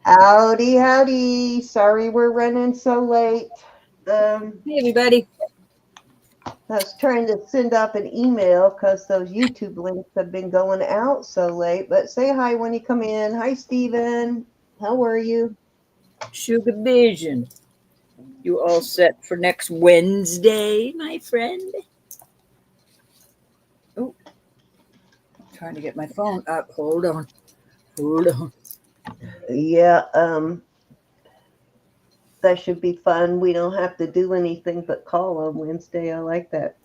Howdy, howdy. Sorry we're running so late. Hey, everybody. I was trying to send up an email because those YouTube links have been going out so late. But say hi when you come in. Hi, Stephen. How are you? Sugar Vision. You all set for next Wednesday, my friend? Oh, trying to get my phone up. Hold on. Yeah, that should be fun. We don't have to do anything but call on Wednesday. I like that.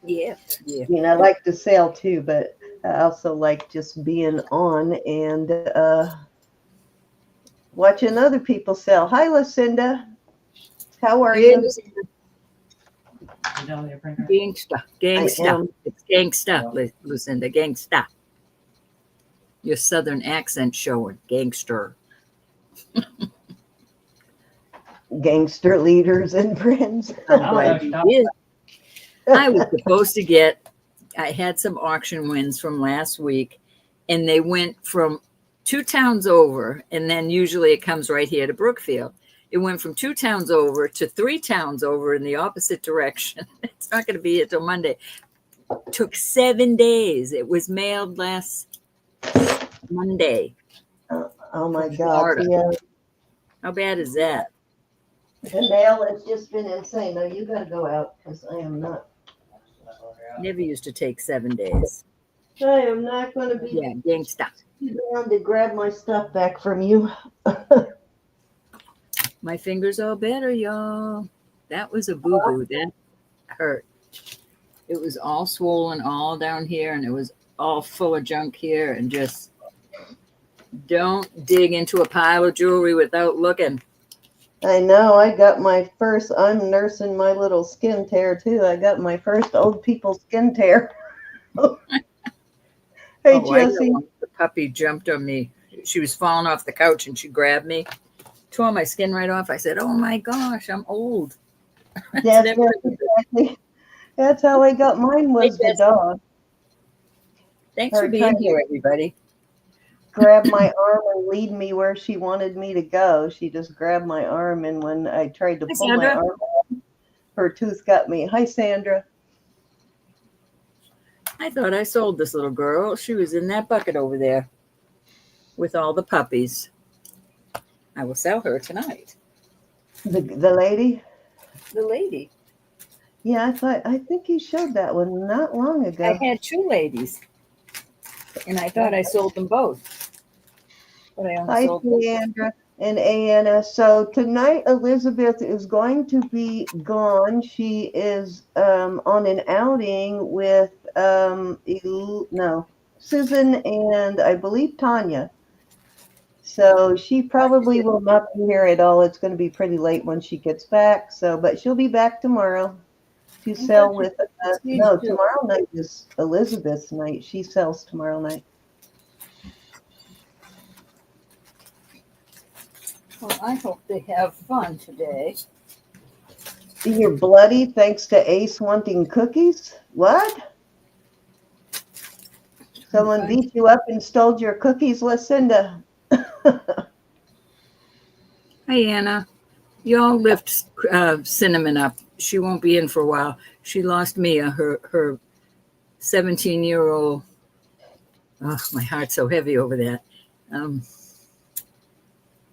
Yeah. I mean, I like to sell too, but I also like just being on and watching other people sell. Hi, Lucinda. How are you? Gangsta. I am. It's gangsta, Lucinda. Gangsta. Your southern accent showing. Gangster. Gangster leaders and friends. I'm glad you did. I was supposed to get, I had some auction wins from last week, and they went from 2 towns over, and then usually it comes right here to Brookfield. It went from 2 towns over to 3 towns over in the opposite direction. It's not going to be here till Monday. Took 7 days. It was mailed last Monday. Oh my God. Yeah. How bad is that? The mail has just been insane. No, you got to go out because I am not. Never used to take 7 days. I am not going to be gangsta. around to grab my stuff back from you. My fingers are better, y'all. That was a boo-boo. That hurt. It was all swollen all down here, and it was all full of junk here, and just don't dig into a pile of jewelry without looking. I know. I got my first, I'm nursing my little skin tear too. I got my first old people skin tear. Hey, Jesse. The puppy jumped on me. She was falling off the couch, and she grabbed me, tore my skin right off. I said, oh my gosh, I'm old. That's how I got mine, was the dog. Thanks for being here, everybody. Grab my arm and lead me where she wanted me to go. She just grabbed my arm, and when I tried to pull my arm off, her tooth got me. Hi, Sandra. I thought I sold this little girl. She was in that bucket over there with all the puppies. I will sell her tonight. The lady? The lady. Yeah, I think you showed that one not long ago. I had 2 ladies, and I thought I sold them both. But I only sold Sandra and Anna. So tonight Elizabeth is going to be gone. She is on an outing with Susan and I believe Tanya. So she probably will not be here at all. It's going to be pretty late when she gets back. So, but she'll be back tomorrow to sell with us. No, tomorrow night is Elizabeth's night. She sells tomorrow night. Well, I hope they have fun today. You're bloody thanks to Ace wanting cookies? What? Someone beat you up and stole your cookies, Lucinda. Hi, Anna. Y'all lift Cinnamon up. She won't be in for a while. She lost Mia, her 17-year-old. Oh, my heart's so heavy over that.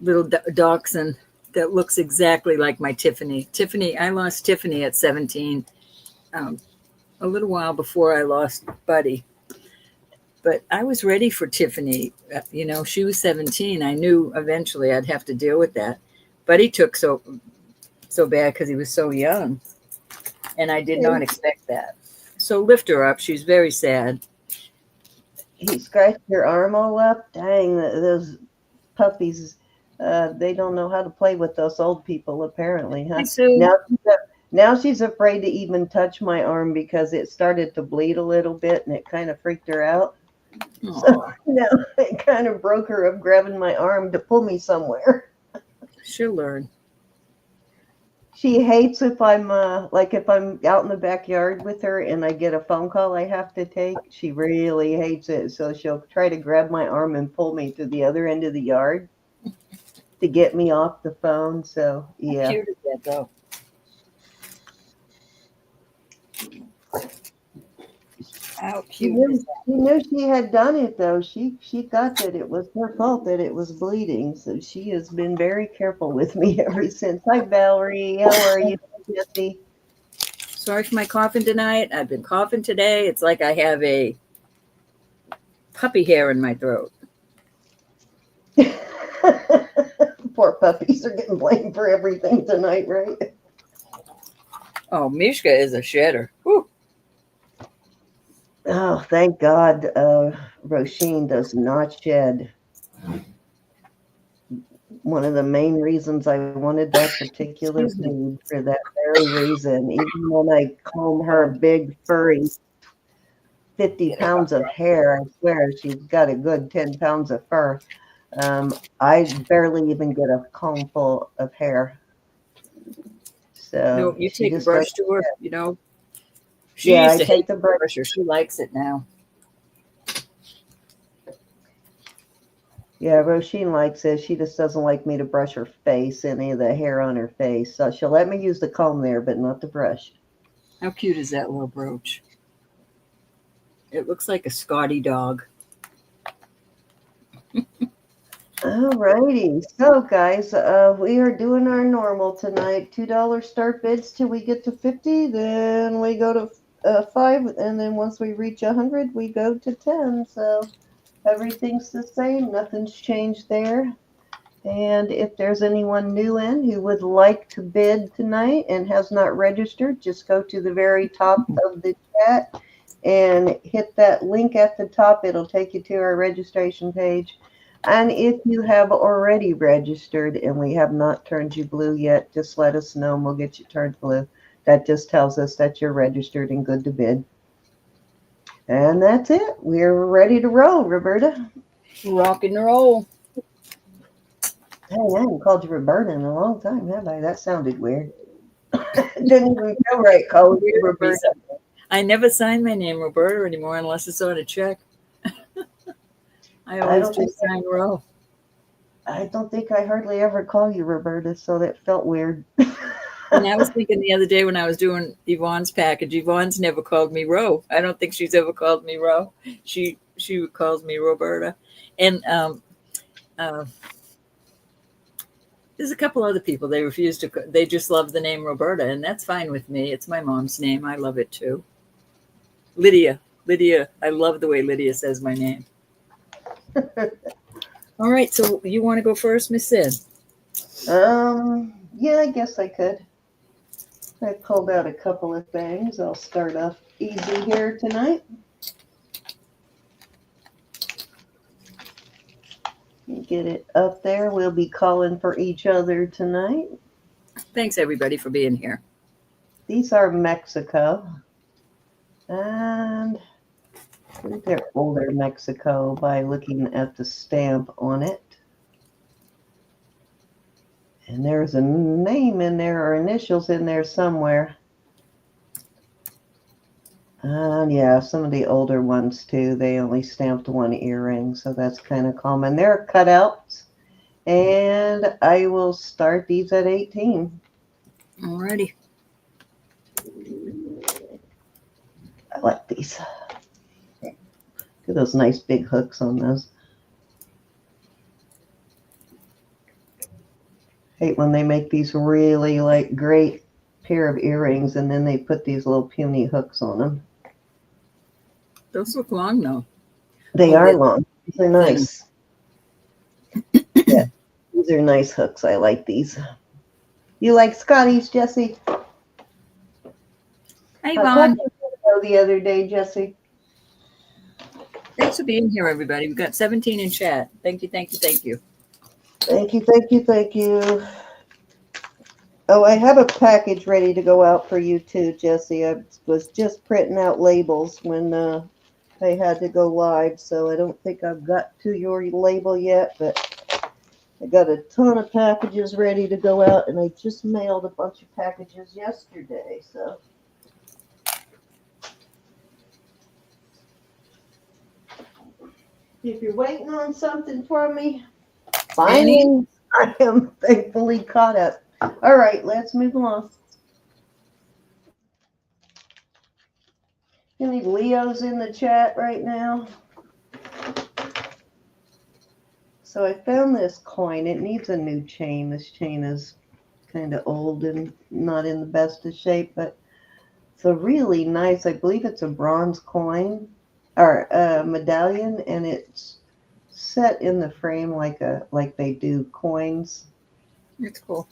Little dachshund that looks exactly like my Tiffany. I lost Tiffany at 17, a little while before I lost Buddy. But I was ready for Tiffany. You know, she was 17. I knew eventually I'd have to deal with that. Buddy took so bad because he was so young. And I did not expect that. So lift her up. She's very sad. He scratched your arm all up? Dang, those puppies. They don't know how to play with those old people, apparently, huh? Now she's afraid to even touch my arm because it started to bleed a little bit and it kind of freaked her out. So now it kind of broke her of grabbing my arm to pull me somewhere. She'll learn. She hates if I'm like if I'm out in the backyard with her and I get a phone call I have to take. She really hates it. So she'll try to grab my arm and pull me to the other end of the yard to get me off the phone. So yeah. How cute is that though? How cute is that? She knew she had done it though. She got that it was her fault that it was bleeding. So she has been very careful with me ever since. Hi Valerie, how are you, Jesse? Sorry for my coughing tonight. I've been coughing today. It's like I have a puppy hair in my throat. Poor puppies are getting blamed for everything tonight, right? Oh, Mishka is a shedder. Whew. Oh, thank God Roisin does not shed. One of the main reasons I wanted that particular breed for that very reason. Even when I comb her big, furry 50 pounds of hair, I swear she's got a good 10 pounds of fur. I barely even get a comb full of hair. So no, you take a brush to her, you know. She yeah, used I to take hate the brush. She likes it now. Yeah, Roisin likes it. She just doesn't like me to brush her face, any of the hair on her face. So she'll let me use the comb there, but not the brush. How cute is that little brooch? It looks like a Scotty dog. All righty. So, guys, we are doing our normal tonight. $2 start bids till we get to 50. Then we go to 5. And then once we reach 100, we go to 10. So everything's the same. Nothing's changed there. And if there's anyone new in who would like to bid tonight and has not registered, just go to the very top of the chat and hit that link at the top. It'll take you to our registration page. And if you have already registered and we have not turned you blue yet, just let us know and we'll get you turned blue. That just tells us that you're registered and good to bid. And that's it. We're ready to roll, Roberta. Rock and roll. Hey, I haven't called you Roberta in a long time, have I? That sounded weird. Didn't even feel right calling you Roberta. I never sign my name Roberta anymore unless it's on a check. I always just sign Ro. I don't think I hardly ever call you Roberta, so that felt weird. And I was thinking the other day when I was doing Yvonne's package, Yvonne's never called me Ro. I don't think she's ever called me Ro. She calls me Roberta. And there's a couple other people, they just love the name Roberta, and that's fine with me. It's my mom's name. I love it too. Lydia, I love the way Lydia says my name. All right, so you want to go first, Miss Sid? Yeah, I guess I could. I pulled out a couple of things. I'll start off easy here tonight. Get it up there. We'll be calling for each other tonight. Thanks, everybody, for being here. These are Mexico. And I think they're older Mexico by looking at the stamp on it. And there's a name in there or initials in there somewhere. And yeah, some of the older ones too, they only stamped one earring, so that's kind of common. They're cutouts. And I will start these at 18. Alrighty. I like these. Look at those nice big hooks on those. Hate when they make these really like great pair of earrings and then they put these little puny hooks on them. Those look long though. They are long. These are nice. Yeah, these are nice hooks. I like these. You like Scotties, Jesse? Hi, Vaughn. The other day, Jesse. Thanks for being here, everybody. We've got 17 in chat. Thank you. Thank you. Oh, I have a package ready to go out for you too, Jesse. I was just printing out labels when I had to go live, so I don't think I've got to your label yet, but I got a ton of packages ready to go out, and I just mailed a bunch of packages yesterday, so. If you're waiting on something from me, finally, I am thankfully caught up. All right, let's move along. Any Leos in the chat right now? So I found this coin. It needs a new chain. This chain is kind of old and not in the best of shape, but it's a really nice, I believe it's a bronze coin or a medallion, and it's set in the frame like they do coins. It's cool.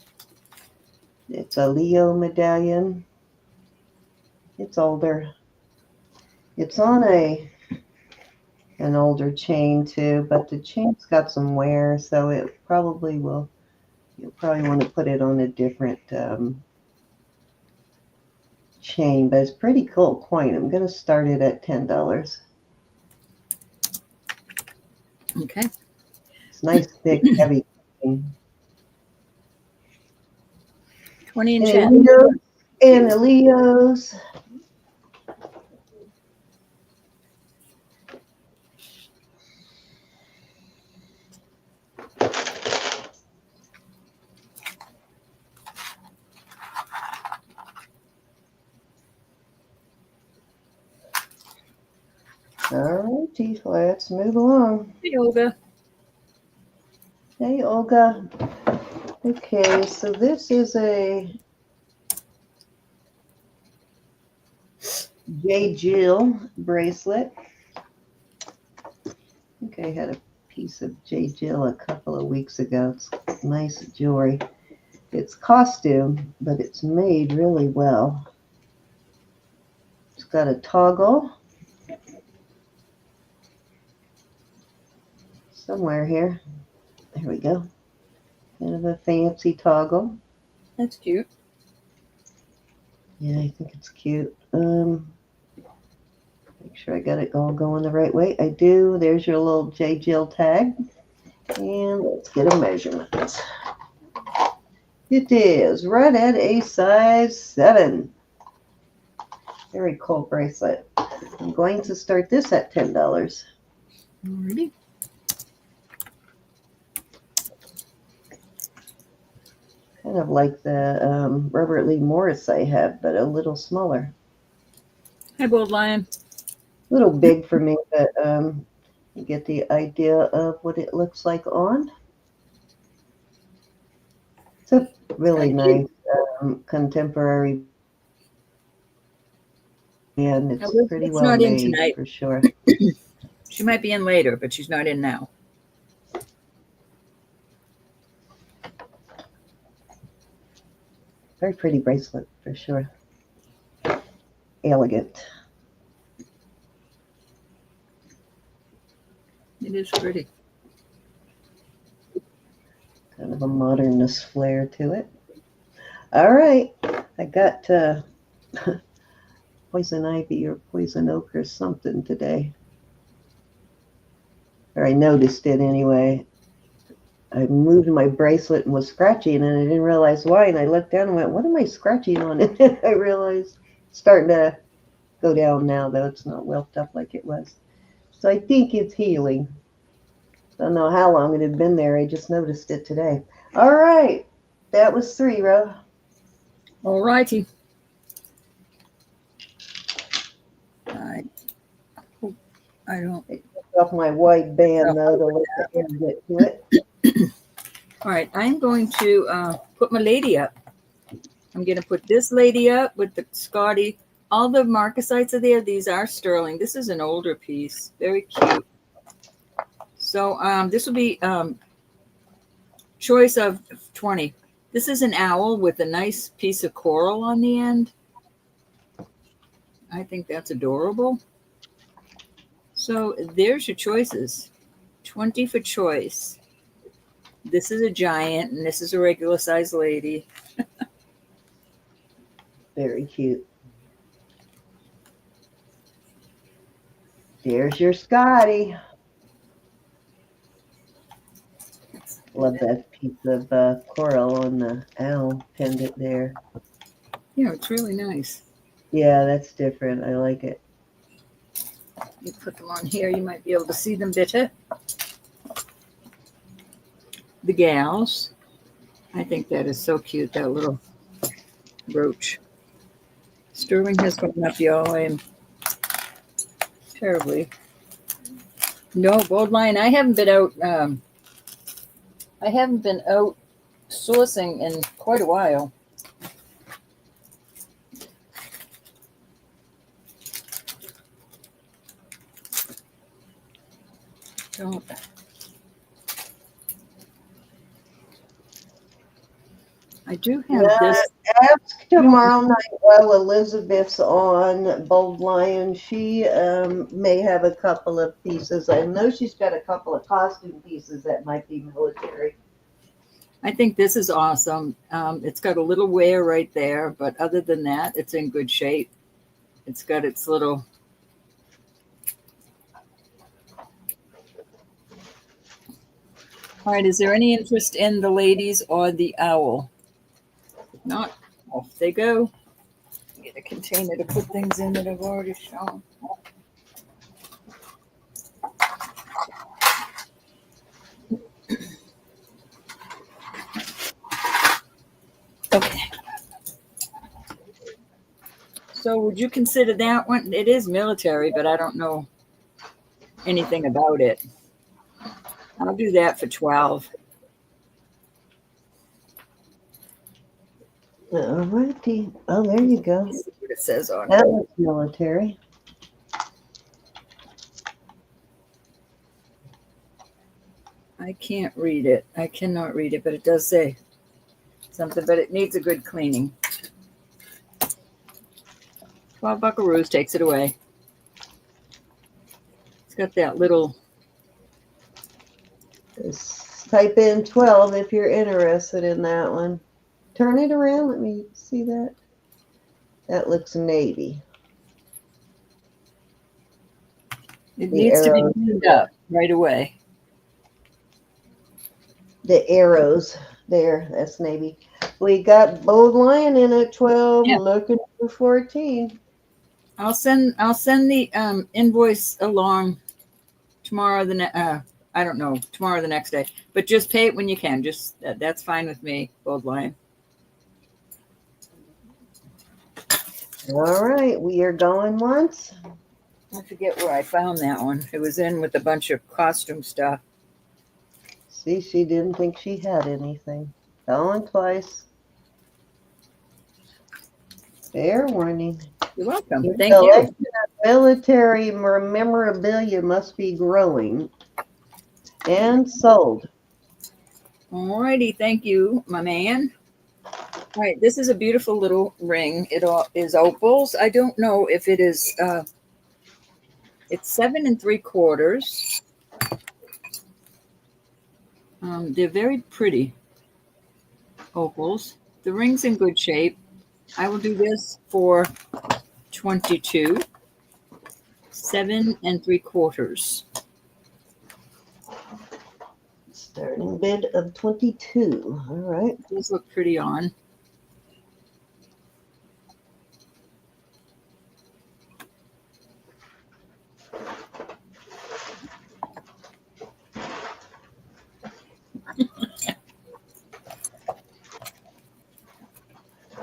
It's a Leo medallion. It's older. It's on an older chain too, but the chain's got some wear, so it probably will. You'll probably want to put it on a different chain, but it's pretty cool coin. I'm going to start it at $10. Okay. It's nice, thick, heavy. 20 in And chat. Leos. All righty, let's move along. Hey, Olga. Hey, Olga. Okay, so this is a J. Jill bracelet. I think I had a piece of J. Jill a couple of weeks ago. It's nice jewelry. It's costume, but it's made really well. It's got a toggle somewhere here. There we go. Kind of a fancy toggle. That's cute. Yeah, I think it's cute. Make sure I got it all going the right way. I do. There's your little J. Jill tag. And let's get a measurement. It is right at a size 7. Very cool bracelet. I'm going to start this at $10. Alrighty. Kind of like the Robert Lee Morris I have, but a little smaller. Hi, Bold Lion. A little big for me, but you get the idea of what it looks like on. It's a really nice contemporary, and it's pretty well made for sure. She might be in later, but she's not in now. Very pretty bracelet for sure. Elegant. It is pretty. Kind of a modernist flair to it. All right. I got poison ivy or poison oak or something today. Or I noticed it anyway. I moved my bracelet and was scratching, and I didn't realize why. And I looked down and went, what am I scratching on? And then I realized it's starting to go down now, though. It's not whelped up like it was. So I think it's healing. Don't know how long it had been there. I just noticed it today. All right. That was 3, Ro. All righty. I don't. I took off my white band, though, to let the air get to it. All right. I'm going to put my lady up. I'm going to put this lady up with the Scotty. All the marcasites are there. These are sterling. This is an older piece. Very cute. So this will be choice of 20. This is an owl with a nice piece of coral on the end. I think that's adorable. So there's your choices. 20 for choice. This is a giant, and this is a regular size lady. Very cute. There's your Scotty. Love that piece of coral on the owl pendant there. Yeah, it's really nice. Yeah, that's different. I like it. You put them on here, you might be able to see them better. The gals. I think that is so cute, that little brooch. Sterling has gone up, y'all. I am terribly. No, Bold Lion. I haven't been out. I haven't been out sourcing in quite a while. Don't. I do have this. Ask tomorrow night while Elizabeth's on Bold Lion. She may have a couple of pieces. I know she's got a couple of costume pieces that might be military. I think this is awesome. It's got a little wear right there, but other than that, it's in good shape. It's got its little. All right, is there any interest in the ladies or the owl? If not, off they go. Get a container to put things in that I've already shown. Okay. So would you consider that one? It is military, but I don't know anything about it. I'll do that for 12. All righty. Oh, there you go. Let's see what it says on That it. was military. I can't read it. I cannot read it, but it does say something, but it needs a good cleaning. 12 buckaroos takes it away. It's got that little. Just type in 12 if you're interested in that one. Turn it around. Let me see that. That looks navy. It needs to be cleaned up right away. The arrows there, that's navy. We got Bold Lion in at 12, Yeah. looking for 14. I'll send the invoice along tomorrow. I don't know, tomorrow or the next day. But just pay it when you can. Just that's fine with me, Bold Lion. All right, we are going once. I forget where I found that one. It was in with a bunch of costume stuff. See, she didn't think she had anything. Going twice. Fair warning. You're welcome. Your Thank you. collection of military memorabilia must be growing and sold. All righty. Thank you, my man. All right. This is a beautiful little ring. It is opals. I don't know if it is. It's 7 3/4. They're very pretty opals. The ring's in good shape. I will do this for 22. 7 3/4. Starting bid of 22. All right. These look pretty on.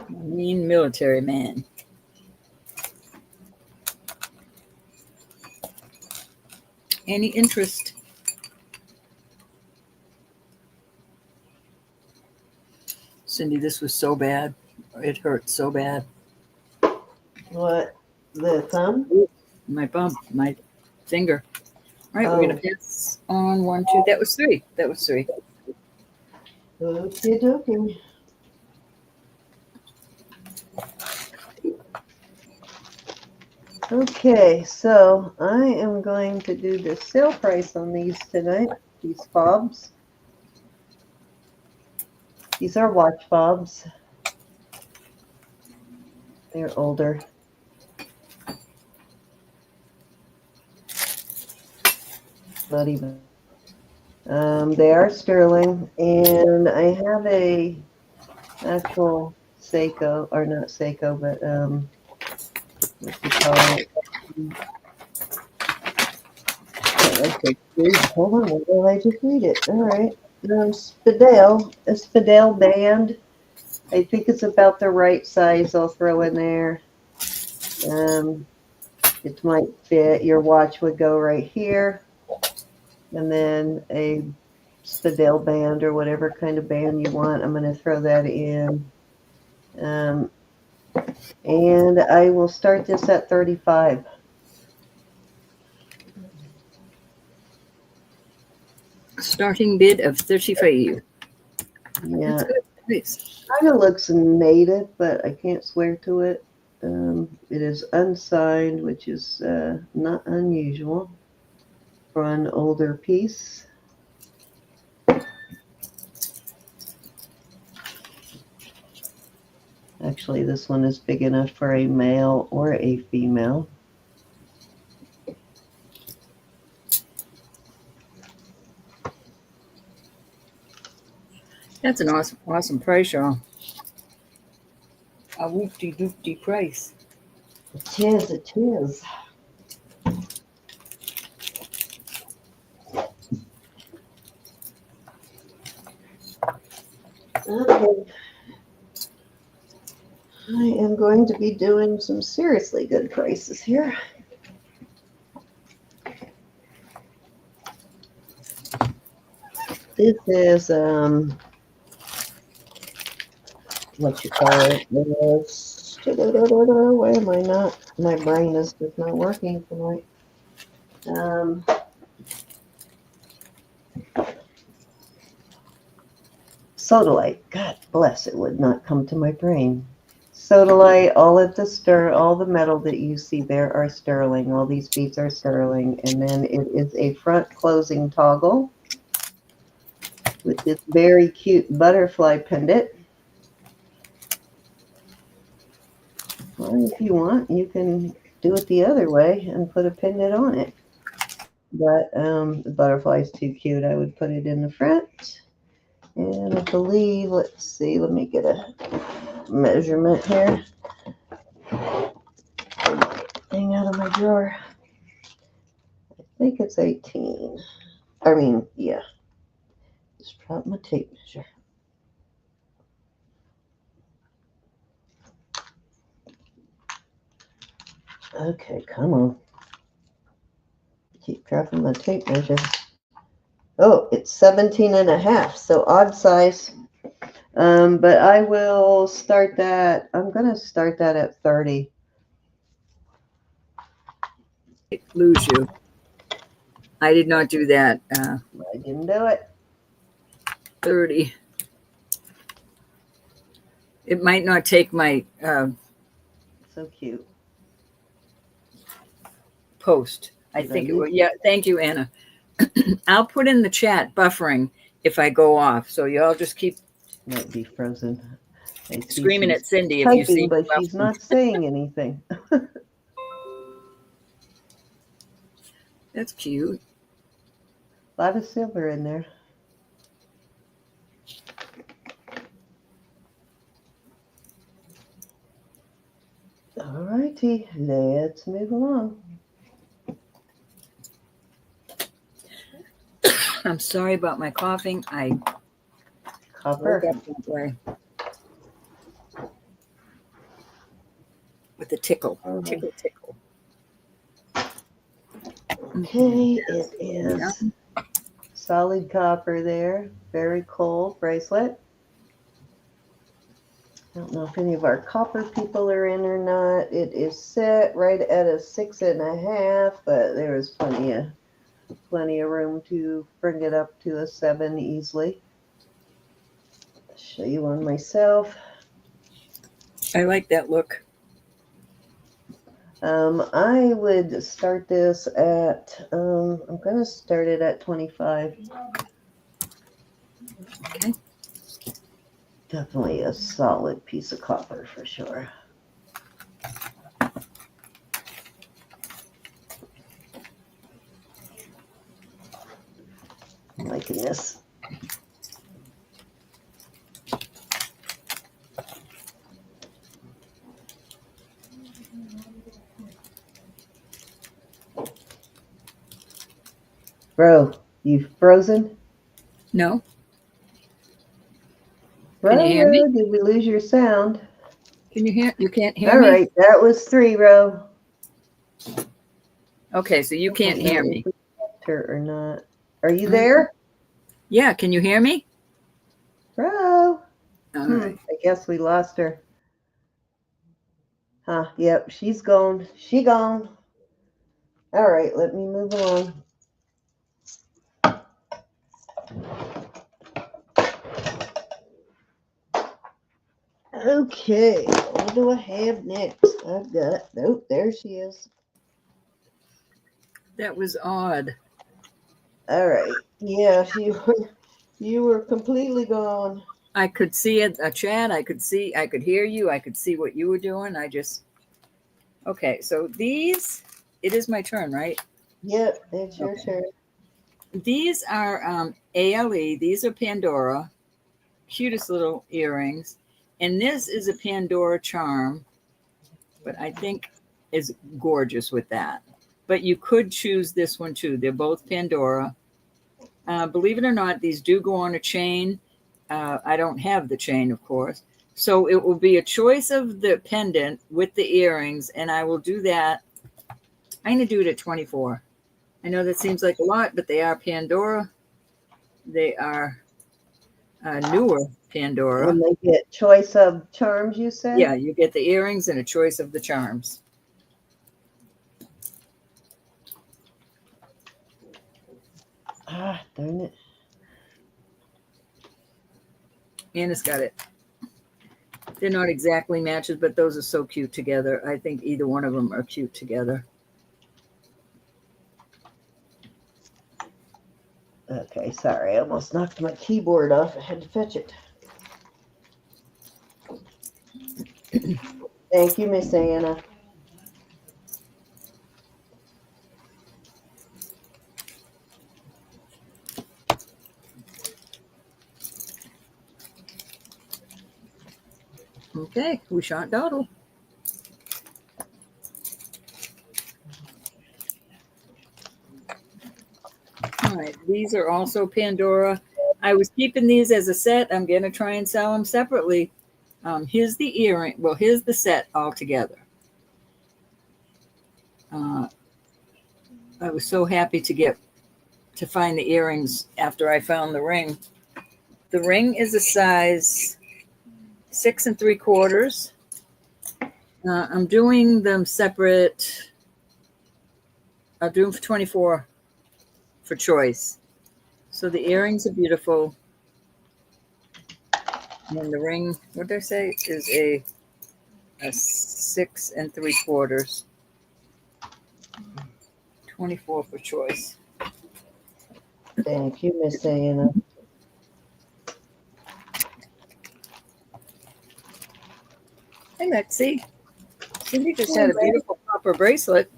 Mean military man. Any interest? Cindy, this was so bad. It hurt so bad. What? The thumb? My bump, my finger. All right, we're going to pass on 1, 2. That was 3. That was 3. Okay, dokie. Okay, so I am going to do the sale price on these tonight, these fobs. These are watch fobs. They're older. Not even They are sterling, and I have a actual Seiko, or not Seiko, but what do you call it? Hold on, what did I just read it? All right. Spadale, a Spadale band. I think it's about the right size. I'll throw in there. It might fit. Your watch would go right here. And then a Spadale band or whatever kind of band you want. I'm going to throw that in. And I will start this at 35. Starting bid of 35. Yeah. Nice. Kind of looks native, but I can't swear to it. It is unsigned, which is not unusual for an older piece. Actually, this one is big enough for a male or a female. That's an awesome price, y'all. A whoop-de-doop-de price. It is, it is. Okay. I am going to be doing some seriously good prices here. This is what you call it. Why am I not? My brain is just not working tonight. Sodalite. God bless, it would not come to my brain. Sodalite, all at the all the metal that you see there are sterling. All these beads are sterling. And then it is a front closing toggle with this very cute butterfly pendant. Or if you want, you can do it the other way and put a pendant on it. But the butterfly is too cute. I would put it in the front. And I believe, let's see, let me get a measurement here. Hang out of my drawer. I think it's 18. I mean, yeah. Just drop my tape measure. Okay, come on. Keep dropping my tape measure. Oh, it's 17 and a half, so odd size. But I will start that. I'm going to start that at 30. Lose you. I did not do that. I didn't do it. 30. It might not take my so cute post. I think it will. Yeah, thank you, Anna. I'll put in the chat buffering if I go off. So y'all just keep might be frozen. Screaming at Cindy typing, if you see. But she's not saying anything. That's cute. A lot of silver in there. All righty, let's move along. I'm sorry about my coughing. I Copper. woke up that way. With a tickle. Tickle, tickle. Okay, it is solid copper there. Very cool bracelet. I don't know if any of our copper people are in or not. It is set right at a 6.5, but there is plenty of room to bring it up to a 7 easily. I'll show you one myself. I like that look. I would start this at, I'm going to start it at 25. Okay. Definitely a solid piece of copper for sure. I'm liking Bro, you frozen? No. Can you hear me? Bro, did we lose your sound? Can you hear? You can't hear All me? right, that was 3, Ro. Okay, so you can't hear me. If we left her or not. Are you there? Yeah, can you hear me? Bro. All right. I guess we lost her. Huh, yep, she's gone. She gone. All right, let me move along. Okay, what do I have next? I've got, oh, there she is. That was odd. All right, yeah, you were completely gone. I could see a chat. I could hear you. I could see what you were doing. Okay, so these, it is my turn, right? Yep, it's your turn. These are ALE. These are Pandora. Cutest little earrings. And this is a Pandora charm, but I think is gorgeous with that. But you could choose this one too. They're both Pandora. Believe it or not, these do go on a chain. I don't have the chain, of course. So it will be a choice of the pendant with the earrings, and I will do that. I'm going to do it at 24. I know that seems like a lot, but they are Pandora. They are newer Pandora. And they get choice of charms, you said? Yeah, you get the earrings and a choice of the charms. Ah, darn it. Anna's got it. They're not exactly matches, but those are so cute together. I think either one of them are cute together. Okay, sorry. I almost knocked my keyboard off. I had to fetch it. Thank you, Miss Anna. Okay, we shot Dawdle. All right, these are also Pandora. I was keeping these as a set. I'm going to try and sell them separately. Here's the earring. Well, here's the set all together. I was so happy to find the earrings after I found the ring. The ring is a size 6 3/4. I'm doing them separate. I'll do them for 24 for choice. So the earrings are beautiful. And the ring, what did I say, is a 6 3/4. 24 for choice. Thank you, Miss Anna. Hey, Lexi. Cindy just had a beautiful copper bracelet.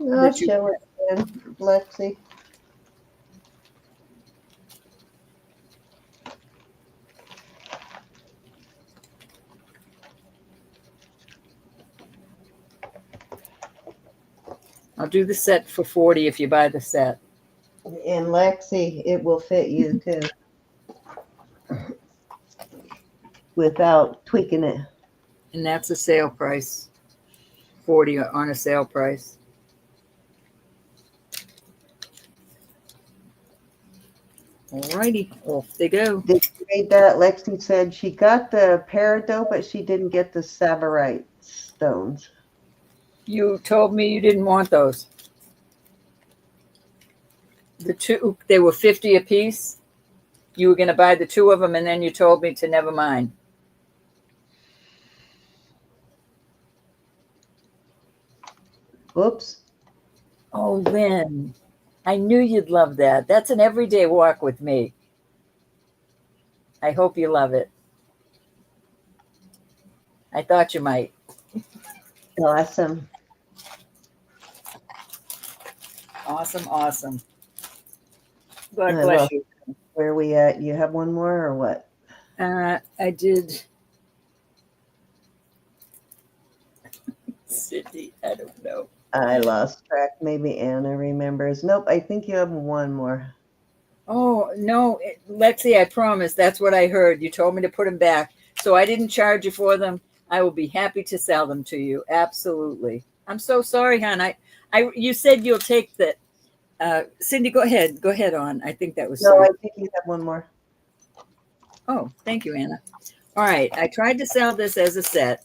I'll show it again, Lexi. I'll do the set for 40 if you buy the set. And Lexi, it will fit you too. Without tweaking it. And that's a sale price. 40 on a sale price. Alrighty, off they go. Did you read that? Lexi said she got the peridot, but she didn't get the Sodalite stones. You told me you didn't want those. The two, they were 50 a piece. You were going to buy the two of them, and then you told me to never mind. Oops. Oh, Lynn, I knew you'd love that. That's an everyday walk with me. I hope you love it. I thought you might. Awesome. Awesome, awesome. God bless you. Where are we at? You have one more or what? I did. Cindy, I don't know. I lost track. Maybe Anna remembers. Nope, I think you have one more. Oh, no, Lexi, I promise. That's what I heard. You told me to put them back. So I didn't charge you for them. I will be happy to sell them to you. Absolutely. I'm so sorry, hon. You said you'll take the, Cindy, go ahead. Go ahead on. I think that was No, I sweet. think you have one more. Oh, thank you, Anna. All right. I tried to sell this as a set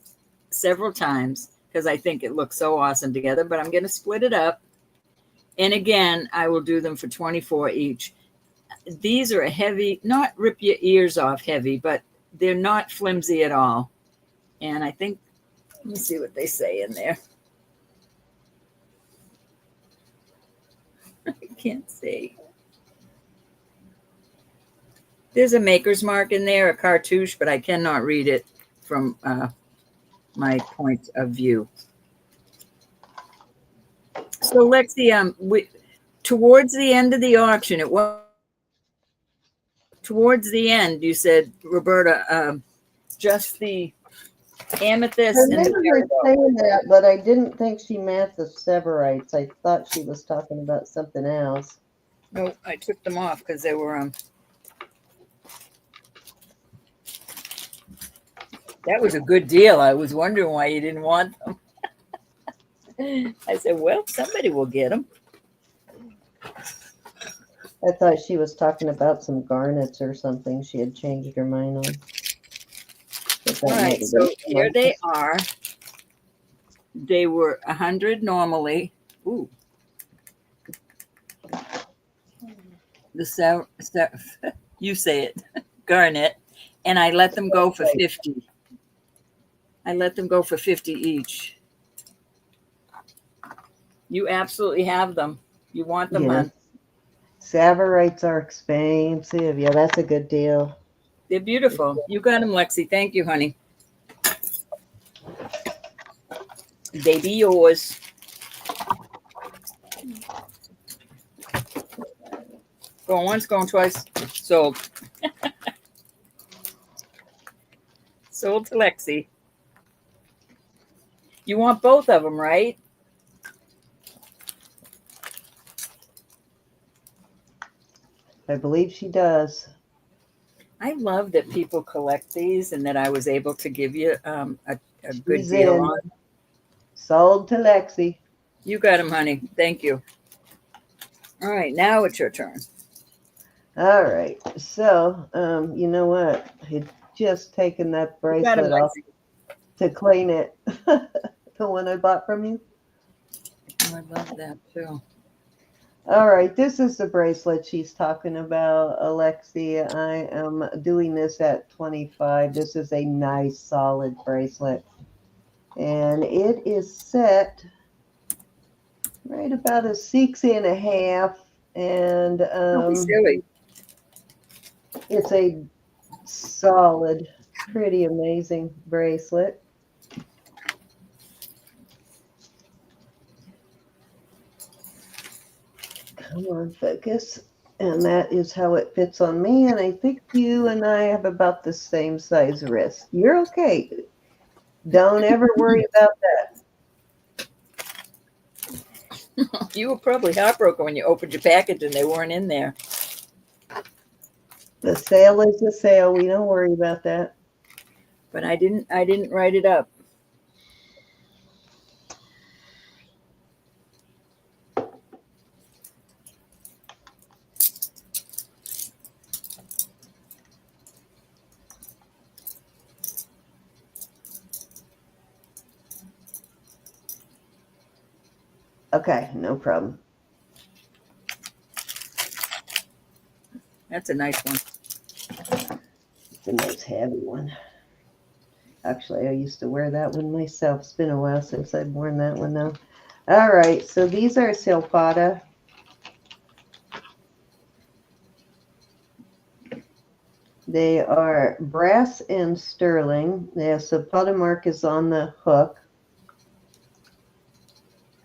several times because I think it looks so awesome together, but I'm going to split it up. And again, I will do them for 24 each. These are a heavy, not rip your ears off heavy, but they're not flimsy at all. And I think, let me see what they say in there. I can't see. There's a maker's mark in there, a cartouche, but I cannot read it from my point of view. So Lexi, towards the end of the auction, it was towards the end, you said, Roberta, just the amethyst I and remember her saying that, but I didn't think she meant the severites. I thought she was talking about something else. No, I took them off because they were that was a good deal. I was wondering why you didn't want them. I said, well, somebody will get them. I thought she was talking about some garnets or something she had changed her mind on. All right, so here they are. They were 100 normally. Ooh. You say it, garnet. And I let them go for 50. I let them go for 50 each. You absolutely have them. You want them, yes. Hon. Severites are expensive. Yeah, that's a good deal. They're beautiful. You got them, Lexi. Thank you, honey. They be yours. Going once, going twice. Sold. Sold to Lexi. You want both of them, right? I believe she does. I love that people collect these and that I was able to give you a good deal on. Sold to Lexi. You got them, honey. Thank you. All right, now it's your turn. All right. So, you know what? I had just taken that bracelet off to clean it. The one I bought from you. Oh, I love that too. All right, this is the bracelet she's talking about, Alexi. I am doing this at 25. This is a nice, solid bracelet. And it is set right about a 6.5. And Don't be silly. It's a solid, pretty amazing bracelet. Come on, focus. And that is how it fits on me. And I think you and I have about the same size wrist. You're okay. Don't ever worry about that. You were probably heartbroken when you opened your package and they weren't in there. The sale is the sale. We don't worry about that. But I didn't write it up. Okay, no problem. That's a nice one. It's a nice heavy one. Actually, I used to wear that one myself. It's been a while since I've worn that one now. All right, so these are silpada. They are brass and sterling. The silpada mark is on the hook.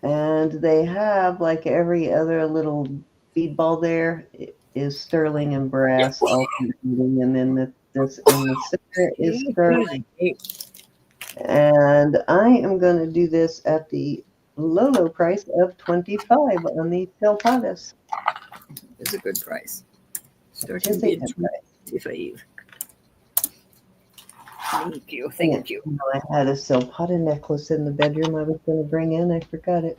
And they have, like every other little bead ball there, is sterling and brass alternating. And then this in the center is sterling. And I am going to do this at the low price of $25 on these silpadas. It's a good price. It is a good price. $25. Thank you. Thank you. I had a silpada necklace in the bedroom I was going to bring in. I forgot it.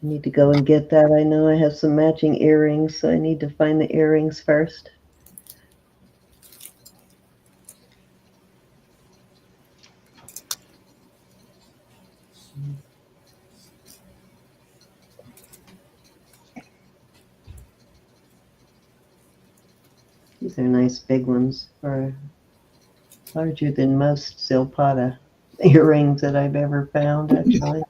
I need to go and get that. I know I have some matching earrings, so I need to find the earrings first. These are nice big ones, or larger than most silpada earrings that I've ever found, actually.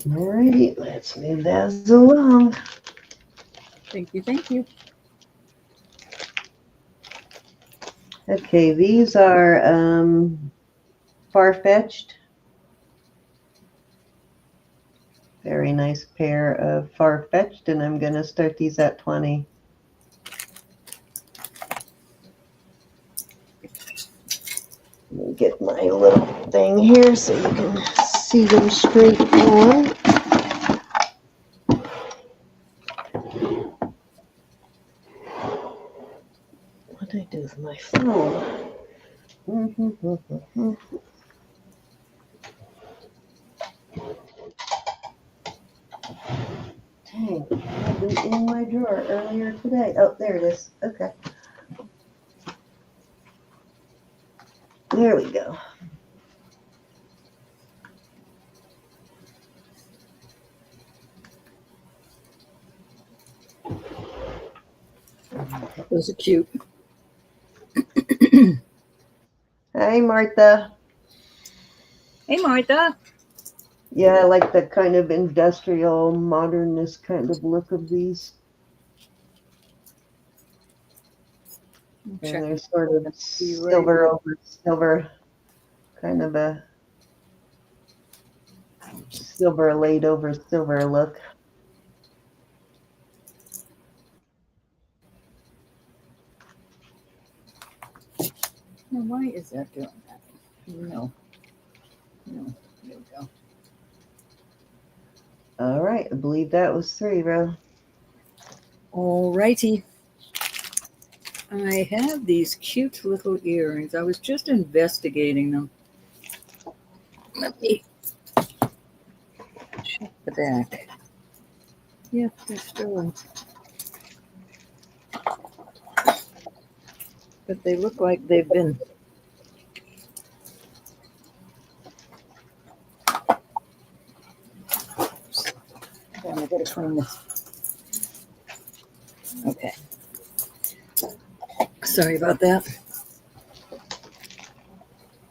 Alrighty, let's move that along. Thank you. Thank you. Okay, these are Far-Fetched. Very nice pair of Far-Fetched, and I'm going to start these at 20. Let me get my little thing here so you can see them straight on. What did I do with my phone? Dang, I had them in my drawer earlier today. Oh, there it is. Okay. There we go. Those are cute. Hi, Martha. Hey, Martha. Yeah, I like the kind of industrial, modernist kind of look of these. And they're sort of silver over silver, kind of a silver laid over silver look. Now, why is that doing that? No. There we go. All right, I believe that was 3, Ro. All righty. I have these cute little earrings. I was just investigating them. Let me check the back. Yep, they're still. But they look like they've been. I gotta clean this. Okay. Sorry about that.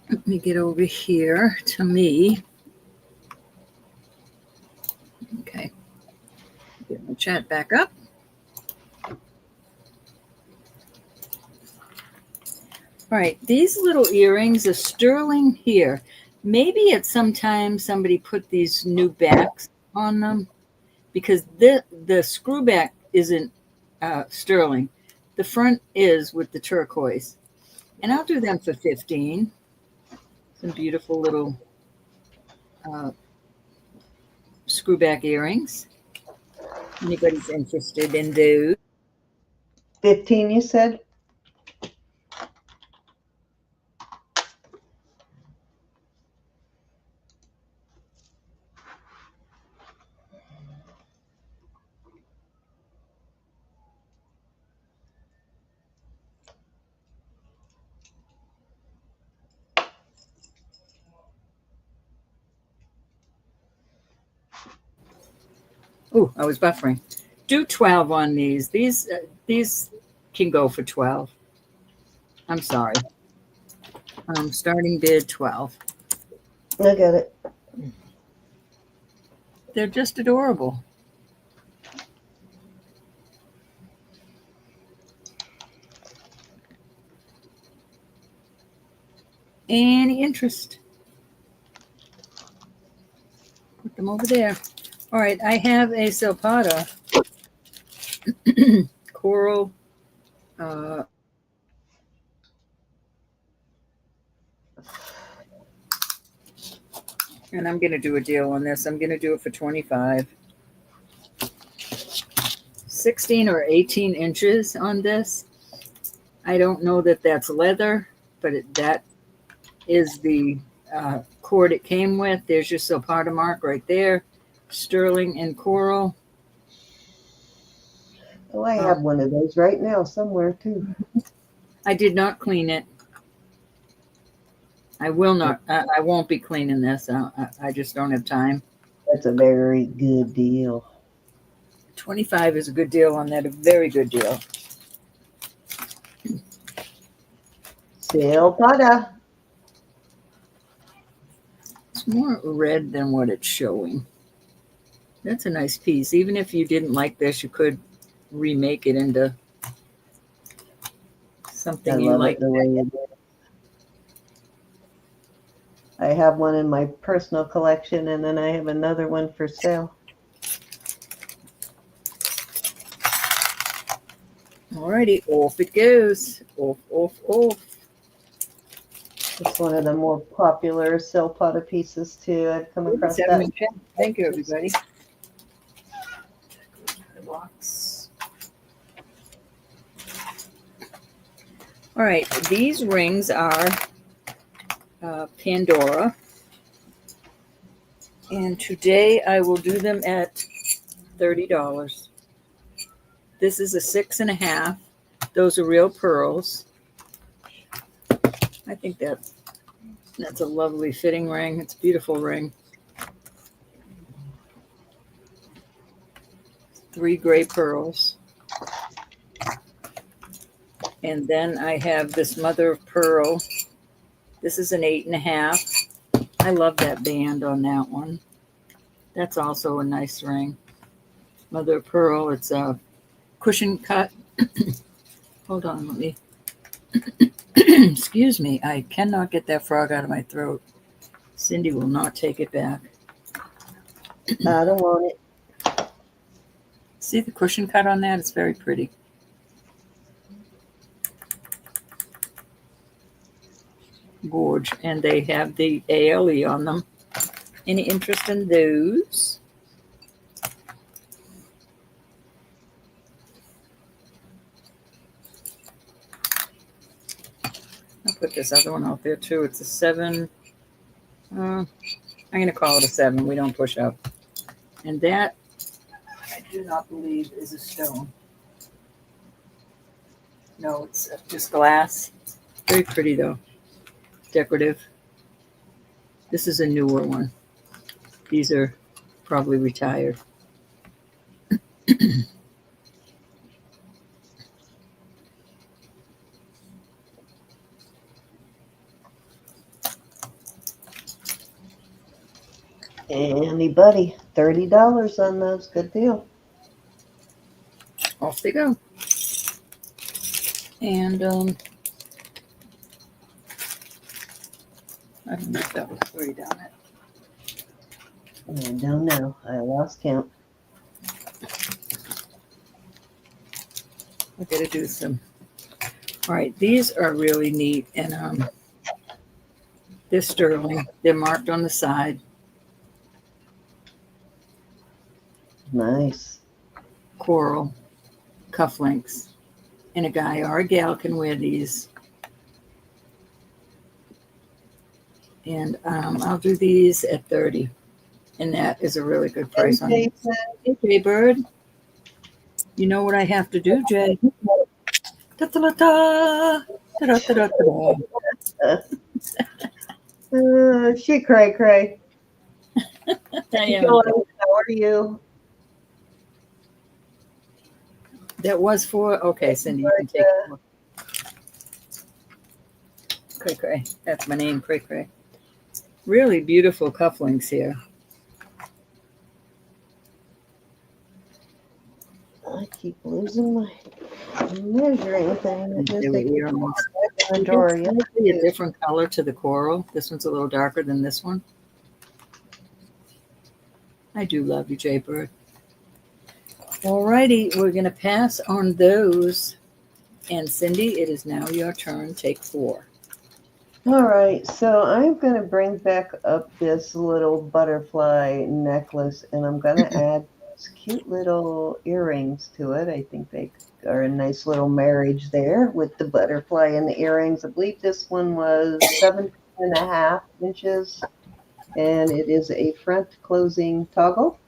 Let me get over here to me. Okay. Get my chat back up. All right, these little earrings are sterling here. Maybe at some time somebody put these new backs on them because the screw back isn't sterling. The front is with the turquoise. And I'll do them for 15. Some beautiful little screw back earrings. Anybody's interested in those? 15, you said? Oh, I was buffering. Do 12 on these. These can go for 12. I'm sorry. Starting bid 12. I got it. They're just adorable. Any interest? Put them over there. All right, I have a silpada coral. And I'm going to do a deal on this. I'm going to do it for $25. 16 or 18 inches on this. I don't know that that's leather, but that is the cord it came with. There's your silpada mark right there. Sterling and coral. Oh, I have one of those right now somewhere too. I did not clean it. I will not. I won't be cleaning this. I just don't have time. That's a very good deal. 25 is a good deal on that. A very good deal. Silpada. It's more red than what it's showing. That's a nice piece. Even if you didn't like this, you could remake it into something you like. The way you did. I have one in my personal collection, and then I have another one for sale. Alrighty, off it goes. Off, off, off. It's one of the more popular silpada pieces too. I've come across that. Thank you, everybody. The box. All right, these rings are Pandora, and today I will do them at $30. This is a 6.5. Those are real pearls. I think that's a lovely fitting ring. It's a beautiful ring. 3 gray pearls. And then I have this mother of pearl. This is an 8.5. I love that band on that one. That's also a nice ring. Mother of pearl. It's a cushion cut. Hold on, let me. Excuse me. I cannot get that frog out of my throat. Cindy will not take it back. I don't want it. See the cushion cut on that? It's very pretty. Gorge. And they have the ALE on them. Any interest in those? I'll put this other one out there too. It's a 7. I'm going to call it a 7. We don't push up. And that, I do not believe, is a stone. No, it's just glass. Very pretty though. Decorative. This is a newer one. These are probably retired. Anybody, $30 on those. Good deal. Off they go. And I don't know if that was 3 down it. I don't know. I lost count. I gotta do some. All right, these are really neat, and they're sterling. They're marked on the side. Nice. Coral cufflinks, and a guy or a gal can wear these. And I'll do these at $30, and that is a really good price on these. Hey, Jay Bird. You know what I have to do, Jay? Da-da-da-da. Da-da-da-da-da. She cray. How are you? That was for, okay, Cindy, you can take it. Cray Cray. That's my name, Cray Cray. Really beautiful cufflinks here. I keep losing my measuring thing. There we go. Pandora. You see a different color to the coral. This one's a little darker than this one. I do love you, Jay Bird. Alrighty, we're going to pass on those. And Cindy, it is now your turn. Take 4. All right, so I'm going to bring back up this little butterfly necklace, and I'm going to add these cute little earrings to it. I think they are a nice little marriage there with the butterfly and the earrings. I believe this one was 17.5 inches, and it is a front closing toggle.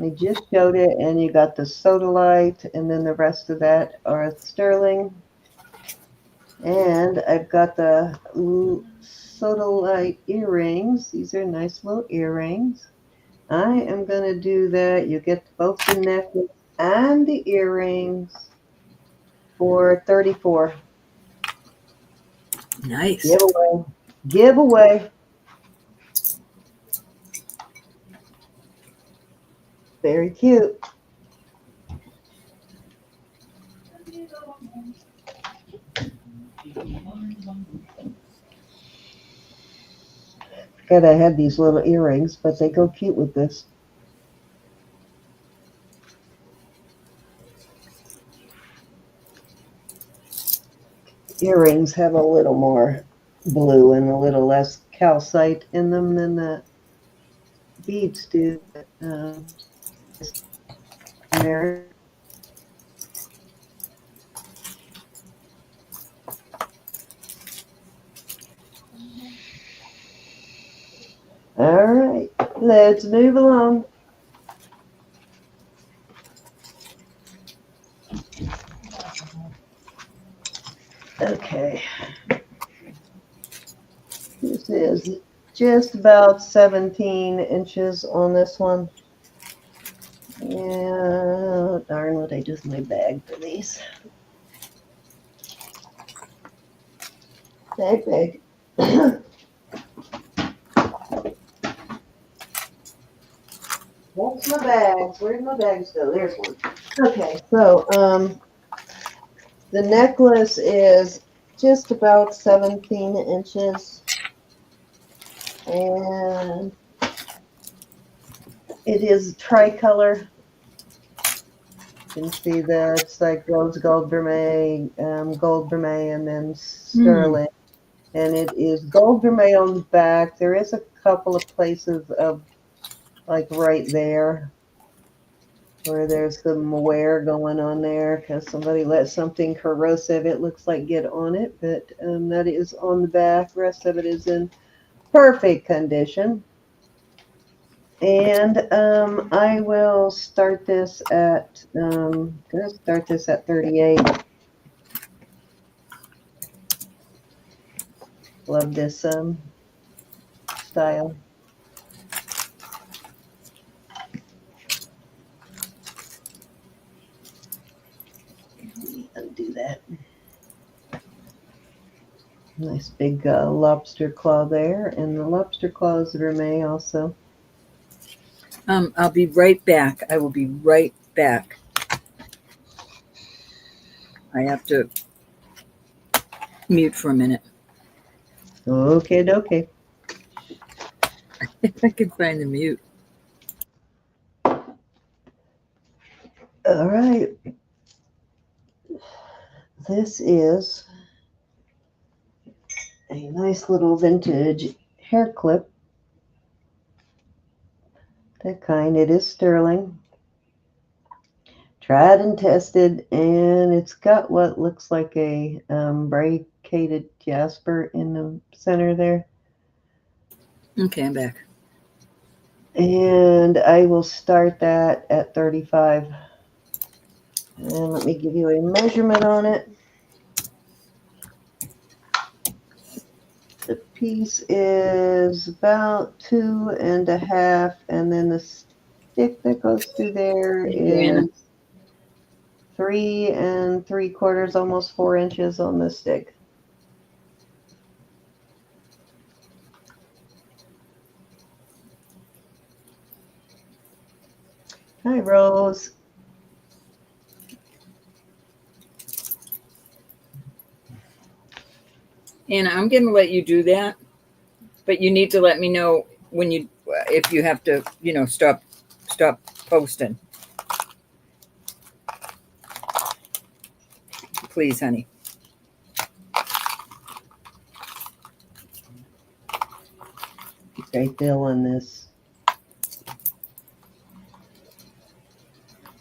I just showed it, and you got the Sodalite, and then the rest of that are sterling. And I've got the Sodalite earrings. These are nice little earrings. I am going to do that. You get both the necklace and the earrings for $34. Nice. Giveaway. Giveaway. Very cute. Forgot I had these little earrings, but they go cute with this. Earrings have a little more blue and a little less calcite in them than the beads do. All right, let's move along. Okay. This is just about 17 inches on this one. Yeah, darn, what I just my bag for these. Bag. What's my bags? Where'd my bags go? There's one. Okay, so the necklace is just about 17 inches, and it is tricolor. You can see that it's like rose gold vermeil, and then sterling. And it is gold vermeil on the back. There is a couple of places of like right there where there's some wear going on there because somebody let something corrosive, it looks like, get on it. But that is on the back. The rest of it is in perfect condition. And I will start this at gonna start this at 38. Love this style. Undo that. Nice big lobster claw there, and the lobster claw is vermeil also. I'll be right back. I will be right back. I have to mute for a minute. Okay. If I can find the mute. All right. This is a nice little vintage hair clip. That kind. It is sterling. Tried and tested, and it's got what looks like a braided jasper in the center there. Okay, I'm back. And I will start that at 35. And let me give you a measurement on it. The piece is about 2.5, and then the stick that goes through there is 3 3/4, almost 4 inches on the stick. Hi, Rose. Anna, I'm going to let you do that, but you need to let me know when if you have to, stop posting. please, honey. Great deal on this.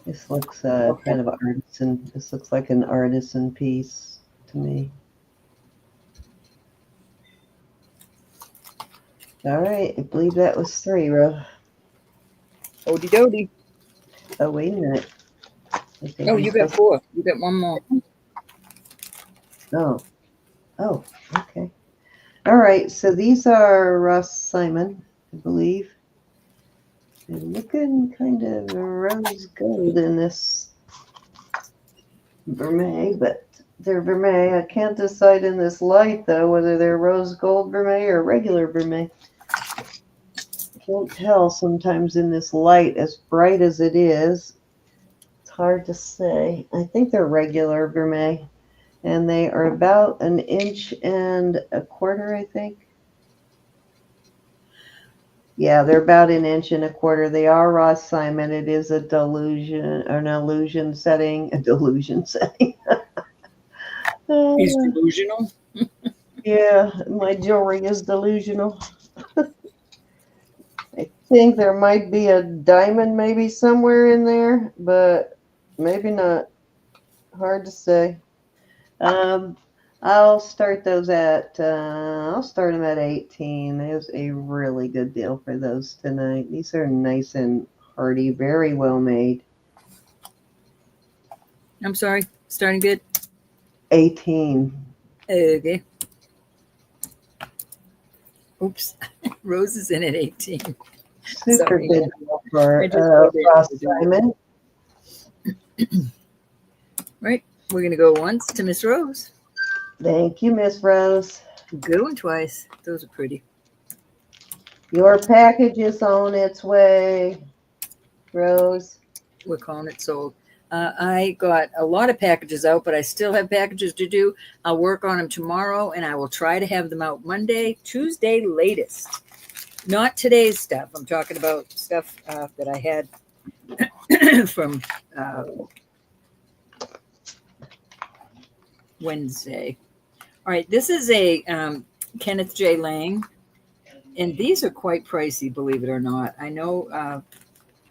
This looks kind of artisan. This looks like an artisan piece to me. All right, I believe that was 3, Ro. Odie dokie. Oh, wait a minute. Oh, you got 4. You got one more. Oh, okay. All right, so these are Ross Simon, I believe. They're looking kind of rose gold in this vermeil, but they're vermeil. I can't decide in this light, though, whether they're rose gold vermeil or regular vermeil. Can't tell sometimes in this light, as bright as it is. It's hard to say. I think they're regular vermeil, and they are about 1.25 inches, I think. Yeah, they're about 1.25 inches. They are Ross Simon. It is a delusion or an illusion setting. A delusion setting. He's delusional. Yeah, my jewelry is delusional. I think there might be a diamond maybe somewhere in there, but maybe not. Hard to say. I'll start those at, I'll start them at 18. There's a really good deal for those tonight. These are nice and hardy, very well made. I'm sorry, starting bid? 18. Okay. Oops. Rose is in at 18. Super Sorry. good deal for Ross Simon. Right. We're going to go once to Miss Rose. Thank you, Miss Rose. Going twice. Those are pretty. Your package is on its way, Rose. We're calling it sold. I got a lot of packages out, but I still have packages to do. I'll work on them tomorrow, and I will try to have them out Monday, Tuesday latest. Not today's stuff. I'm talking about stuff that I had from Wednesday. All right, this is a Kenneth J. Lang, and these are quite pricey, believe it or not. I know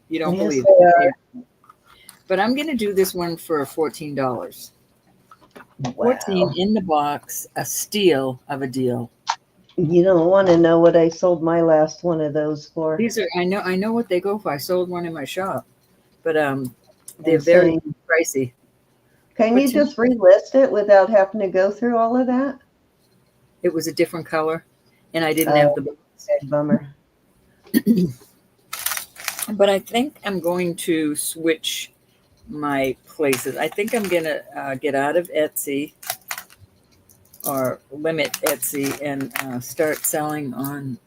you don't believe it, but I'm going to do this one for $14. Wow. 14 in the box, a steal of a deal. You don't want to know what I sold my last one of those for. These are I know what they go for. I sold one in my shop, but they're very pricey. Can you just relist it without having to go through all of that? It was a different color, and I didn't have the box. Bummer. But I think I'm going to switch my places. I think I'm going to get out of Etsy or limit Etsy and start selling on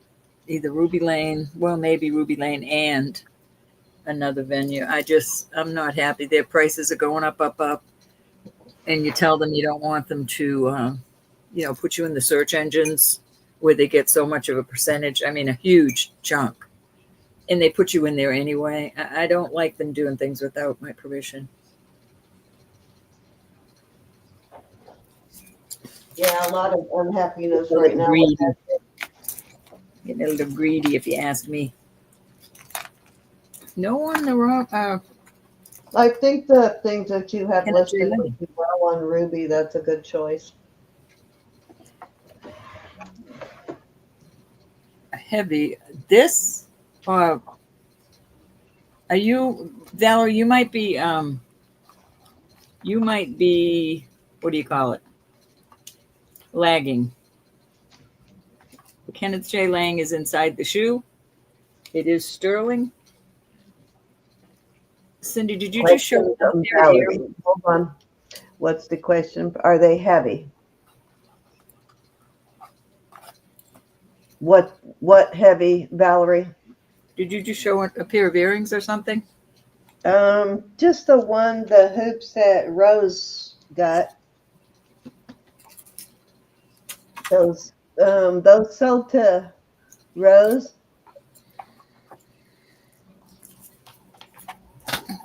either Ruby Lane, well, maybe Ruby Lane and another venue. I'm not happy. Their prices are going up. And you tell them you don't want them to, put you in the search engines where they get so much of a percentage. I mean, a huge chunk. And they put you in there anyway. I don't like them doing things without my permission. Yeah, a lot of unhappiness right now. Getting a little greedy, if you ask me. No on the wrong. I think the things that you have listed well on Ruby, that's a good choice. Heavy. This, are you, Valerie? You might be. What do you call it? Lagging. Kenneth J. Lang is inside the shoe. It is sterling. Cindy, did you just show them here? Hold on. What's the question? Are they heavy? What heavy, Valerie? Did you just show a pair of earrings or something? Just the hoops that Rose got. Those sold to Rose.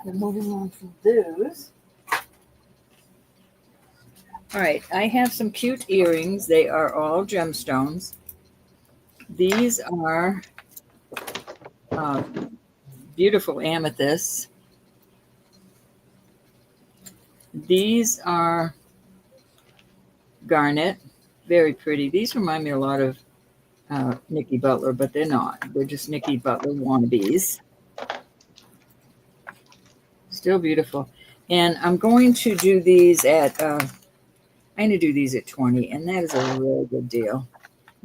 We're moving on from those. All right, I have some cute earrings. They are all gemstones. These are beautiful amethysts. These are garnet, very pretty. These remind me a lot of Nicki Butler, but they're not. They're just Nicki Butler wannabes. Still beautiful. And I'm going to do these at, I'm going to do these at 20, and that is a really good deal.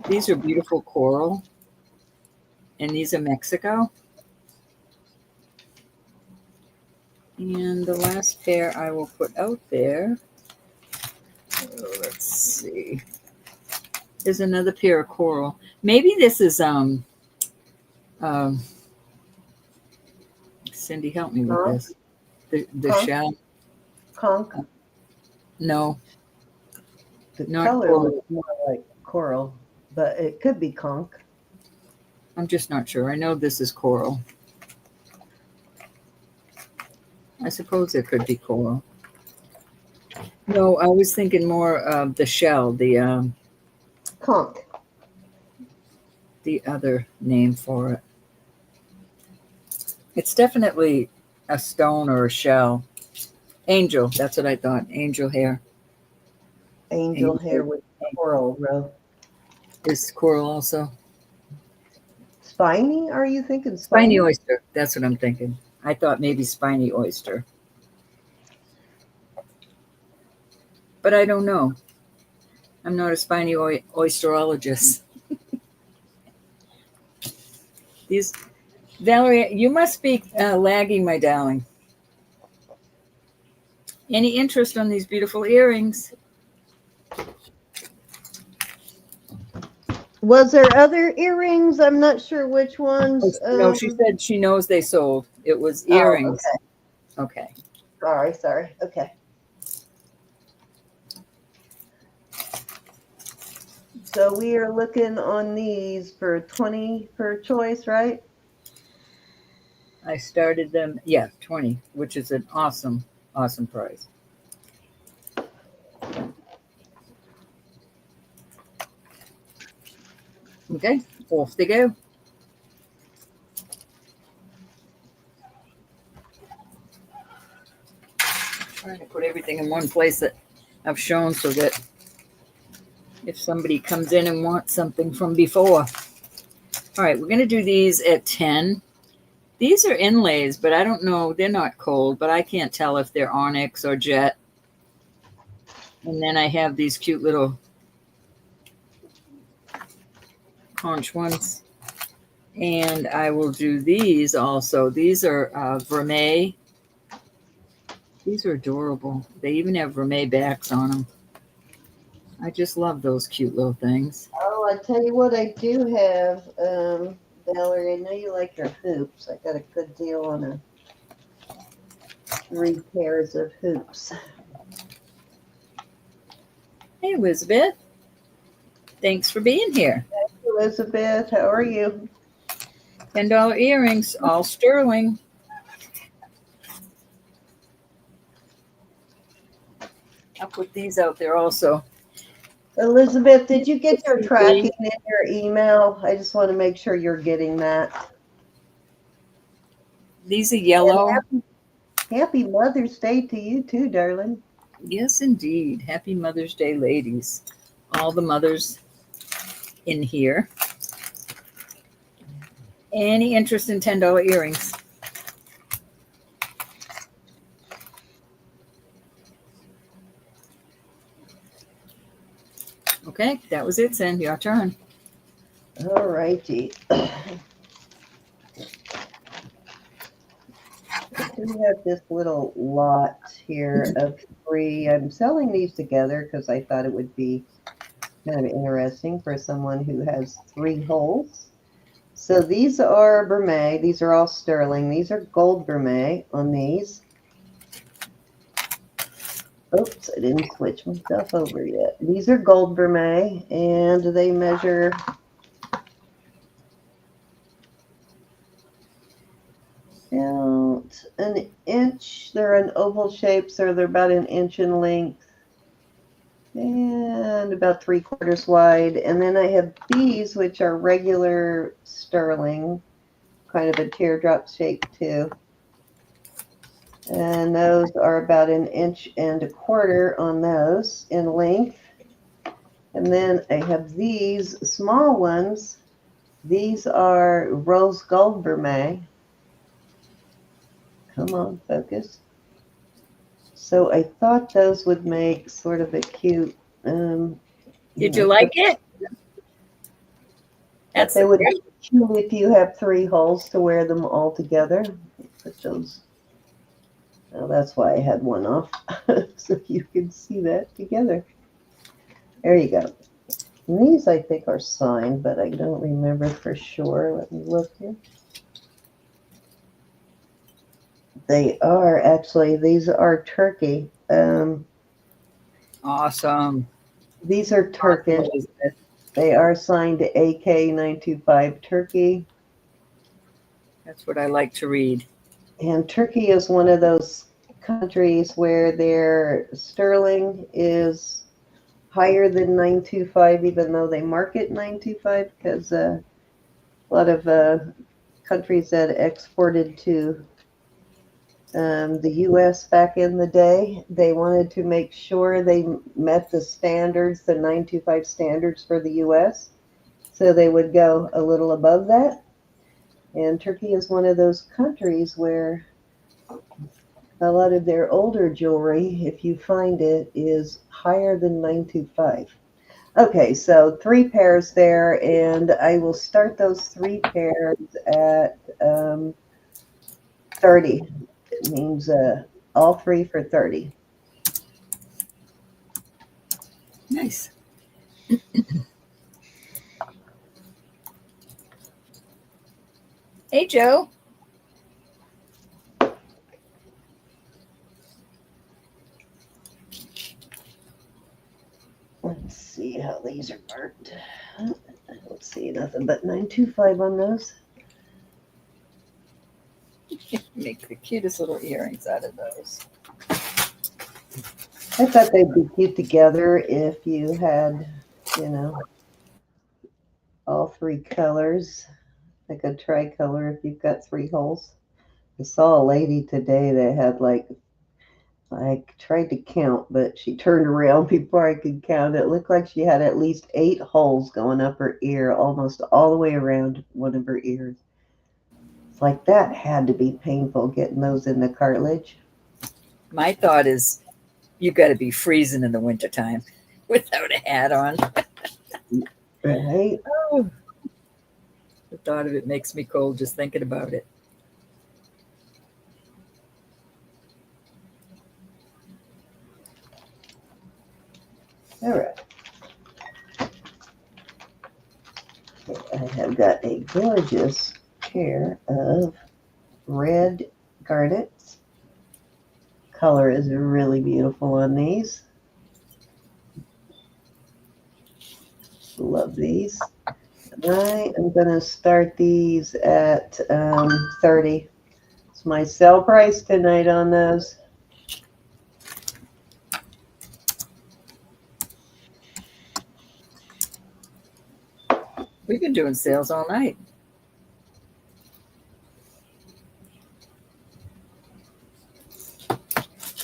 These are beautiful coral, and these are Mexico. And the last pair I will put out there, let's see, there's another pair of coral. Maybe this is, Cindy, help me with this. The shell. Conch? No. The Not color coral. looks more like coral, but it could be conch. I'm just not sure. I know this is coral. I suppose it could be coral. No, I was thinking more of the shell, the Conch. the other name for it. It's definitely a stone or a shell. Angel, that's what I thought. Angel hair. Angel hair with coral, bro. Is coral also? Spiny? Are you thinking Spiny spiny? oyster. That's what I'm thinking. I thought maybe spiny oyster. But I don't know. I'm not a spiny oysterologist. These, Valerie, you must be lagging, my darling. Any interest on these beautiful earrings? Was there other earrings? I'm not sure which ones. No, she said she knows they sold. It was earrings. Oh, okay. Sorry. Okay. So we are looking on these for 20 per choice, right? I started them, yeah, 20, which is an awesome, awesome price. Okay, off they go. Trying to put everything in one place that I've shown so that if somebody comes in and wants something from before. All right, we're going to do these at 10. These are inlays, but I don't know. They're not cold, but I can't tell if they're onyx or jet. And then I have these cute little conch ones. And I will do these also. These are vermeil. These are adorable. They even have vermeil backs on them. I just love those cute little things. Oh, I tell you what, I do have, Valerie. I know you like your hoops. I got a good deal on 3 pairs of hoops. Hey, Elizabeth. Thanks for being here. Hey, Elizabeth, how are you? $10 earrings, all sterling. I'll put these out there also. Elizabeth, did you get your tracking in your email? I just want to make sure you're getting that. These are yellow. Happy Mother's Day to you too, darling. Yes, indeed. Happy Mother's Day, ladies. All the mothers in here. Any interest in $10 earrings? Okay, that was it, Sin. Your turn. All righty. I do have this little lot here of 3. I'm selling these together because I thought it would be kind of interesting for someone who has 3 holes. So these are vermeil. These are all sterling. These are gold vermeil on these. Oops, I didn't switch my stuff over yet. These are gold vermeil, and they measure out an inch. They're an oval shape, so they're about an inch in length. and about 3/4 wide. And then I have these, which are regular sterling, kind of a teardrop shape too. And those are about 1.25 inches on those in length. And then I have these small ones. These are rose gold vermeil. Come on, focus. So I thought those would make sort of a cute. Did you like it? That's they would be cute if you have 3 holes to wear them all together. Put those. Well, that's why I had one off, so you can see that together. There you go. And these I think are signed, but I don't remember for sure. Let me look here. They are actually, these are Turkey. Awesome. These are Turkish. They are signed to AK925 Turkey. That's what I like to read. And Turkey is one of those countries where their sterling is higher than 925, even though they market 925, because a lot of countries that exported to the U.S. back in the day, they wanted to make sure they met the standards, the 925 standards for the U.S., so they would go a little above that. And Turkey is one of those countries where a lot of their older jewelry, if you find it, is higher than 925. Okay, so 3 pairs there, and I will start those 3 pairs at 30. It means all 3 for 30. Nice. Hey, Joe. Let's see how these are marked. I don't see nothing but 925 on those. Make the cutest little earrings out of those. I thought they'd be cute together if you had, all 3 colors, like a tricolor if you've got 3 holes. I saw a lady today that had I tried to count, but she turned around before I could count. It looked like she had at least 8 holes going up her ear, almost all the way around one of her ears. It's like that had to be painful getting those in the cartilage. My thought is you got to be freezing in the wintertime without a hat on. Right? Oh, the thought of it makes me cold just thinking about it. All right. I have got a gorgeous pair of red garnets. Color is really beautiful on these. Love these. I am going to start these at 30. It's my sale price tonight on those. We've been doing sales all night.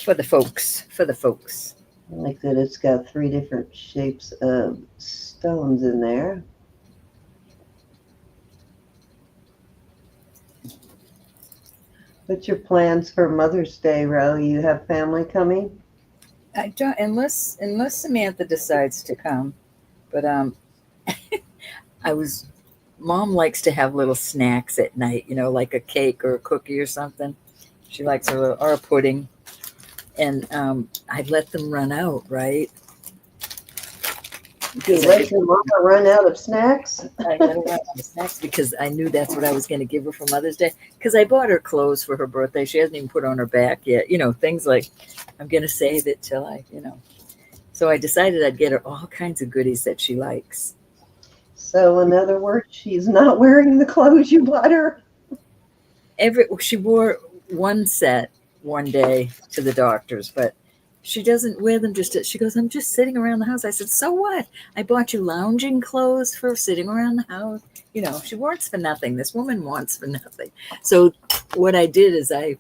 For the folks. I like that it's got 3 different shapes of stones in there. What's your plans for Mother's Day, Ro? You have family coming? I don't, unless Samantha decides to come. But Mom likes to have little snacks at night, like a cake or a cookie or something. She likes or a pudding. And I'd let them run out, right? You let your mama run out of snacks? I let her run out of snacks because I knew that's what I was going to give her for Mother's Day. Because I bought her clothes for her birthday. She hasn't even put on her back yet. Things like I'm going to save it till So I decided I'd get her all kinds of goodies that she likes. So in other words, she's not wearing the clothes you bought her? She wore one set one day to the doctor's, but she doesn't wear them she goes, I'm just sitting around the house. I said, so what? I bought you lounging clothes for sitting around the house. You know, she wants for nothing. This woman wants for nothing. So what I did is I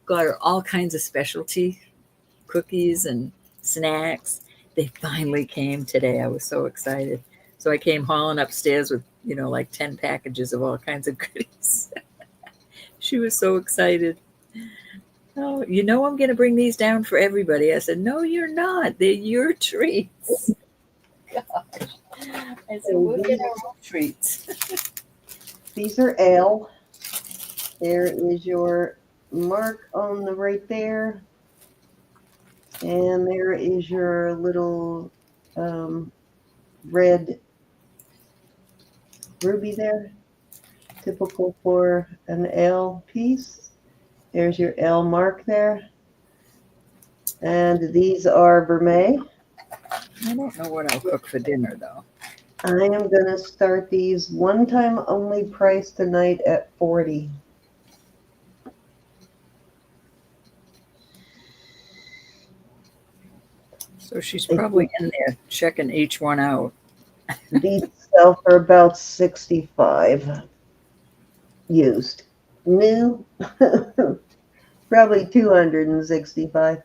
got her all kinds of specialty cookies and snacks. They finally came today. I was so excited. So I came hauling upstairs with, you know, like 10 packages of all kinds of goodies. She was so excited. Oh, you know, I'm going to bring these down for everybody. I said, no, you're not. They're your treats. Gosh. I said, we'll get our own treats. These are L. There is your mark on the right there. And there is your little red ruby there. Typical for an L piece. There's your L mark there. And these are vermeil. I don't know what I'll cook for dinner, though. I am going to start these one-time only price tonight at $40. So she's probably in there checking each one out. These sell for about $65 used. New, probably $265.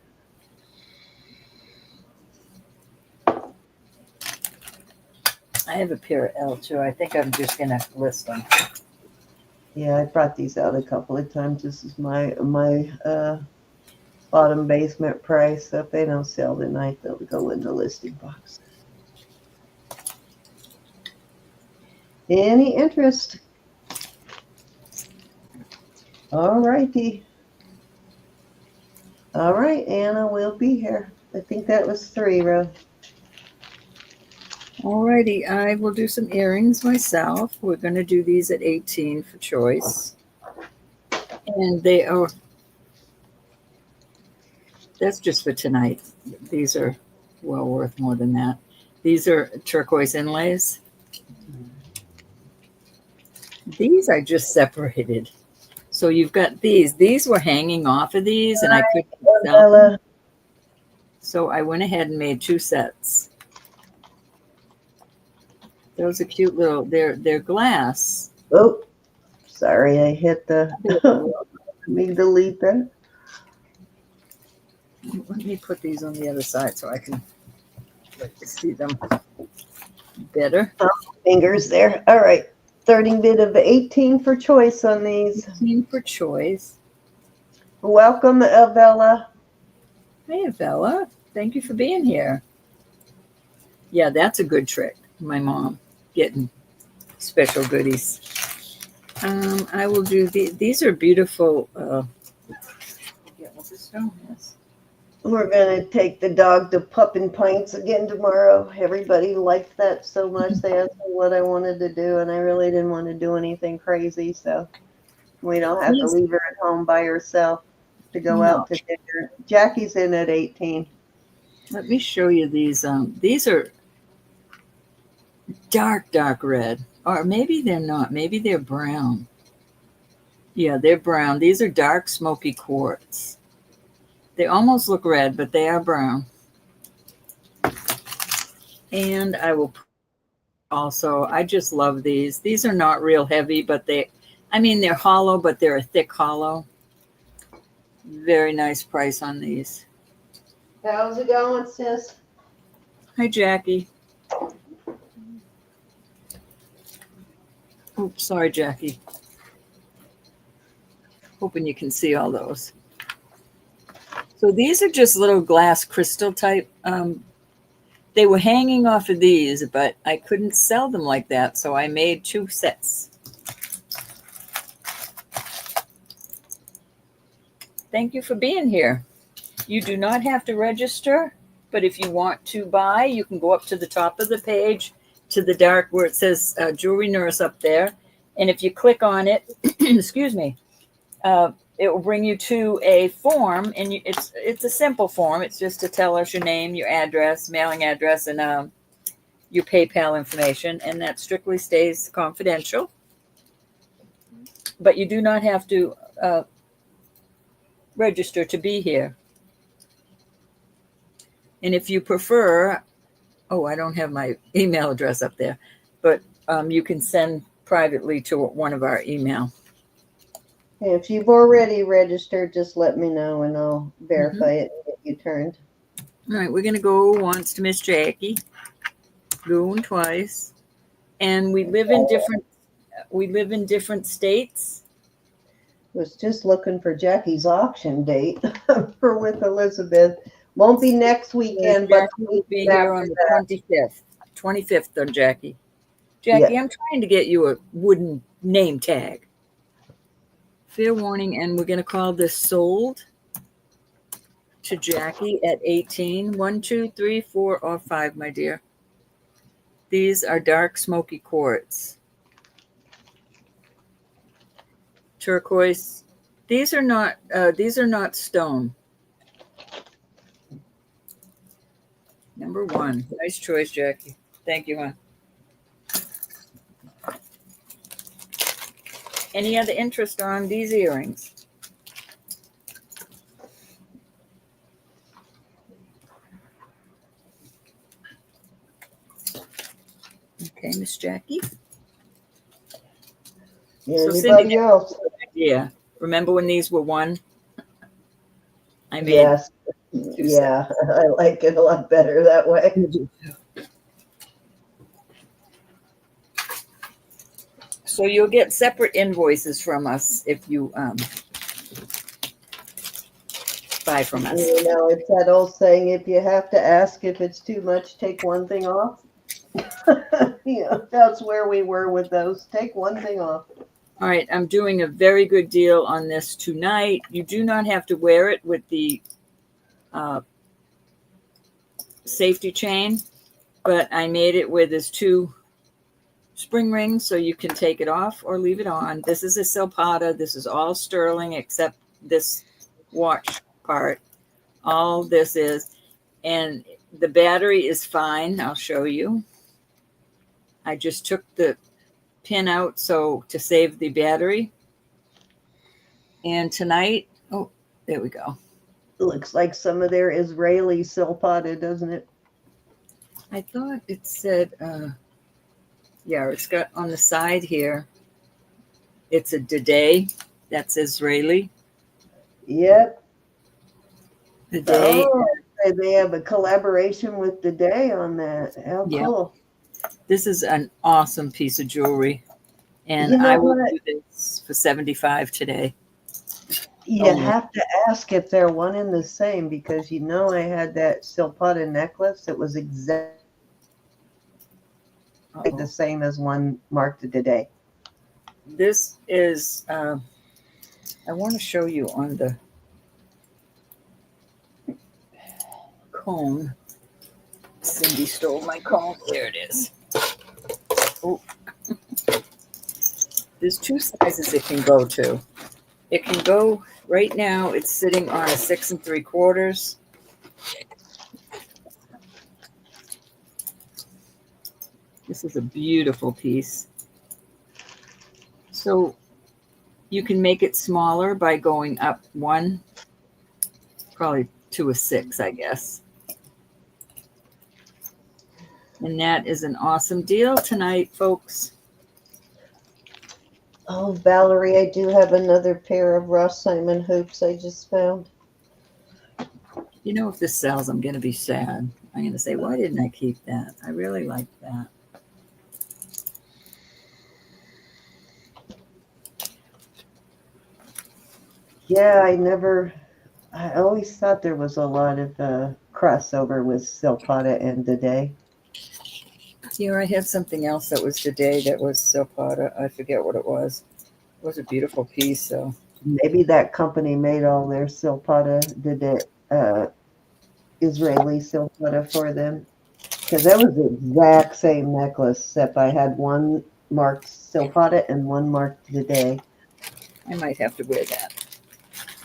I have a pair of L too. I think I'm just gonna list them. Yeah, I brought these out a couple of times. This is my bottom basement price. So if they don't sell tonight, they'll go in the listing box. Any interest? All righty. All right, Anna, we'll be here. I think that was 3, Ro. Alrighty, I will do some earrings myself. We're going to do these at 18 for choice. And they are, that's just for tonight. These are well worth more than that. These are turquoise inlays. These I just separated. So you've got these. These were hanging off of these, and I couldn't sell them. So I went ahead and made 2 sets. Those are cute little. They're glass. Oh, sorry, I hit the. Let me delete that. Let me put these on the other side so I can see them better. Fingers there. All right. Starting bid of 18 for choice on these. 18 for choice. Welcome, Avella. Hey, Avella. Thank you for being here. Yeah, that's a good trick. My mom getting special goodies. I will do these are beautiful. We're going to take the dog to Puppin' Pints again tomorrow. Everybody liked that so much. They asked me what I wanted to do, and I really didn't want to do anything crazy, so we don't have to leave her at home by herself to go out to dinner. Jackie's in at 18. Let me show you these. These are dark red, or maybe they're not. Maybe they're brown. Yeah, they're brown. These are dark smoky quartz. They almost look red, but they are brown. And I will also, I just love these. These are not real heavy, but they're hollow, but they're a thick hollow. Very nice price on these. How's it going, sis? Hi, Jackie. Oops, sorry, Jackie. Hoping you can see all those. So these are just little glass crystal type. They were hanging off of these, but I couldn't sell them like that, so I made 2 sets. Thank you for being here. You do not have to register, but if you want to buy, you can go up to the top of the page to the dark where it says Jewelry Nurse up there. And if you click on it, excuse me, it will bring you to a form, and it's a simple form. It's just to tell us your name, your address, mailing address, and your PayPal information, and that strictly stays confidential. But you do not have to register to be here. And if you prefer, oh, I don't have my email address up there, but you can send privately to one of our email. If you've already registered, just let me know and I'll verify it and get you turned. All right, we're going to go once to Miss Jackie, going twice, and we live in different states. Was just looking for Jackie's auction date for with Elizabeth. Won't be next weekend, but we'll be here on the 25th on Jackie. Jackie, yeah. I'm trying to get you a wooden name tag. Fair warning, and we're going to call this sold to Jackie at 18. 1, 2, 3, 4, or 5, my dear. These are dark smoky quartz. Turquoise. These are not stone. Number 1. Nice choice, Jackie. Thank you, hon. Any other interest on these earrings? Okay, Miss Jackie. Yeah, so anybody else? Yeah. Remember when these were 1? I made yes. Yeah, I like it a lot better that way. So you'll get separate invoices from us if you buy from us. You know, it's that old saying, if you have to ask if it's too much, take one thing off. Yeah, that's where we were with those. Take one thing off. All right, I'm doing a very good deal on this tonight. You do not have to wear it with the safety chain, but I made it with his 2 spring rings, so you can take it off or leave it on. This is a silpada. This is all sterling except this watch part. All this is, and the battery is fine. I'll show you. I just took the pin out so to save the battery. And tonight, oh, there we go. It looks like some of their Israeli silpada, doesn't it? I thought it said, yeah, it's got on the side here. It's a Dede. That's Israeli. Yep. Dede. Oh, they have a collaboration with Dede on that. How cool. This is an awesome piece of jewelry. And I will do this for $75 today. You have to ask if they're one and the same, because you know I had that silpada necklace that was exactly the same as one marked today. This is, I want to show you on the cone. Cindy stole my cone. There it is. Oh. There's 2 sizes it can go to. It can go, right now, it's sitting on a 6 3/4. This is a beautiful piece. So you can make it smaller by going up 1, probably to a 6, I guess. And that is an awesome deal tonight, folks. Oh, Valerie, I do have another pair of Ross Simon hoops I just found. You know, if this sells, I'm going to be sad. I'm going to say, why didn't I keep that? I really like that. Yeah, I always thought there was a lot of crossover with silpada and Dede. Here, I had something else that was Dede that was silpada. I forget what it was. It was a beautiful piece. So maybe that company made all their silpada Dede Israeli silpada for them, because that was the exact same necklace, except I had one marked silpada and one marked Dede. I might have to wear that.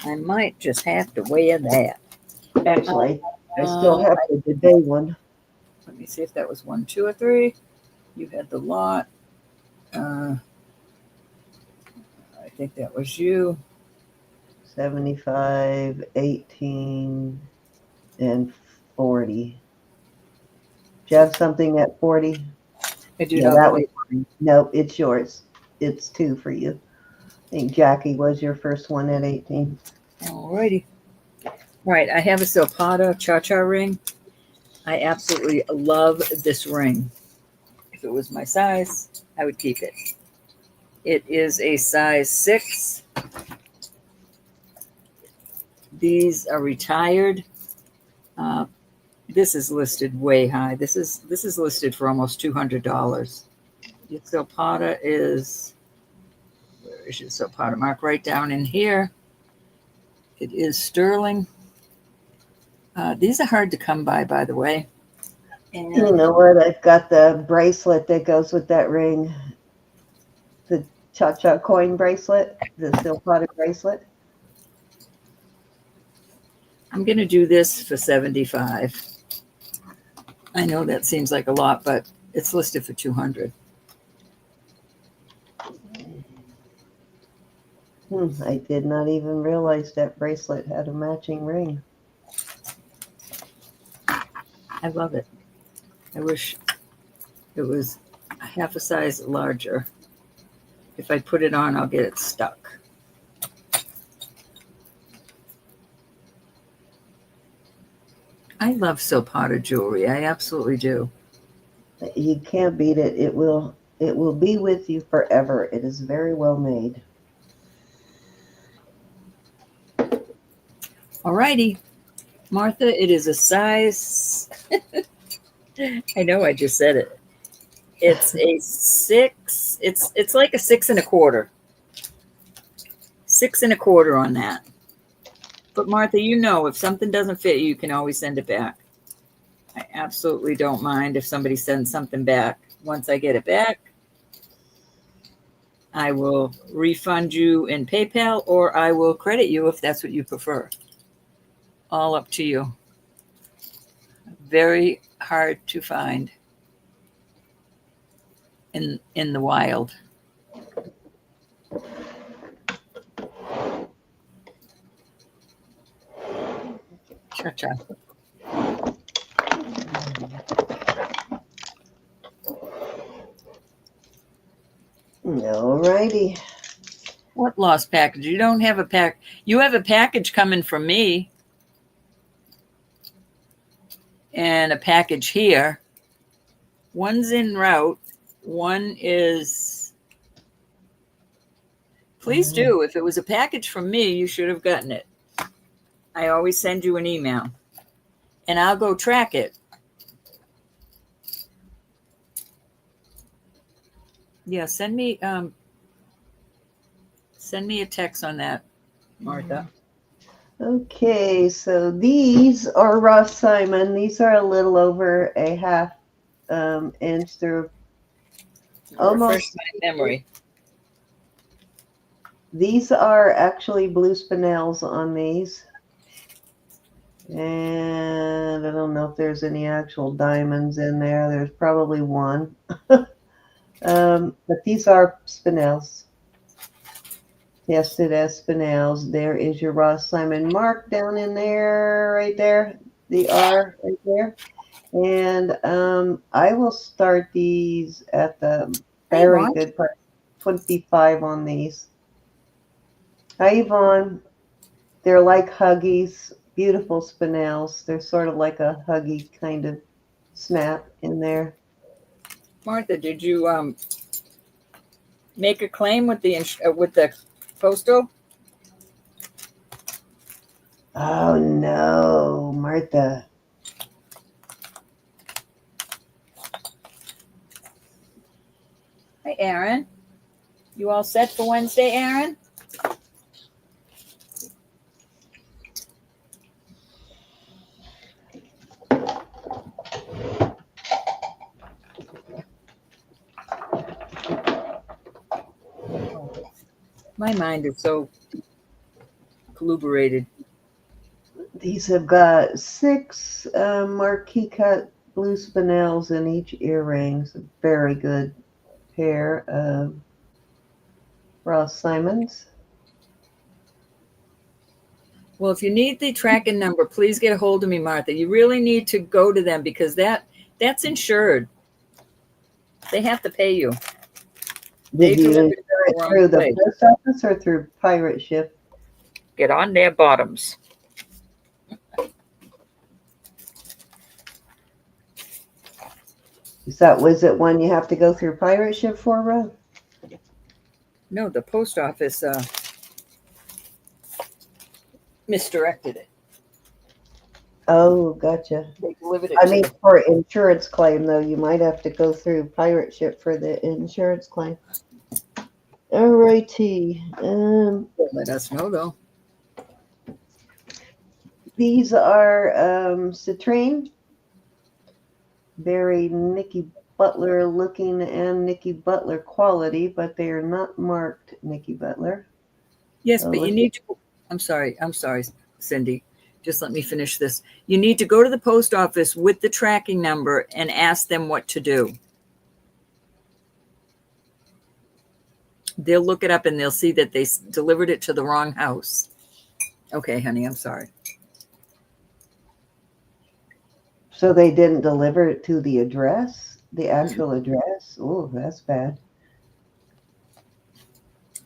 I might just have to wear that. Actually, I still have the Dede one. Let me see if that was 1, 2, or 3. You had the lot. I think that was you. 75, 18, and 40. Do you have something at 40? I do not believe. No, it's yours. It's 2 for you. I think Jackie was your first one at 18. Alrighty. Right, I have a silpada cha-cha ring. I absolutely love this ring. If it was my size, I would keep it. It is a size 6. These are retired. This is listed way high. This is listed for almost $200. Your silpada is, where is your silpada mark? Right down in here. It is sterling. These are hard to come by the way. And you know what? I've got the bracelet that goes with that ring. The cha-cha coin bracelet, the silpada bracelet. I'm going to do this for $75. I know that seems like a lot, but it's listed for $200. I did not even realize that bracelet had a matching ring. I love it. I wish it was a half a size larger. If I put it on, I'll get it stuck. I love silpada jewelry. I absolutely do. You can't beat it. It will be with you forever. It is very well made. Alrighty, Martha, it is a size. I know I just said it. It's a 6. It's like a 6 1/4. 6 1/4 on that. But Martha, you know, if something doesn't fit you can always send it back. I absolutely don't mind if somebody sends something back. Once I get it back, I will refund you in PayPal, or I will credit you if that's what you prefer. All up to you. Very hard to find in the wild. Cha-cha. Alrighty. What lost package? You don't have a pack. You have a package coming from me. And a package here. One's en route. One is... Please do. If it was a package from me, you should have gotten it. I always send you an email. And I'll go track it. Yeah, send me a text on that, Martha. Okay, so these are Ross Simon. These are a little over a half inch. They're almost refresh my memory. These are actually blue spinels on these. And I don't know if there's any actual diamonds in there. There's probably one. But these are spinels. Yes, it has spinels. There is your Ross Simon mark down in there, right there. The R right there. And I will start these at the very good price, 25 on these. Hi, Yvonne. They're like Huggies, beautiful spinels. They're sort of like a Huggy kind of snap in there. Martha, did you make a claim with the postal? Oh no, Martha. Hey, Aaron. You all set for Wednesday, Aaron? My mind is so corroborated. These have got 6 marquee cut blue spinels in each earring. It's a very good pair of Ross Simons. Well, if you need the tracking number, please get a hold of me, Martha. You really need to go to them because that's insured. They have to pay you. Did you insure it through the post office or through pirate ship? Get on their bottoms. Was it one you have to go through pirate ship for, Ro? No, the post office misdirected it. Oh, gotcha. They delivered it. I mean, for insurance claim, though, you might have to go through pirate ship for the insurance claim. All righty. Let us know, though. These are citrine. Very Nicki Butler looking and Nicki Butler quality, but they are not marked Nicki Butler. Yes, but you need to. I'm sorry, Cindy. Just let me finish this. You need to go to the post office with the tracking number and ask them what to do. They'll look it up and they'll see that they delivered it to the wrong house. Okay, honey, I'm sorry. So they didn't deliver it to the address, the actual address? Oh, that's bad.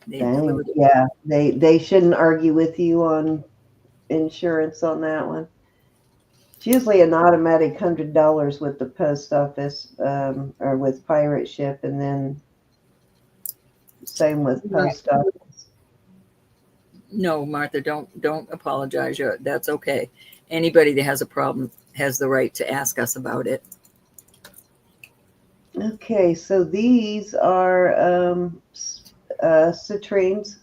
Yeah, they shouldn't argue with you on insurance on that one. It's usually an automatic $100 with the post office or with pirate ship, and then same with post office. No, Martha, don't apologize. That's okay. Anybody that has a problem has the right to ask us about it. Okay, so these are citrines.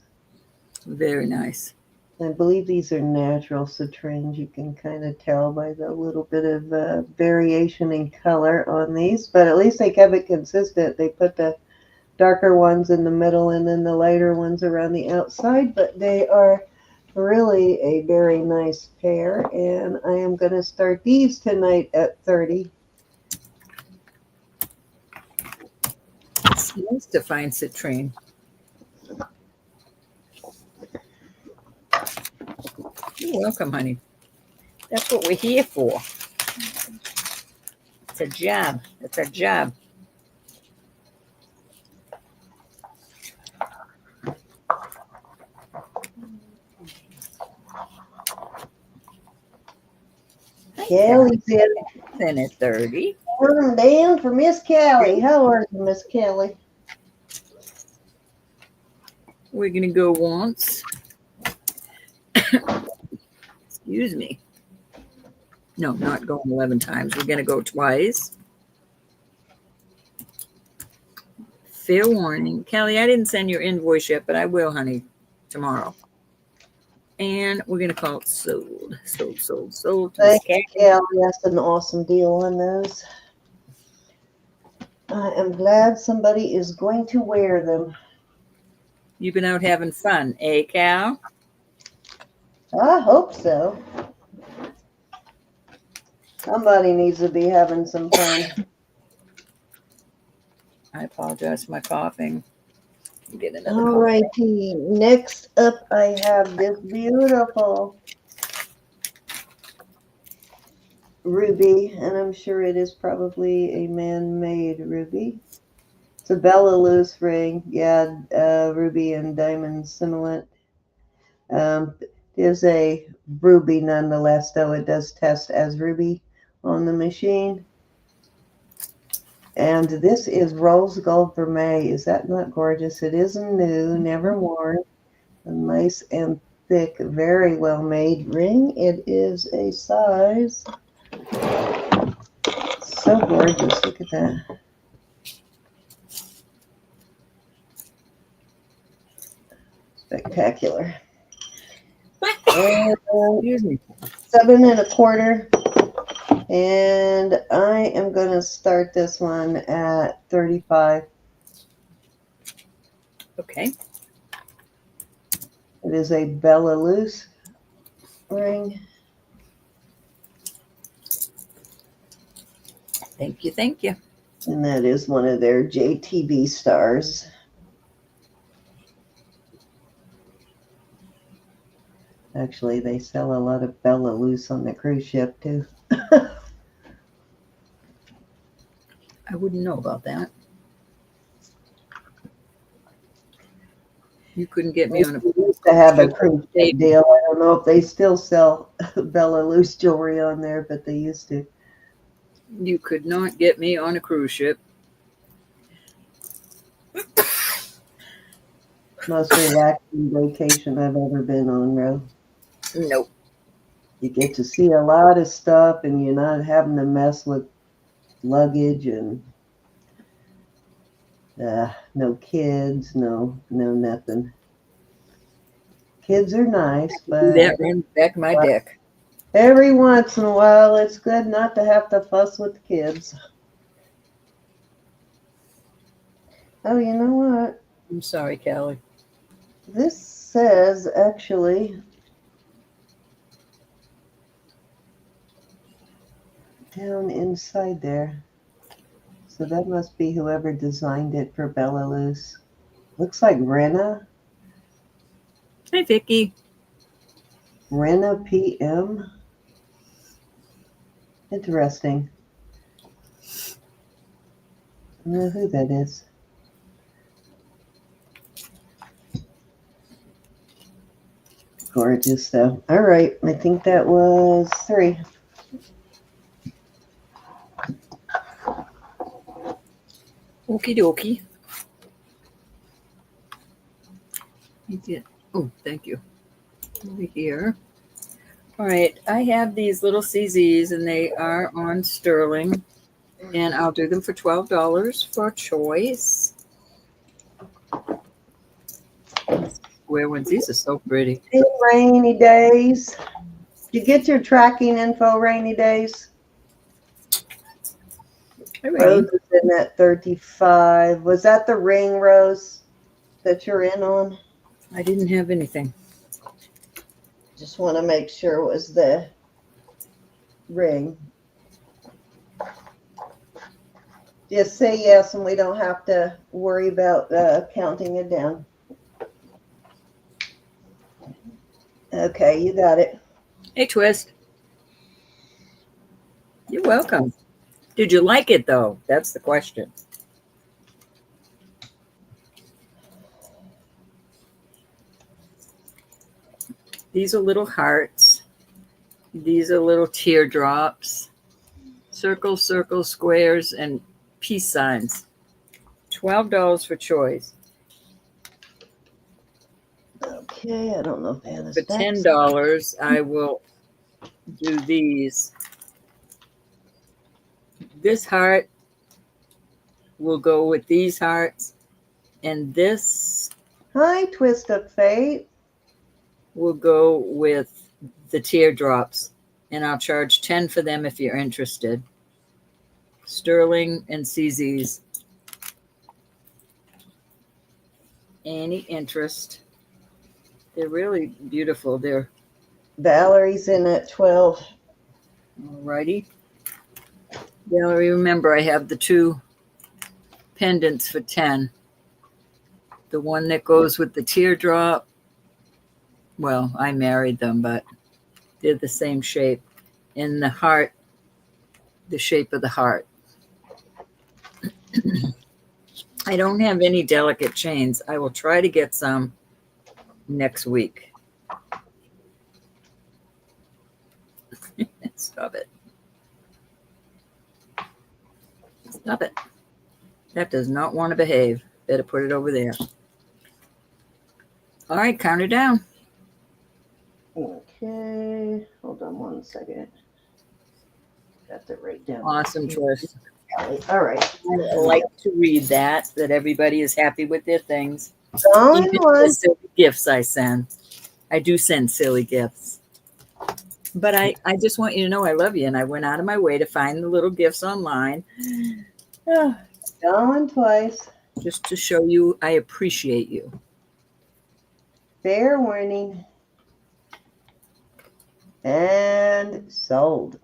Very nice. I believe these are natural citrines. You can kind of tell by the little bit of variation in color on these, but at least they kept it consistent. They put the darker ones in the middle and then the lighter ones around the outside, but they are really a very nice pair, and I am going to start these tonight at $30. It's nice to find citrine. You're welcome, honey. That's what we're here for. It's a job. It's a job. Kelly's in at 30. Turn down for Miss Kelly. How are you, Miss Kelly? We're going to go once. Excuse me. No, not going 11 times. We're going to go twice. Fair warning. Kelly, I didn't send your invoice yet, but I will, honey, tomorrow. And we're going to call it sold. Sold. Thank you, Kelly. That's an awesome deal on those. I am glad somebody is going to wear them. You've been out having fun, eh, Cal? I hope so. Somebody needs to be having some fun. I apologize for my coughing. Get another All righty. Next up, I have this beautiful ruby, and I'm sure it is probably a man-made ruby. It's a Bella Loose ring. Yeah, ruby and diamond similar. It is a ruby nonetheless, though it does test as ruby on the machine. And this is rose gold vermeil. Is that not gorgeous? It is new, never worn. A nice and thick, very well made ring. It is a size. So gorgeous. Look at that. Spectacular. And 7 1/4. And I am going to start this one at 35. Okay. It is a Bella Loose ring. Thank you, thank you. And that is one of their JTB stars. Actually, they sell a lot of Bella Loose on the cruise ship, too. I wouldn't know about that. You couldn't get me on a. They used to have a cruise ship deal. I don't know if they still sell Bella Loose jewelry on there, but they used to. You could not get me on a cruise ship. Most relaxing vacation I've ever been on, Ro. Nope. You get to see a lot of stuff, and you're not having to mess with luggage and no kids, no nothing. Kids are nice, but that runs back my deck. Every once in a while, it's good not to have to fuss with the kids. Oh, you know what? I'm sorry, Callie. This says, actually, down inside there. So that must be whoever designed it for Bella Loose. Looks like Rena. Hi, Vicky. Rena PM. Interesting. I don't know who that is. Gorgeous, though. All right. I think that was 3. Okie dokie. Oh, thank you. Over here. All right. I have these little CZs, and they are on sterling. And I'll do them for $12 for choice. Square ones. These are so pretty. Hey, Rainy Days. Did you get your tracking info, Rainy Days? Rose is in at 35. Was that the ring, Rose, that you're in on? I didn't have anything. Just want to make sure it was the ring. Just say yes, and we don't have to worry about counting it down. Okay, you got it. Hey, Twist. You're welcome. Did you like it, though? That's the question. These are little hearts. These are little teardrops. Circles, circles, squares, and peace signs. $12 for choice. Okay, I don't know if they have For $10, I will do these. This heart will go with these hearts, and this Hi, Twist of Fate will go with the teardrops, and I'll charge 10 for them if you're interested. Sterling and CZs. Any interest? They're really beautiful. They're Valerie's in at 12. Alrighty. Valerie, remember I have the 2 pendants for 10. The one that goes with the teardrop. Well, I married them, but they're the same shape. And the heart, the shape of the heart. I don't have any delicate chains. I will try to get some next week. Stop it. Stop it. That does not want to behave. Better put it over there. All right, count it down. Okay, hold on one second. Got to write down. Awesome choice. All right. I like to read that everybody is happy with their things. Going Even one. the silly gifts I send. I do send silly gifts. But I just want you to know I love you, and I went out of my way to find the little gifts online. Going twice. Just to show you I appreciate you. Fair warning. And sold.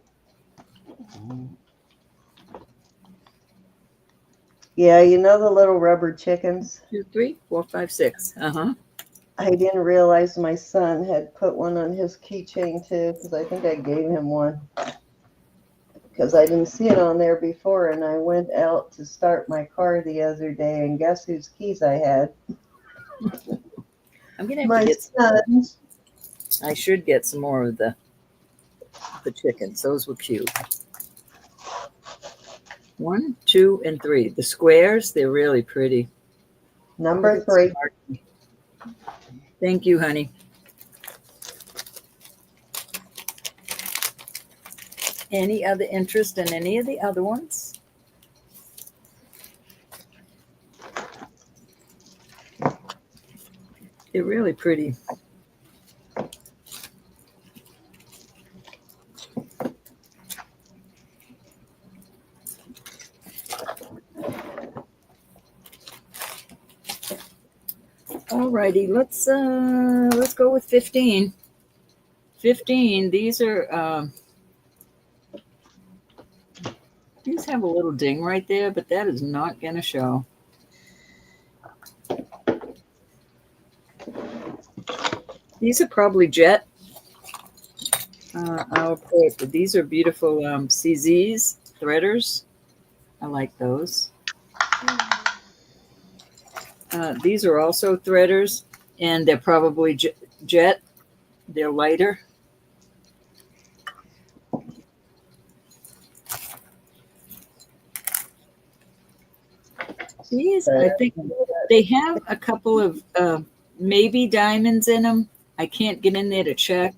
Yeah, you know the little rubber chickens? 2, 3, 4, 5, 6. I didn't realize my son had put one on his keychain too, because I think I gave him one. Because I didn't see it on there before, and I went out to start my car the other day, and guess whose keys I had? I'm gonna have My to get son's. I should get some more of the chickens. Those were cute. 1, 2, and 3. The squares, they're really pretty. Number 3. Thank you, honey. Any other interest in any of the other ones? They're really pretty. Alrighty, let's go with 15. 15. These are these have a little ding right there, but that is not gonna show. These are probably jet. I'll put these are beautiful CZs threaders. I like those. These are also threaders, and they're probably jet. They're lighter. These, I think they have a couple of maybe diamonds in them. I can't get in there to check.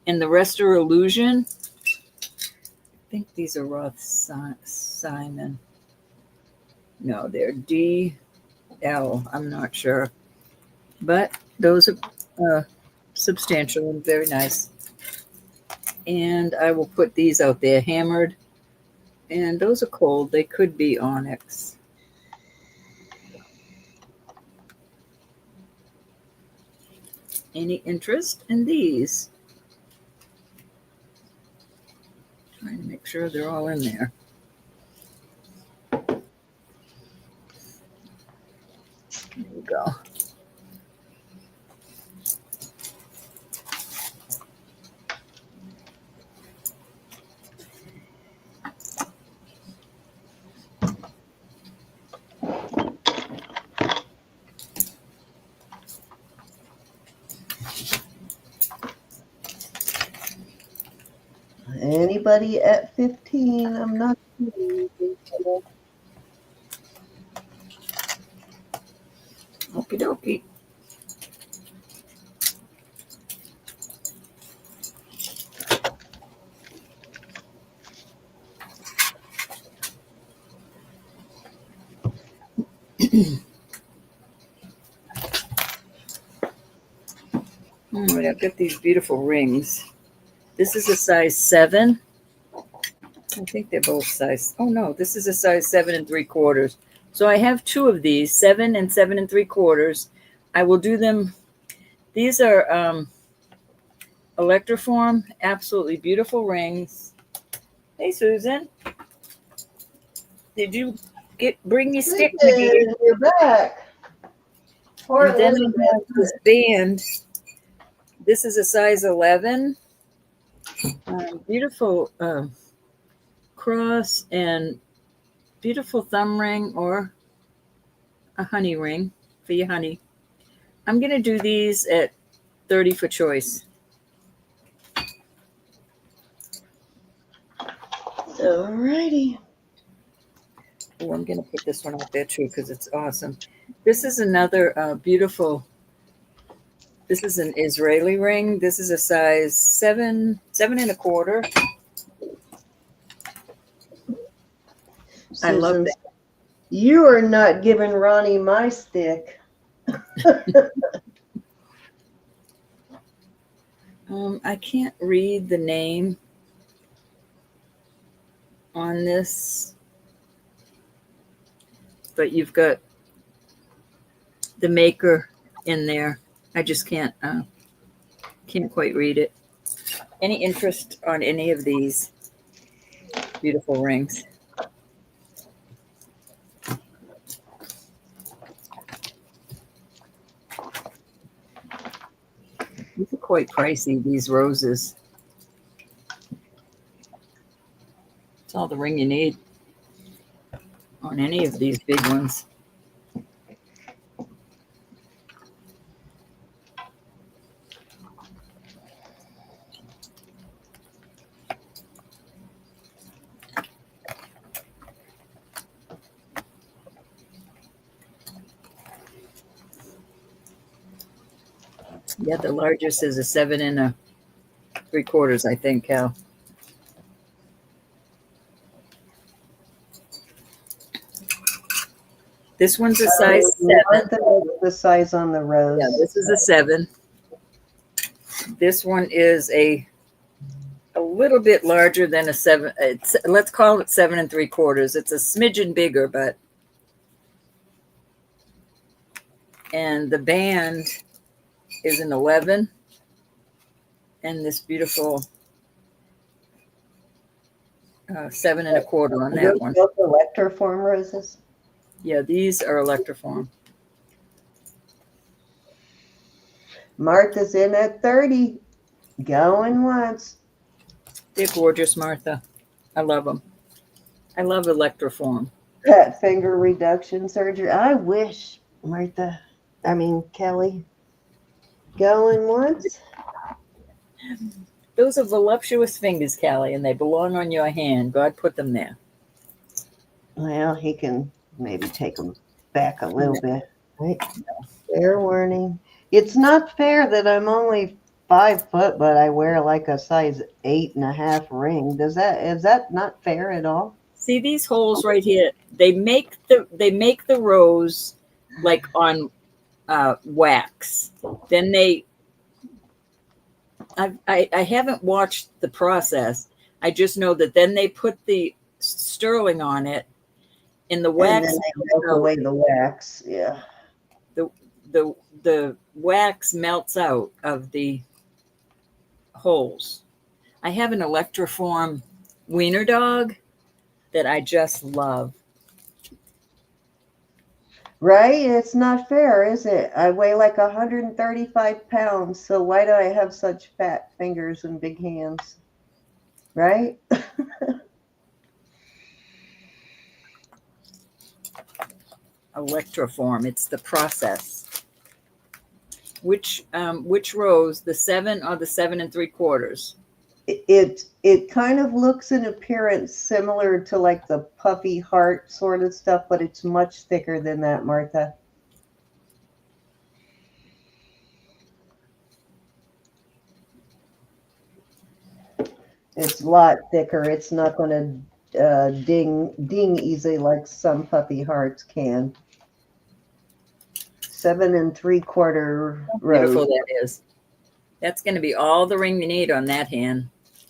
And the rest are illusion. I think these are Roth Simon. No, they're DL. I'm not sure. But those are substantial and very nice. And I will put these out there, hammered. And those are cold. They could be onyx. Any interest in these? Trying to make sure they're all in there. There we go. Anybody at 15? I'm not. Okie dokie. All right, I've got these beautiful rings. This is a size 7. I think they're both size. Oh no, this is a size 7 3/4. So I have 2 of these, 7 and 7 3/4. I will do them. These are Electroform, absolutely beautiful rings. Hey, Susan, did you bring your stick, my dear? You're back. And then I have this band. This is a size 11. Beautiful cross and beautiful thumb ring or a honey ring for your honey. I'm going to do these at 30 for choice. Alrighty. Oh, I'm going to put this one out there too because it's awesome. This is another beautiful. This is an Israeli ring. This is a size 7 1/4. I love that. You are not giving Ronnie my stick. I can't read the name on this, but you've got the maker in there. I just can't quite read it. Any interest on any of these beautiful rings? These are quite pricey, these roses. It's all the ring you need on any of these big ones. Yeah, the largest is a 7 3/4, I think, Cal. This one's a size 7. The size on the rose. Yeah, this is a 7. This one is a little bit larger than a 7. Let's call it 7 3/4. It's a smidgen bigger, but. And the band is an 11. And this beautiful 7 1/4 on that one. Both Electroform roses? Yeah, these are Electroform. Martha's in at 30. Going once. They're gorgeous, Martha. I love them. I love Electroform. That finger reduction surgery. I wish, Kelly. Going once. Those are voluptuous fingers, Callie, and they belong on your hand. God put them there. Well, he can maybe take them back a little bit. Right? Fair warning. It's not fair that I'm only 5 foot, but I wear like a size 8.5 ring. Is that not fair at all? See these holes right here? They make the rose like on wax. Then I haven't watched the process. I just know that then they put the sterling on it, and the wax. And then they melt away the wax. Yeah. The wax melts out of the holes. I have an Electroform wiener dog that I just love. Right? It's not fair, is it? I weigh like 135 pounds, so why do I have such fat fingers and big hands? Right? Electroform. It's the process. Which rose, the 7 or the 7 3/4? It kind of looks in appearance similar to like the puffy heart sort of stuff, but it's much thicker than that, Martha. It's a lot thicker. It's not going to ding easy like some puffy hearts can. 7 3/4 rose. Beautiful that is. That's going to be all the ring you need on that hand.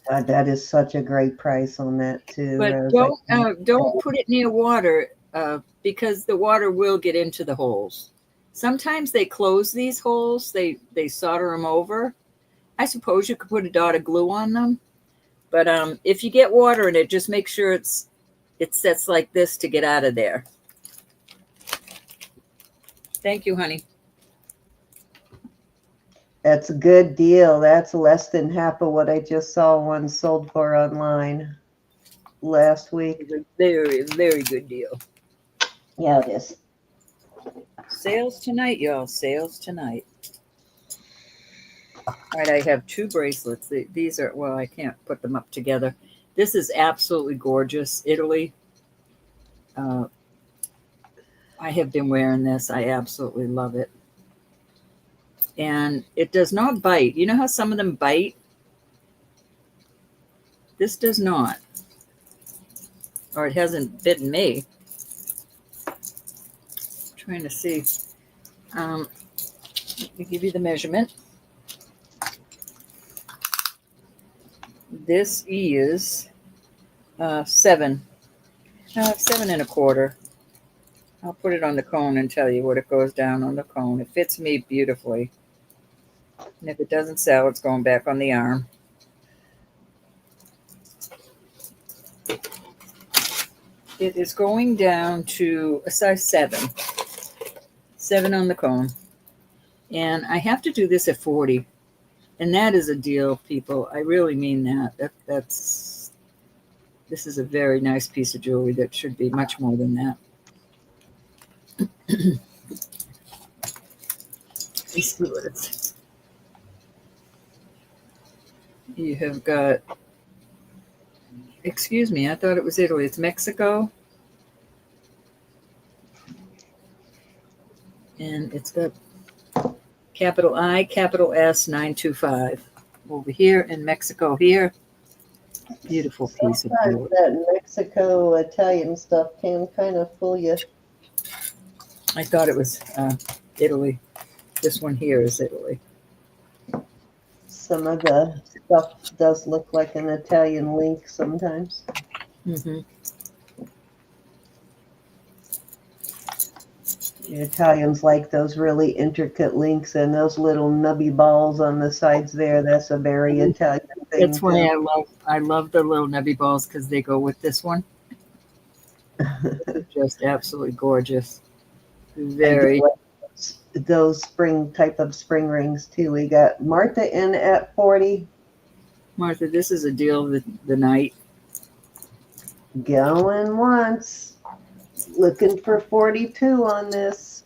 That is such a great price on that too. But don't put it near water because the water will get into the holes. Sometimes they close these holes. They solder them over. I suppose you could put a dot of glue on them. But if you get water in it, just make sure it sets like this to get out of there. Thank you, honey. That's a good deal. That's less than half of what I just saw one sold for online last week. It's a very, very good deal. Yeah, it is. Sales tonight, y'all. Sales tonight. All right, I have 2 bracelets. These are, well, I can't put them up together. This is absolutely gorgeous. Italy. I have been wearing this. I absolutely love it. And it does not bite. You know how some of them bite? This does not. Or it hasn't bitten me. I'm trying to see. Let me give you the measurement. This is 7. 7 1/4. I'll put it on the cone and tell you what it goes down on the cone. It fits me beautifully. And if it doesn't sell, it's going back on the arm. It is going down to a size 7. 7 on the cone. And I have to do this at 40. And that is a deal, people. I really mean that. This is a very nice piece of jewelry that should be much more than that. Let's see what it's. You have got, excuse me, I thought it was Italy. It's Mexico. And it's got capital I, capital S, 925 over here in Mexico here. Beautiful piece of jewelry. That Mexico Italian stuff can kind of fool you. I thought it was Italy. This one here is Italy. Some of the stuff does look like an Italian link sometimes. Mm-hmm. The Italians like those really intricate links and those little nubby balls on the sides there. That's a very Italian thing. That's why I love the little nubby balls because they go with this one. Just absolutely gorgeous. Very. Those spring rings too. We got Martha in at 40. Martha, this is a deal of the night. Going once. Looking for 42 on this.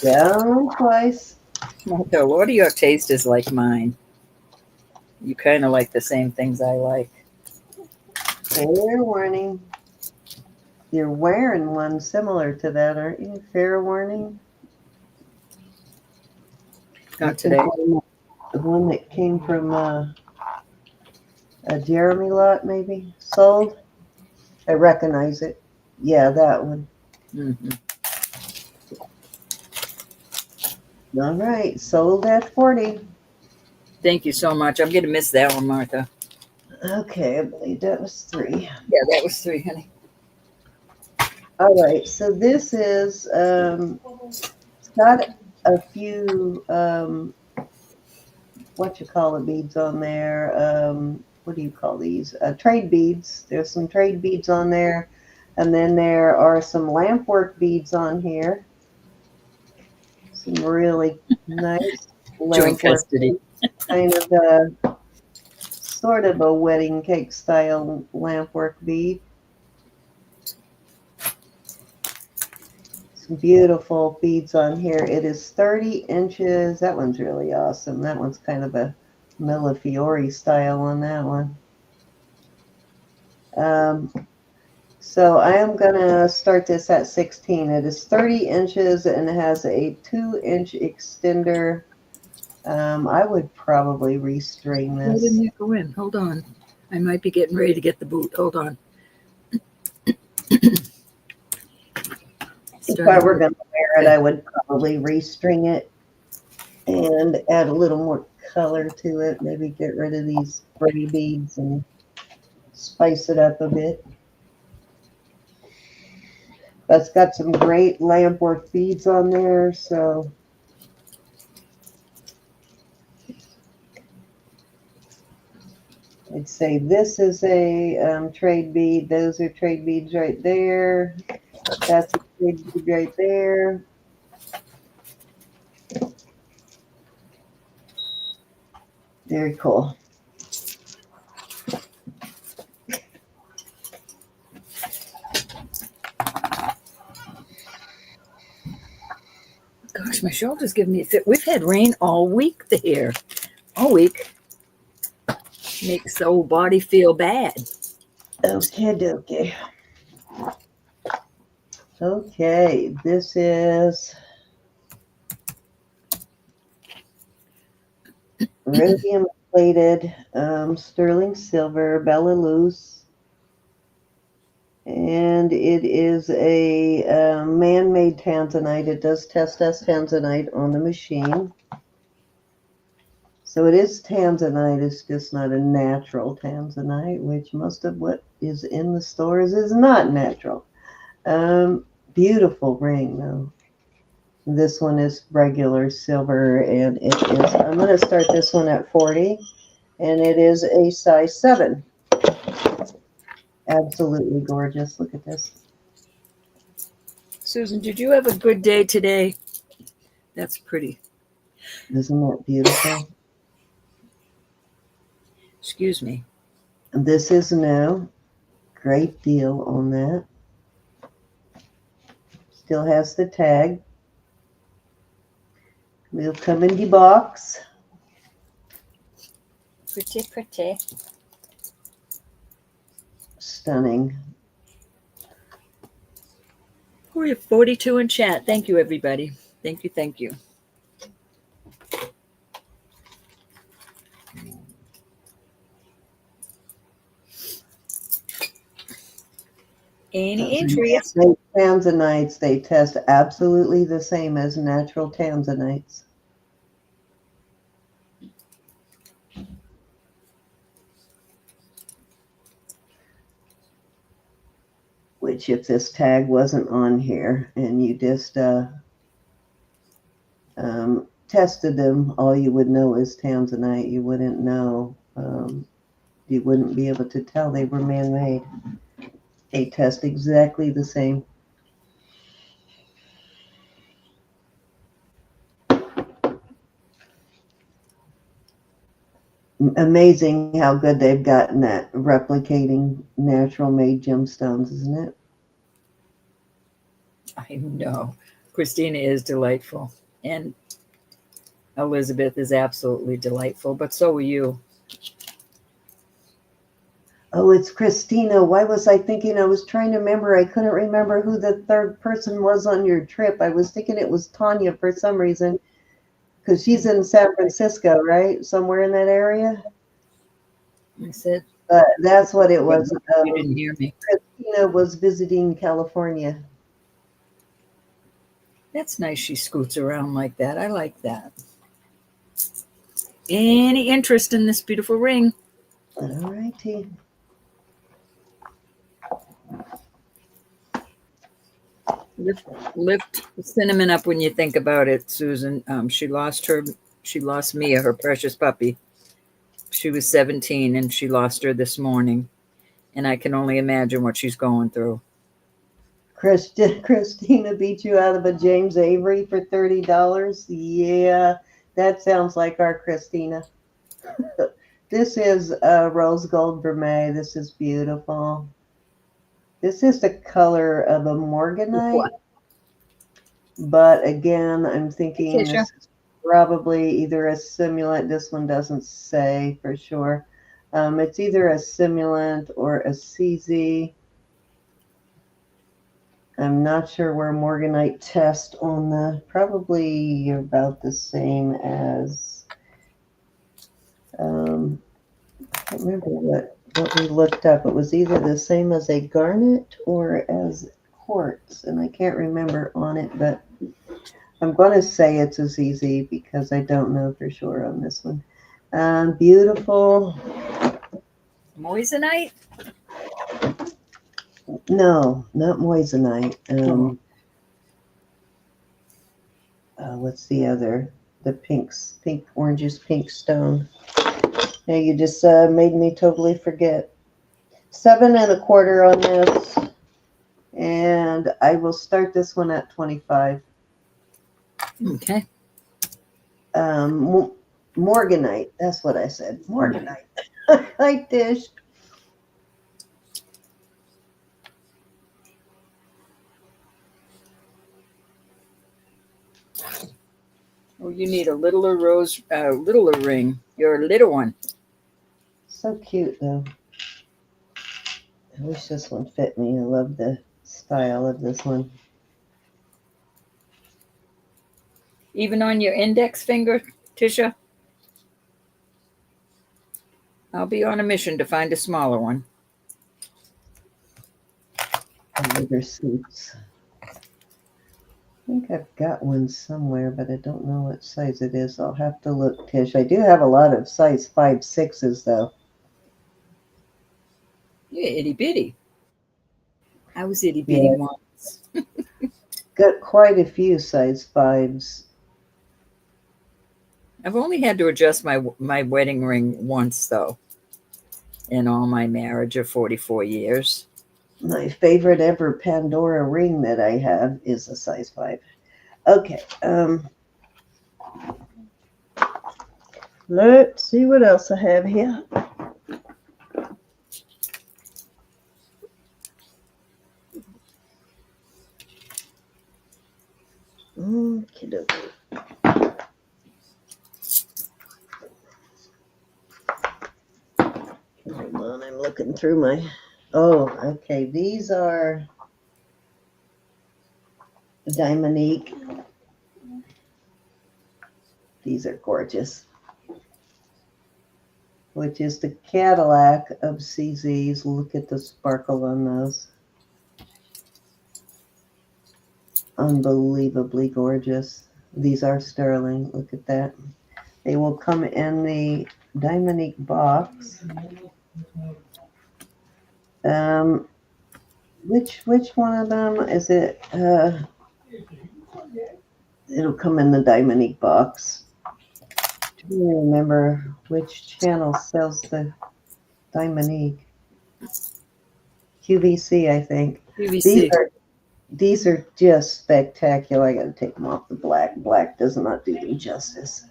Down twice. Martha, a lot of your taste is like mine. You kind of like the same things I like. Fair warning. You're wearing one similar to that, aren't you? Fair warning. Not today. The one that came from a Jeremy lot, maybe sold. I recognize it. Yeah, that one. Mm-hmm. All right, sold at 40. Thank you so much. I'm gonna miss that one, Martha. Okay, I believe that was 3. Yeah, that was 3, honey. All right, so this is it's got a few beads on there. What do you call these? Trade beads. There's some trade beads on there. And then there are some lamp work beads on here. Some really nice Joint custody. Kind of sort of a wedding cake style lamp work bead. Some beautiful beads on here. It is 30 inches. That one's really awesome. That one's kind of a Millefiori style on that one. So I am going to start this at 16. It is 30 inches and it has a 2-inch extender. I would probably restring this. Why didn't you go in? Hold on. I might be getting ready to get the boot. Hold on. If I were going to wear it, I would probably restring it and add a little more color to it. Maybe get rid of these pretty beads and spice it up a bit. But it's got some great lamp work beads on there, so I'd say this is a trade bead. Those are trade beads right there. That's a trade bead right there. Very cool. Gosh, my shoulder's giving me a fit. We've had rain all week here. All week. Makes the old body feel bad. Okay. Okay, this is rhodium plated sterling silver, Bella Loose. And it is a man-made Tanzanite. It does test as Tanzanite on the machine. So it is Tanzanite. It's just not a natural Tanzanite, which most of what is in the stores is not natural. Beautiful ring, though. This one is regular silver, and it is, I'm going to start this one at 40, and it is a size 7. Absolutely gorgeous. Look at this. Susan, did you have a good day today? That's pretty. Isn't that beautiful? Excuse me. This is new. Great deal on that. Still has the tag. Will come in the box. Pretty, pretty. Stunning. We have 42 in chat. Thank you, everybody. Thank you, thank you. Any entries? Tanzanites, they test absolutely the same as natural Tanzanites. Which, if this tag wasn't on here and you just tested them, all you would know is Tanzanite. You wouldn't know. You wouldn't be able to tell they were man-made. They test exactly the same. Amazing how good they've gotten at replicating natural-made gemstones, isn't it? I know. Christina is delightful. And Elizabeth is absolutely delightful, but so are you. Oh, it's Christina. Why was I thinking? I was trying to remember. I couldn't remember who the third person was on your trip. I was thinking it was Tanya for some reason, because she's in San Francisco, right? Somewhere in that area. I said. That's what it was. You didn't hear me. Christina was visiting California. That's nice she scoots around like that. I like that. Any interest in this beautiful ring? All righty. Lift Cinnamon up when you think about it, Susan. She lost Mia, her precious puppy. She was 17 and she lost her this morning. And I can only imagine what she's going through. Christina beat you out of a James Avery for $30. Yeah, that sounds like our Christina. This is rose gold vermeil. This is beautiful. This is the color of a morganite. But again, I'm thinking this is probably either a simulant. This one doesn't say for sure. It's either a simulant or a CZ. I'm not sure where morganite test on the, probably about the same as, I can't remember what we looked up. It was either the same as a garnet or as quartz, and I can't remember on it, but I'm going to say it's a ZZ because I don't know for sure on this one. Beautiful. Moissanite? No, not moissanite. What's the other? The pink, oranges, pink stone. Yeah, you just made me totally forget. 7 1/4 on this. And I will start this one at 25. Okay. Morganite. That's what I said. Morganite. Like this. Oh, you need a littler ring. You're a little one. So cute, though. I wish this one fit me. I love the style of this one. Even on your index finger, Tisha? I'll be on a mission to find a smaller one. Bigger suits. I think I've got one somewhere, but I don't know what size it is. I'll have to look, Tish. I do have a lot of size 5/6s, though. Yeah, itty bitty. I was itty bitty once. Got quite a few size 5s. I've only had to adjust my wedding ring once, though, in all my marriage of 44 years. My favorite ever Pandora ring that I have is a size 5. Okay. Let's see what else I have here. Okay. Hold on, I'm looking through my. Oh, okay. These are Diamondique. These are gorgeous. Which is the Cadillac of CZ's. Look at the sparkle on those. Unbelievably gorgeous. These are sterling. Look at that. They will come in the Diamondique box. Which one of them is it? It'll come in the Diamondique box. I don't remember which channel sells the Diamondique. QVC, I think. QVC. These are just spectacular. I got to take them off the black. Black does not do them justice.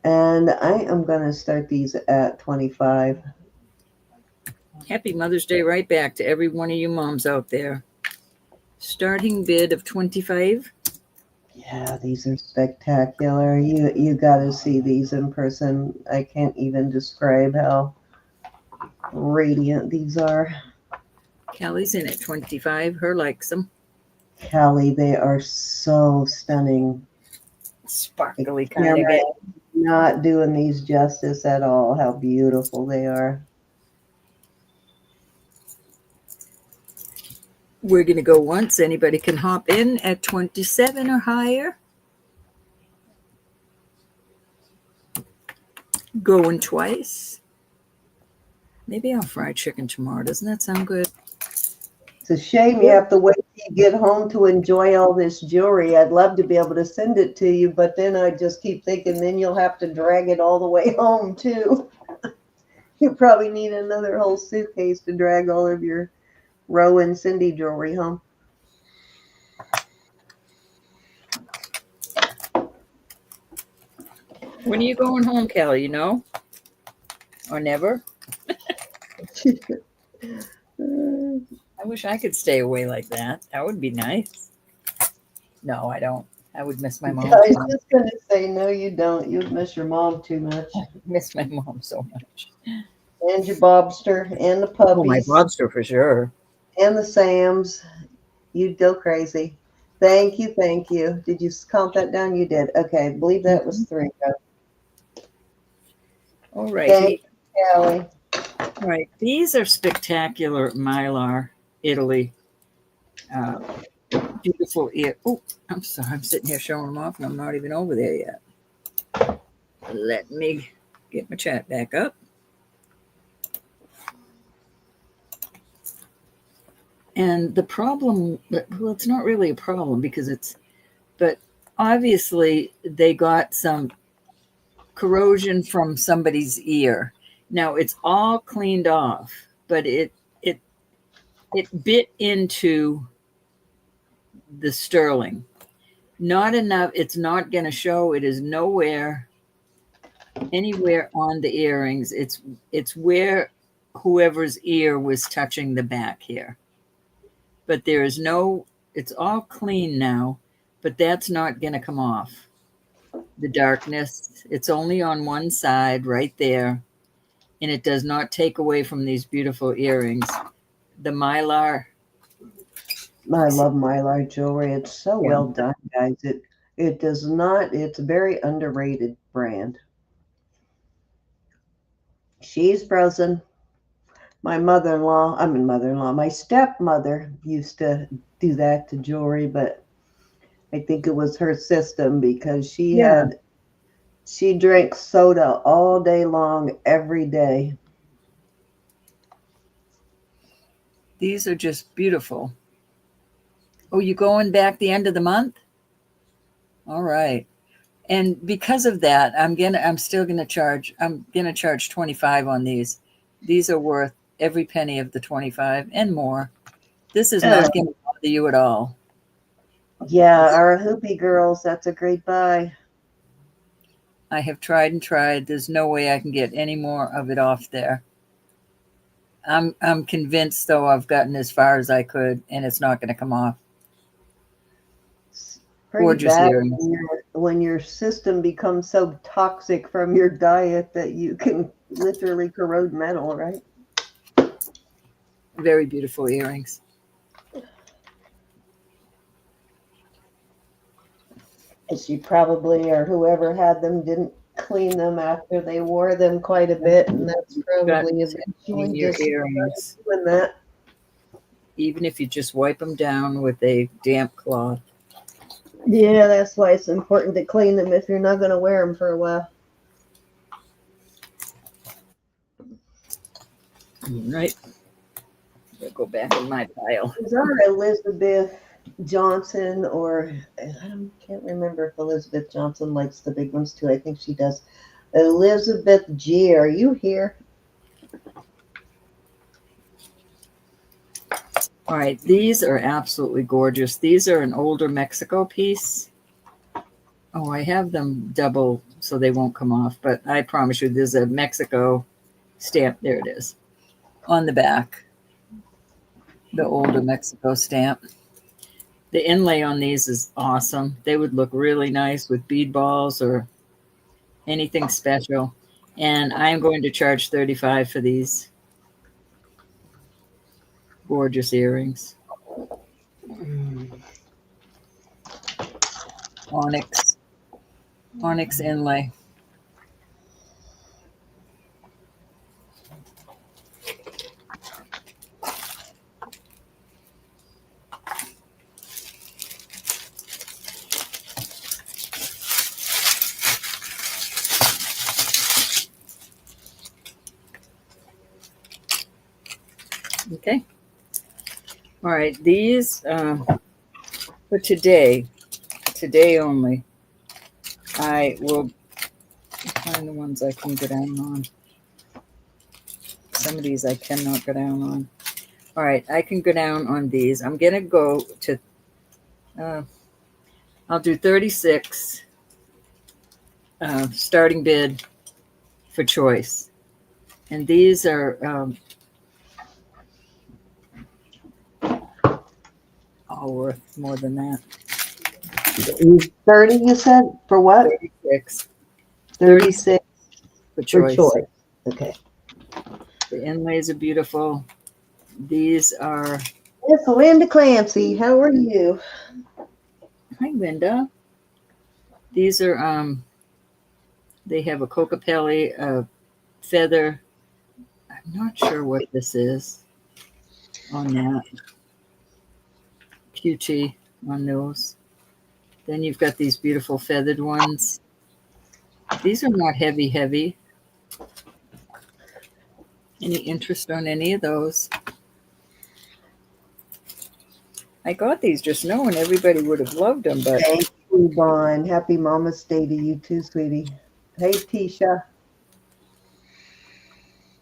And I am going to start these at 25. Happy Mother's Day right back to every one of you moms out there. Starting bid of 25. Yeah, these are spectacular. You got to see these in person. I can't even describe how radiant these are. Callie's in at 25. Her likes them. Callie, they are so stunning. Sparkly kind of guy. Not doing these justice at all. How beautiful they are. We're going to go once. Anybody can hop in at 27 or higher. Going twice. Maybe I'll fry chicken tomorrow. Doesn't that sound good? It's a shame you have to wait till you get home to enjoy all this jewelry. I'd love to be able to send it to you, but then I just keep thinking then you'll have to drag it all the way home too. You probably need another whole suitcase to drag all of your Roe and Cindy jewelry home. When are you going home, Callie? You know? Or never? I wish I could stay away like that. That would be nice. No, I don't. I would miss my mom. I was just going to say, no, you don't. You'd miss your mom too much. I miss my mom so much. And your Bobster and the puppies. Oh, my Bobster for sure. And the Sams. You'd go crazy. Thank you. Thank you. Did you count that down? You did. Okay. I believe that was 3. All right. Thank you, Callie. All right. These are spectacular Mylar, Italy. Beautiful ear. Oh, I'm sorry. I'm sitting here showing them off and I'm not even over there yet. Let me get my chat back up. And the problem, well, it's not really a problem because but obviously they got some corrosion from somebody's ear. Now it's all cleaned off, but it bit into the sterling. Not enough. It's not going to show. It is anywhere on the earrings. It's where whoever's ear was touching the back here. But there is no, it's all clean now, but that's not going to come off. The darkness, it's only on one side right there, and it does not take away from these beautiful earrings. The Mylar. I love Mylar jewelry. It's so well done, guys. It does not, it's a very underrated brand. She's frozen. My my stepmother used to do that to jewelry, but I think it was her system because she drank soda all day long, every day. These are just beautiful. Oh, you going back the end of the month? All right. And because of that, I'm still gonna charge 25 on these. These are worth every penny of the 25 and more. This is not going to bother you at all. Yeah, our hoopy girls, that's a great buy. I have tried and tried. There's no way I can get any more of it off there. I'm convinced, though, I've gotten as far as I could, and it's not going to come off. It's pretty Gorgeous bad earrings. when your system becomes so toxic from your diet that you can literally corrode metal, right? Very beautiful earrings. She probably, or whoever had them, didn't clean them after they wore them quite a bit, and that's probably eventually your just earrings. doing that. Even if you just wipe them down with a damp cloth. Yeah, that's why it's important to clean them if you're not going to wear them for a while. Right. I'll go back in my pile. Is our Elizabeth Johnson, or can't remember if Elizabeth Johnson likes the big ones too. I think she does. Elizabeth G, are you here? All right, these are absolutely gorgeous. These are an older Mexico piece. Oh, I have them double so they won't come off, but I promise you there's a Mexico stamp. There it is on the back. The older Mexico stamp. The inlay on these is awesome. They would look really nice with bead balls or anything special. And I'm going to charge $35 for these gorgeous earrings. Onyx inlay. Okay. All right. These for today only, I will find the ones I can go down on. Some of these I cannot go down on. All right. I can go down on these. I'm going to go to, I'll do 36 starting bid for choice. And these are all worth more than that. 30, you said? For what? 36. 36 for choice. Okay. The inlays are beautiful. These are... It's Linda Clancy. How are you? Hi, Linda. These are, they have a cocopelli, a feather. I'm not sure what this is on that. QT on those. Then you've got these beautiful feathered ones. These are not heavy. Any interest on any of those? I got these just knowing everybody would have loved them, but... Thank you, Bon. Happy Mama's Day to you too, sweetie. Hey, Tisha.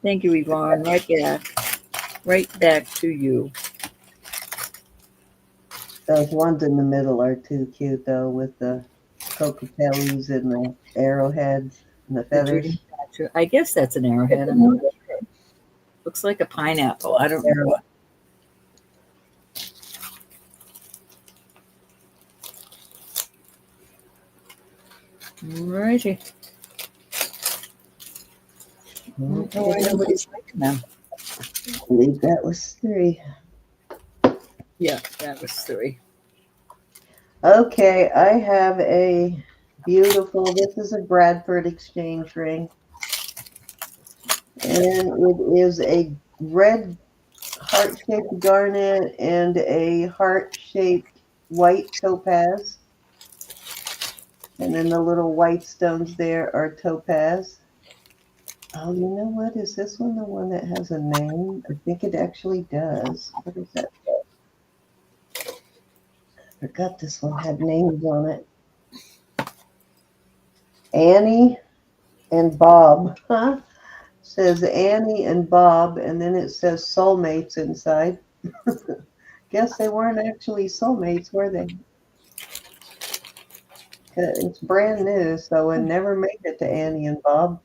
Thank you, Yvonne. Right back to you. Those ones in the middle are too cute, though, with the cocopellis and the arrowheads and the feathers. I guess that's an arrowhead. I'm not sure. Looks like a pineapple. I don't know what. Righty. Okay. Nobody's liking them. I believe that was 3. Yeah, that was 3. Okay, I have a beautiful, this is a Bradford exchange ring. And it is a red heart-shaped garnet and a heart-shaped white topaz. And then the little white stones there are topaz. Oh, you know what? Is this one the one that has a name? I think it actually does. What is that? I forgot this one had names on it. Annie and Bob. Huh? says Annie and Bob, and then it says soulmates inside. Guess they weren't actually soulmates, were they? It's brand new, so it never made it to Annie and Bob.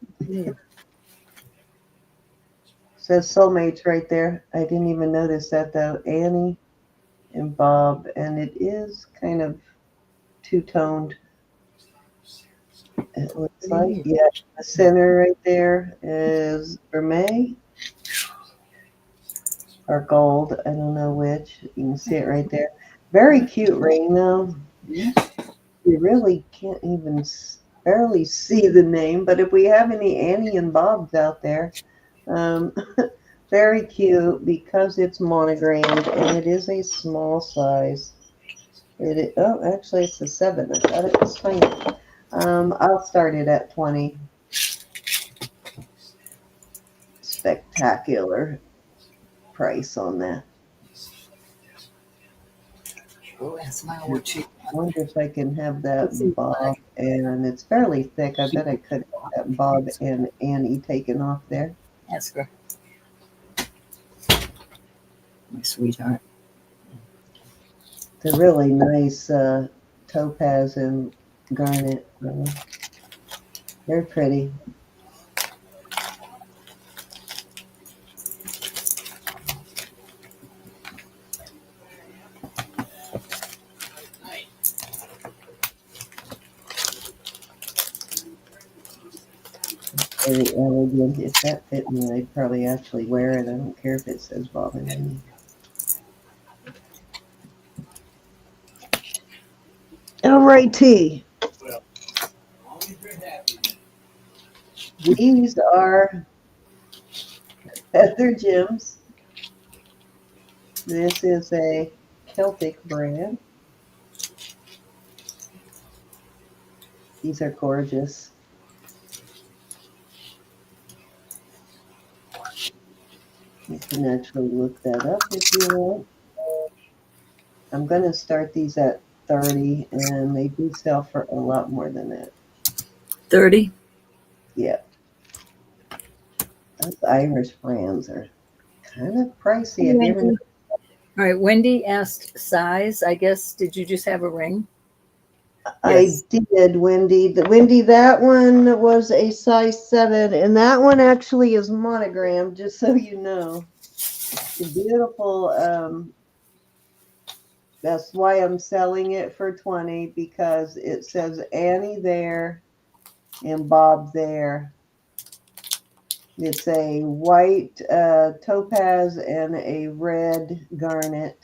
Says soulmates right there. I didn't even notice that though. Annie and Bob, and it is kind of two-toned. It looks like, yeah, the center right there is vermeil or gold. I don't know which. You can see it right there. Very cute ring though. You really can't even barely see the name, but if we have any Annie and Bobs out there, very cute because it's monogrammed and it is a small size. Oh, actually it's a 7. I thought it was tiny. I'll start it at 20. Spectacular price on that. Oh, that's my old cheap. I wonder if I can have that Bob, and it's fairly thick. I bet I could have that Bob and Annie taken off there. That's good. My sweetheart. It's a really nice topaz and garnet. They're pretty. Very elegant. If that fit me, I'd probably actually wear it. I don't care if it says Bob and Annie. Alrighty. These are feather gems. This is a Celtic brand. These are gorgeous. You can actually look that up if you want. I'm going to start these at 30, and they do sell for a lot more than that. 30? Yeah. Those Irish brands are kind of pricey. Have you ever... All right, Wendy asked size. I guess, did you just have a ring? Yes. I did, Wendy. Wendy, that one was a size 7, and that one actually is monogrammed, just so you know. It's beautiful. That's why I'm selling it for 20, because it says Annie there and Bob there. It's a white topaz and a red garnet.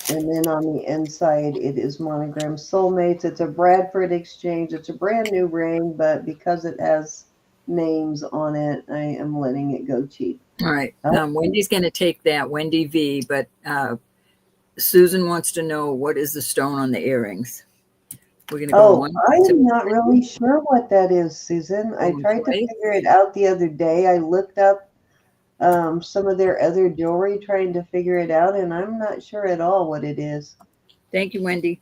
And then on the inside, it is monogram soulmates. It's a Bradford exchange. It's a brand new ring, but because it has names on it, I am letting it go cheap. All right. Wendy's going to take that, Wendy V, but Susan wants to know, what is the stone on the earrings? We're going to go one. I'm not really sure what that is, Susan. I tried to figure it out the other day. I looked up some of their other jewelry trying to figure it out, and I'm not sure at all what it is. Thank you, Wendy.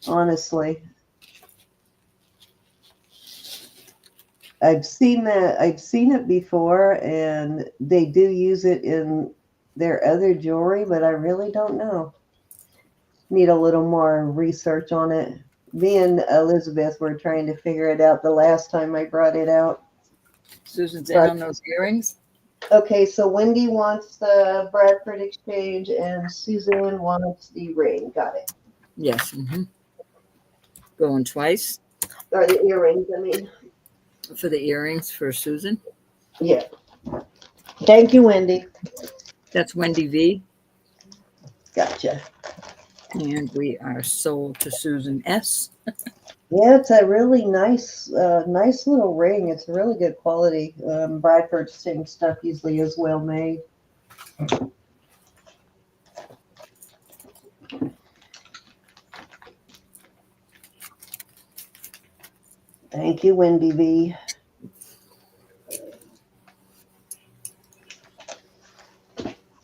Honestly. I've seen it before, and they do use it in their other jewelry, but I really don't know. Need a little more research on it. Me and Elizabeth were trying to figure it out the last time I brought it out. Susan's in on those earrings. Okay, so Wendy wants the Bradford exchange, and Susan wants the ring. Got it. Yes. Mm-hmm. Going twice. Or the earrings, I mean. For the earrings for Susan? Yeah. Thank you, Wendy. That's Wendy V. Gotcha. And we are sold to Susan S. Yeah, it's a really nice little ring. It's a really good quality. Bradford same stuff usually is well made. Thank you, Wendy V.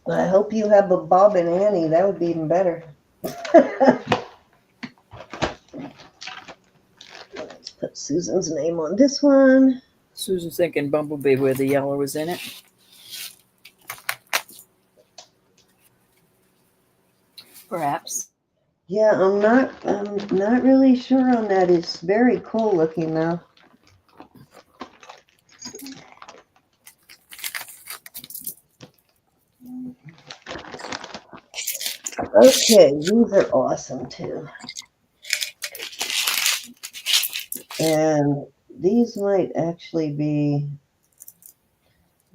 I hope you have a Bob and Annie. That would be even better. Let's put Susan's name on this one. Susan's thinking Bumblebee where the yellow is in it. Perhaps. Yeah, I'm not really sure on that. It's very cool looking though. Okay, these are awesome too. And these might actually be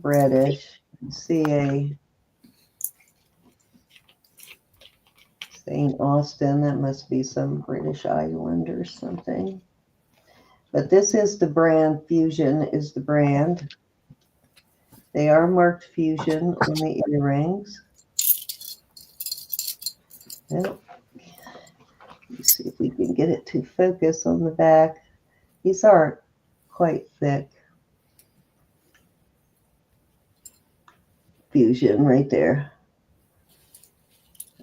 reddish. See a St. Austin. That must be some British island or something. But this is the brand. Fusion is the brand. They are marked Fusion on the earrings. Well, let's see if we can get it to focus on the back. These are quite thick. Fusion right there.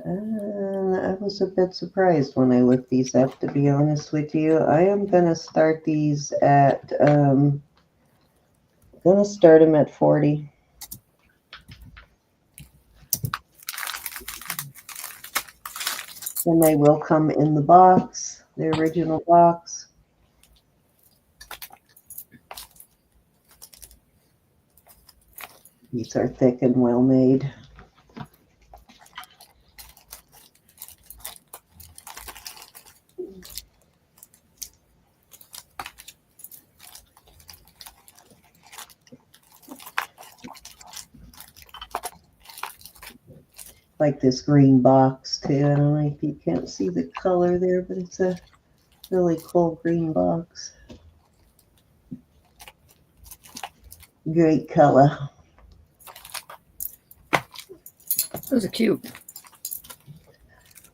I was a bit surprised when I looked these up, to be honest with you. I am going to start these at, going to start them at 40. And they will come in the box, the original box. These are thick and well made. Like this green box too. I don't know if you can't see the color there, but it's a really cool green box. Great color. Those are cute.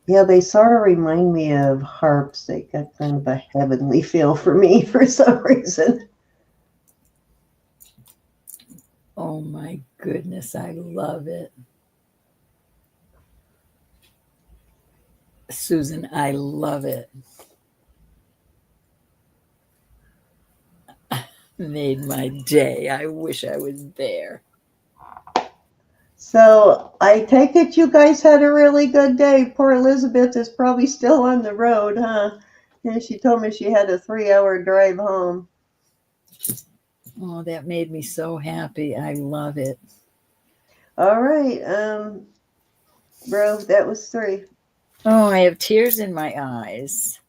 Yeah, they sort of remind me of harps. They got kind of a heavenly feel for me for some reason. Oh my goodness, I love it. Susan, I love it. Made my day. I wish I was there. So I take it you guys had a really good day. Poor Elizabeth is probably still on the road, huh? And she told me she had a 3-hour drive home. Oh, that made me so happy. I love it. All right, bro, that was 3. Oh, I have tears in my eyes.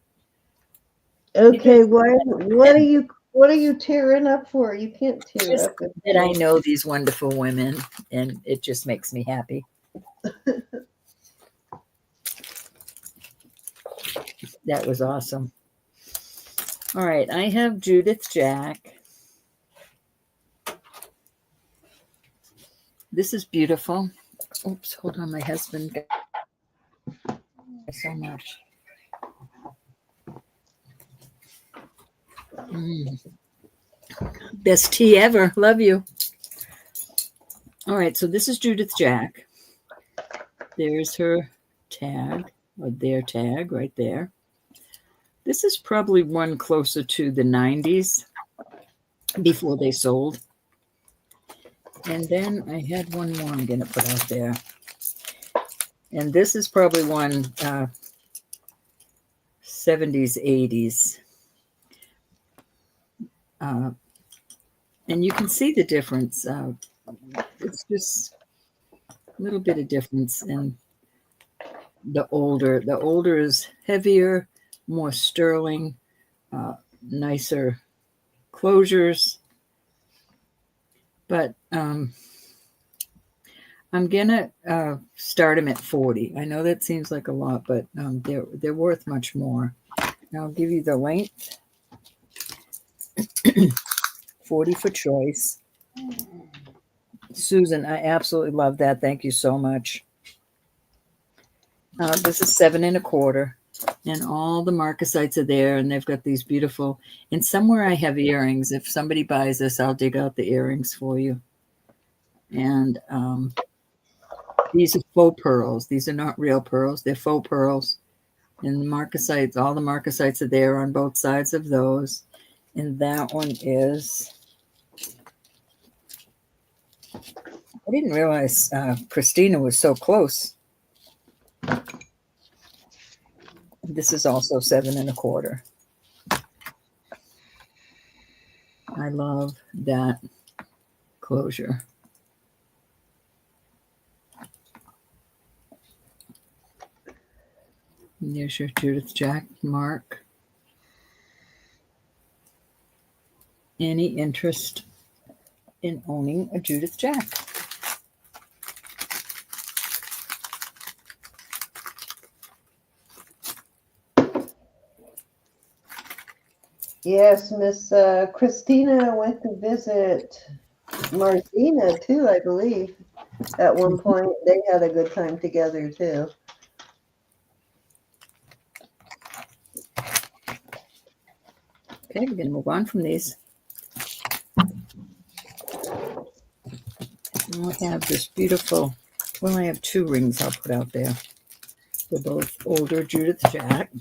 Okay, what are you tearing up for? You can't tear Just up. that I know these wonderful women, and it just makes me happy. That was awesome. All right, I have Judith Jack. This is beautiful. Oops, hold on, my husband got so much. Best tea ever. Love you. All right, so this is Judith Jack. There's her tag, or their tag right there. This is probably one closer to the 90s before they sold. And then I had one more I'm going to put out there. And this is probably one 70s, 80s. And you can see the difference. It's just a little bit of difference in the older. The older is heavier, more sterling, nicer closures. But I'm gonna start them at 40. I know that seems like a lot, but they're worth much more. And I'll give you the length. 40 for choice. Susan, I absolutely love that. Thank you so much. This is 7 1/4, and all the marcasites are there, and they've got these beautiful. And somewhere I have earrings. If somebody buys this, I'll dig out the earrings for you. And these are faux pearls. These are not real pearls. They're faux pearls. And the marcasites, all the marcasites are there on both sides of those. And that one is I didn't realize Christina was so close. This is also 7 1/4. I love that closure. And there's your Judith Jack mark. Any interest in owning a Judith Jack? Yes, Miss Christina went to visit Martina too, I believe. At one point, they had a good time together too. Okay, we're going to move on from these. I'll have this beautiful, well, I have 2 rings I'll put out there. They're both older Judith Jack.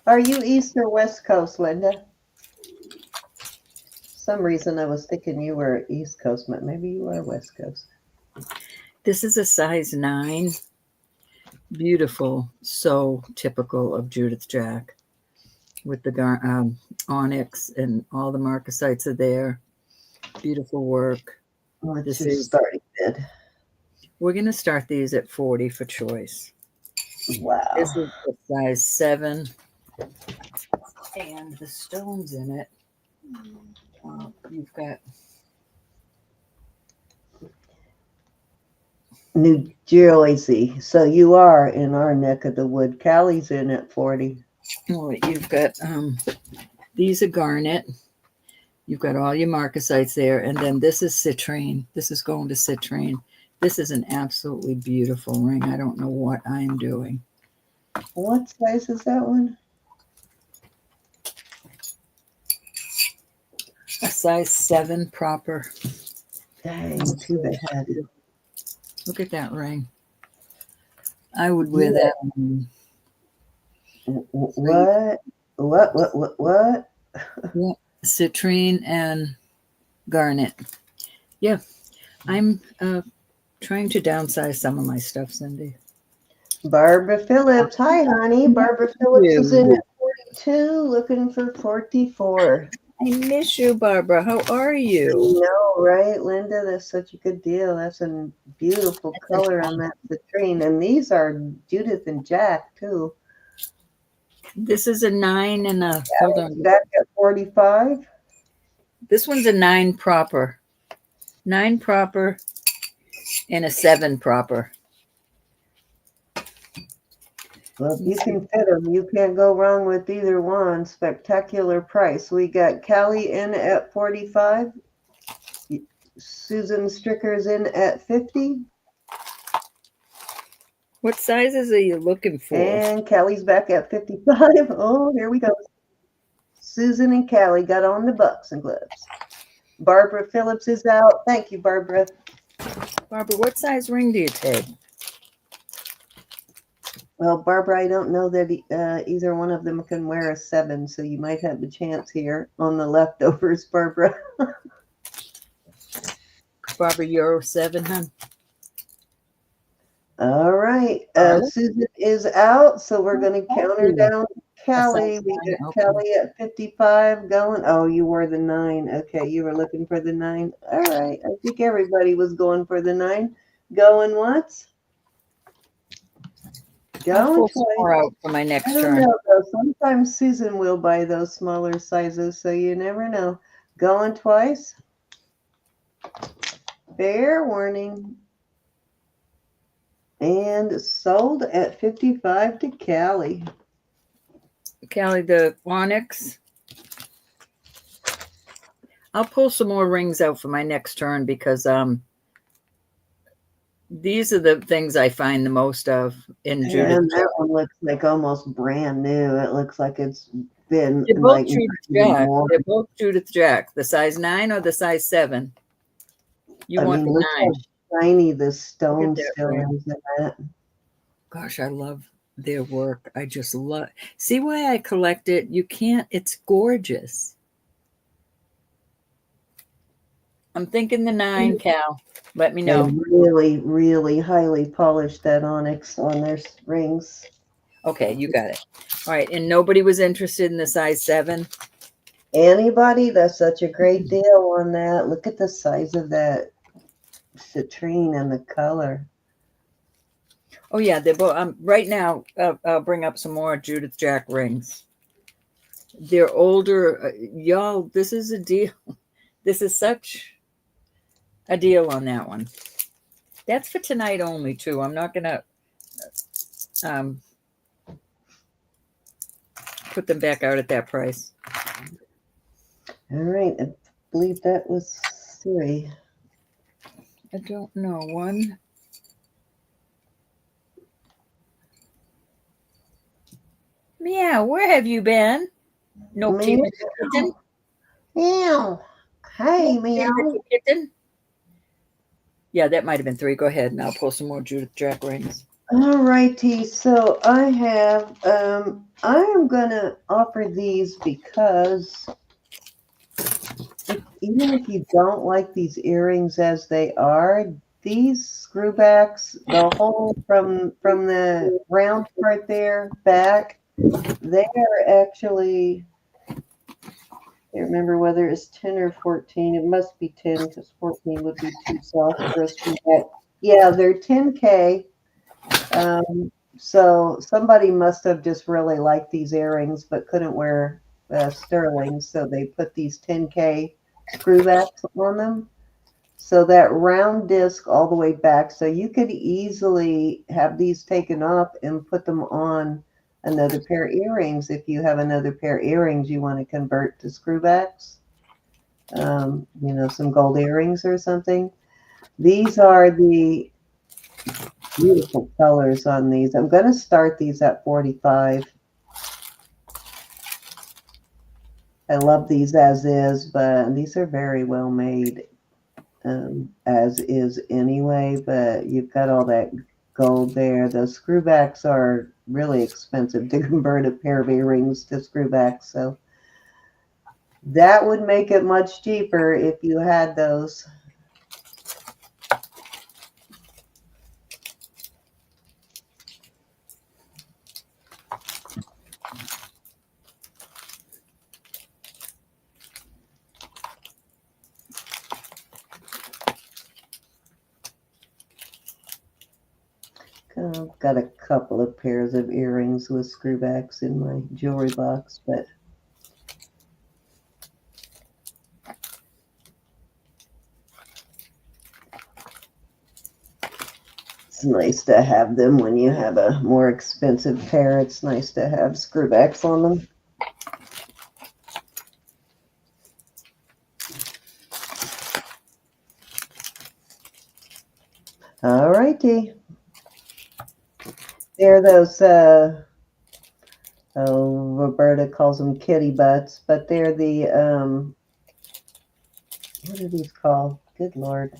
Are you East or West Coast, Linda? Some reason I was thinking you were East Coast, but maybe you are West Coast. This is a size 9. Beautiful, so typical of Judith Jack with the onyx and all the marcasites are there. Beautiful work. What's your starting bid? We're going to start these at 40 for choice. Wow. This is a size 7. And the stones in it, you've got New Jersey. So you are in our neck of the wood. Callie's in at 40. Oh, you've got these are garnet. You've got all your marcasites there, and then this is citrine. This is going to citrine. This is an absolutely beautiful ring. I don't know what I'm doing. What size is that one? A size 7 proper. Dang, too bad. Look at that ring. I would wear that one. What? Yeah, citrine and garnet. Yeah, I'm trying to downsize some of my stuff, Cindy. Barbara Phillips. Hi, honey. Barbara Phillips is in at 42, looking for 44. I miss you, Barbara. How are you? I know, right, Linda? That's such a good deal. That's a beautiful color on that citrine. And these are Judith and Jack, too. This is a 9 and a, hold on. Back at 45. This one's a 9 proper. 9 proper and a 7 proper. Well, if you can fit them, you can't go wrong with either one. Spectacular price. We got Callie in at 45. Susan Stricker's in at 50. What sizes are you looking for? And Callie's back at 55. Oh, here we go. Susan and Callie got on the bucks and gloves. Barbara Phillips is out. Thank you, Barbara. Barbara, what size ring do you take? Well, Barbara, I don't know that either one of them can wear a 7, so you might have a chance here on the leftovers, Barbara. Barbara, you're 7, huh? All right. Susan is out, so we're going to counter down Callie. We got Callie at 55 going. Oh, you were the 9. Okay, you were looking for the 9. All right. I think everybody was going for the 9. Going once? Going twice. Out for my next turn. Know, though. Sometimes Susan will buy those smaller sizes, so you never know. Going twice? Fair warning. And sold at 55 to Callie. Callie, the onyx. I'll pull some more rings out for my next turn because these are the things I find the most of in Judith. And that one looks like almost brand new. It looks like it's been They're both like Judith Jack. They're both Judith Jack. The size 9 or the size 7? You want the 9. Shiny the stone still is in that. Gosh, I love their work. I just love. See why I collect it? You can't. It's gorgeous. I'm thinking the 9, Cal. Let me They know. really, really highly polished that onyx on their rings. Okay, you got it. All right, and nobody was interested in the size 7? Anybody? That's such a great deal on that. Look at the size of that citrine and the color. Oh yeah, they're both. Right now, I'll bring up some more Judith Jack rings. They're older, y'all. This is a deal. This is such a deal on that one. That's for tonight only, too. I'm not gonna put them back out at that price. All right, I believe that was 3. I don't know. 1. Meow, where have you been? No Meow. kitten. Meow. Hey, No meow. kitten. Yeah, that might have been 3. Go ahead, and I'll pull some more Judith Jack rings. All righty, so I have, I am going to offer these because even if you don't like these earrings as they are, these screwbacks, the whole from the round part there back, they are actually, I can't remember whether it's 10 or 14. It must be 10 because 14 would be too soft for a screwback. Yeah, they're 10K. So somebody must have just really liked these earrings but couldn't wear sterling, so they put these 10K screwbacks on them. So that round disc all the way back, so you could easily have these taken off and put them on another pair of earrings if you have another pair of earrings you want to convert to screwbacks. You know, some gold earrings or something. These are the beautiful colors on these. I'm going to start these at 45. I love these as is, but these are very well made as is anyway, but you've got all that gold there. The screwbacks are really expensive to convert a pair of earrings to screwbacks, so that would make it much cheaper if you had those. I've got a couple of pairs of earrings with screwbacks in my jewelry box, but it's nice to have them when you have a more expensive pair. It's nice to have screwbacks on them. All righty. They're those, Roberta calls them kitty butts, but they're the, what are these called? Good Lord.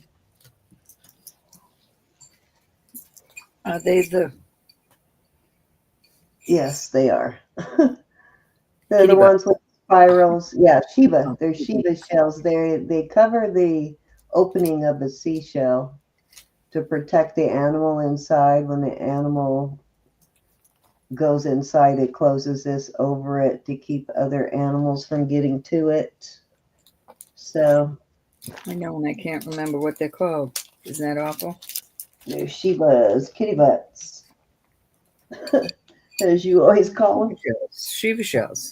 Are they the... Yes, they are. They're the ones with spirals. Yeah, Shiva. They're Shiva shells. They cover the opening of the seashell to protect the animal inside. When the animal goes inside, it closes this over it to keep other animals from getting to it. So I know, and I can't remember what they're called. Isn't that awful? they're Shivas, kitty butts, as you always call them. Shiva shells.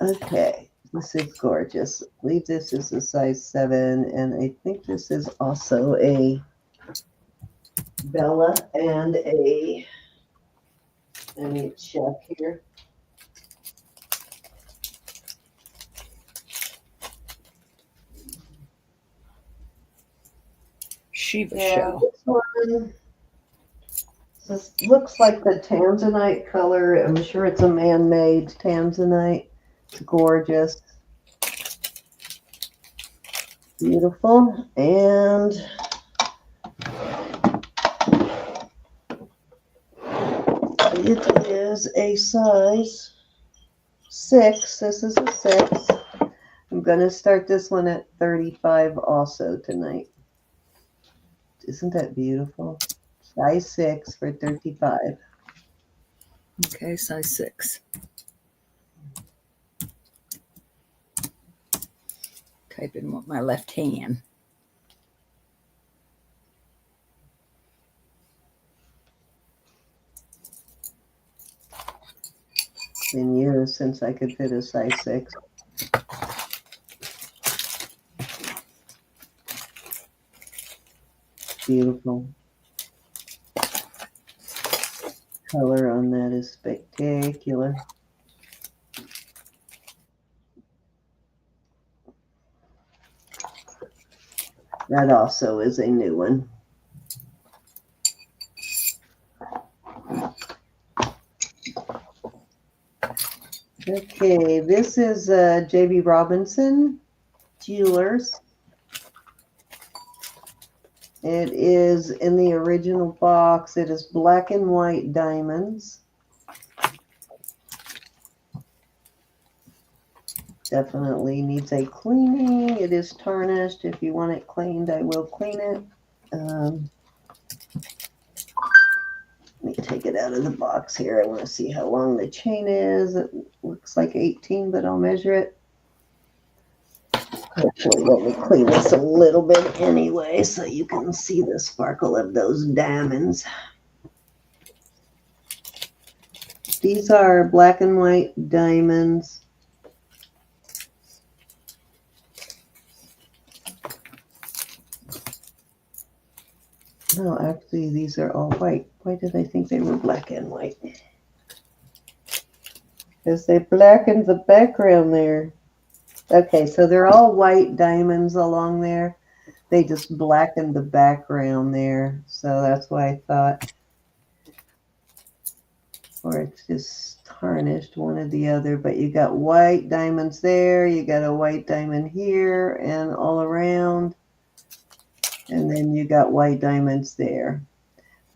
Okay, this is gorgeous. I believe this is a size 7, and I think this is also a Bella and a, let me check here. Shiva shell. This one, this looks like the Tanzanite color. I'm sure it's a man-made Tanzanite. It's gorgeous. Beautiful. And it is a size 6. This is a 6. I'm going to start this one at 35 also tonight. Isn't that beautiful? Size 6 for 35. Okay, size 6. Type in with my left hand. Been years since I could fit a size 6. Beautiful. Color on that is spectacular. That also is a new one. Okay, this is J.B. Robinson Jewelers. It is in the original box. It is black and white diamonds. Definitely needs a cleaning. It is tarnished. If you want it cleaned, I will clean it. Let me take it out of the box here. I want to see how long the chain is. It looks like 18, but I'll measure it. Actually, let me clean this a little bit anyway so you can see the sparkle of those diamonds. These are black and white diamonds. No, actually, these are all white. Why did I think they were black and white? Because they blackened the background there. Okay, so they're all white diamonds along there. They just blackened the background there. So that's why I thought. Or it's just tarnished, one or the other. But you got white diamonds there. You got a white diamond here and all around. And then you got white diamonds there.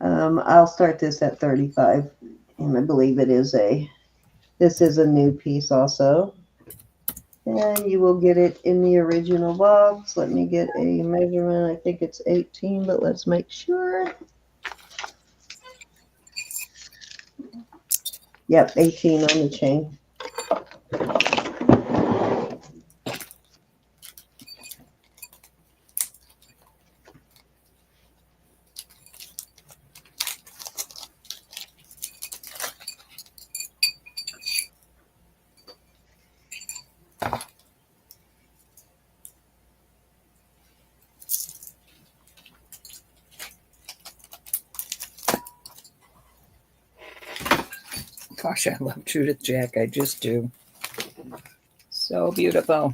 I'll start this at 35. And I believe this is a new piece also. And you will get it in the original box. Let me get a measurement. I think it's 18, but let's make sure. Yep, 18 on the chain. Gosh, I love Judith Jack. I just do. So beautiful.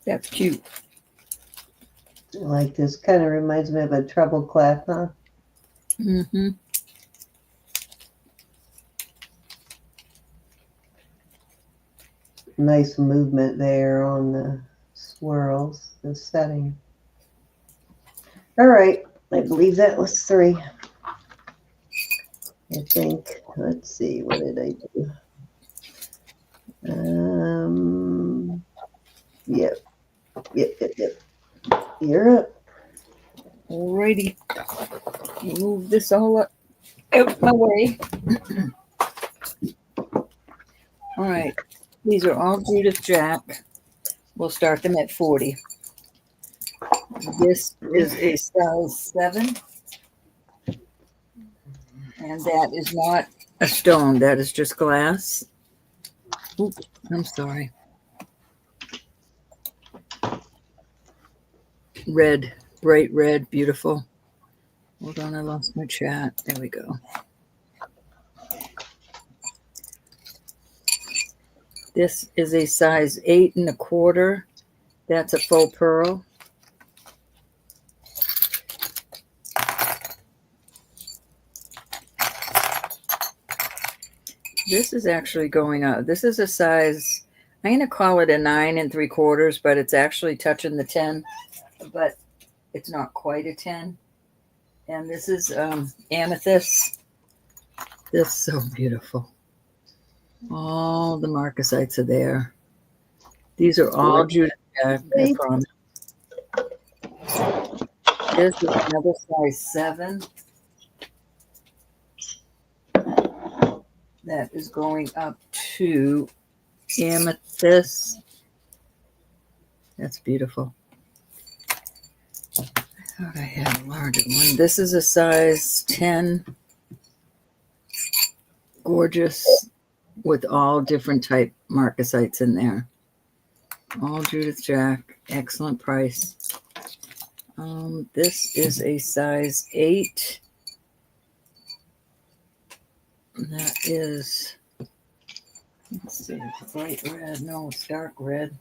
That's cute. I like this. Kind of reminds me of a treble clef, huh? Mm-hmm. Nice movement there on the swirls, the setting. All right, I believe that was 3. I think. Let's see, what did I do? Yep. You're up. Alrighty. Move this all up out my way. All right. These are all Judith Jack. We'll start them at 40. This is a size 7. And that is not a stone. That is just glass. Oops, I'm sorry. Red, bright red, beautiful. Hold on, I lost my chat. There we go. This is a size 8 1/4. That's a faux pearl. This is actually going out. This is a size, I'm going to call it a 9 3/4, but it's actually touching the 10, but it's not quite a 10. And this is Amethyst. This is so beautiful. All the marcasites are there. These are all Judith Jack, I promise. This is another size 7. That is going up to Amethyst. That's beautiful. I thought I had a larger one. This is a size 10. Gorgeous, with all different type marcasites in there. All Judith Jack. Excellent price. This is a size 8. That is, let's see, bright red. No, it's dark red.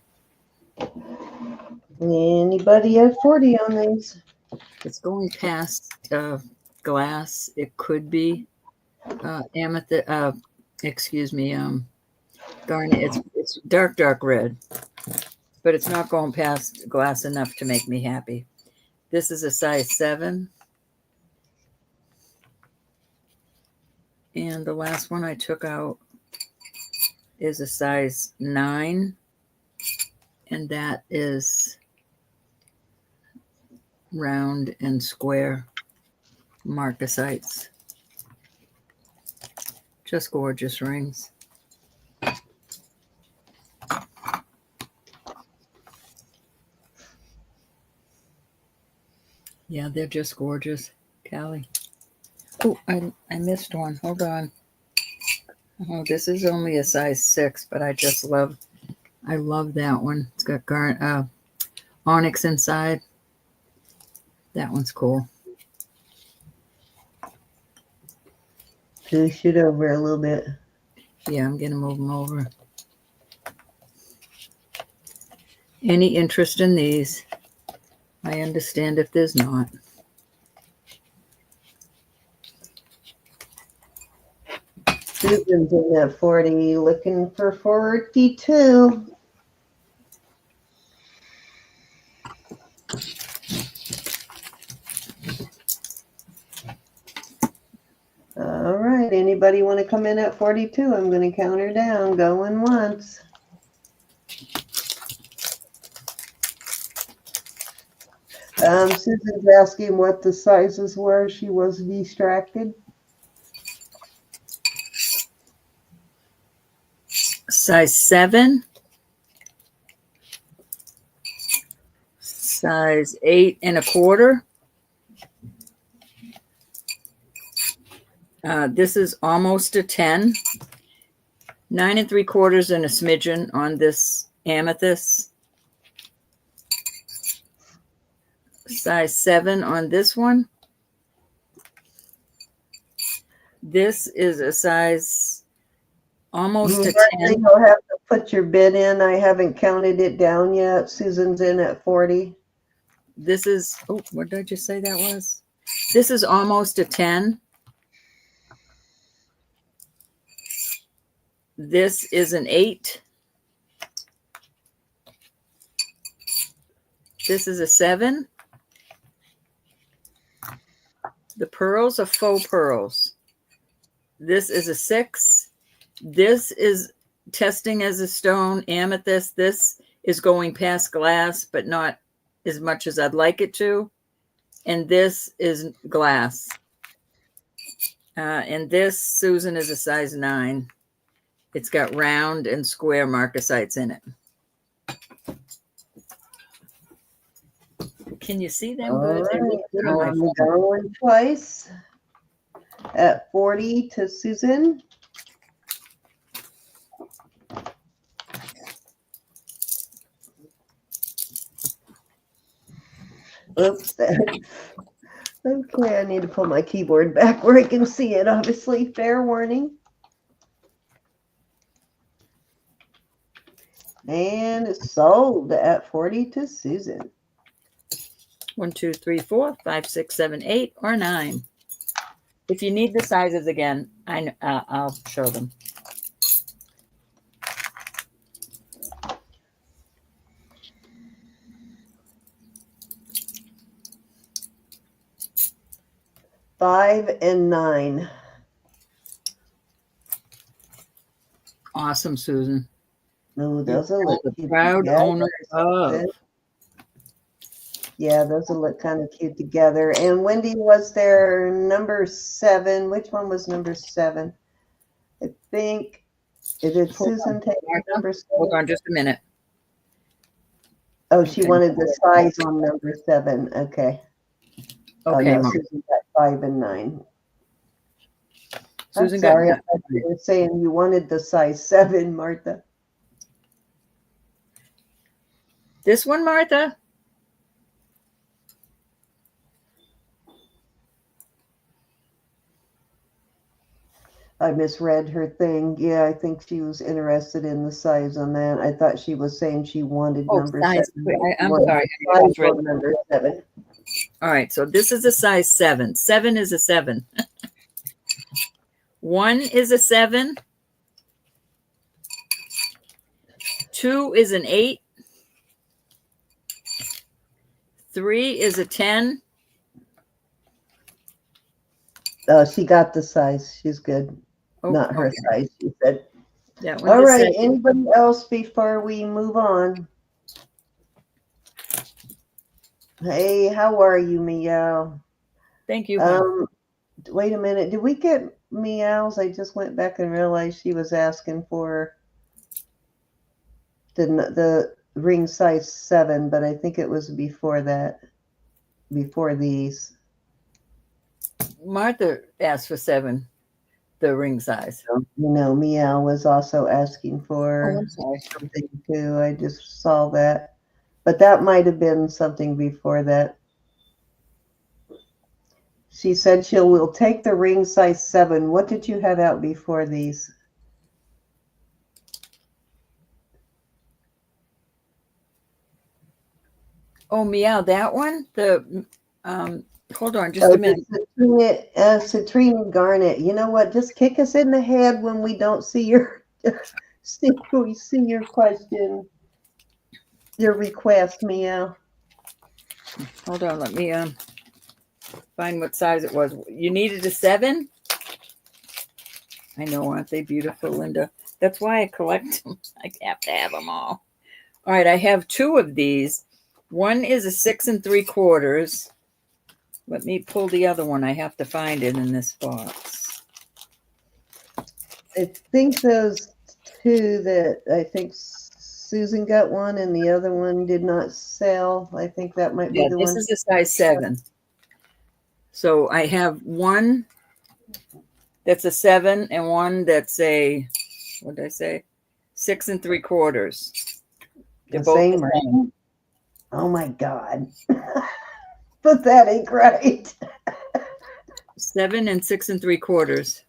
Anybody at 40 on these? It's going past glass. It could be amethyst. Excuse me, garnet. It's dark red, but it's not going past glass enough to make me happy. This is a size 7. And the last one I took out is a size 9. And that is round and square marcasites. Just gorgeous rings. Yeah, they're just gorgeous, Callie. Oh, I missed one. Hold on. Oh, this is only a size 6, but I love that one. It's got onyx inside. That one's cool. Push it over a little bit. Yeah, I'm going to move them over. Any interest in these? I understand if there's not. Susan's in that 40, looking for 42. All right, anybody want to come in at 42? I'm going to count her down. Going once. Susan's asking what the sizes were. She was distracted. Size 7. Size 8 1/4. This is almost a 10. 9 3/4 and a smidgen on this amethyst. Size 7 on this one. This is a size almost a 10. You'll have to put your bid in. I haven't counted it down yet. Susan's in at 40. This is, oh, what did I just say that was? This is almost a 10. This is an 8. This is a 7. The pearls are faux pearls. This is a 6. This is testing as a stone amethyst. This is going past glass, but not as much as I'd like it to. And this is glass. And this, Susan, is a size 9. It's got round and square marcasites in it. Can you see them good? Right. They look good on my phone. Going twice at 40 to Susan. Oops. Okay, I need to pull my keyboard back where I can see it, obviously. Fair warning. And it's sold at 40 to Susan. 1, 2, 3, 4, 5, 6, 7, 8, or 9. If you need the sizes again, I'll show them. 5 and 9. Awesome, Susan. Oh, those will look the proud owner of. Yeah, those will look kind of cute together. And Wendy, was there number 7? Which one was number 7? I think, did Susan take number 7? Hold on just a minute. Oh, she wanted the size on number 7. Okay. Okay. Oh, no, Susan got 5 and 9. Susan, I'm sorry, I thought you were saying you wanted the size 7, Martha. This one, Martha? I misread her thing. Yeah, I think she was interested in the size on that. I thought she was saying she wanted number 7. I'm sorry. Number 7. All right, so this is a size 7. 7 is a 7. 1 is a 7. 2 is an 8. 3 is a 10. She got the size. She's good. Oh, not her size, she said. All right, anybody else before we move on? Hey, how are you, Meow? Thank you. Wait a minute. Did we get Meows? I just went back and realized she was asking for the ring size 7, but I think it was before that, before these. Martha asked for 7, the ring size. You know, Meow was also asking for something too. I just saw that. But that might have been something before that. She said she will take the ring size 7. What did you have out before these? Oh, Meow, that one? The hold on just a minute. Citrine garnet. You know what? Just kick us in the head when we don't see your see your question, your request, Meow. Hold on, let me find what size it was. You needed a 7? I know, aren't they beautiful, Linda? That's why I collect them. I have to have them all. All right, I have 2 of these. One is a 6 3/4. Let me pull the other one. I have to find it in this box. I think those 2 that I think Susan got one and the other one did not sell. I think that might be the one. This is a size 7. So I have one that's a 7 and one that's a, what did I say? 6 3/4. They're both same, the same. Right? Oh my God. But that ain't right. 7 and 6 3/4.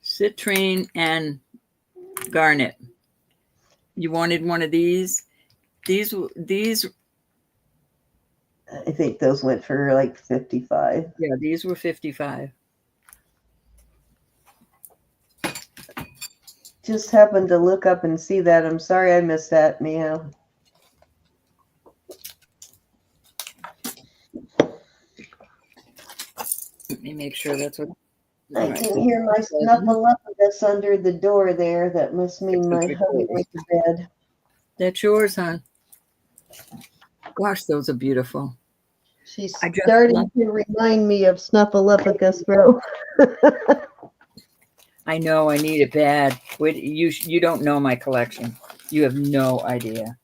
Citrine and garnet. You wanted one of these? These. I think those went for like 55. Yeah, these were 55. Just happened to look up and see that. I'm sorry I missed that, Meow. Let me make sure that's what. I can hear my snuffleupagus under the door there. That must mean my hubby went to bed. That's yours, hon. Gosh, those are beautiful. She's starting to remind me of snuffleupagus, bro. I know, I need it bad. You don't know my collection. You have no idea.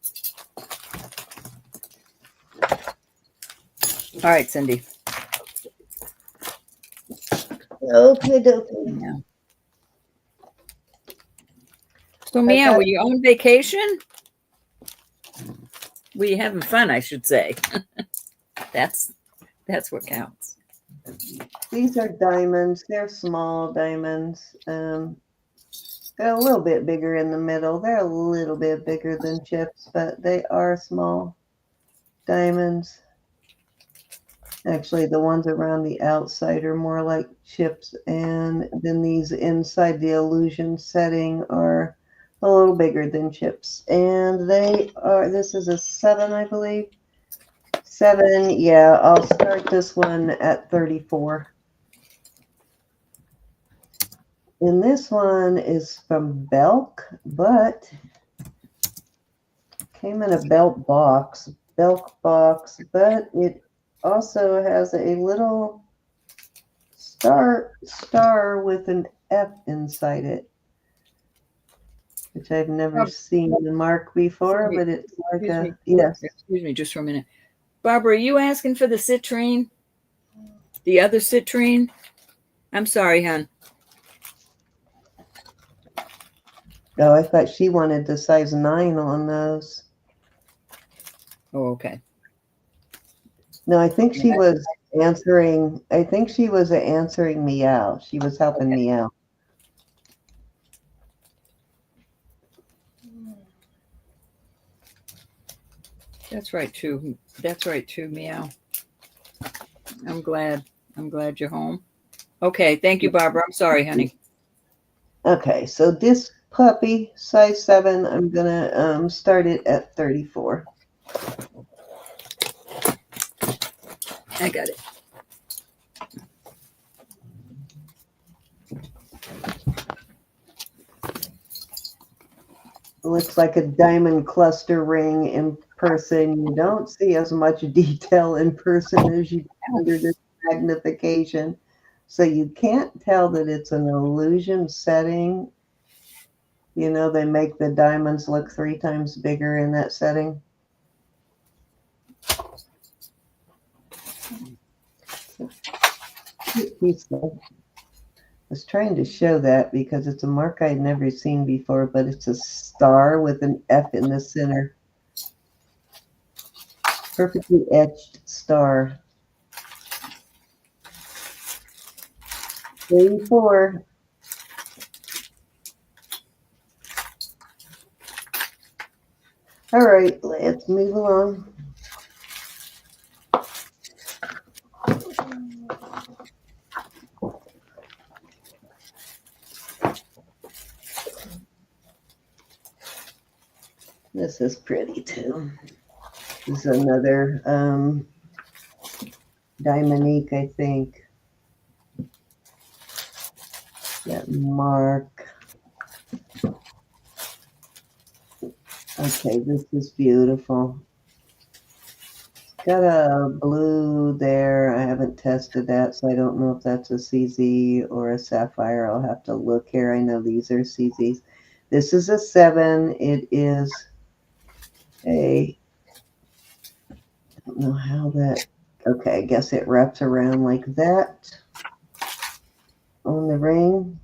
All right, Cindy. Okay. Yeah. So, Mia, were you on vacation? Were you having fun, I should say? That's what counts. These are diamonds. They're small diamonds. They're a little bit bigger in the middle. They're a little bit bigger than chips, but they are small diamonds. Actually, the ones around the outside are more like chips, and then these inside the illusion setting are a little bigger than chips. And they are, this is a 7, I believe. 7, yeah, I'll start this one at 34. And this one is from Belk, but came in a Belk box, but it also has a little star with an F inside it, which I've never seen the mark before, but it's like a, yes. Excuse me just for a minute. Barbara, are you asking for the citrine? The other citrine? I'm sorry, hon. Oh, I thought she wanted the size 9 on those. Oh, okay. No, I think she was answering. I think she was answering me out. She was helping me out. That's right too. That's right too, Meow. I'm glad you're home. Okay, thank you, Barbara. I'm sorry, honey. Okay, so this puppy, size 7, I'm gonna start it at 34. I got it. Looks like a diamond cluster ring in person. You don't see as much detail in person as you do under this magnification. So you can't tell that it's an illusion setting. You know, they make the diamonds look 3 times bigger in that setting. I was trying to show that because it's a mark I'd never seen before, but it's a star with an F in the center. Perfectly etched star. 34. All right, let's move along. This is pretty too. This is another Diamondique, I think. That mark. Okay, this is beautiful. It's got a blue there. I haven't tested that, so I don't know if that's a CZ or a sapphire. I'll have to look here. I know these are CZs. This is a 7. It is a, I don't know how that, okay, I guess it wraps around like that on the ring.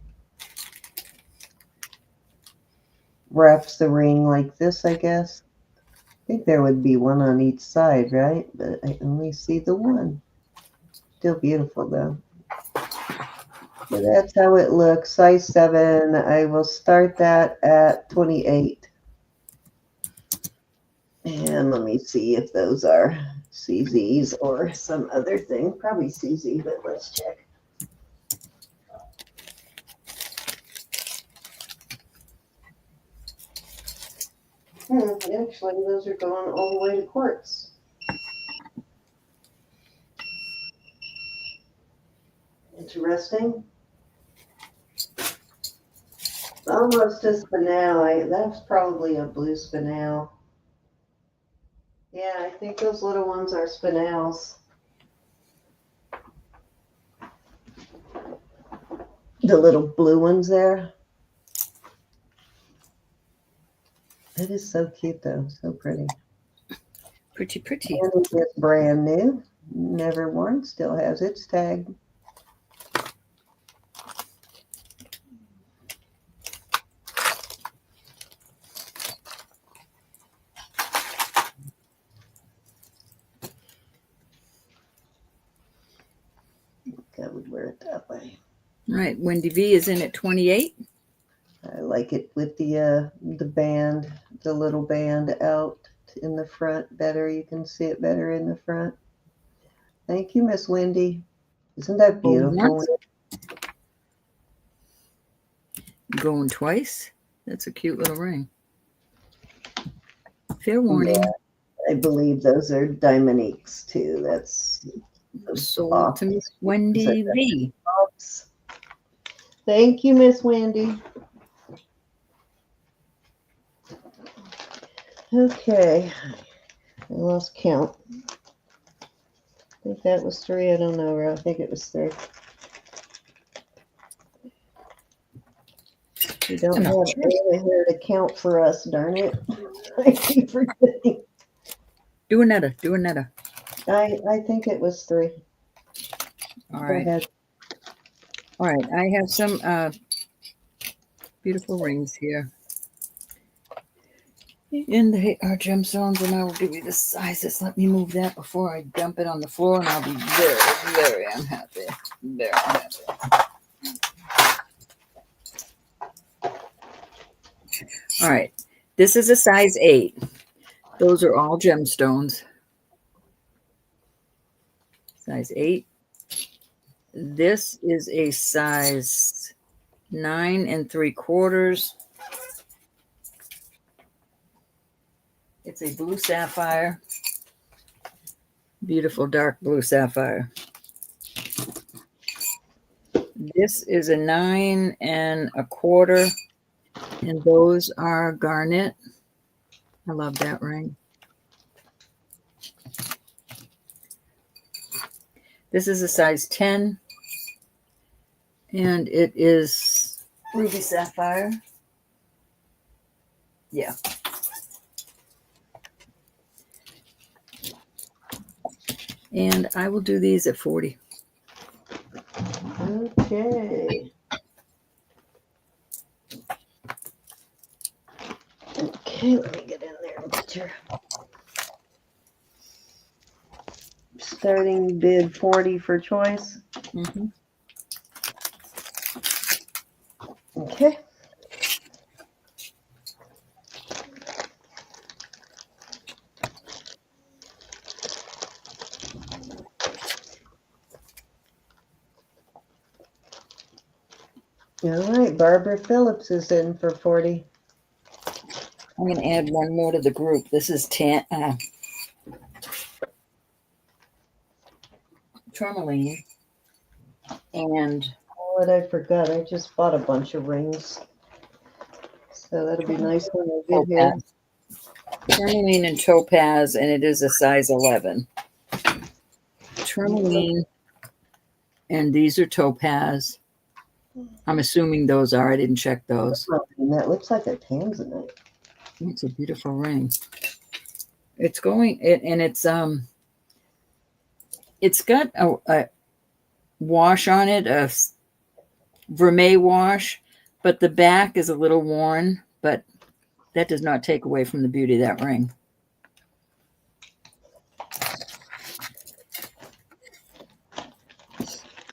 Wraps the ring like this, I guess. I think there would be one on each side, right? But I only see the one. Still beautiful, though. So that's how it looks. Size 7. I will start that at 28. And let me see if those are CZs or some other thing. Probably CZ, but let's check. Actually, those are going all the way to quartz. Interesting. Almost a spinel. That's probably a blue spinel. Yeah, I think those little ones are spinels. The little blue ones there. It is so cute, though. So pretty. Pretty, pretty. And it's brand new. Never worn. Still has its tag. I would wear it that way. All right, Wendy V is in at 28. I like it with the band, the little band out in the front better. You can see it better in the front. Thank you, Miss Wendy. Isn't that beautiful? Going twice. That's a cute little ring. Fair warning. I believe those are Diamondiques too. That's sold to Miss Wendy V. Thank you, Miss Wendy. Okay, I lost count. I think that was 3. I don't know. I think it was 3. You don't have anyone here to count for us, darn it. I keep forgetting. Do another. Do another. I think it was 3. All right. Go ahead. All right. I have some beautiful rings here. And they are gemstones, and I will give you the sizes. Let me move that before I dump it on the floor, and I'll be very, very unhappy. Very unhappy. All right. This is a size 8. Those are all gemstones. Size 8. This is a size 9 3/4. It's a blue sapphire. Beautiful dark blue sapphire. This is a 9 1/4, and those are garnet. I love that ring. This is a size 10, and it is ruby sapphire. Yeah. And I will do these at 40. Okay. Okay, let me get in there and put your starting bid 40 for choice. Mm-hmm. Okay. All right, Barbara Phillips is in for 40. I'm going to add one more to the group. This is tourmaline. And what I forgot, I just bought a bunch of rings. So that'll be nice when I get here. Tourmaline and topaz, and it is a size 11. Tourmaline, and these are topaz. I'm assuming those are. I didn't check those. That looks like a Tanzanite. It's a beautiful ring. It's going, and it's got a wash on it, a vermeil wash, but the back is a little worn, but that does not take away from the beauty of that ring.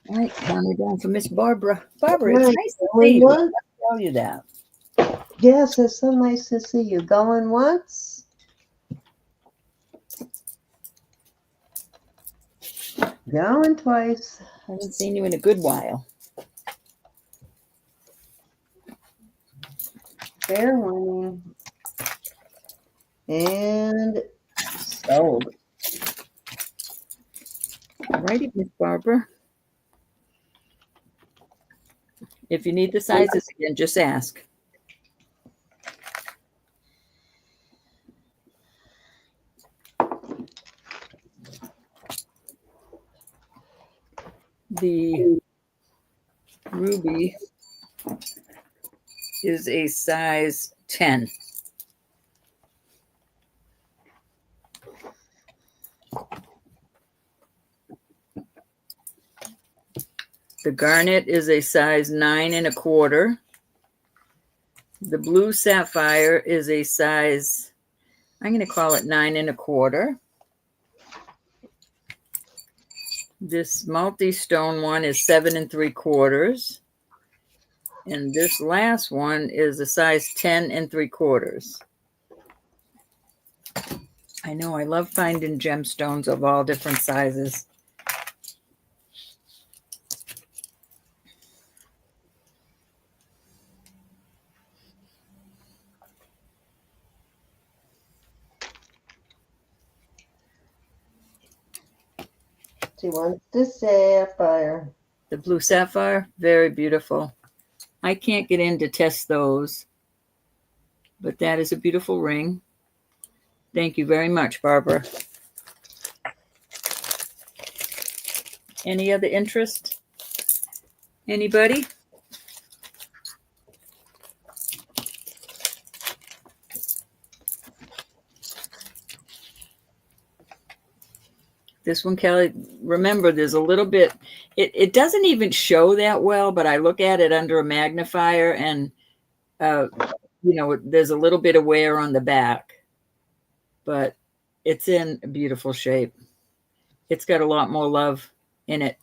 All right, counting down for Miss Barbara. Barbara, it's nice to see you. I'll tell you that. Yes, it's so nice to see you. Going once? Going twice. I haven't seen you in a good while. Fair winning. And sold. All righty, Miss Barbara. If you need the sizes again, just ask. The ruby is a size 10. The garnet is a size 9 1/4. The blue sapphire is a size, I'm going to call it 9 1/4. This multi-stone one is 7 3/4. And this last one is a size 10 3/4. I know, I love finding gemstones of all different sizes. She wants the sapphire. The blue sapphire, very beautiful. I can't get in to test those, but that is a beautiful ring. Thank you very much, Barbara. Any other interest? Anybody? This one, Kelly, remember there's a little bit, it doesn't even show that well, but I look at it under a magnifier and, there's a little bit of wear on the back, but it's in a beautiful shape. It's got a lot more love in it.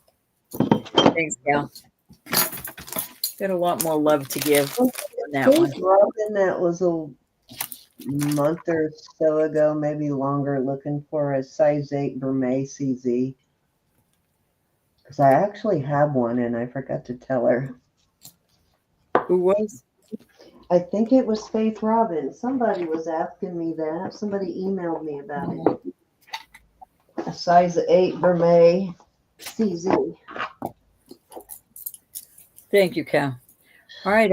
Thanks, Cal. Got a lot more love to give on that one. Robin, that was a month or so ago, maybe longer, looking for a size 8 Vermeil CZ. Because I actually have one and I forgot to tell her. Who was? I think it was Faith Robin. Somebody was asking me that. Somebody emailed me about it. A size 8 Vermeil CZ. Thank you, Cal. All right,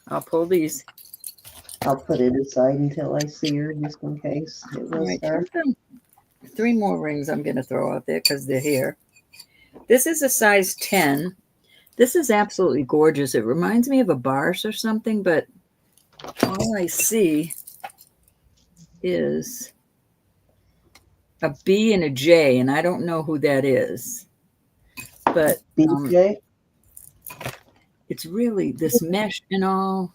I'll pull these. I'll put it aside until I see her, just in case it was her. 3 more rings I'm going to throw out there because they're here. This is a size 10. This is absolutely gorgeous. It reminds me of a Bars or something, but all I see is a B and a J, and I don't know who that is. But BJ? It's really this mesh and all.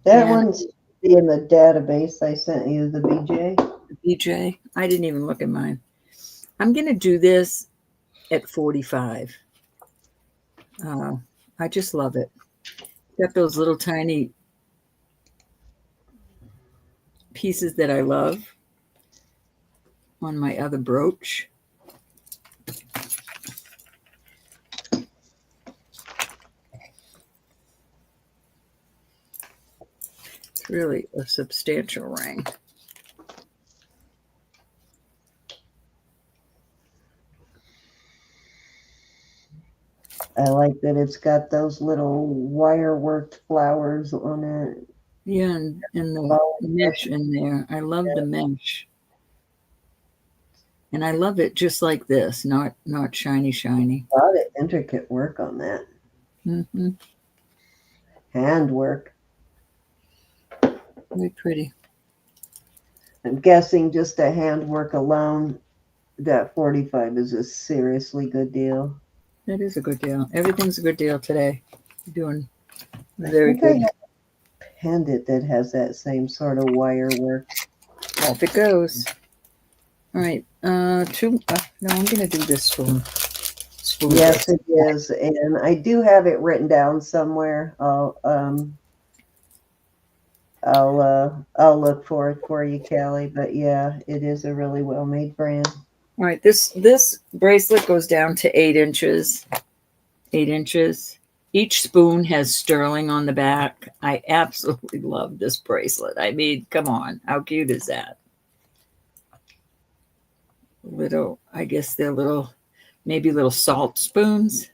That one's in the database I sent you, the BJ. The BJ? I didn't even look at mine. I'm going to do this at 45. I just love it. Got those little tiny pieces that I love on my other brooch. It's really a substantial ring. I like that it's got those little wire worked flowers on it. Yeah, and the mesh in there. I love the mesh. And I love it just like this, not shiny. A lot of intricate work on that. Mm-hmm. Handwork. Very pretty. I'm guessing just a handwork alone, that 45 is a seriously good deal. That is a good deal. Everything's a good deal today. You're doing very good. I have a pendant that has that same sort of wire work. Off it goes. All right. No, I'm going to do this spoon. Yes, it is. And I do have it written down somewhere. I'll look for it for you, Kelly. But yeah, it is a really well-made brand. All right, this bracelet goes down to 8 inches. 8 inches. Each spoon has sterling on the back. I absolutely love this bracelet. I mean, come on. How cute is that? Little, I guess they're maybe little salt spoons.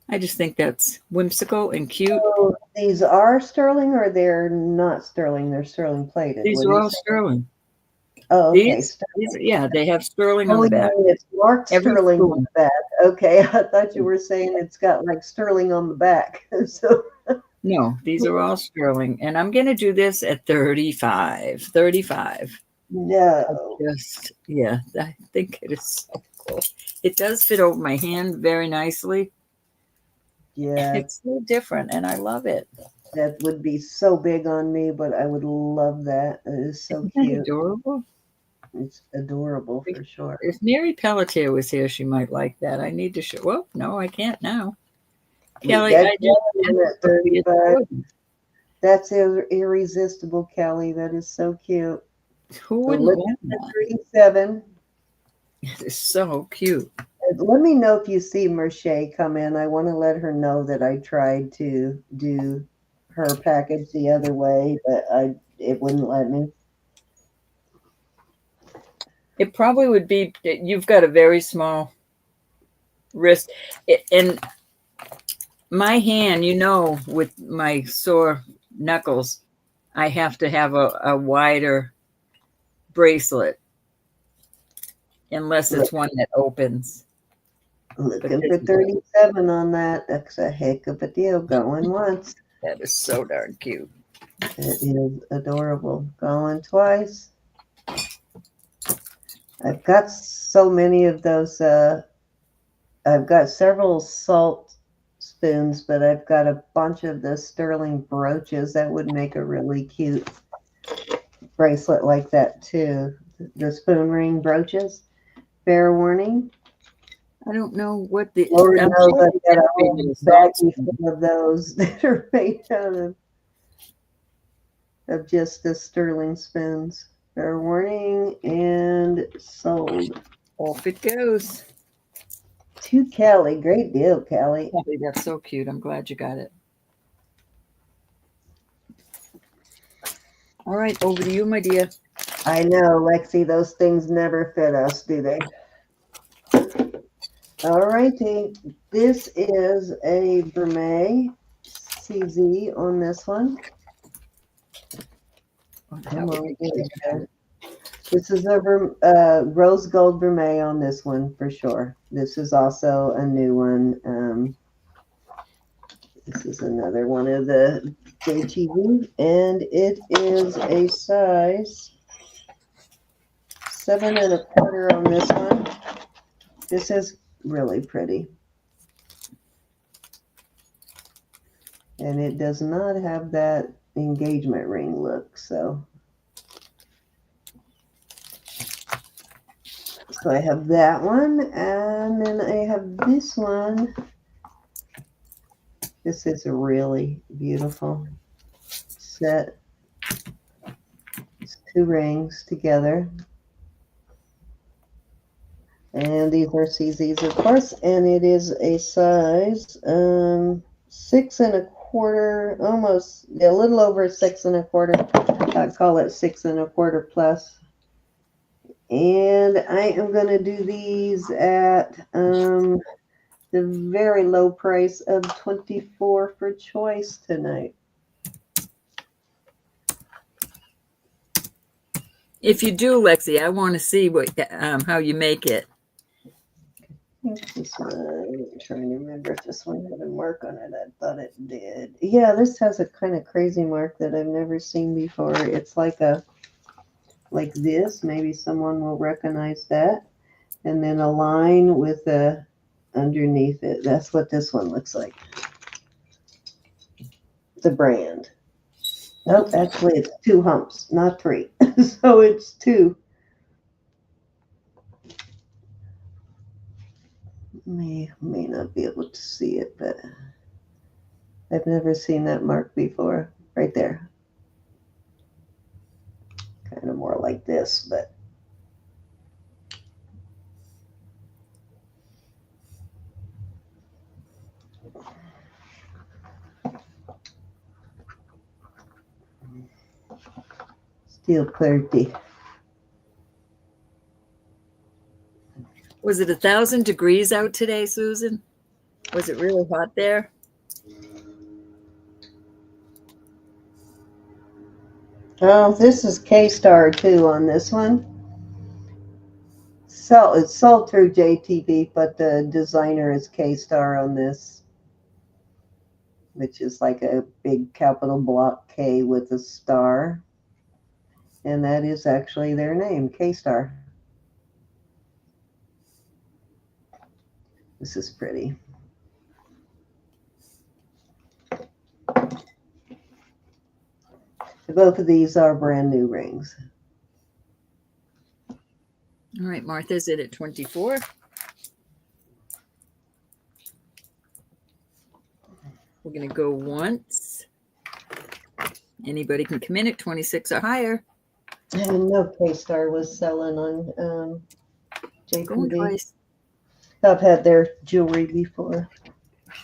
I just think that's whimsical and cute. So these are sterling or they're not sterling? They're sterling plated. These are all sterling. Oh, okay. These, yeah, they have sterling on the back. It's marked sterling on the back. Okay, I thought you were saying it's got like sterling on the back. So no, these are all sterling, and I'm going to do this at 35. 35. No. I think it is so cool. It does fit over my hand very nicely. Yeah, it's so different, and I love it. That would be so big on me, but I would love that. It is so cute. Adorable. It's adorable for sure. If Mary Pelletier was here, she might like that. I need to show. Well, no, I can't now. Kelly, I just at 35. That's irresistible, Kelly. That is so cute. Who wouldn't want that? 37. It is so cute. Let me know if you see Merche come in. I want to let her know that I tried to do her package the other way, but it wouldn't let me. It probably would be, you've got a very small wrist. And my hand, with my sore knuckles, I have to have a wider bracelet unless it's one that opens. Looking for 37 on that. That's a heck of a deal. Going once. That is so darn cute. It is adorable. Going twice. I've got so many of those. I've got several salt spoons, but I've got a bunch of the sterling brooches that would make a really cute bracelet like that too. The spoon ring brooches. Fair warning. I don't know what the. Lord knows I've got a whole baggie full of those that are made out of just the sterling spoons. Fair warning and sold. Off it goes. To Kelly. Great deal, Kelly. Kelly, that's so cute. I'm glad you got it. All right, over to you, my dear. I know, Lexi, those things never fit us, do they? All righty. This is a Vermeil CZ on this one. This is a rose gold vermeil on this one for sure. This is also a new one. This is another one of the JTV, and it is a size 7 1/4 on this one. This is really pretty. And it does not have that engagement ring look, so I have that one, and then I have this one. This is a really beautiful set. It's 2 rings together. And these are CZs, of course, and it is a size 6 1/4, almost a little over 6 1/4. I'd call it 6 1/4 plus. And I am going to do these at the very low price of $24 for choice tonight. If you do, Lexi, I want to see how you make it. This one, I'm trying to remember if this one had a mark on it. I thought it did. Yeah, this has a kind of crazy mark that I've never seen before. It's like this. Maybe someone will recognize that. And then a line with a underneath it. That's what this one looks like. The brand. Nope, actually it's 2 humps, not 3. So it's 2. May not be able to see it, but I've never seen that mark before. Right there. Kind of more like this, but still clarity. Was it 1,000 degrees out today, Susan? Was it really hot there? Oh, this is K-Star too on this one. So it's sold through JTV, but the designer is K-Star on this, which is like a big capital block K with a star. And that is actually their name, K-Star. This is pretty. Both of these are brand new rings. All right, Martha's it at 24. We're going to go once. Anybody can come in at 26 or higher. I didn't know K-Star was selling on JTV. I've had their jewelry before.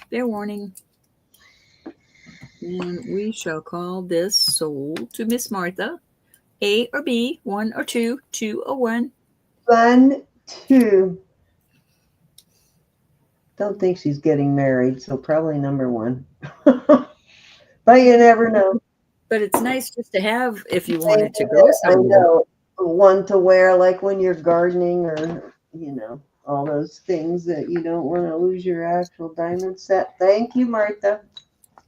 Fair warning. And we shall call this sold to Miss Martha. A or B, 1 or 2, 2 or 1. Fun too. Don't think she's getting married, so probably number one. But you never know. But it's nice just to have if you wanted to go I somewhere. know. One to wear like when you're gardening or, all those things that you don't want to lose your actual diamond set. Thank you, Martha.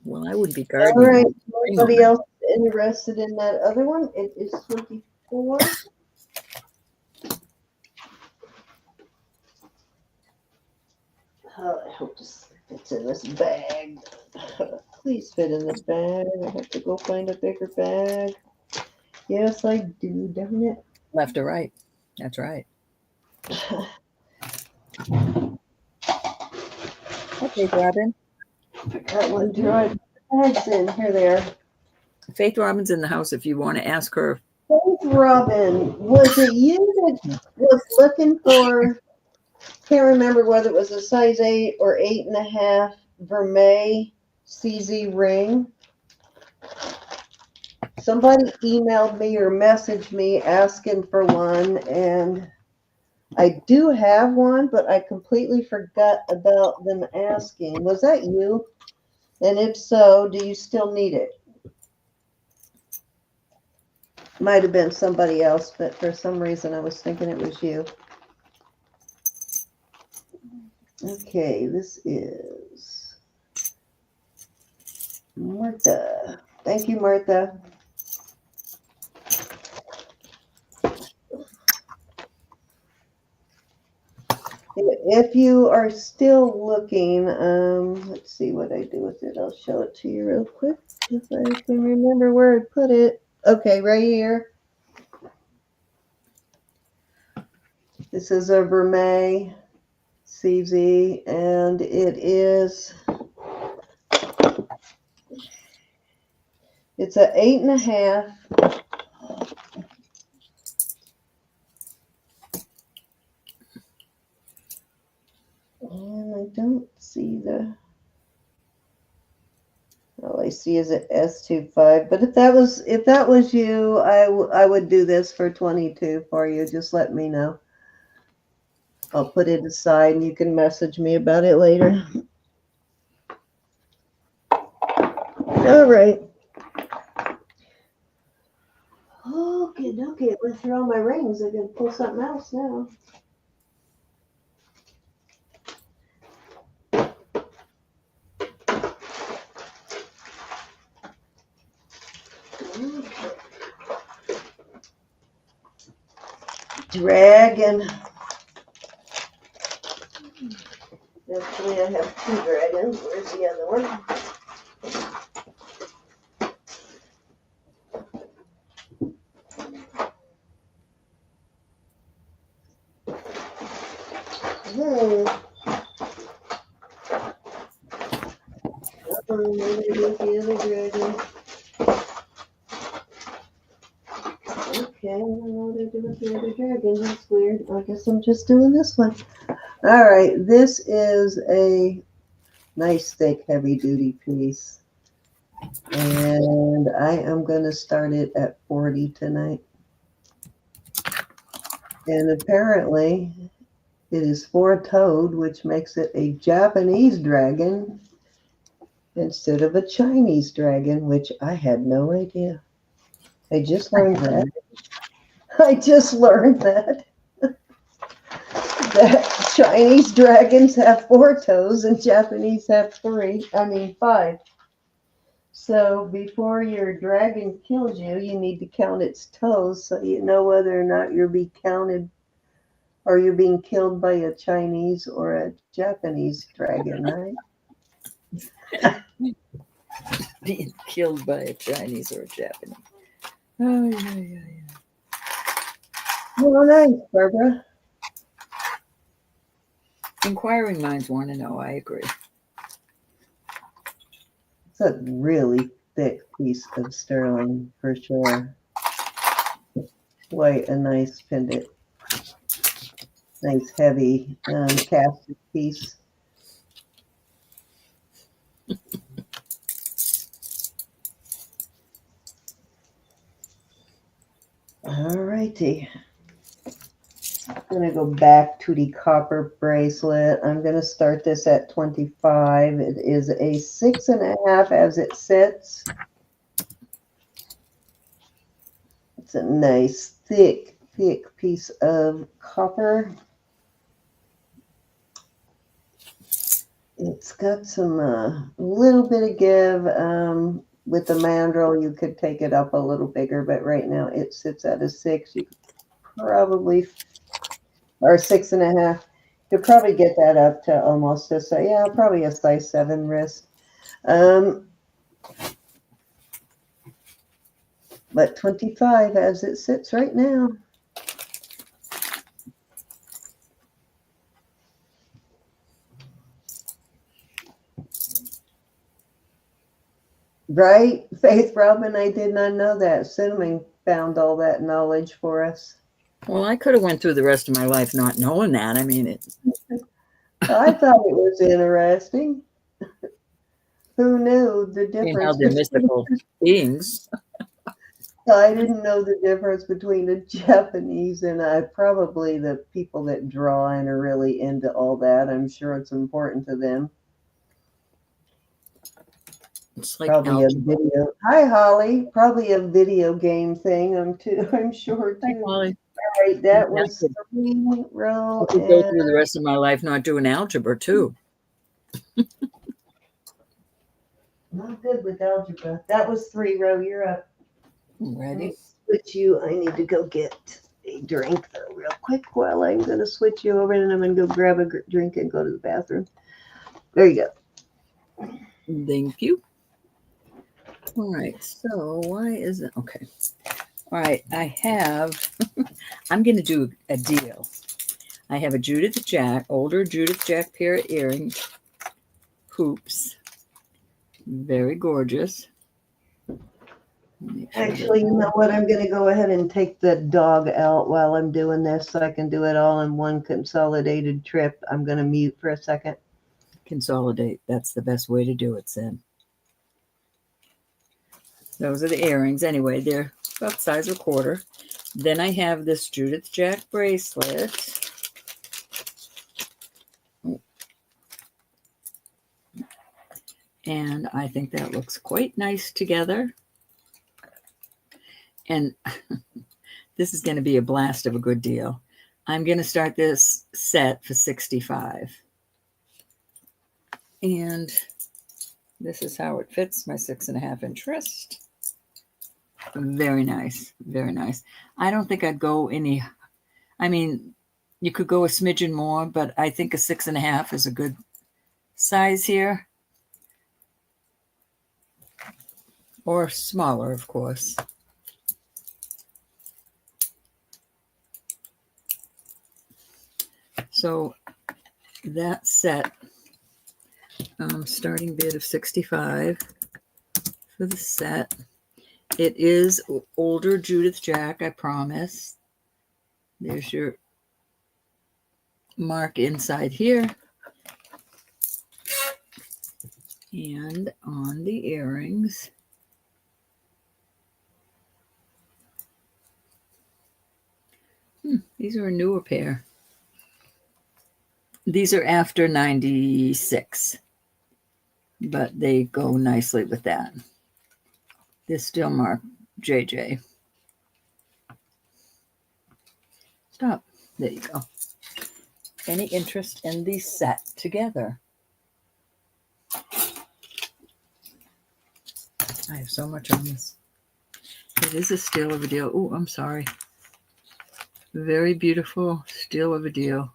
Well, I would be All gardening. right. Anybody else interested in that other one? It is 24. Oh, I hope this fits in this bag. Please fit in this bag. I have to go find a bigger bag. Yes, I do, don't it? Left or right. That's right. Okay, Robin. That one dried bags in. Here they are. Faith Robin's in the house if you want to ask her. Faith Robin, was it you that was looking for, can't remember whether it was a size 8 or 8.5 vermeil CZ ring? Somebody emailed me or messaged me asking for one, and I do have one, but I completely forgot about them asking. Was that you? And if so, do you still need it? Might have been somebody else, but for some reason I was thinking it was you. Okay, this is Martha. Thank you, Martha. If you are still looking, let's see what I do with it. I'll show it to you real quick if I can remember where I put it. Okay, right here. This is a vermeil CZ, and it's a 8.5. And I don't see all I see is an S25. But if that was you, I would do this for 22 for you. Just let me know. I'll put it aside and you can message me about it later. All right. Okay. Went through all my rings. I can pull something else now. Dragon. Actually, I have 2 dragons. Where's the other one? There's the other dragon. Okay, I don't know what I do with the other dragon. That's weird. I guess I'm just doing this one. All right, this is a nice, thick, heavy-duty piece. And I am going to start it at 40 tonight. And apparently it is 4-toed, which makes it a Japanese dragon instead of a Chinese dragon, which I had no idea. I just learned that. That Chinese dragons have 4 toes and Japanese have 5. So before your dragon kills you, you need to count its toes so you know whether or not you're being counted or you're being killed by a Chinese or a Japanese dragon, right? Being killed by a Chinese or a Japanese. Oh, yeah. Well, nice, Barbara. Inquiring minds want to know. I agree. It's a really thick piece of sterling for sure. Quite a nice pendant. Nice heavy casted piece. All righty. I'm going to go back to the copper bracelet. I'm going to start this at 25. It is a 6.5 as it sits. It's a nice, thick piece of copper. It's got some, a little bit of give. With the mandrel, you could take it up a little bigger, but right now it sits at a 6. You could probably, or 6.5. You could probably get that up to almost a size, yeah, probably a size 7 wrist. But 25 as it sits right now. Right, Faith Robin, I did not know that. Cinnamon found all that knowledge for us. Well, I could have went through the rest of my life not knowing that. I mean, I thought it was interesting. Who knew the difference? You know, they're mystical beings. I didn't know the difference between the Japanese and probably the people that draw and are really into all that. I'm sure it's important to them. It's like probably algebra. a video. Hi, Holly. Probably a video game thing. I'm sure too. Hi, Holly. All right, that was 3 row. I could go through the rest of my life not doing algebra too. Not good with algebra. That was 3 row. You're up. Ready? Switch you. I need to go get a drink though, real quick. While I'm going to switch you over, and I'm going to go grab a drink and go to the bathroom. There you go. Thank you. All right. So why is it okay? All right. I have. I'm going to do a deal. I have a Judith Jack, older Judith Jack pair of earrings, hoops. Very gorgeous. Actually, you know what? I'm going to go ahead and take the dog out while I'm doing this so I can do it all in one consolidated trip. I'm going to mute for a second. Consolidate. That's the best way to do it, Sid. Those are the earrings. Anyway, they're about size a quarter. Then I have this Judith Jack bracelet. And I think that looks quite nice together. And this is going to be a blast of a good deal. I'm going to start this set for $65. And this is how it fits my 6.5-inch wrist. Very nice. Very nice. I don't think I'd go any, I mean, you could go a smidgen more, but I think a 6.5 is a good size here. Or smaller, of course. So that set, starting bid of $65 for the set. It is older Judith Jack, I promise. There's your mark inside here. And on the earrings, these are a newer pair. These are after 96, but they go nicely with that. They're still marked JJ. Stop. There you go. Any interest in the set together? I have so much on this. It is a steal of a deal. Oh, I'm sorry. Very beautiful steal of a deal.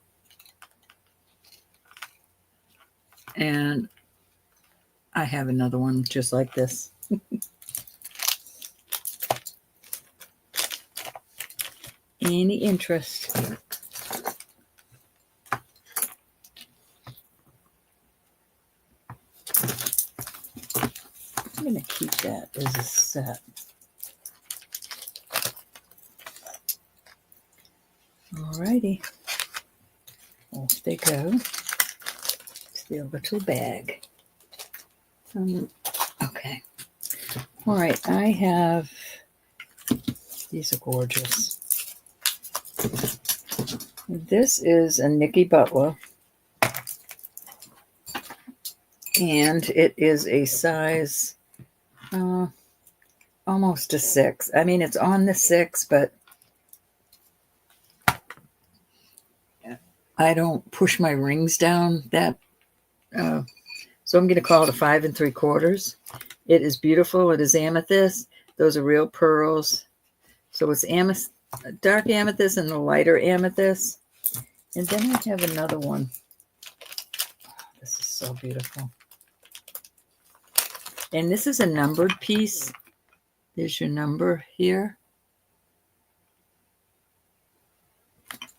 And I have another one just like this. Any interest? I'm going to keep that as a set. Alrighty. Off they go. It's the little bag. Okay. All right. I have, these are gorgeous. This is a Nicki Butler, and it is a size almost a 6. I mean, it's on the 6, but I don't push my rings down that. So I'm going to call it a 5 3/4. It is beautiful. It is amethyst. Those are real pearls. So it's dark amethyst and the lighter amethyst. And then I have another one. This is so beautiful. And this is a numbered piece. There's your number here.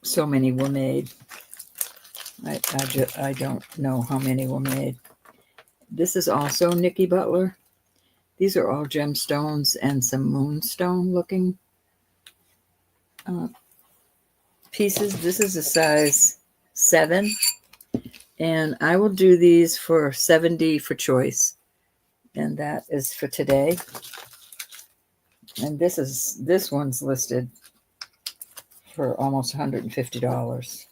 So many were made. I don't know how many were made. This is also Nicki Butler. These are all gemstones and some moonstone looking pieces. This is a size 7. And I will do these for $70 for choice. And that is for today. And this one's listed for almost $150.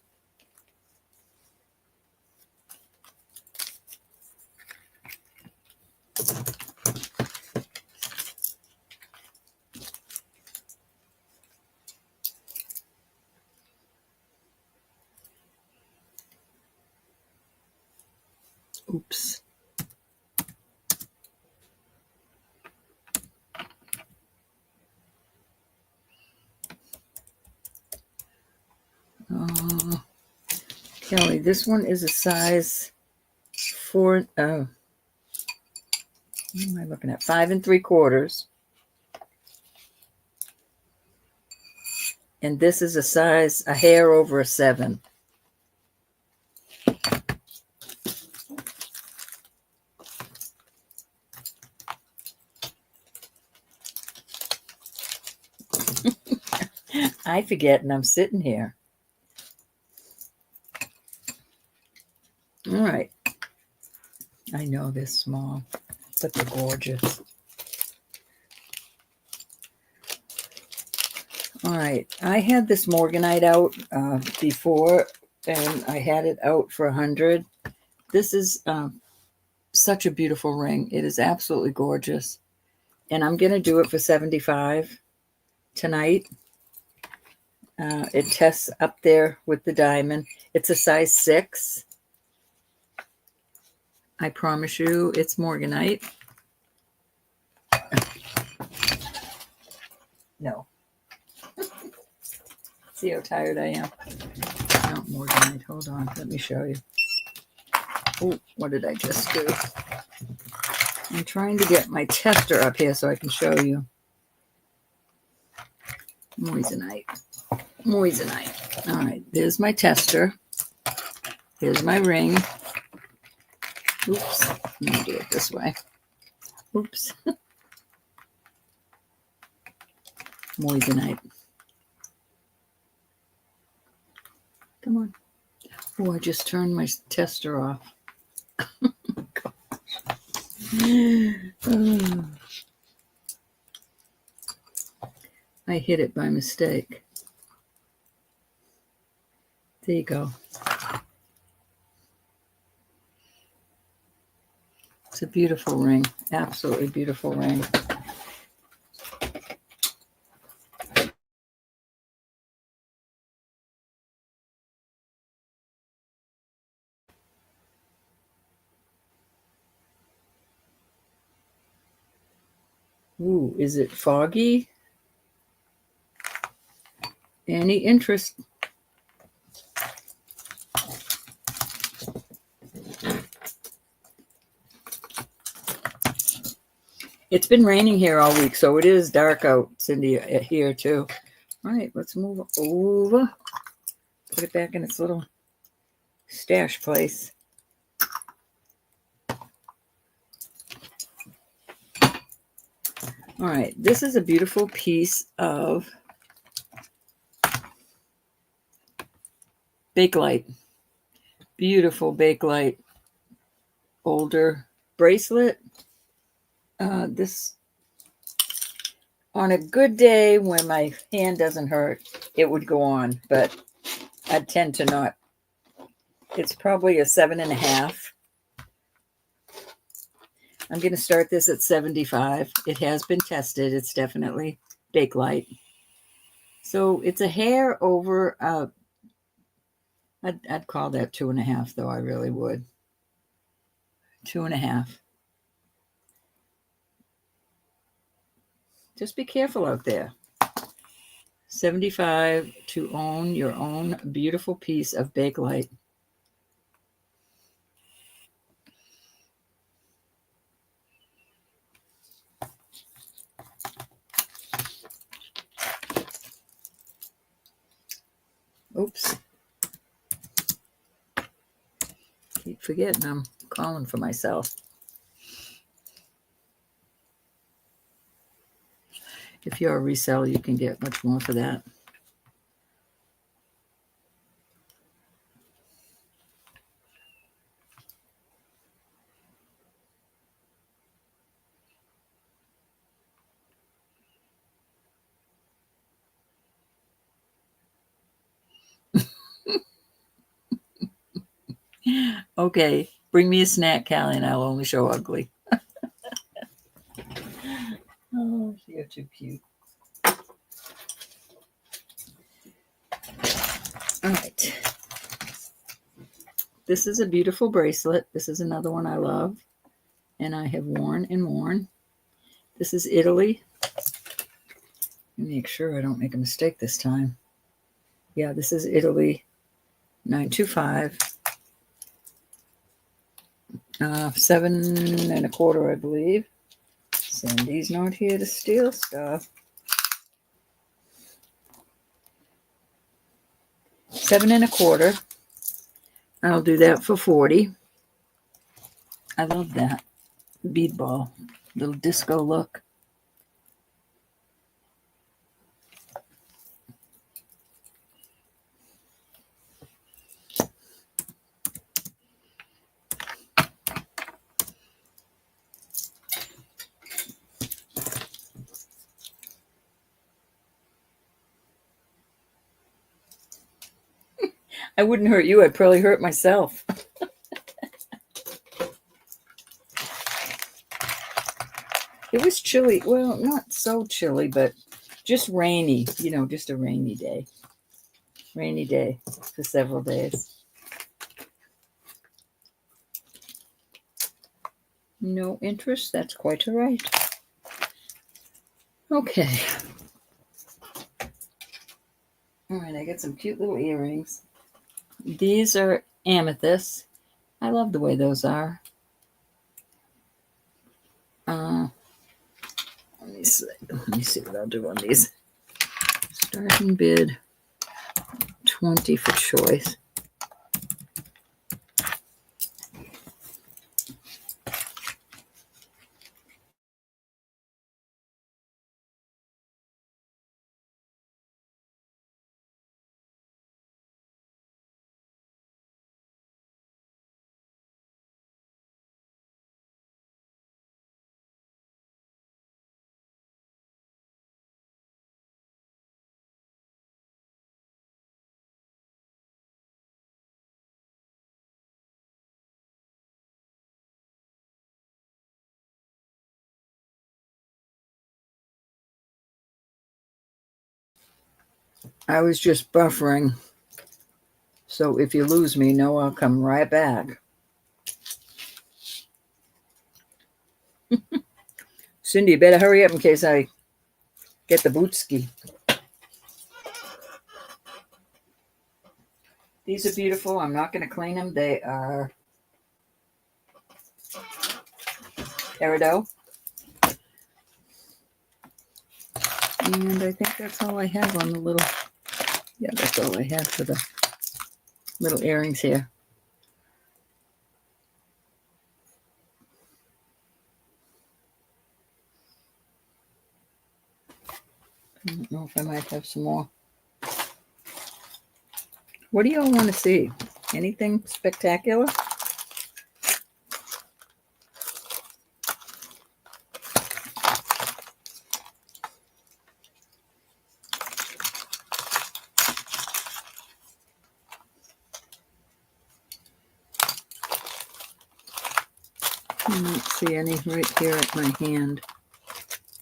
Oops. Kelly, this one is a size 4. What am I looking at? 5 3/4. And this is a size, a hair over a 7. I forget, and I'm sitting here. All right. I know they're small, but they're gorgeous. All right. I had this morganite out before, and I had it out for 100. This is such a beautiful ring. It is absolutely gorgeous. And I'm going to do it for 75 tonight. It tests up there with the diamond. It's a size 6. I promise you it's morganite. No. See how tired I am? No, morganite. Hold on. Let me show you. Oh, what did I just do? I'm trying to get my tester up here so I can show you. Moissanite. Moissanite. All right, there's my tester. Here's my ring. Oops. Let me do it this way. Oops. Moissanite. Come on. Oh, I just turned my tester off. Oh. I hit it by mistake. There you go. It's a beautiful ring. Absolutely beautiful ring. Ooh, is it foggy? Any interest? It's been raining here all week, so it is dark out, Cindy, here too. All right, let's move over. Put it back in its little stash place. All right, this is a beautiful piece of Bakelite. Beautiful Bakelite. Older bracelet. This, on a good day when my hand doesn't hurt, it would go on, but I tend to not. It's probably a 7.5. I'm going to start this at 75. It has been tested. It's definitely Bakelite. So it's a hair over, I'd call that 2.5, though. I really would. 2.5. Just be careful out there. 75 to own your own beautiful piece of Bakelite. Oops. Keep forgetting I'm calling for myself. If you're a reseller, you can get much more for that. Okay, bring me a snack, Callie, and I'll only show ugly. Oh, you're too cute. All right. This is a beautiful bracelet. This is another one I love, and I have worn and worn. This is Italy. Let me make sure I don't make a mistake this time. Yeah, this is Italy 925. 7.25, I believe. Sandy's not here to steal stuff. 7.25. I'll do that for 40. I love that bead ball, little disco look. I wouldn't hurt you. I'd probably hurt myself. It was chilly. Well, not so chilly, but just rainy. You know, just a rainy day. Rainy day for several days. No interest. That's quite all right. Okay. All right, I got some cute little earrings. These are amethyst. I love the way those are. Let me see what I'll do on these. Starting bid 20 for choice. I was just buffering. So if you lose me, know I'll come right back. Cindy, you better hurry up in case I get the bootski. These are beautiful. I'm not going to clean them. They are peridot. And I think that's all I have on the little, yeah, that's all I have for the little earrings here. I don't know if I might have some more. What do y'all want to see? Anything spectacular? I don't see any right here at my hand.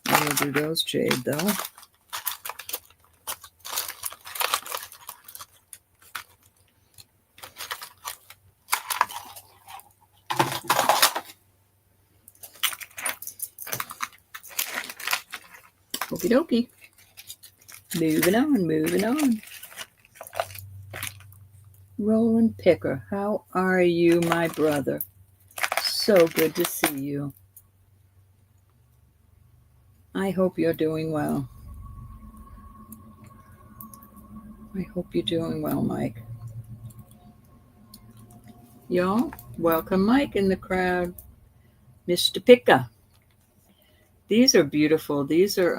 I'll do those jade though. Okie dokie. Moving on, moving on. Roland Picker, how are you, my brother? So good to see you. I hope you're doing well. I hope you're doing well, Mike. Y'all, welcome Mike in the crowd. Mr. Picker. These are beautiful. These are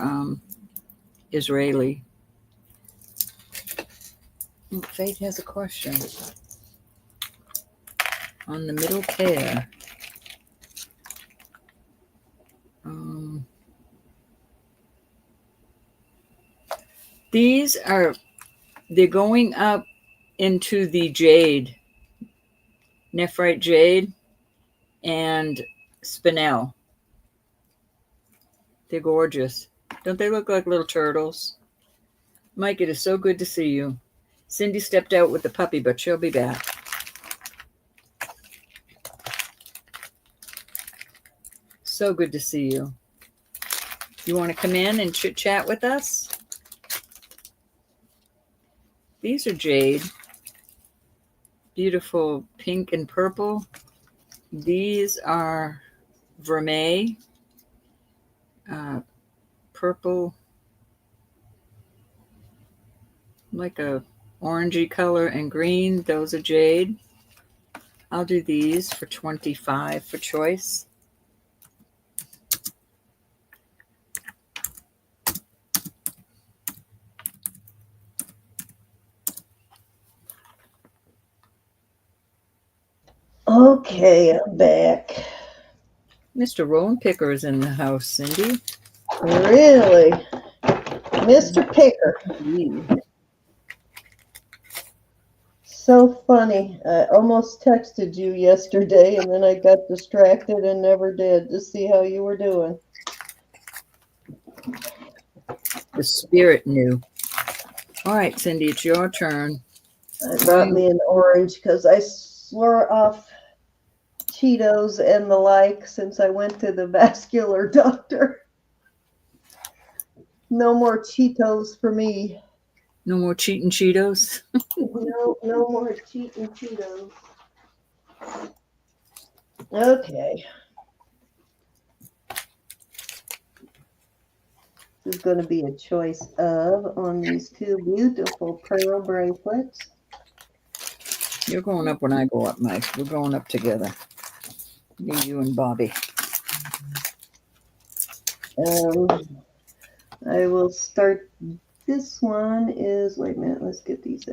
Israeli. Faith has a question. On the middle pair. These are, they're going up into the jade, nephrite jade and spinel. They're gorgeous. Don't they look like little turtles? Mike, it is so good to see you. Cindy stepped out with the puppy, but she'll be back. So good to see you. You want to come in and chit chat with us? These are jade. Beautiful pink and purple. These are vermeil. Purple. Like a orangey color and green. Those are jade. I'll do these for $25 for choice. Okay, I'm back. Mr. Roland Picker is in the house, Cindy. Really? Mr. Picker. So funny. I almost texted you yesterday, and then I got distracted and never did to see how you were doing. The spirit knew. All right, Cindy, it's your turn. I brought me an orange because I swore off Cheetos and the like since I went to the vascular doctor. No more Cheetos for me. No more cheating Cheetos? No more cheating Cheetos. Okay. This is going to be a choice of on these two beautiful pearl bracelets. You're going up when I go up, Mike. We're going up together. Me, you, and Bobby. I will start. This one is, wait a minute, let's get these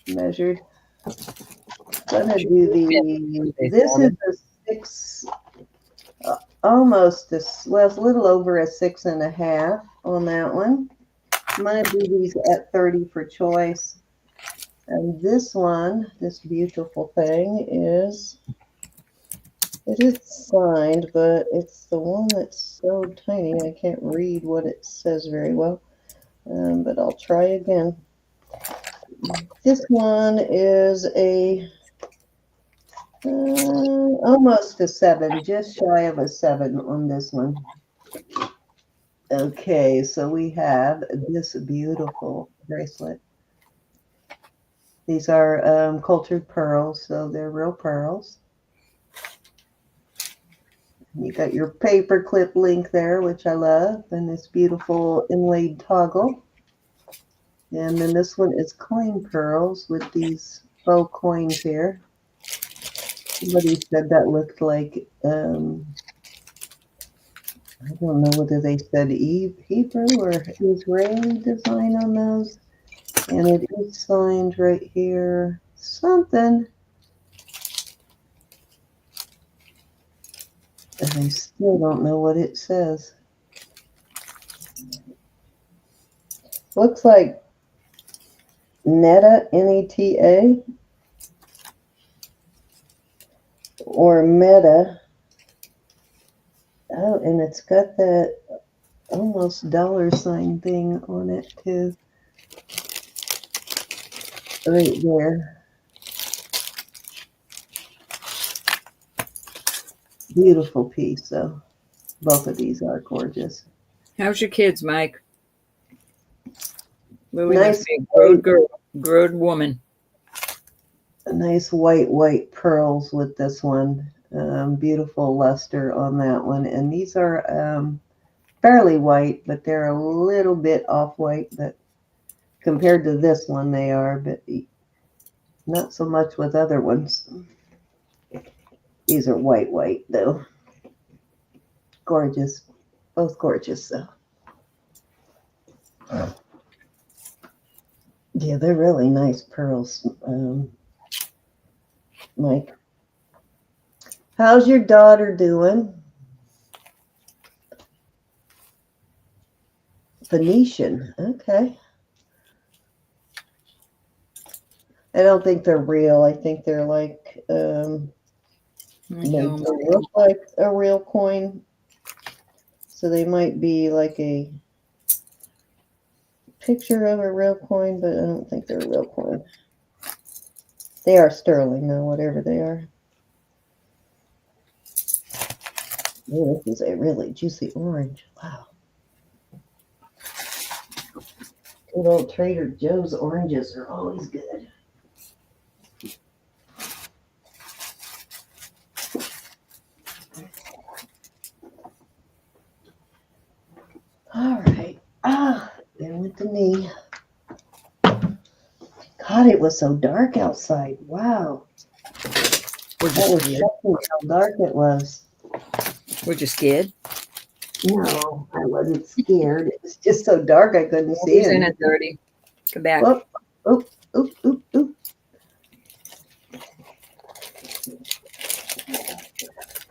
measured. I'm going to do this is a 6, almost this, well, it's a little over a 6.5 on that one. I'm going to do these at 30 for choice. And this one, this beautiful thing it is signed, but it's the one that's so tiny I can't read what it says very well. But I'll try again. This one is a almost a 7, just shy of a 7 on this one. Okay, so we have this beautiful bracelet. These are cultured pearls, so they're real pearls. You got your paper clip link there, which I love, and this beautiful inlaid toggle. And then this one is coin pearls with these faux coins here. Somebody said that looked like, I don't know whether they said Hebrew or Israeli design on those. And it is signed right here. Something. And I still don't know what it says. Looks like Neta, N-E-T-A, or Meta, out, and it's got that almost dollar sign thing on it too. Right there. Beautiful piece, though. Both of these are gorgeous. How's your kids, Mike? Lily Nice must be a grown girl, grown woman. Nice white pearls with this one. Beautiful luster on that one. And these are fairly white, but they're a little bit off-white. But compared to this one, they are, but not so much with other ones. These are white, though. Gorgeous. Both gorgeous, though. Yeah, they're really nice pearls, Mike. How's your daughter doing? Venetian. Okay. I don't think they're real. I think they're like they look like a real coin. So they might be like a picture of a real coin, but I don't think they're a real coin. They are sterling though, whatever they are. Oh, this is a really juicy orange. Wow. Good old Trader Joe's oranges are always good. All right. There went the knee. God, it was so dark outside. Wow. That was shocking how dark it was. Were you scared? No, I wasn't scared. It was just so dark I couldn't see it. In at 30. Come back. Oop.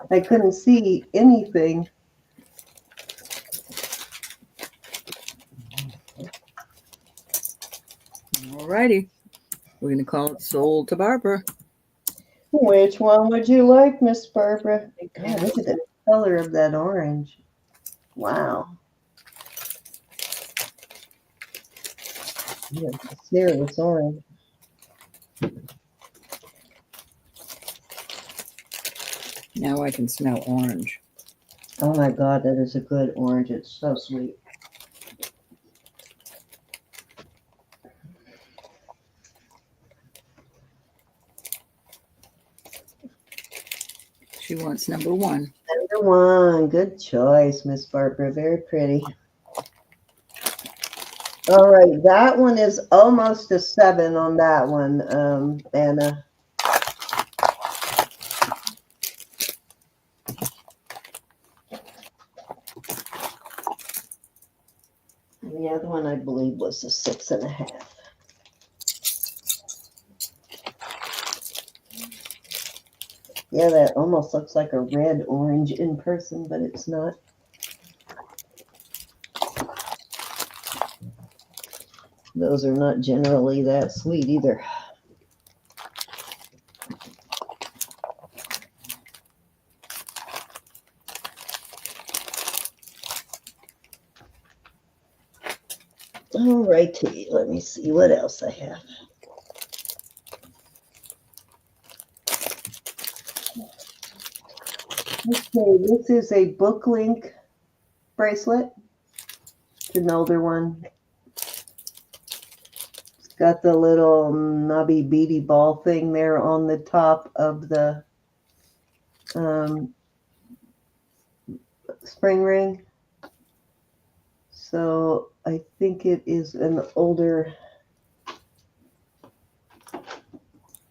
I couldn't see anything. All righty. We're going to call it Sold to Barbara. Which one would you like, Miss Barbara? God, look at the color of that orange. Wow. Yeah, it's a serious orange. Now I can smell orange. Oh my God, that is a good orange. It's so sweet. She wants number 1. Number 1. Good choice, Miss Barbara. Very pretty. All right, that one is almost a 7 on that one, Anna. The other one, I believe, was a 6.5. Yeah, that almost looks like a red orange in person, but it's not. Those are not generally that sweet either. All righty, let me see what else I have. Okay, this is a book link bracelet. It's an older one. It's got the little knobby beady ball thing there on the top of the spring ring. So I think it is an older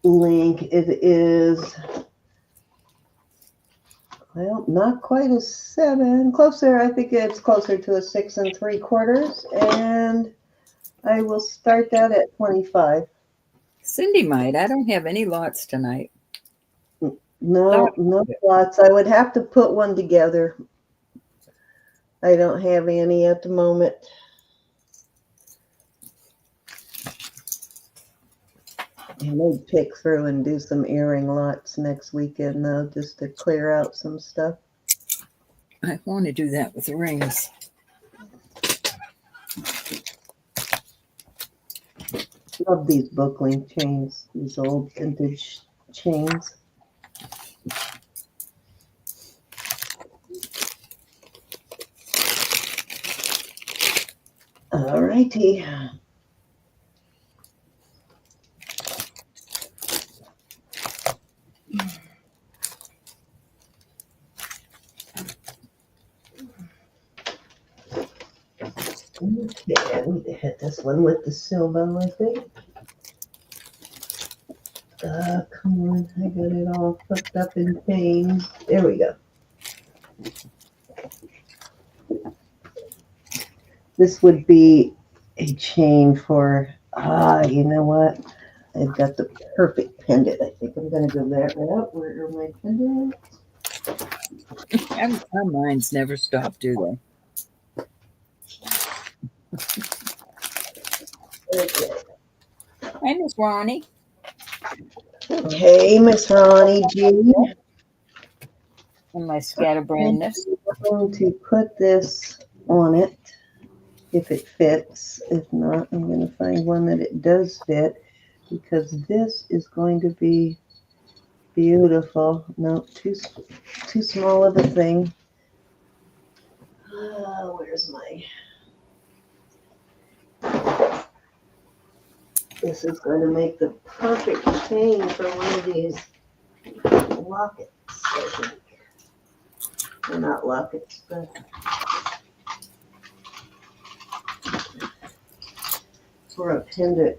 link. It is, well, not quite a 7. Closer, I think it's closer to a 6 3/4. And I will start that at 25. Cindy might. I don't have any lots tonight. No lots. I would have to put one together. I don't have any at the moment. I may pick through and do some earring lots next weekend, though, just to clear out some stuff. I want to do that with rings. Love these book link chains, these old vintage chains. All righty. Okay, I need to hit this one with the Sila, I think. Come on, I got it all hooked up in chains. There we go. This would be a chain for, you know what? I've got the perfect pendant. I think I'm going to go that route. Where are my pendants? Our minds never stop, do they? Okay. Hi, Miss Ronnie. Hey, Miss Ronnie G. And my scatterbrandness. I'm going to put this on it if it fits. If not, I'm going to find one that it does fit because this is going to be beautiful. No, too small of a thing. Where's my... This is going to make the perfect chain for one of these lockets, I think. They're not lockets, but for a pendant.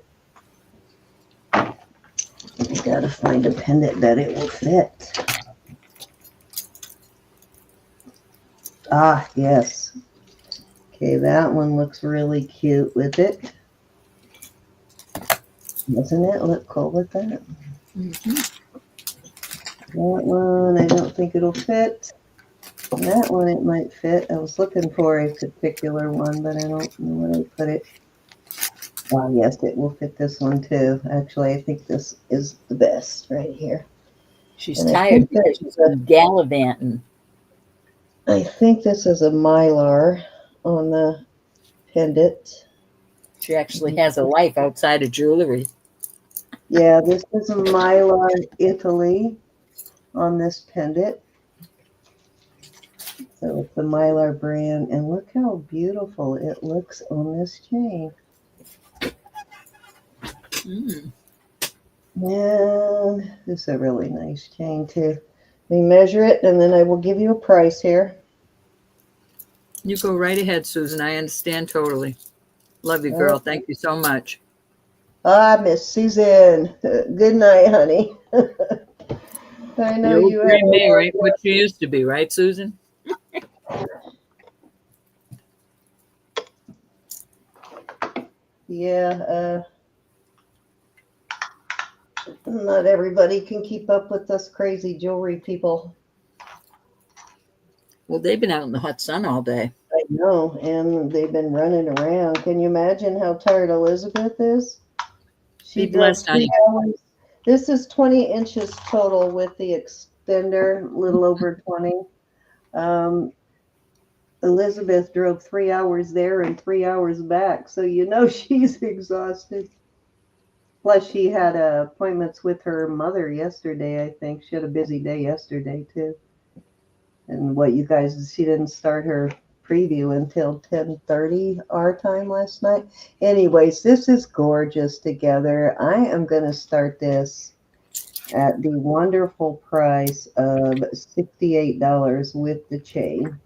You gotta find a pendant that it will fit. Ah, yes. Okay, that one looks really cute with it. Doesn't it look cool with that? Mm-hmm. That one, I don't think it'll fit. That one, it might fit. I was looking for a particular one, but I don't know where I put it. Oh, yes, it will fit this one too. Actually, I think this is the best right here. She's tired because she's been gallivanting. I think this is a mylar on the pendant. She actually has a life outside of jewelry. Yeah, this is a mylar Italy on this pendant. So it's the mylar brand, and look how beautiful it looks on this chain. Mm. And this is a really nice chain too. Let me measure it, and then I will give you a price here. You go right ahead, Susan. I understand totally. Love you, girl. Thank you so much. Miss Susan. Good night, honey. I know you have me, right? What she used to be, right, Susan? Yeah, not everybody can keep up with us crazy jewelry people. Well, they've been out in the hot sun all day. I know, and they've been running around. Can you imagine how tired Elizabeth is? She Be blessed, drove 3 honey. hours. This is 20 inches total with the extender, a little over 20. Elizabeth drove 3 hours there and 3 hours back, so you know she's exhausted. Plus, she had appointments with her mother yesterday, I think. She had a busy day yesterday, too. And what you guys, she didn't start her preview until 10:30 our time last night. Anyways, this is gorgeous together. I am going to start this at the wonderful price of $68 with the chain.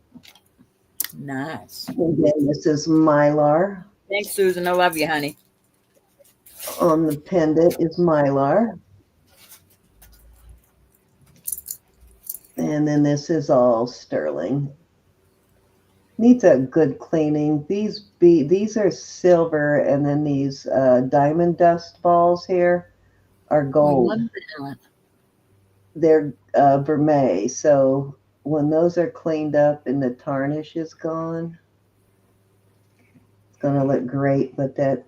Nice. Again, this is Mylar. Thanks, Susan. I love you, honey. On the pendant is Mylar. And then this is all sterling. Needs a good cleaning. These are silver, and then these diamond dust balls here are gold. They're vermeil. So when those are cleaned up and the tarnish is gone, it's going to look great. But that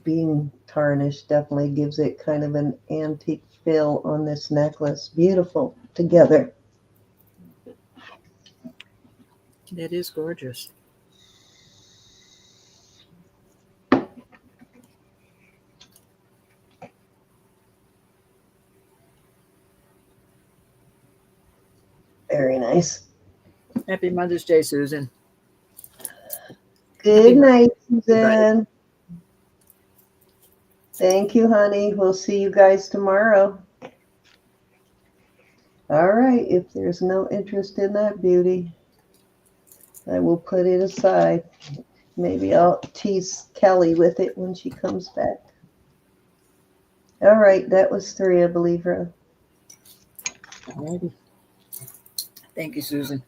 being tarnished definitely gives it kind of an antique feel on this necklace. Beautiful together. That is gorgeous. Very nice. Happy Mother's Day, Susan. Good night, Susan. Thank you, honey. We'll see you guys tomorrow. All right. If there's no interest in that beauty, I will put it aside. Maybe I'll tease Kelly with it when she comes back. All right. That was 3, I believe, Ro. Alrighty. Thank you, Susan.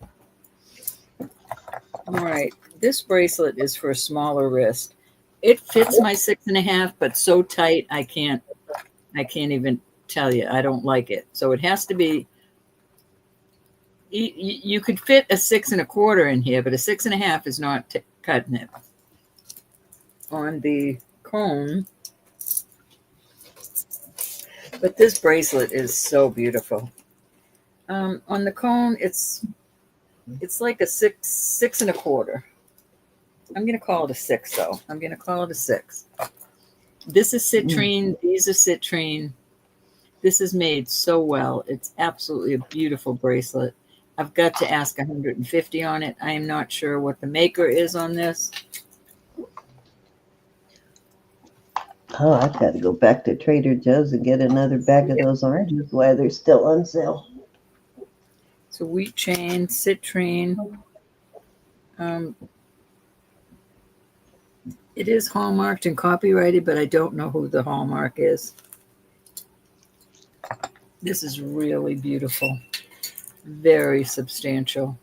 All right. This bracelet is for a smaller wrist. It fits my 6.5, but so tight I can't even tell you. I don't like it. So it has to be. You could fit a 6 1/4 in here, but a 6.5 is not cutting it. On the cone, but this bracelet is so beautiful. On the cone, it's like a 6 1/4. I'm going to call it a 6, though. I'm going to call it a 6. This is citrine. These are citrine. This is made so well. It's absolutely a beautiful bracelet. I've got to ask $150 on it. I am not sure what the maker is on this. Oh, I've got to go back to Trader Joe's and get another bag of those oranges while they're still on sale. It's a wheat chain, citrine. It is hallmarked and copyrighted, but I don't know who the hallmark is. This is really beautiful. Very substantial.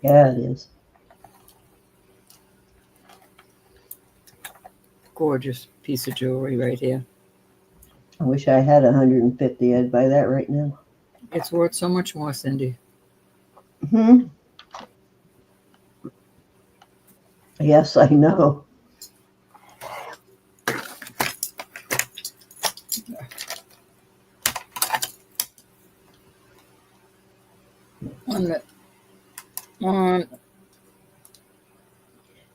Yeah, it is. Gorgeous piece of jewelry right here. I wish I had 150. I'd buy that right now. It's worth so much more, Cindy. Yes, I know.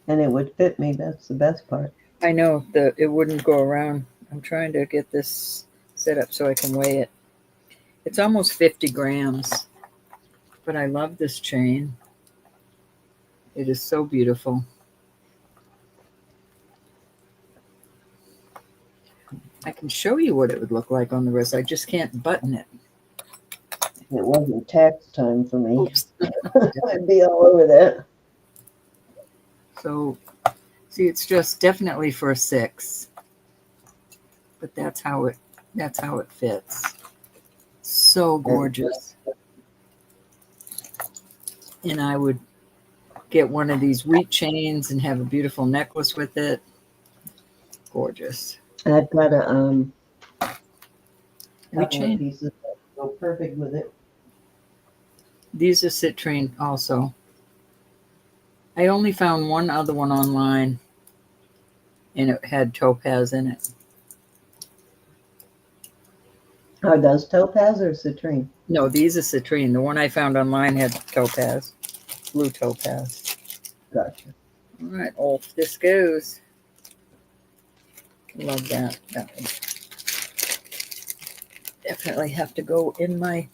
And it would fit me. That's the best part. I know it wouldn't go around. I'm trying to get this set up so I can weigh it. It's almost 50 grams, but I love this chain. It is so beautiful. I can show you what it would look like on the wrist. I just can't button it. It wasn't tax time for me. I'd be all over that. So, see, it's just definitely for a 6, but that's how it fits. So gorgeous. And I would get one of these wheat chains and have a beautiful necklace with it. Gorgeous. I've got a wheat chain pieces that go perfect with it. These are citrine also. I only found one other one online, and it had topaz in it. Are those topaz or citrine? No, these are citrine. The one I found online had topaz, blue topaz. Gotcha. All right, off this goes. Love that. That would definitely have to go in my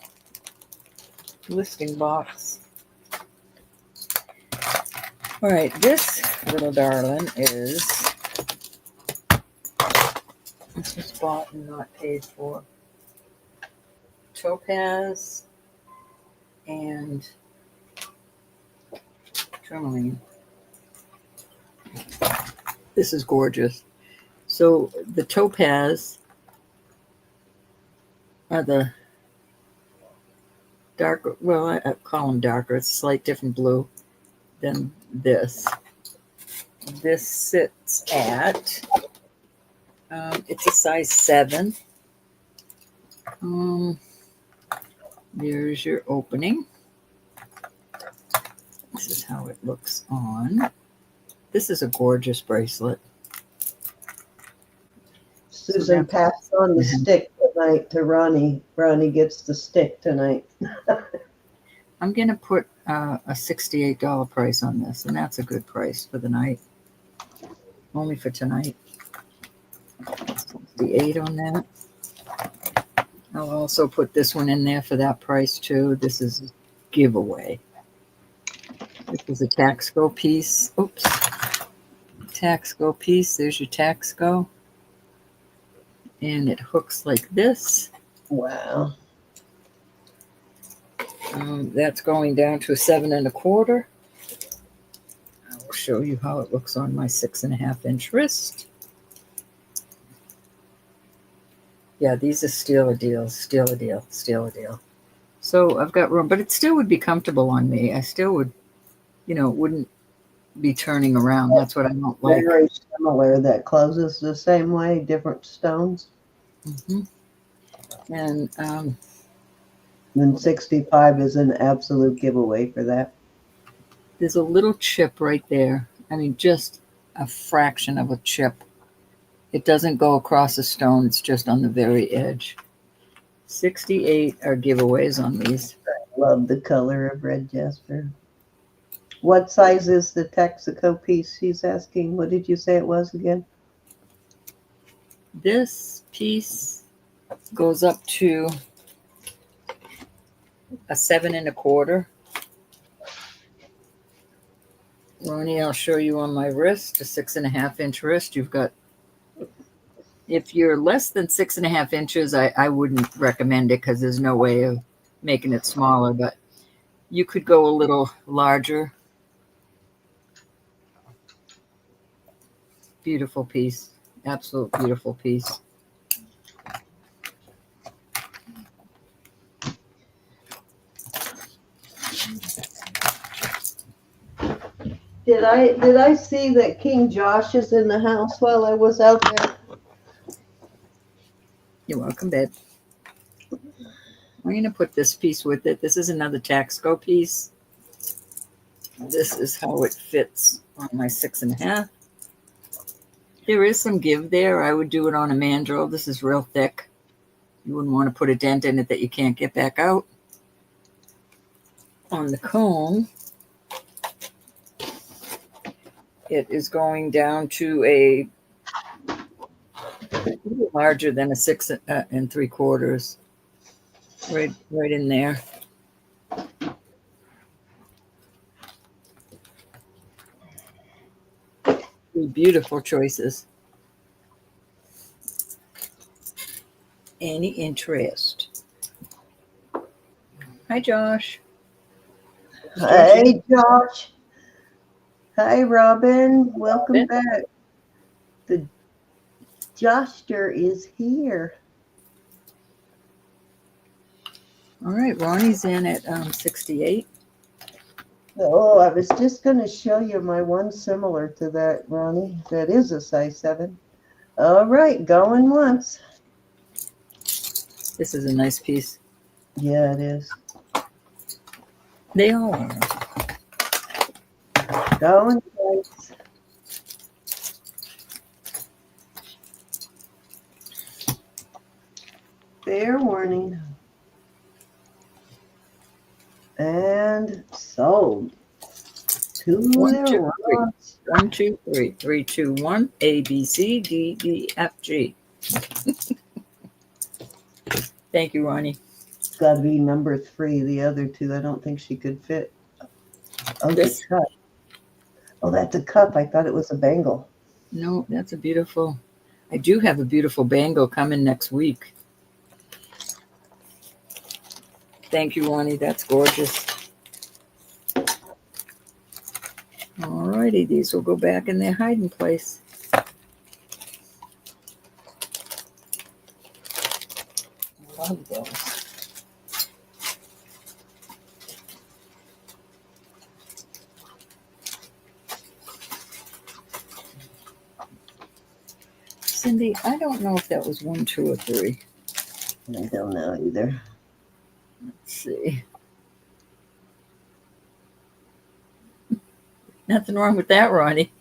listing box. All right, this little darling is, this was bought and not paid for. Topaz and tourmaline. This is gorgeous. So the topaz are the darker, well, I call them darker. It's a slight different blue than this. This sits at, it's a size 7. There's your opening. This is how it looks on. This is a gorgeous bracelet. Susan passed on the stick for tonight to Ronnie. Ronnie gets the stick tonight. I'm going to put a $68 price on this, and that's a good price for the night. Only for tonight. 68 on that. I'll also put this one in there for that price too. This is a giveaway. This is a Taxco piece. Oops. Taxco piece. There's your Taxco. And it hooks like this. Wow. That's going down to a 7 1/4. I will show you how it looks on my 6.5-inch wrist. Yeah, these are steal a deal, steal a deal, steal a deal. So I've got room, but it still would be comfortable on me. I still would, wouldn't be turning around. That's what I don't like. Very similar. That closes the same way, different stones. Mm-hmm. And then 65 is an absolute giveaway for that. There's a little chip right there. I mean, just a fraction of a chip. It doesn't go across the stone. It's just on the very edge. 68 are giveaways on these. I love the color of red jasper. What size is the Texaco piece? She's asking. What did you say it was again? This piece goes up to a 7 1/4. Ronnie, I'll show you on my wrist, a 6.5-inch wrist. You've got, if you're less than 6.5 inches, I wouldn't recommend it because there's no way of making it smaller, but you could go a little larger. Beautiful piece. Absolute beautiful piece. Did I see that King Josh is in the house while I was out there? You're welcome, babe. I'm going to put this piece with it. This is another Taxco piece. This is how it fits on my 6.5. There is some give there. I would do it on a mandrel. This is real thick. You wouldn't want to put a dent in it that you can't get back out. On the comb, it is going down to a little larger than a 6 3/4. Right in there. Beautiful choices. Any interest? Hi, Josh. Hey, Josh. Hi, Robin. Welcome back. The Joshter is here. All right, Ronnie's in at 68. Oh, I was just going to show you my one similar to that, Ronnie. That is a size 7. All right, going once. This is a nice piece. Yeah, it is. They all are. Going twice. Fair warning. And sold. 1, 2, 3. 1, 2, 3. 3, 2, 1. A, B, C, D, E, F, G. Thank you, Ronnie. It's got to be number 3. The other 2, I don't think she could fit. Oh, this cup. Oh, that's a cup. I thought it was a bangle. No, that's a beautiful. I do have a beautiful bangle coming next week. Thank you, Ronnie. That's gorgeous. All righty, these will go back in their hiding place. Love those. Cindy, I don't know if that was 1, 2, or 3. I don't know either. Let's see. Nothing wrong with that, Ronnie.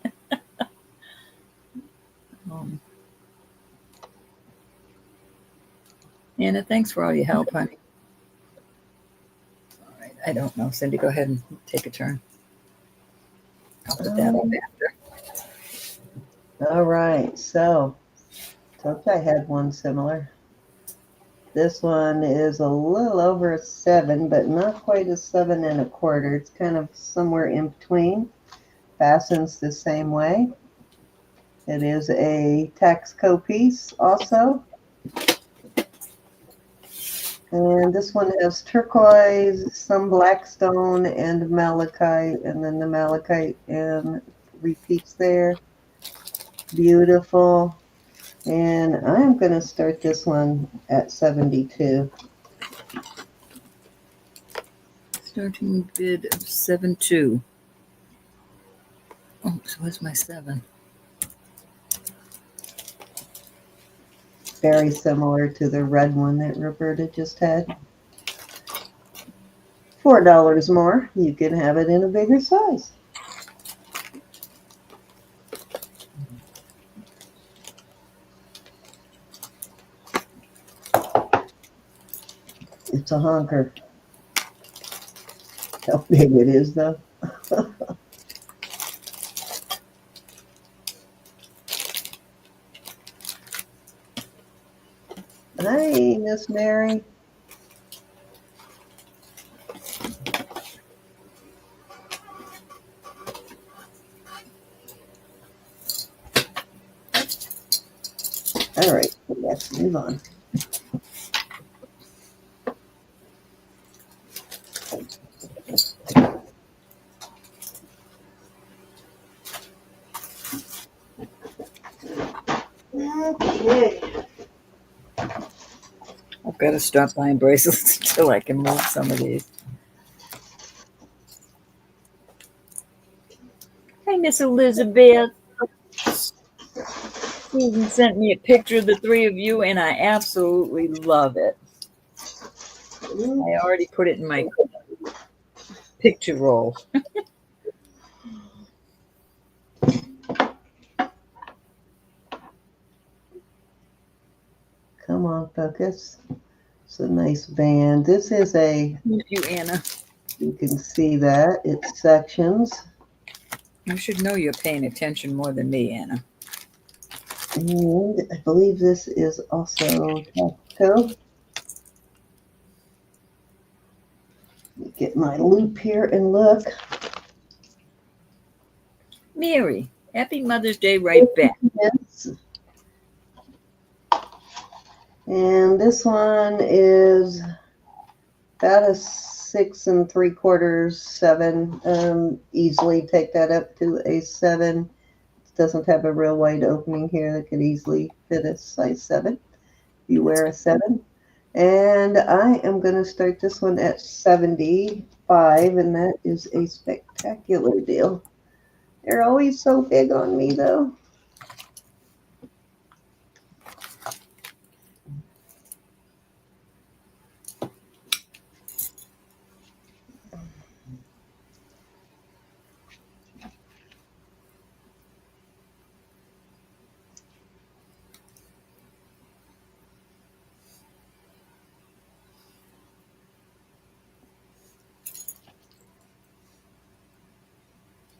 Anna, thanks for all your help, honey. All right, I don't know. Cindy, go ahead and take a turn. I'll put that up after. All right, so told you I had one similar. This one is a little over a 7, but not quite a 7.25. It's kind of somewhere in between. Fastens the same way. It is a Taxco piece also. And this one has turquoise, some blackstone, and malachite, and then the malachite and repeats there. Beautiful. And I'm going to start this one at 72. Starting bid of 7.2. Oh, so where's my 7? Very similar to the red one that Roberta just had. $4 more. You can have it in a bigger size. It's a honker. How big it is, though. Hi, Miss Mary. All right, let's move on. Okay. I've got to stop buying bracelets until I can move some of these. Hi, Miss Elizabeth. Susan sent me a picture of the 3 of you, and I absolutely love it. I already put it in my picture roll. Come on, focus. It's a nice band. This is a... Thank you, Anna. You can see that. It's sections. You should know you're paying attention more than me, Anna. And I believe this is also Taxco. Let me get my loop here and look. Mary, happy Mother's Day right back. Yes. And this one is about a 6 3/4, 7. Easily take that up to a 7. It doesn't have a real wide opening here that could easily fit a size 7. If you wear a 7. And I am going to start this one at 75, and that is a spectacular deal. They're always so big on me, though.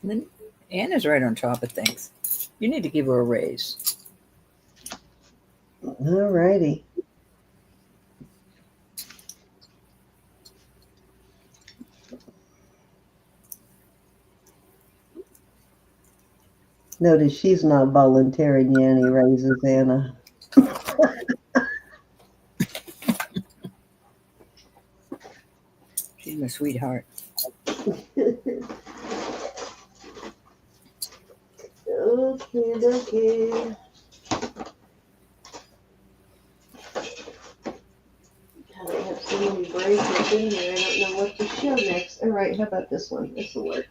Then Anna's right on top of things. You need to give her a raise. All righty. Notice she's not volunteering any raises, Anna. She's my sweetheart. Okay. God, I have so many bracelets in here. I don't know what to show next. All right, how about this one? This will work.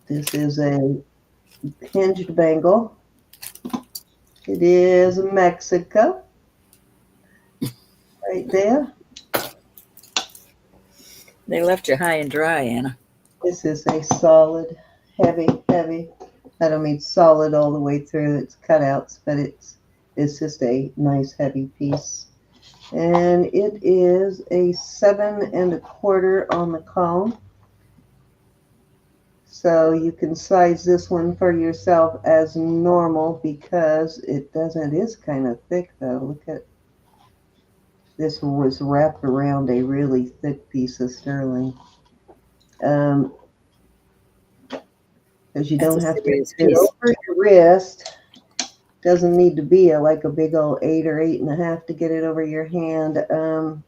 This is a hinged bangle. It is Mexico. Right there. They left you high and dry, Anna. This is a solid, heavy. I don't mean solid all the way through. It's cutouts, but it's it's just a nice heavy piece. And it is a 7¼ on the cone. So you can size this one for yourself as normal because it is kind of thick though. Look at, this one was wrapped around a really thick piece of sterling. Because you That's don't a have to serious get it piece. over your wrist. Doesn't need to be like a big old 8 or 8½ to get it over your hand. I'm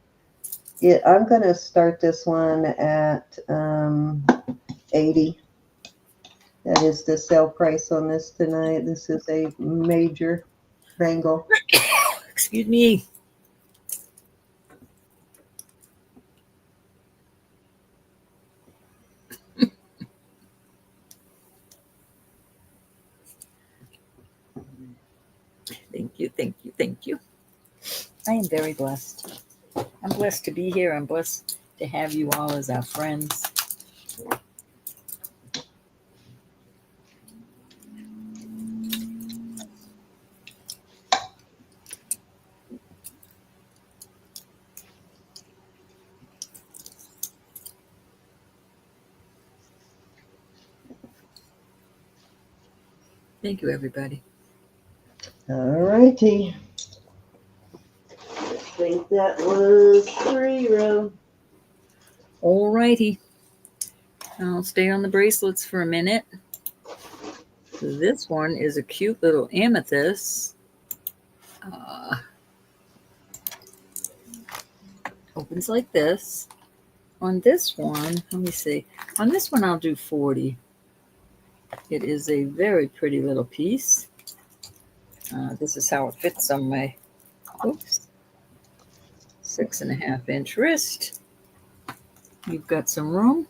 going to start this one at 80. That is the sale price on this tonight. This is a major bangle. Excuse me. Thank you, thank you, thank you. I am very blessed. I'm blessed to be here. I'm blessed to have you all as our friends. Thank you, everybody. All righty. I think that was 3 row. All righty. I'll stay on the bracelets for a minute. This one is a cute little amethyst. Opens like this. On this one, let me see. On this one, I'll do 40. It is a very pretty little piece. This is how it fits on my, oops, 6½-inch wrist. You've got some room.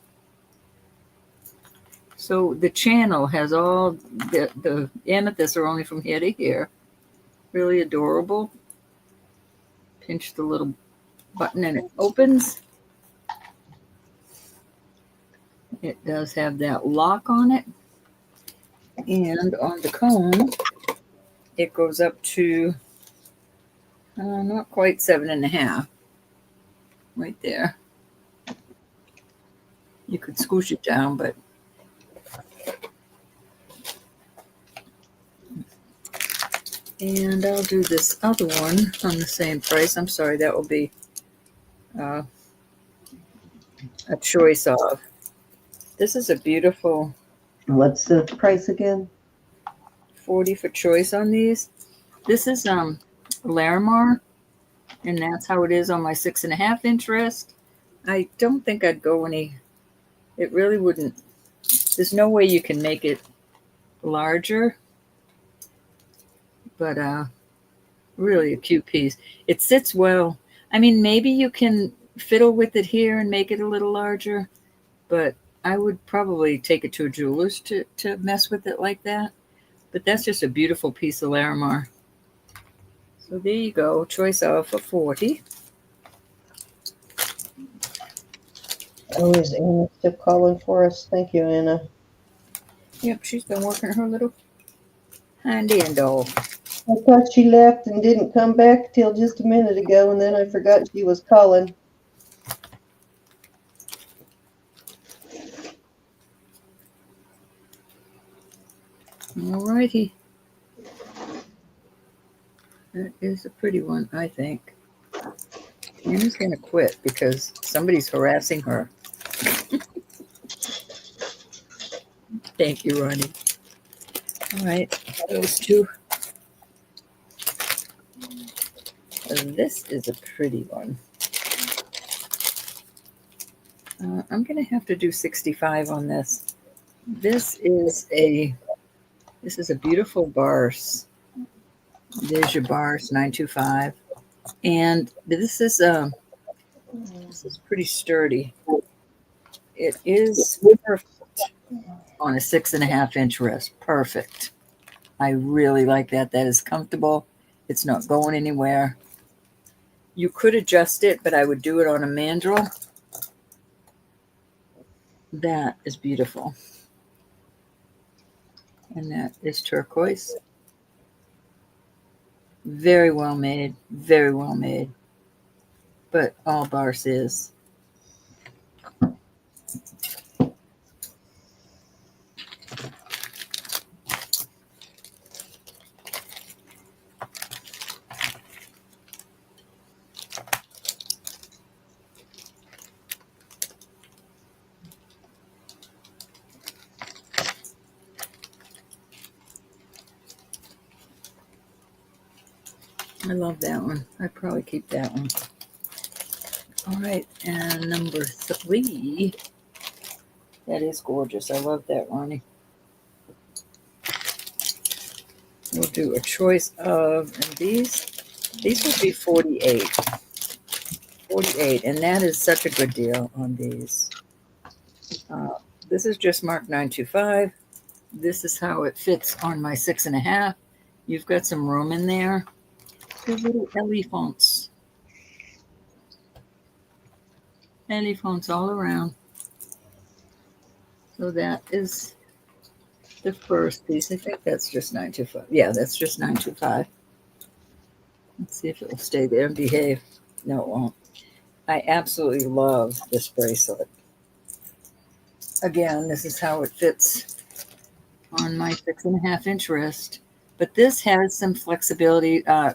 So the channel has all, the amethysts are only from here to here. Really adorable. Pinch the little button and it opens. It does have that lock on it. And on the cone, it goes up to not quite 7½. Right there. You could squish it down, but and I'll do this other one on the same price. I'm sorry, that will be a choice of. This is a beautiful. What's the price again? 40 for choice on these. This is Larimar, and that's how it is on my 6½-inch wrist. I don't think I'd go any. It really wouldn't. There's no way you can make it larger, but really a cute piece. It sits well. I mean, maybe you can fiddle with it here and make it a little larger, but I would probably take it to a jeweler's to mess with it like that. But that's just a beautiful piece of Larimar. So there you go. Choice of for 40. Oh, is Anna still calling for us? Thank you, Anna. Yep, she's been working her little hind end off. I thought she left and didn't come back till just a minute ago, and then I forgot she was calling. Alrighty. That is a pretty one, I think. Anna's going to quit because somebody's harassing her. Thank you, Ronnie. All right, those two. This is a pretty one. I'm going to have to do 65 on this. This is a beautiful Bars. There's your Bars 925, and this is pretty sturdy. It is perfect on a 6½-inch wrist. Perfect. I really like that. That is comfortable. It's not going anywhere. You could adjust it, but I would do it on a mandrel. That is beautiful. And that is turquoise. Very well made. Very well made. But all Bars is. I love that one. I'd probably keep that one. All right, and number 3. That is gorgeous. I love that, Ronnie. We'll do a choice of, and these would be 48. 48, and that is such a good deal on these. This is just marked 925. This is how it fits on my 6.5. You've got some room in there. They're little elephants. Elephants all around. So that is the first piece. I think that's just 925. Yeah, that's just 925. Let's see if it will stay there and behave. No, it won't. I absolutely love this bracelet. Again, this is how it fits on my 6.5-inch wrist. But this has some flexibility. I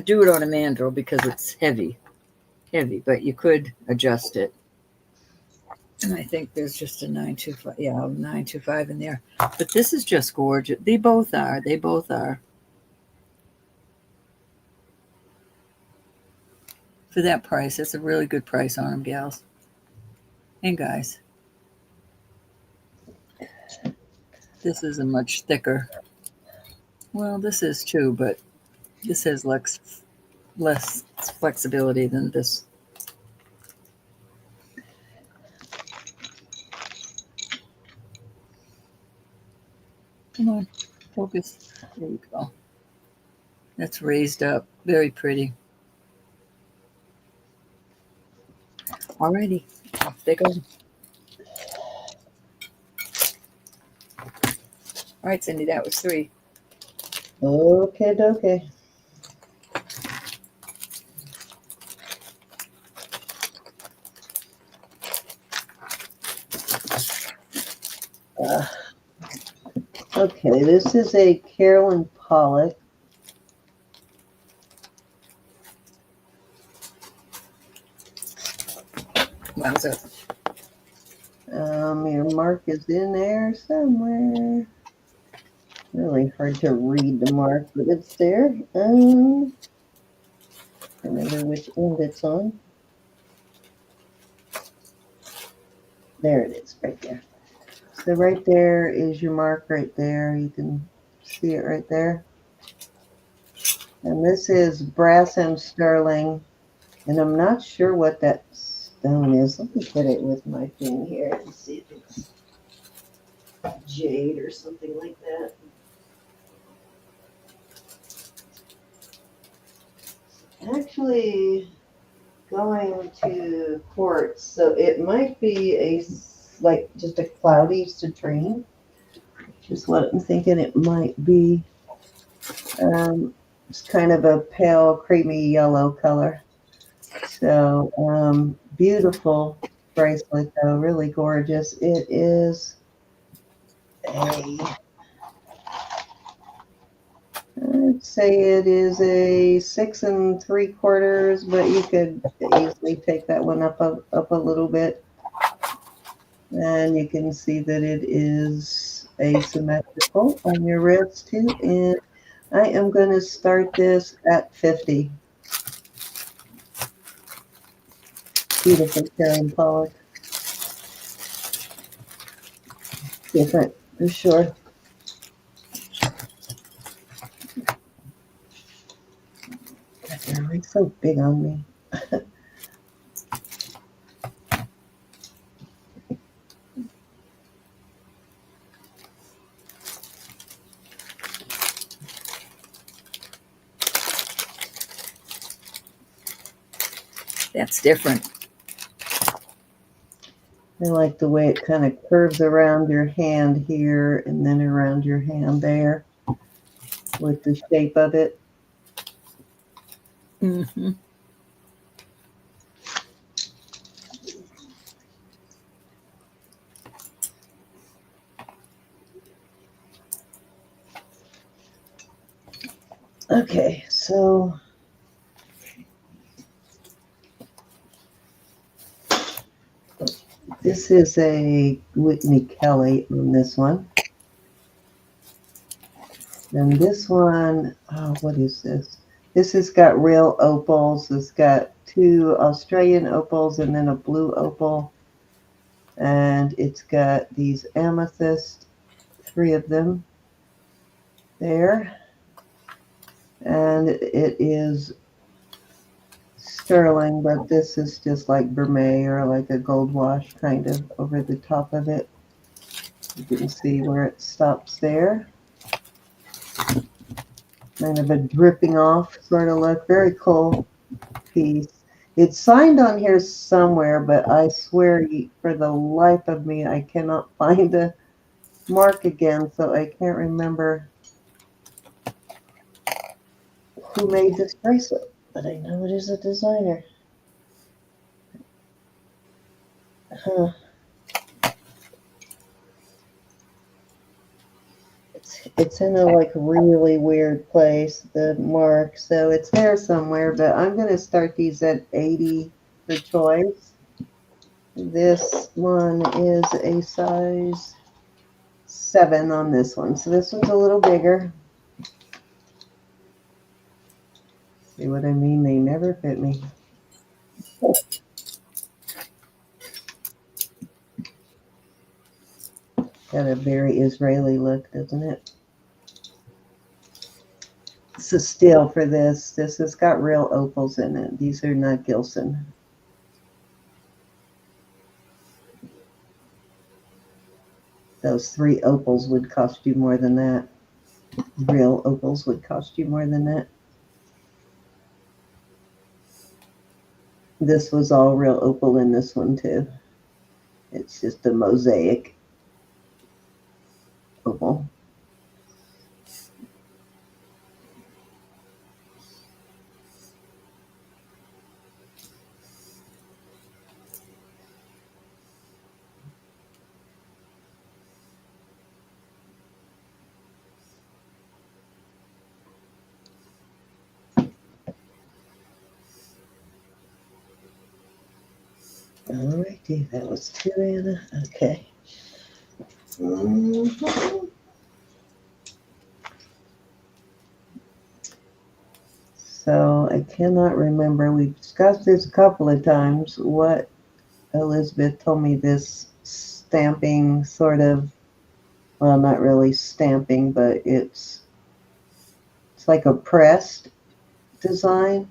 do it on a mandrel because it's heavy, but you could adjust it. And I think there's just a 925, yeah, 925 in there. But this is just gorgeous. They both are. For that price, it's a really good price on them, gals and guys. This is a much thicker. Well, this is too, but this has less flexibility than this. Come on, focus. There you go. That's raised up. Very pretty. Alrighty, off they go. All right, Cindy, that was 3. Okay. Okay, this is a Carolyn Pollock. Wowza. Your mark is in there somewhere. Really hard to read the mark, but it's there. Remember which end it's on. There it is, right there. So right there is your mark right there. You can see it right there. And this is brass and sterling. And I'm not sure what that stone is. Let me put it with my thing here and see if it's jade or something like that. Actually going to quartz, so it might be like just a cloudy citrine, which is what I'm thinking it might be. It's kind of a pale creamy yellow color. So beautiful bracelet though, really gorgeous. It is I'd say it is a 6 3/4, but you could easily take that one up a little bit. And you can see that it is asymmetrical on your wrist too. And I am going to start this at 50. Beautiful Karen Pollock. Different for sure. They're like so big on me. That's different. I like the way it kind of curves around your hand here and then around your hand there. with the shape of it. Mm-hmm. Okay, so this is a Whitney Kelly on this one. And this one, oh, what is this? This has got real opals. It's got 2 Australian opals and then a blue opal. And it's got these amethyst, 3 of them there. And it is sterling, but this is just like vermeil or like a gold wash kind of over the top of it. You can see where it stops there. Kind of a dripping off sort of look. Very cool piece. It's signed on here somewhere, but I swear for the life of me, I cannot find the mark again, so I can't remember who made this bracelet, but I know it is a designer. Huh. It's in a like really weird place, the mark, so it's there somewhere, but I'm going to start these at 80 for choice. This one is a size 7 on this one, so this one's a little bigger. See what I mean? They never fit me. Got a very Israeli look, doesn't it? It's a steal for this. This has got real opals in it. These are not Gilson. Those 3 opals would cost you more than that. Real opals would cost you more than that. This was all real opal in this one too. It's just a mosaic opal. Alrighty, that was 2, Anna. Okay. So I cannot remember. We've discussed this a couple of times. What Elizabeth told me this stamping sort of, well, not really stamping, but it's like a pressed design.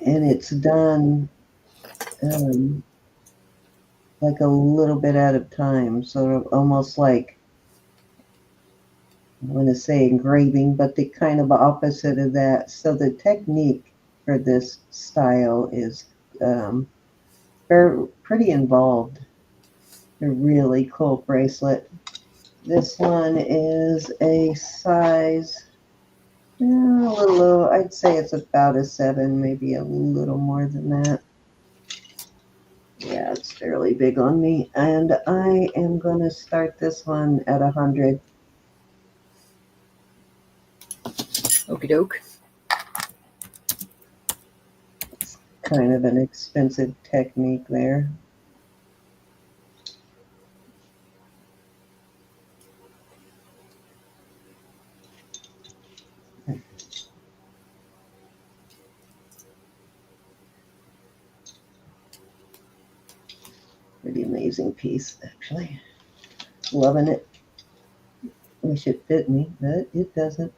And it's done like a little bit at a time, sort of almost like, I want to say engraving, but the kind of opposite of that. So the technique for this style is pretty involved. A really cool bracelet. This one is a size a little low. I'd say it's about a 7, maybe a little more than that. Yeah, it's fairly big on me. And I am going to start this one at 100. Okie doke. It's kind of an expensive technique there. Pretty amazing piece, actually. Loving it. Wish it fit me, but it doesn't.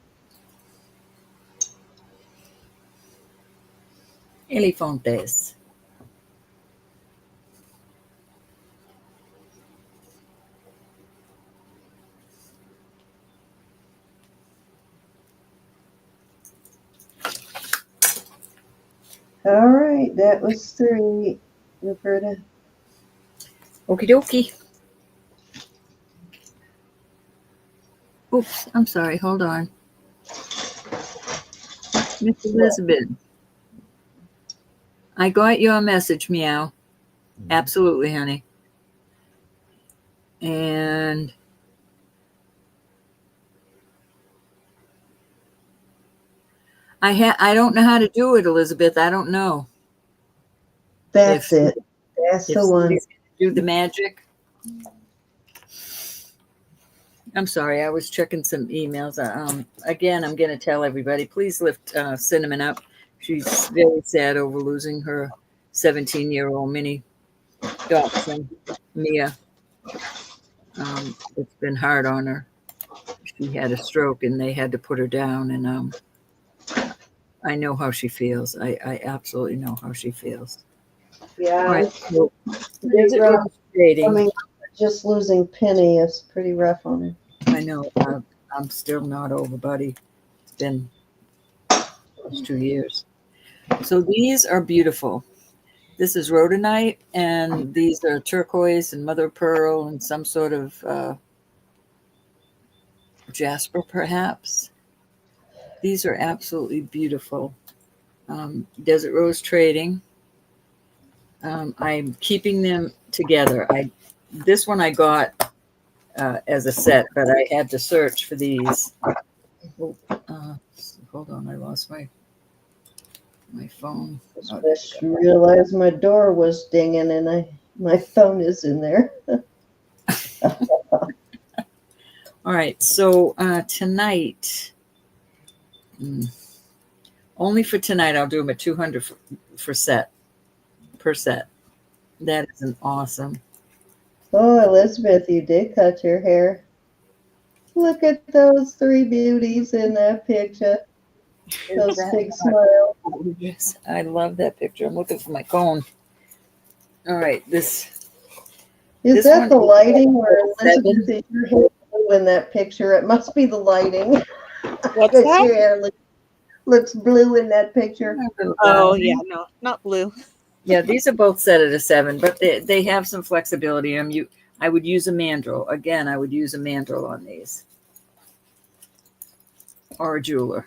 Elefantes. All right, that was 3, Roberta. Okie dokie. Oops, I'm sorry. Hold on. Miss Elizabeth, I got your message, meow. Absolutely, honey. And I don't know how to do it, Elizabeth. I don't know. That's it. That's the one. Do the magic. I'm sorry, I was checking some emails. Again, I'm going to tell everybody, please lift Cinnamon up. She's very sad over losing her 17-year-old mini dachshund, Mia. It's been hard on her. She had a stroke and they had to put her down. And I know how she feels. I absolutely know how she feels. Yeah. All right, so I mean, just losing Penny is pretty rough on her. I know. I'm still not over, buddy. It's been almost 2 years. So these are beautiful. This is rhodonite, and these are turquoise and mother of pearl and some sort of jasper, perhaps. These are absolutely beautiful. Desert Rose Trading. I'm keeping them together. This one I got as a set, but I had to search for these. Hold on, I lost my phone. I just realized my door was dinging and my phone is in there. All right, so tonight, only for tonight, I'll do them at 200 per set. That is an awesome. Oh, Elizabeth, you did cut your hair. Look at those three beauties in that picture. Those big smiles. Yes, I love that picture. I'm looking for my cone. All right, this is that the lighting where Elizabeth is your hair blue in that picture? It must be the lighting. What's that? Your hair looks blue in that picture. Oh yeah, no, not blue. Yeah, these are both set at a 7, but they have some flexibility. I would use a mandrel. Again, I would use a mandrel on these. Or a jeweler.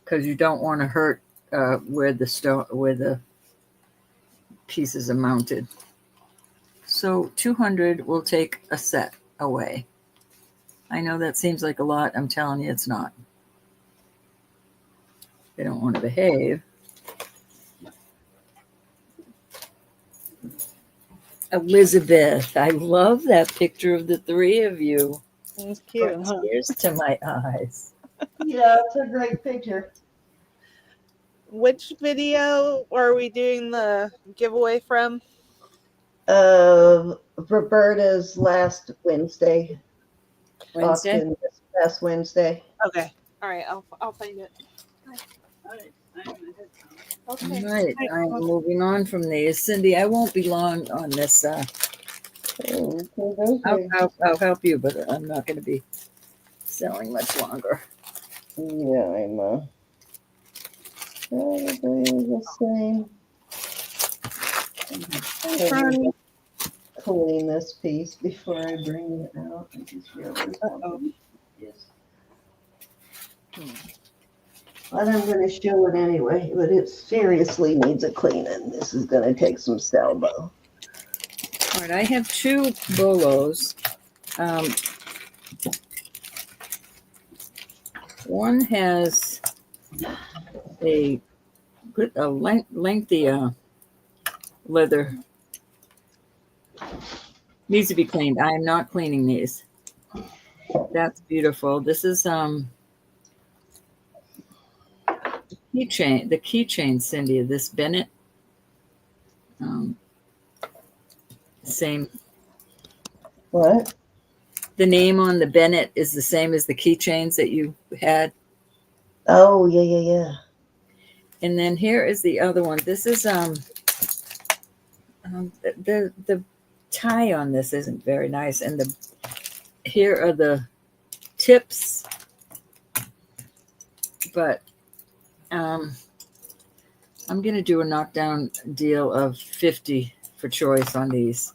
Because you don't want to hurt where the pieces are mounted. So 200 will take a set away. I know that seems like a lot. I'm telling you, it's not. They don't want to behave. Elizabeth, I love that picture of the three of you. It's cute. Huh? Tears to my eyes. Yeah, it's a great picture. Which video are we doing the giveaway from? Roberta's last Wednesday. Auction this past Wednesday. Okay. All right. I'll find it. All right. Okay. All right. I'm moving on from these. Cindy, I won't be long on this. Okay. I'll help you, but I'm not going to be selling much longer. Yeah, I'm probably the same. I'm clean this piece before I bring it out. I just realized yes. But I'm going to show it anyway, but it seriously needs a cleaning. This is going to take some salvo. All right, I have 2 bolos. One has a lengthy leather. Needs to be cleaned. I am not cleaning these. That's beautiful. This is the keychain, Cindy, of this Bennett. Same. What? The name on the Bennett is the same as the keychains that you had. Oh, yeah. And then here is the other one. This is the tie on this isn't very nice, and here are the tips, but I'm going to do a knockdown deal of 50 for choice on these.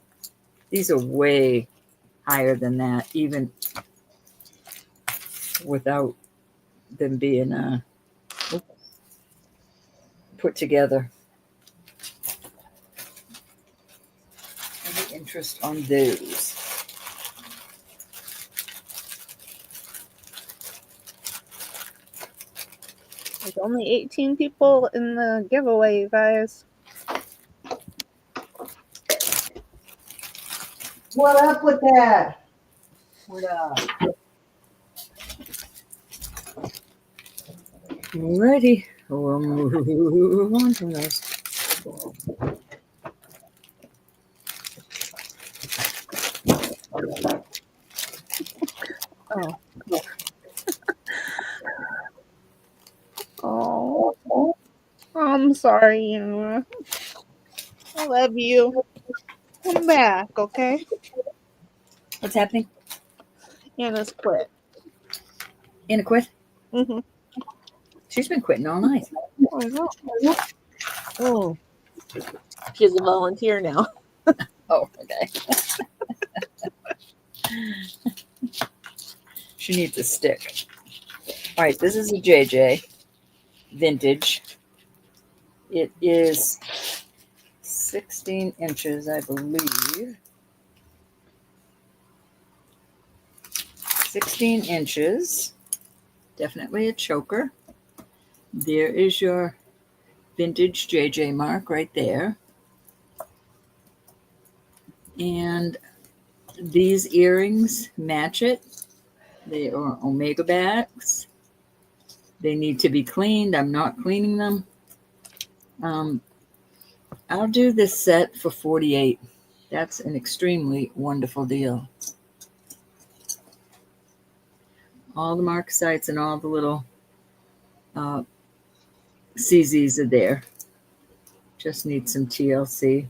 These are way higher than that, even without them being put together. Any interest on those? There's only 18 people in the giveaway, you guys. What up with that? What up? Alrighty, we'll move on from those. Oh. Oh, I'm sorry, Anna. I love you. Come back, okay? What's happening? Anna's quit. Anna quit? Mm-hmm. She's been quitting all night. Oh. She's a volunteer now. Oh, okay. She needs a stick. All right, this is a JJ vintage. It is 16 inches, I believe. 16 inches. Definitely a choker. There is your vintage JJ mark right there. And these earrings match it. They are Omega backs. They need to be cleaned. I'm not cleaning them. I'll do this set for $48. That's an extremely wonderful deal. All the mark sites and all the little CZs are there. Just need some TLC.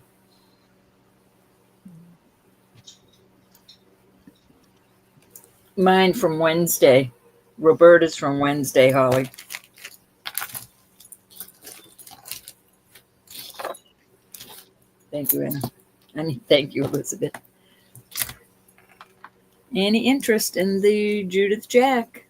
Mine from Wednesday. Roberta's from Wednesday, Holly. Thank you, Anna. Thank you, Elizabeth. Any interest in the Judith Jack?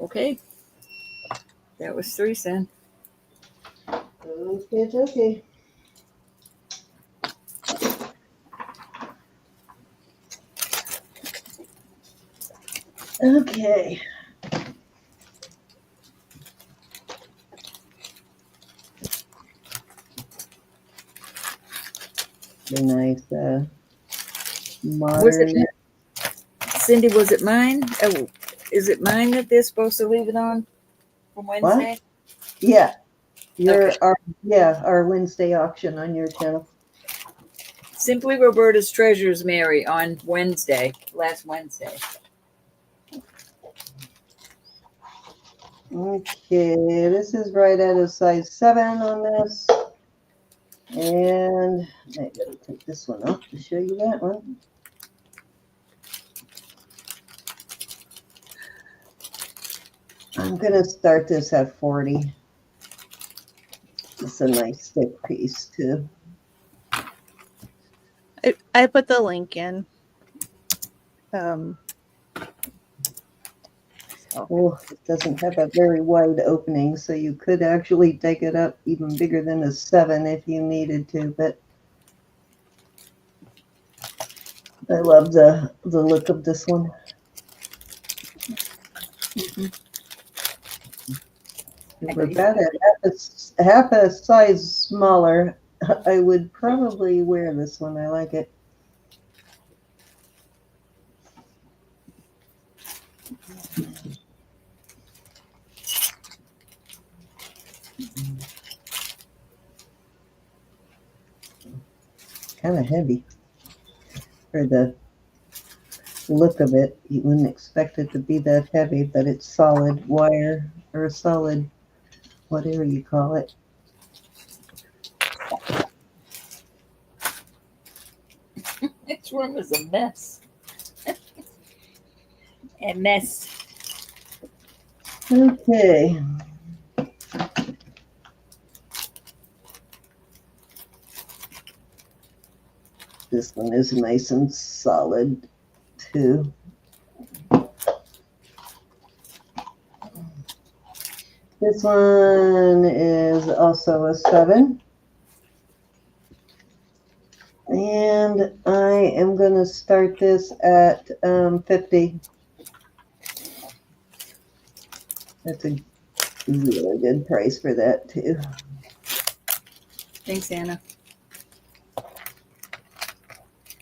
Okay. That was 3 cents. Okay. Okay. The nice modern. Cindy, was it mine? Oh, is it mine that they're supposed to leave it on from Wednesday? What? Yeah. Our Wednesday auction on your channel. Simply Roberta's Treasures, Mary, on Wednesday, last Wednesday. Okay, this is right at a size 7 on this. And I gotta take this one off to show you that one. I'm gonna start this at 40. It's a nice thick piece too. I put the link in. Oh, it doesn't have a very wide opening, so you could actually take it up even bigger than a 7 if you needed to, but I love the look of this one. Mm-hmm. If we're about half a size smaller, I would probably wear this one. I like it. Kind of heavy for the look of it. You wouldn't expect it to be that heavy, but it's solid wire or solid, whatever you call it. This room is a mess. A mess. Okay. This one is nice and solid too. This one is also a 7. And I am going to start this at 50. That's a really good price for that too. Thanks, Anna.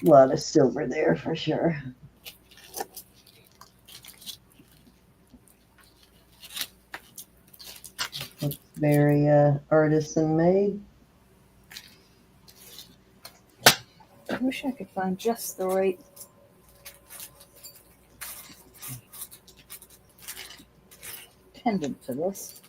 A lot of silver there for sure. It's very artisan made. I wish I could find just the right pendant for this.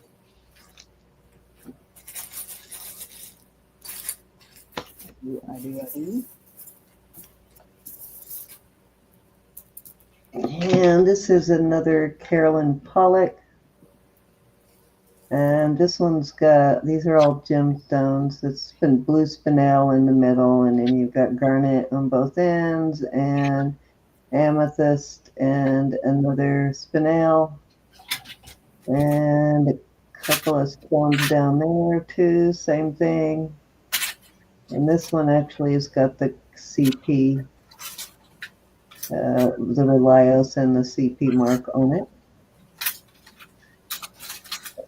And this is another Carolyn Pollock. And this one's got, these are all gemstones. It's been blue spinel in the middle, and then you've got garnet on both ends, and amethyst, and another spinel, and a couple of stones down there too, same thing. And this one actually has got the CP, the Relios and the CP mark on it.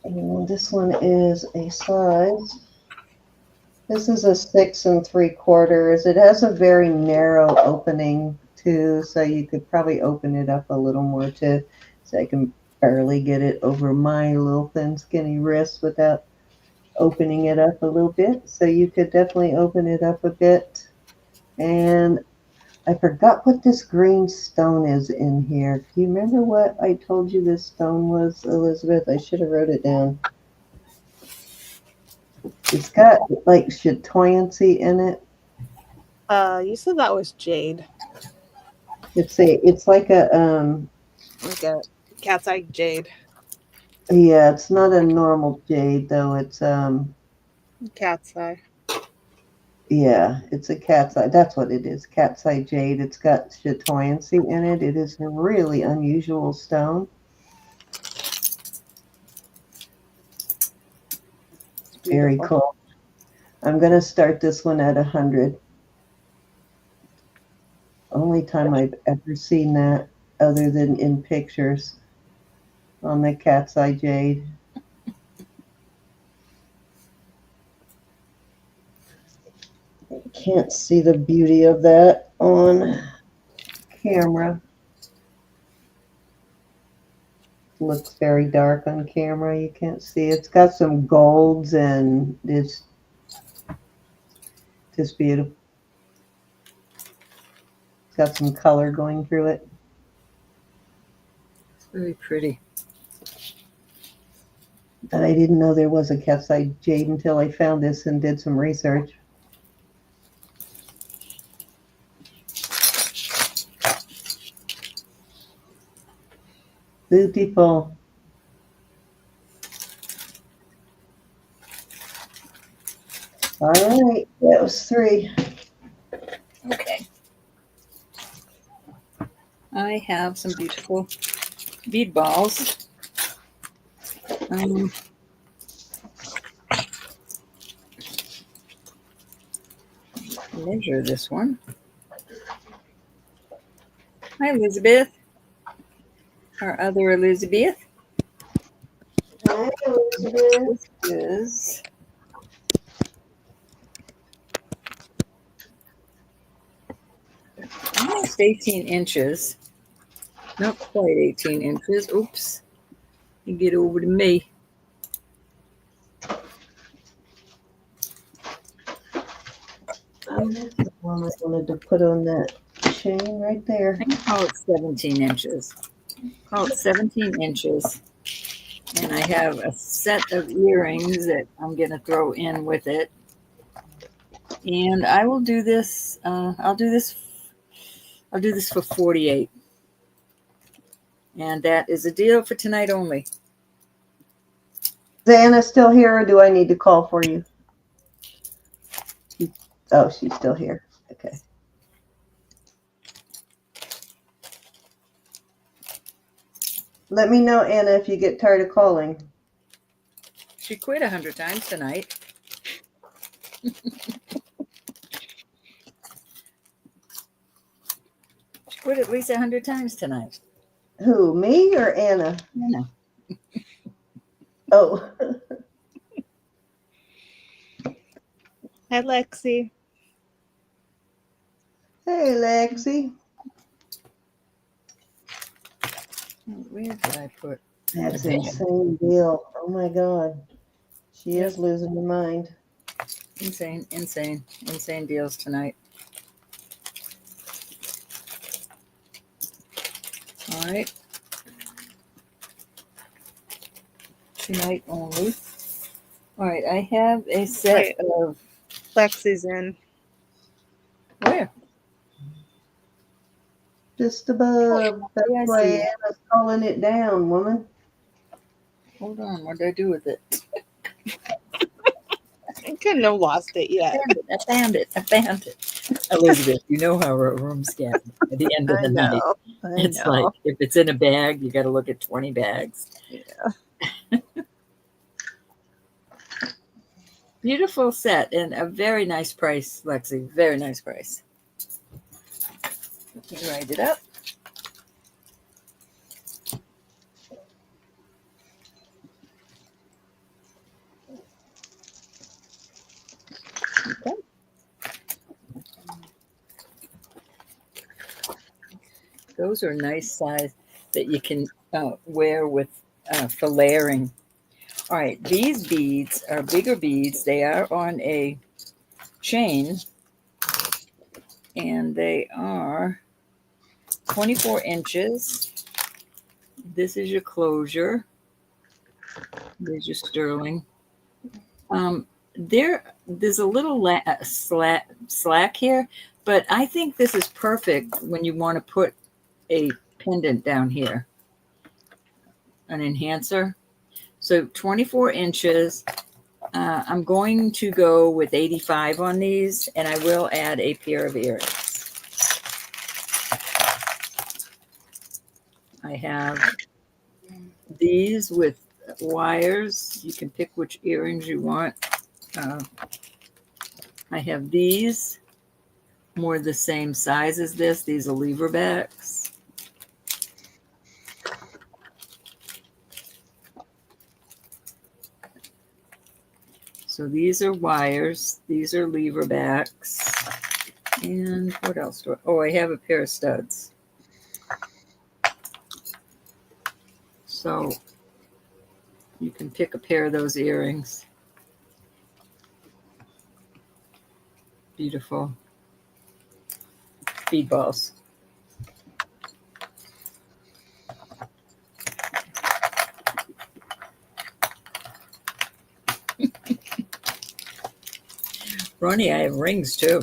And this one is a size. This is a 6 3/4. It has a very narrow opening too, so you could probably open it up a little more too. So I can barely get it over my little thin skinny wrist without opening it up a little bit. So you could definitely open it up a bit. And I forgot what this green stone is in here. Do you remember what I told you this stone was, Elizabeth? I should have wrote it down. It's got like chatoyancy in it. You said that was jade. It's like a cat's eye jade. Yeah, it's not a normal jade though. It's cat's eye. Yeah, it's a cat's eye. That's what it is. Cat's eye jade. It's got chatoyancy in it. It is a really unusual stone. Very cool. I'm going to start this one at 100. Only time I've ever seen that other than in pictures on the cat's eye jade. Can't see the beauty of that on camera. Looks very dark on camera. You can't see. It's got some golds and it's just beautiful. It's got some color going through it. It's very pretty. But I didn't know there was a cat's eye jade until I found this and did some research. Beautiful. All right, that was 3. Okay. I have some beautiful bead balls. Measure this one. Hi, Elizabeth. Our other Elizabeth. Hi, Elizabeth. This is almost 18 inches. Not quite 18 inches. Oops. You get over to me. That's the one I wanted to put on that chain right there. I can call it 17 inches. Call it 17 inches. And I have a set of earrings that I'm going to throw in with it. And I will do this. I'll do this for 48. And that is a deal for tonight only. Is Anna still here, or do I need to call for you? Oh, she's still here. Okay. Let me know, Anna, if you get tired of calling. She quit 100 times tonight. She quit at least 100 times tonight. Who, me or Anna? Anna. Oh. Hi, Lexi. Hey, Lexi. Where did I put? That's an insane deal. Oh my God. She is losing her mind. Insane deals tonight. All right. Tonight only. All right. I have a set of. Lexi's in. Where? Just above. That's why Anna's calling it down, woman. Hold on. What did I do with it? I couldn't have lost it yet. I found it. Elizabeth, you know how our rooms get at the end of the night. It's like, if it's in a bag, you got to look at 20 bags. Yeah. Beautiful set and a very nice price, Lexi. Very nice price. Let me write it up. Okay. Those are nice size that you can wear with for layering. All right, these beads are bigger beads. They are on a chain, and they are 24 inches. This is your closure. There's your sterling. There's a little slack here, but I think this is perfect when you want to put a pendant down here, an enhancer. So 24 inches. I'm going to go with 85 on these, and I will add a pair of earrings. I have these with wires. You can pick which earrings you want. I have these, more the same size as this. These are lever backs. So these are wires. These are lever backs. And what else do I? Oh, I have a pair of studs. So you can pick a pair of those earrings. Beautiful. Bead balls. Ronnie, I have rings too.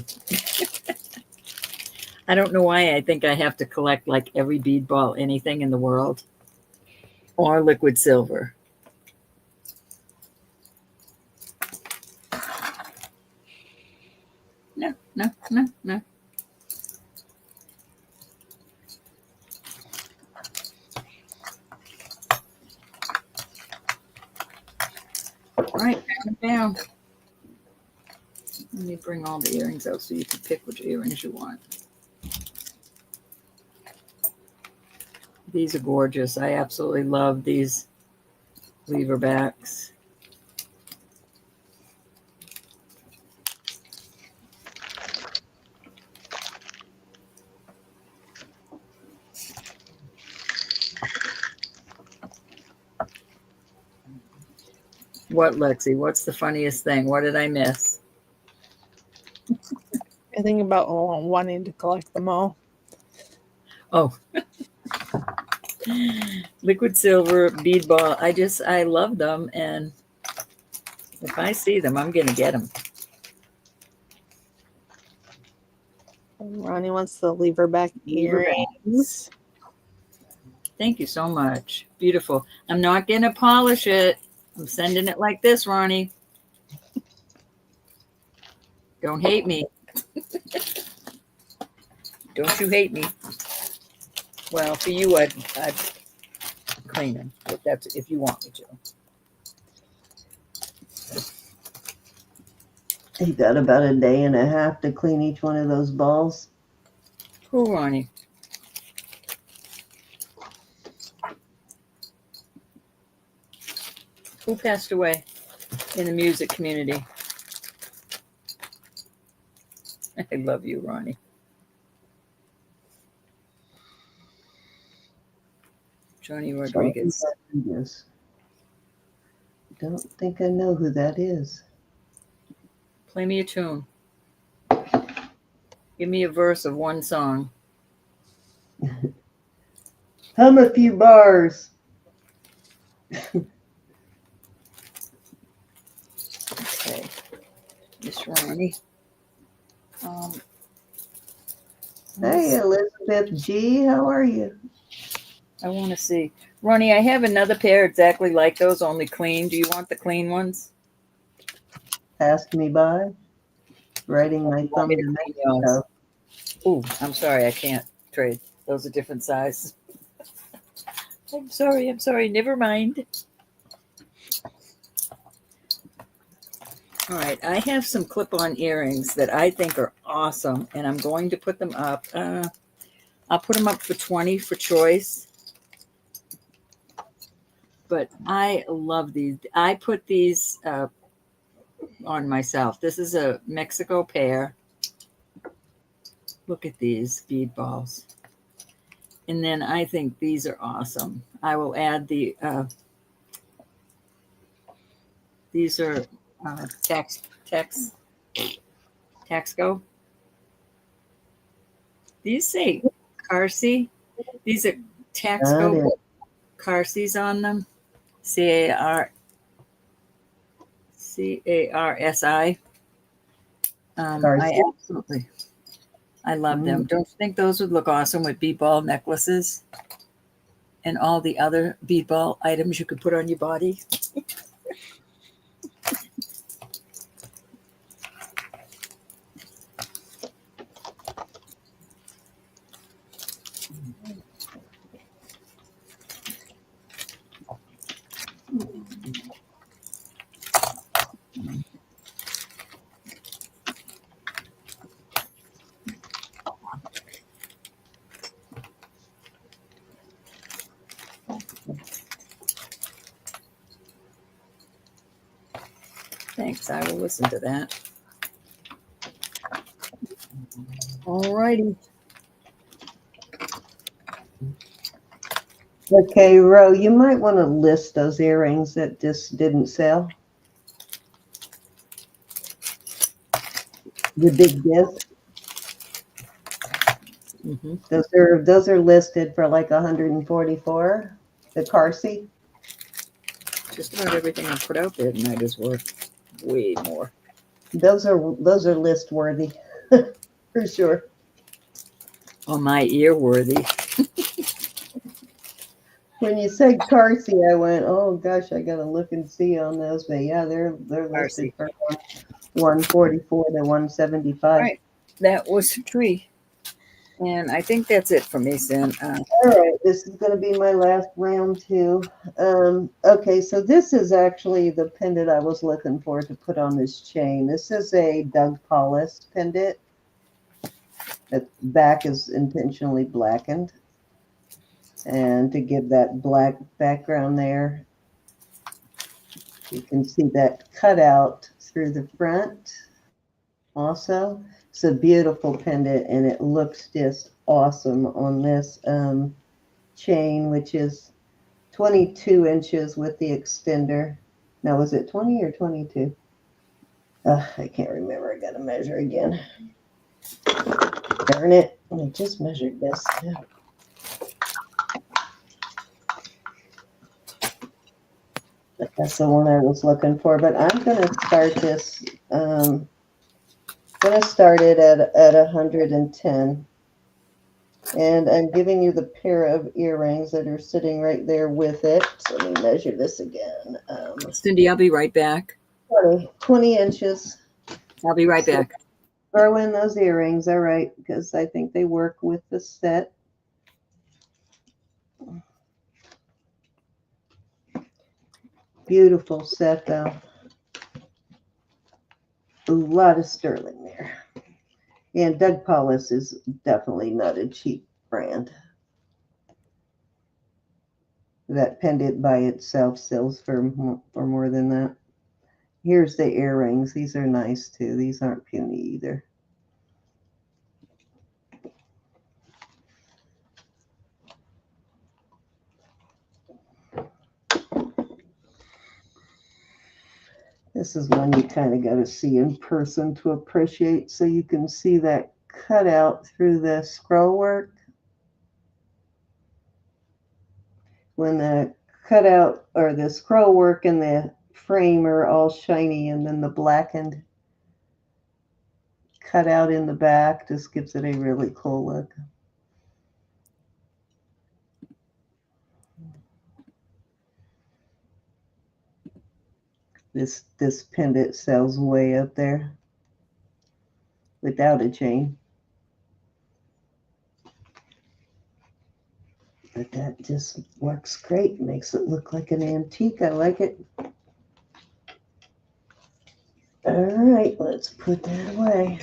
I don't know why I think I have to collect like every bead ball, anything in the world, or liquid silver. No. All right, count it down. Let me bring all the earrings out so you can pick which earrings you want. These are gorgeous. I absolutely love these lever backs. What, Lexi? What's the funniest thing? What did I miss? I think about wanting to collect them all. Oh. Liquid silver, bead ball. I love them. And if I see them, I'm going to get them. Ronnie wants the lever back earrings. Thank you so much. Beautiful. I'm not going to polish it. I'm sending it like this, Ronnie. Don't hate me. Don't you hate me. Well, for you, I'd clean clean them, but that's if you want me to. You got about a day and a half to clean each one of those balls. Cool, Ronnie. Who passed away in the music community? I love you, Ronnie. Johnny Rodriguez. Don't think I know who that is. Play me a tune. Give me a verse of one song. Hum a few bars. Okay, Miss Ronnie. Hey, Elizabeth G, how are you? I want to see. Ronnie, I have another pair exactly like those, only clean. Do you want the clean ones? Passed me by. Riding my thumb to Mexico. Oh, I'm sorry. I can't trade. Those are different size. I'm sorry. Never mind. All right. I have some clip-on earrings that I think are awesome, and I'm going to put them up. I'll put them up for $20 for choice. But I love these. I put these on myself. This is a Mexico pair. Look at these bead balls. And then I think these are awesome. I will add the, these are Taxco. These say Carsi. These are Taxco Carsis on them. Carsi. I love them. Don't you think those would look awesome with bead ball necklaces and all the other bead ball items you could put on your body? Thanks. I will listen to that. All righty. Okay, Ro, you might want to list those earrings that just didn't sell. The big disc. Mm-hmm. Those are listed for like 144. The Carsi. Just about everything I put out there tonight is worth way more. Those are list worthy for sure. Oh, my ear worthy. When you said Carsi, I went, oh gosh, I gotta look and see on those. But yeah, they're listed for 144 to 175. Right. That was a tree. And I think that's it for me, Sin. All right, this is going to be my last round too. Okay, so this is actually the pendant I was looking for to put on this chain. This is a Doug Paulus pendant. The back is intentionally blackened. And to give that black background there, you can see that cutout through the front also. It's a beautiful pendant, and it looks just awesome on this chain, which is 22 inches with the extender. Now, was it 20 or 22? I can't remember. I got to measure again. Darn it. I just measured this. That's the one I was looking for, but I'm going to start this. I'm going to start it at 110. And I'm giving you the pair of earrings that are sitting right there with it. So let me measure this again. Cindy, I'll be right back. 20 inches. I'll be right back. Throw in those earrings, all right, because I think they work with the set. Beautiful set though. A lot of sterling there. And Doug Paulus is definitely not a cheap brand. That pendant by itself sells for more than that. Here's the earrings. These are nice too. These aren't puny either. This is one you kind of got to see in person to appreciate, so you can see that cutout through the scroll work. When the cutout or the scroll work and the frame are all shiny, and then the blackened cutout in the back just gives it a really cool look. This pendant sells way up there without a chain. But that just works great. Makes it look like an antique. I like it. All right, let's put that away.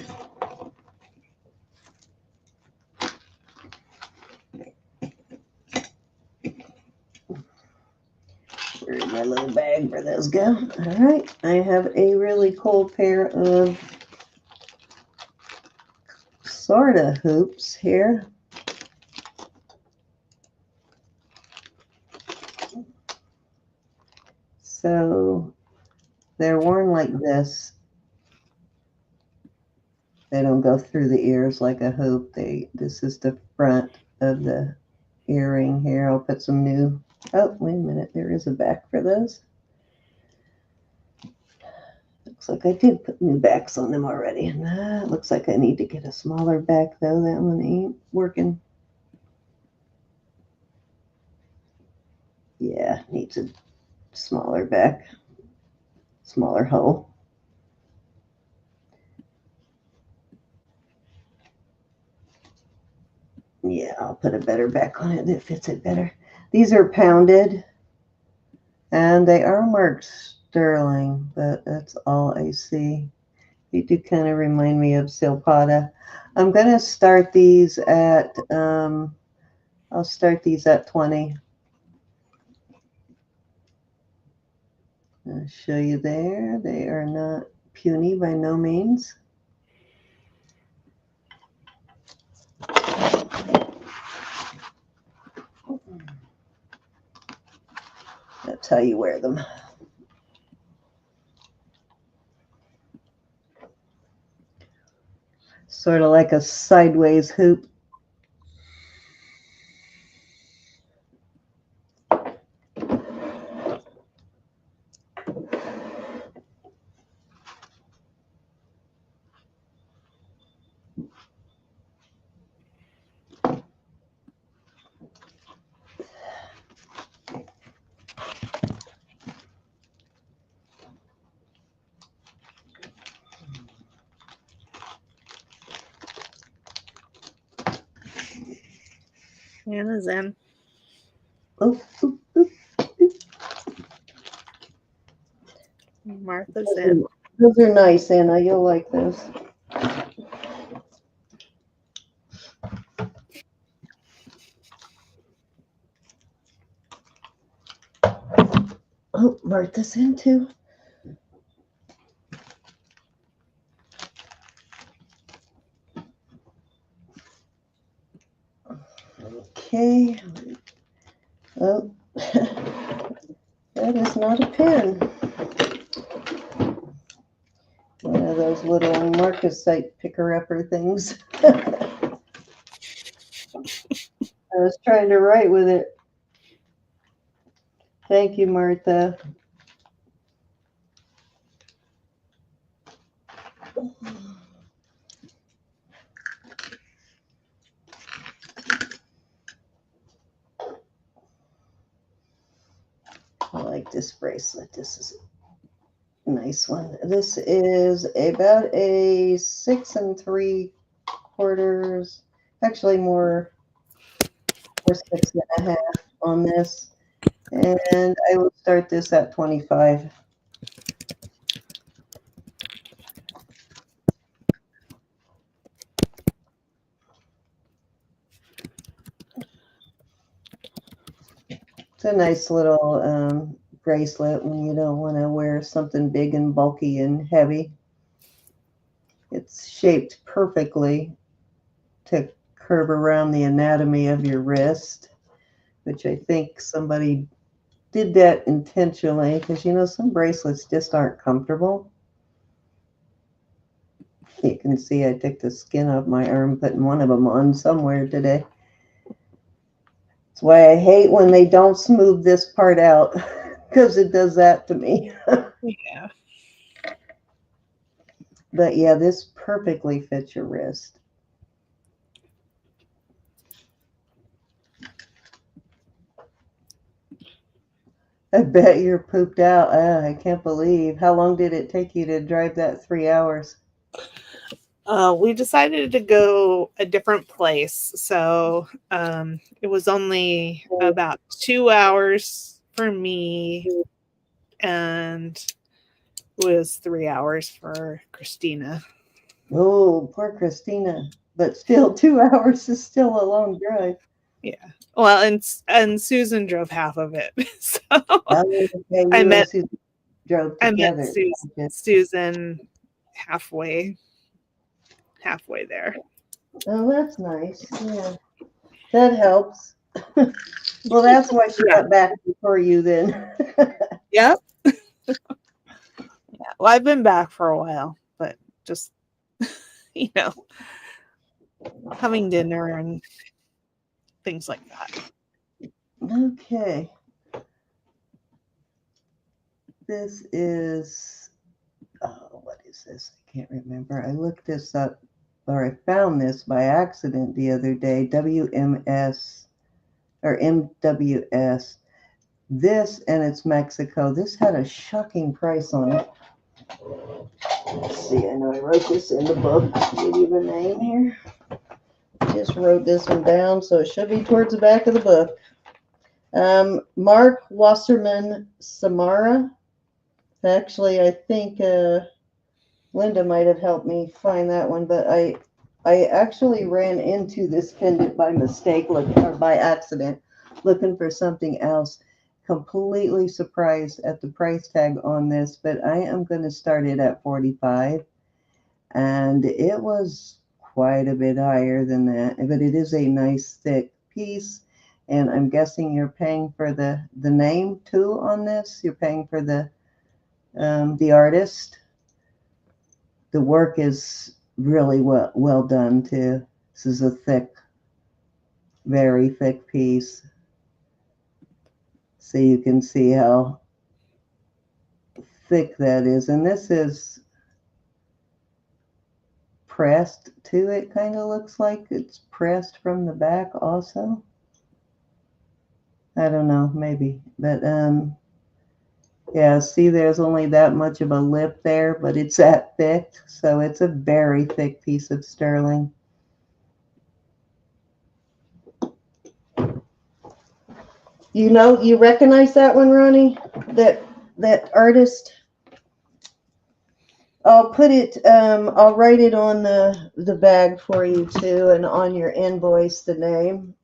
Where'd my little bag for those go? All right, I have a really cool pair of sorta hoops here. So they're worn like this. They don't go through the ears like a hoop. This is the front of the earring here. I'll put some new. Oh, wait a minute. There is a back for those. Looks like I did put new backs on them already. And that looks like I need to get a smaller back though. That one ain't working. Yeah, needs a smaller back, smaller hole. Yeah, I'll put a better back on it that fits it better. These are pounded, and they are marked sterling, but that's all I see. They do kind of remind me of silpada. I'm going to start these at, I'll start these at 20. I'll show you there. They are not puny by no means. That's how you wear them. Sort of like a sideways hoop. Anna's in. Oh, oop, oop, oop. Martha's in. Those are nice, Anna. You'll like those. Oh, Martha's in too. Okay. Oh, that is not a pin. One of those little marcasite picker-upper things. I was trying to write with it. Thank you, Martha. I like this bracelet. This is a nice one. This is about a 6 3/4, actually more 6 1/2 on this. And I will start this at 25. It's a nice little bracelet when you don't want to wear something big and bulky and heavy. It's shaped perfectly to curve around the anatomy of your wrist, which I think somebody did that intentionally because, you know, some bracelets just aren't comfortable. You can see I took the skin off my arm, putting one of them on somewhere today. That's why I hate when they don't smooth this part out because it does that to me. Yeah. But yeah, this perfectly fits your wrist. I bet you're pooped out. I can't believe. How long did it take you to drive that 3 hours? We decided to go a different place. So it was only about 2 hours for me, and it was 3 hours for Christina. Oh, poor Christina. But still, 2 hours is still a long drive. Yeah. Well, and Susan drove half of it. So I met Susan drove together. Susan halfway there. Oh, that's nice. Yeah, that helps. Well, that's why she got back before you then. Yep. Yeah. Well, I've been back for a while, but just, you know, having dinner and things like that. Okay. This is, oh, what is this? I can't remember. I looked this up, or I found this by accident the other day. WMS or MWS. This, and it's Mexico. This had a shocking price on it. Let's see, I know I wrote this in the book. Give you the name here. Just wrote this one down, so it should be towards the back of the book. Mark Wasserman Samara. Actually, I think Linda might have helped me find that one, but I actually ran into this pendant by mistake, or by accident, looking for something else. Completely surprised at the price tag on this, but I am going to start it at 45, and it was quite a bit higher than that, but it is a nice thick piece, and I'm guessing you're paying for the name too on this. You're paying for the artist. The work is really well done too. This is a thick, very thick piece. So you can see how thick that is. And this is pressed too. It kind of looks like it's pressed from the back also. I don't know, maybe. But yeah, see, there's only that much of a lip there, but it's that thick. So it's a very thick piece of sterling. You know, you recognize that one, Ronnie? That artist? I'll put it, I'll write it on the bag for you too, and on your invoice, the name.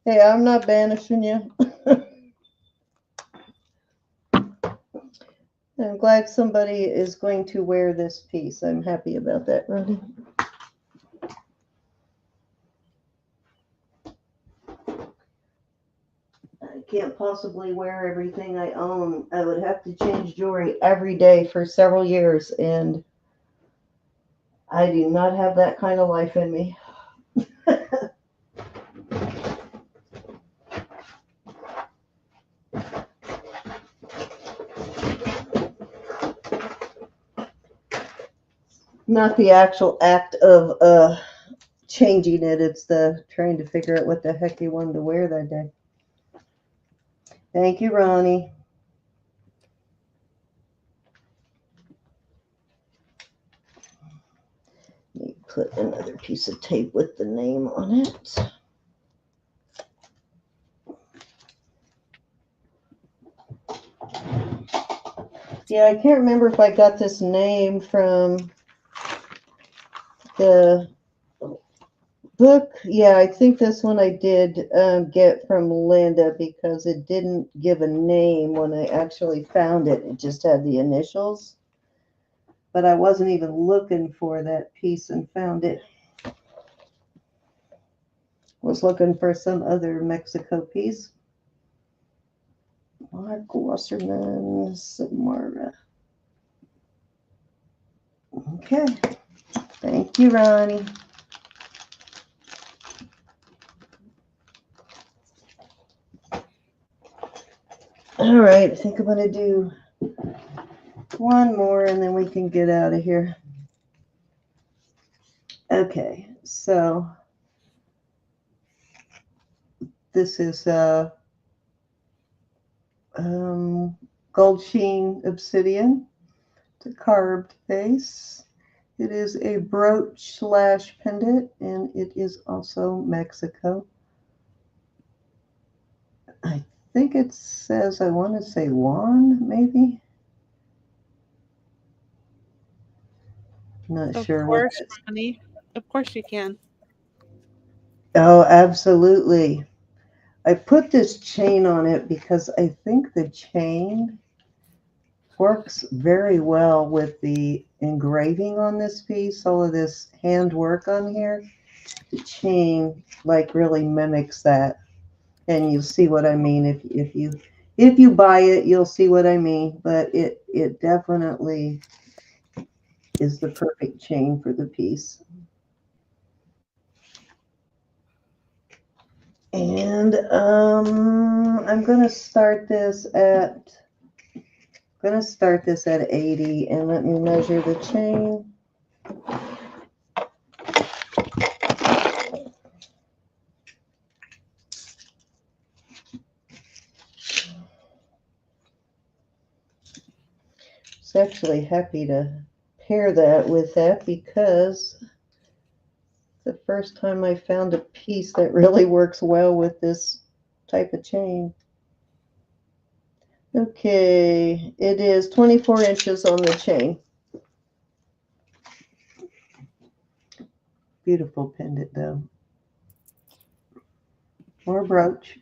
Hey, I'm not banishing you. I'm glad somebody is going to wear this piece. I'm happy about that, Ronnie. I can't possibly wear everything I own. I would have to change jewelry every day for several years, and I do not have that kind of life in me. Not the actual act of changing it. It's the trying to figure out what the heck you wanted to wear that day. Thank you, Ronnie. Let me put another piece of tape with the name on it. Yeah, I can't remember if I got this name from the book. Yeah, I think this one I did get from Linda because it didn't give a name when I actually found it. It just had the initials. But I wasn't even looking for that piece and found it. Was looking for some other Mexico piece. Mark Wasserman, Samara. Okay. Thank you, Ronnie. All right, I think I'm going to do one more and then we can get out of here. Okay, so this is gold sheen obsidian. It's a carved face. It is a brooch / pendant, and it is also Mexico. I think it says, I want to say Juan, maybe. Not sure. Of course, honey. Of course you can. Oh, absolutely. I put this chain on it because I think the chain works very well with the engraving on this piece. All of this handwork on here. The chain like really mimics that. And you'll see what I mean. If you buy it, you'll see what I mean. But it definitely is the perfect chain for the piece. And I'm gonna start this at 80, and let me measure the chain. I was actually happy to pair that with that because the first time I found a piece that really works well with this type of chain. Okay, it is 24 inches on the chain. Beautiful pendant though. Or brooch.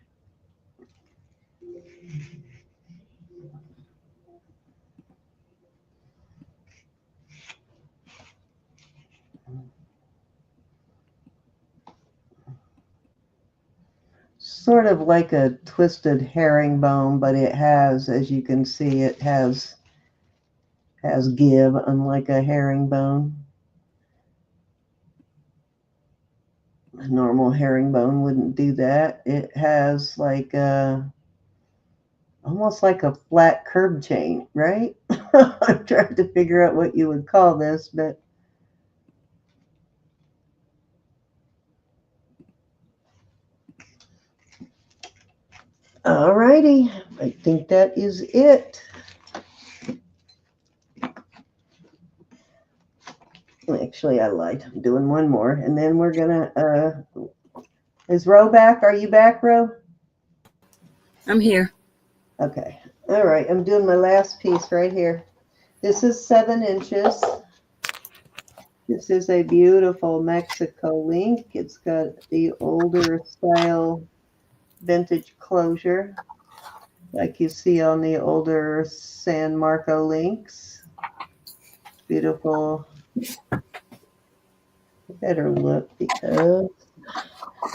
Sort of like a twisted herringbone, but it has, as you can see, it has give, unlike a herringbone. A normal herringbone wouldn't do that. It has like almost like a flat curb chain, right? I'm trying to figure out what you would call this, but all righty. I think that is it. Actually, I lied. I'm doing one more, and then we're gonna. Is Ro back? Are you back, Ro? I'm here. Okay. All right. I'm doing my last piece right here. This is 7 inches. This is a beautiful Mexico link. It's got the older style vintage closure, like you see on the older San Marco links. Beautiful. Better look because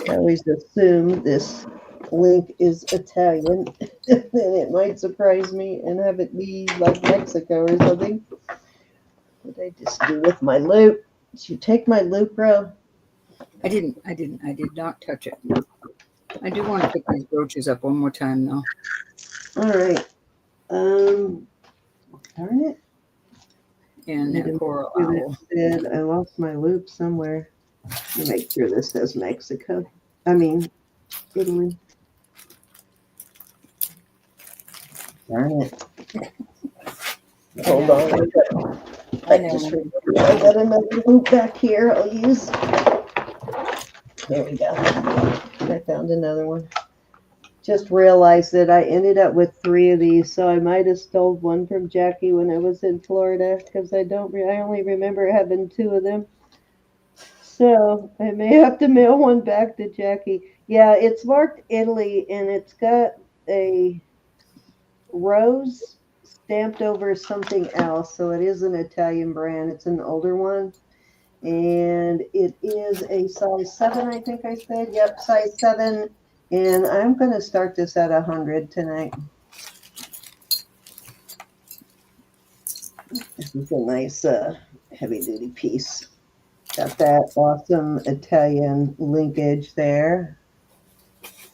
I always assume this link is Italian. Then it might surprise me and have it be like Mexico or something. What did I just do with my loop? Did you take my loop, Ro? I did not touch it. I do want to pick these brooches up one more time though. All right. Darn it. And that coral owl. I lost my loop somewhere. Let me make sure this says Mexico. I mean, Italy. Darn it. Hold on. I got another loop back here I'll use. There we go. I found another one. just realized that I ended up with 3 of these, so I might have stole one from Jackie when I was in Florida because I only remember having 2 of them. So I may have to mail one back to Jackie. Yeah, it's marked Italy and it's got a rose stamped over something else. So it is an Italian brand. It's an older one. And it is a size 7, I think I said. Yep, size 7. And I'm going to start this at 100 tonight. This is a nice heavy-duty piece. Got that awesome Italian linkage there.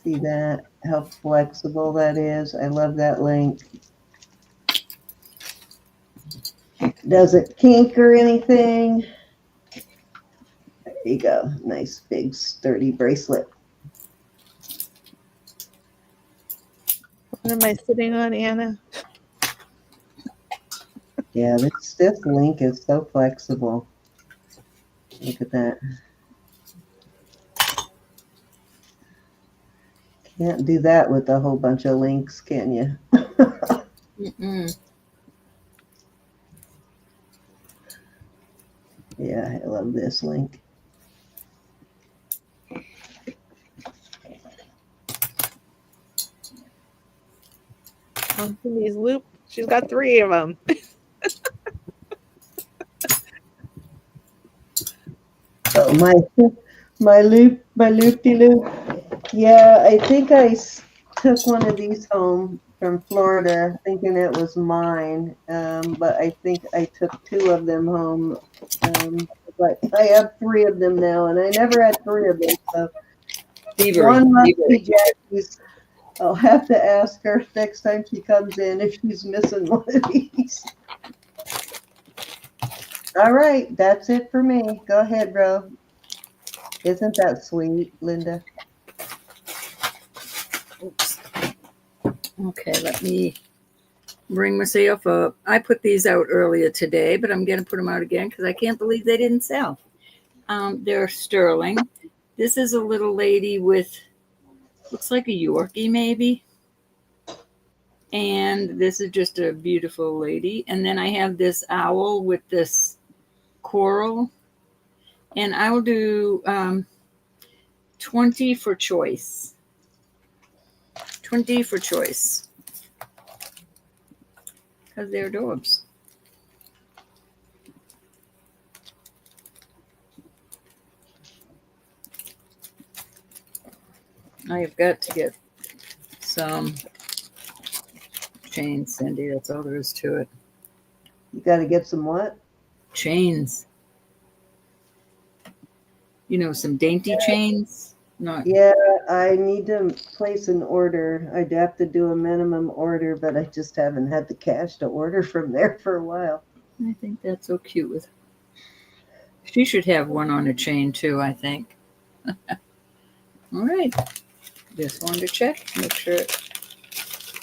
See that? How flexible that is. I love that link. Doesn't kink or anything. There you go. Nice big sturdy bracelet. What am I sitting on, Anna? Yeah, this link is so flexible. Look at that. Can't do that with a whole bunch of links, can you? Mm-mm. Yeah, I love this link. On Cindy's loop, she's got 3 of them. Oh, my loop-de-loop. Yeah, I think I took one of these home from Florida thinking it was mine, but I think I took 2 of them home. But I have 3 of them now, and I never had 3 of them. So one must be Jackie's. I'll have to ask her next time she comes in if she's missing one of these. All right, that's it for me. Go ahead, bro. Isn't that sweet, Linda? Oops. Okay, let me bring myself up. I put these out earlier today, but I'm going to put them out again because I can't believe they didn't sell. They're sterling. This is a little lady with, looks like a Yorkie maybe. And this is just a beautiful lady. And then I have this owl with this coral. And I will do 20 for choice. 20 for choice. Because they're adorbs. I have got to get some chains, Cindy. That's all there is to it. You got to get some what? Chains. You know, some dainty chains. Not. Yeah, I need to place an order. I'd have to do a minimum order, but I just haven't had the cash to order from there for a while. I think that's so cute. With she should have one on a chain too, I think. All right. Just wanted to check, make sure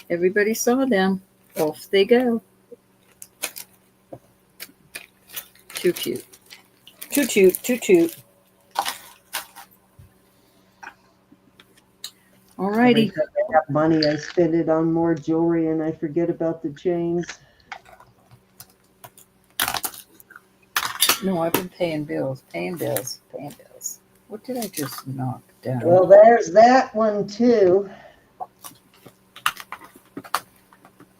everybody saw them. Off they go. Too cute. Too cute, too cute. All righty. Every time I have money, I spend it on more jewelry and I forget about the chains. No, I've been paying bills, paying bills. What did I just knock down? Well, there's that one too.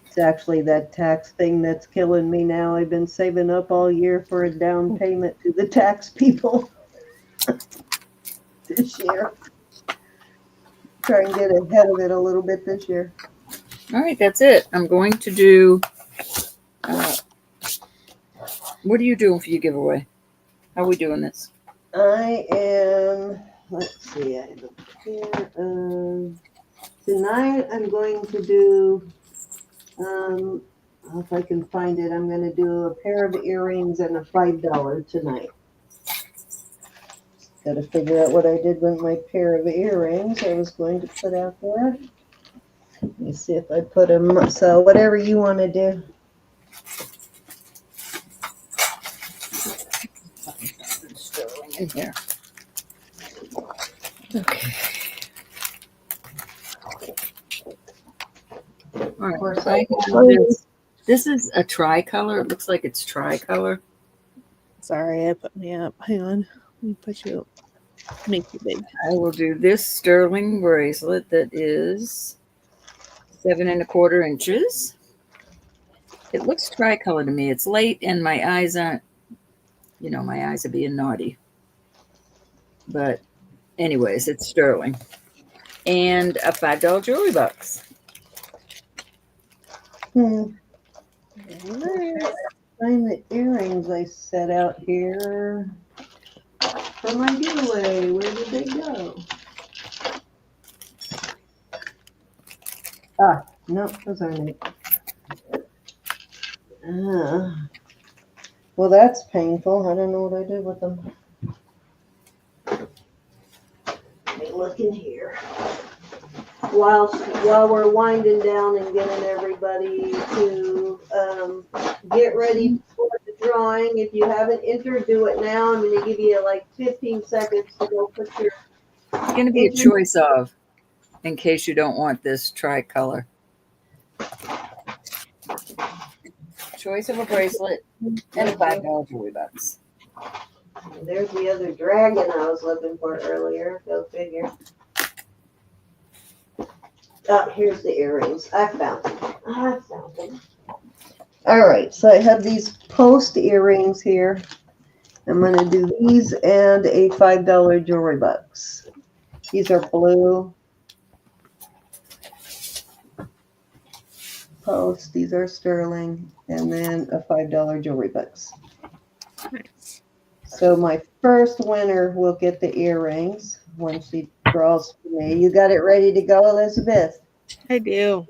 It's actually that tax thing that's killing me now. I've been saving up all year for a down payment to the tax people this year. Try and get ahead of it a little bit this year. All right, that's it. I'm going to do. What are you doing for your giveaway? How are we doing this? I am. Let's see. I have a pair. Tonight I'm going to do. If I can find it, I'm going to do a pair of earrings and a $5 tonight. Got to figure out what I did with my pair of earrings I was going to put out there. Let me see if I put them. So whatever you want to do. In here. Okay. All right. course, This is a tricolor. It looks like it's tricolor. Sorry, I put me up. Hang on. Let me put you up. Make you big. I will do this sterling bracelet that is 7 1/4 inches. It looks tricolor to me. It's late and my eyes aren't, my eyes are being naughty. But anyways, it's sterling. And a $5 jewelry box. Find the earrings I set out here for my giveaway. Where did they go? Ah, no, those aren't it. Well, that's painful. I don't know what I did with them. Let me look in here. While we're winding down and getting everybody to get ready for the drawing. If you haven't entered, do it now. I'm going to give you like 15 seconds to go put your... It's going to be a choice of, in case you don't want this tricolor. Choice of a bracelet and a $5 jewelry box. There's the other dragon I was looking for earlier. Go figure. Oh, here's the earrings. I found them. All right, so I have these post earrings here. I'm going to do these and a $5 jewelry box. These are blue. Post. These are sterling. And then a $5 jewelry box. Nice. So my first winner will get the earrings when she draws for me. You got it ready to go, Elizabeth? I do.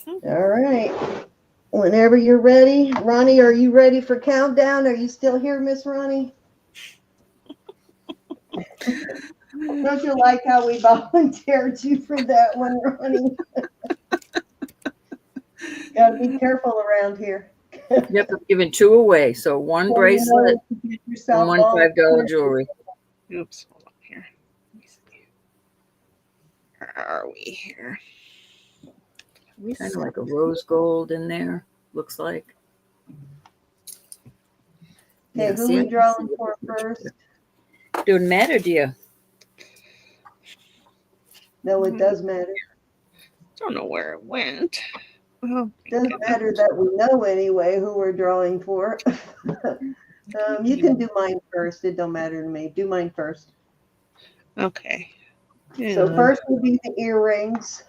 All right. Whenever you're ready. Ronnie, are you ready for countdown? Are you still here, Miss Ronnie? Don't you like how we volunteered you for that one, Ronnie? Got to be careful around here. Yep, I'm giving 2 away. So 1 bracelet and 1 $5 jewelry. Oops, hold on here. Let me see. Where are we here? Kind of like a rose gold in there, looks like. Okay, who are we drawing for first? Doesn't matter, dear. No, it does matter. Don't know where it went. Oh, Doesn't matter that we know anyway who we're drawing for. You can do mine first. It don't matter to me. Do mine first. Okay. Yeah. So first will be the earrings.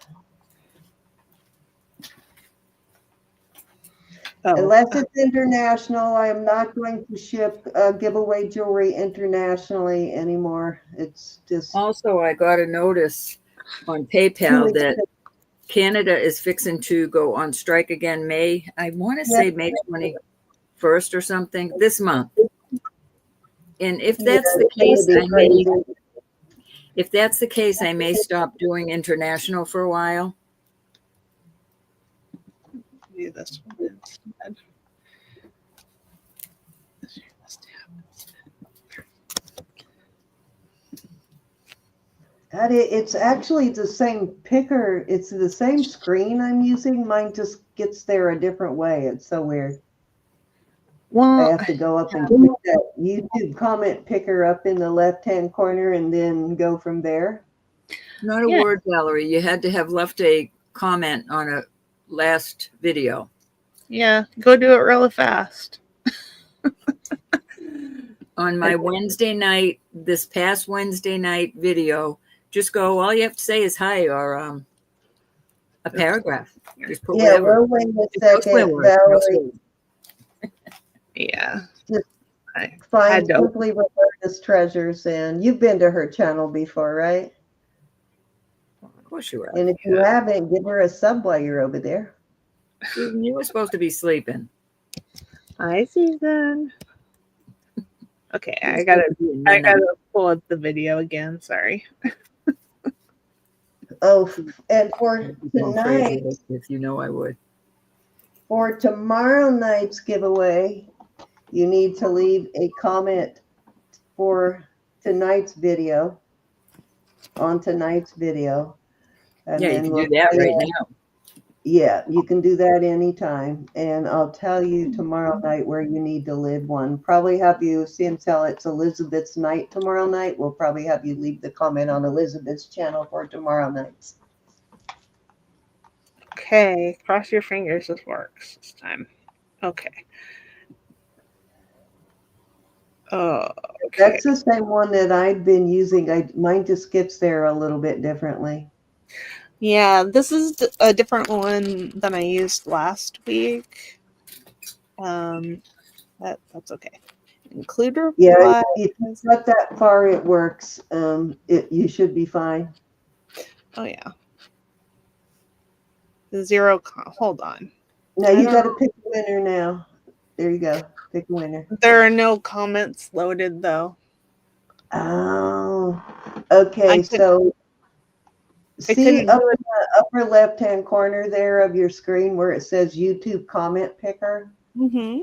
Oh. Unless it's international, I am not going to ship giveaway jewelry internationally anymore. It's just... Also, I got a notice on PayPal that Canada is fixing to go on strike again May. I want to say May 21st or something this month. And if that's the case, I may stop doing international for a while. Do this one instead. It's actually the same picker. It's the same screen I'm using. Mine just gets there a different way. It's so weird. Well, I have to go up and click that YouTube comment picker up in the left-hand corner and then go from there. Not a word gallery. You had to have left a comment on a last video. Yeah, go do it really fast. On my Wednesday night, this past Wednesday night video, just go, all you have to say is hi or a paragraph. Just put whatever. We'll wait a second, Valerie. Yeah. Just find Simply Roberta's Treasures, and you've been to her channel before, right? Of course you are. And if you haven't, give her a sub while you're over there. You were supposed to be sleeping. Hi, Susan. Okay, I gotta pull up the video again. Sorry. Oh, and for tonight, if you know I would. For tomorrow night's giveaway, you need to leave a comment for tonight's video. On tonight's video. And you can do that right now. Yeah, you can do that anytime. And I'll tell you tomorrow night where you need to lid one. Probably have you, since it's Elizabeth's night tomorrow night, we'll probably have you leave the comment on Elizabeth's channel for tomorrow night. Okay, cross your fingers this works this time. Okay. Okay. That's the same one that I've been using. Mine just gets there a little bit differently. Yeah, this is a different one than I used last week. That's okay. Include reply. Yeah, if you got that far, it works. You should be fine. Oh yeah. Zero. Hold on. Now you got to pick a winner now. There you go. Pick a winner. There are no comments loaded though. Oh, okay. So see up in the upper left-hand corner there of your screen where it says YouTube comment picker? Mm-hmm.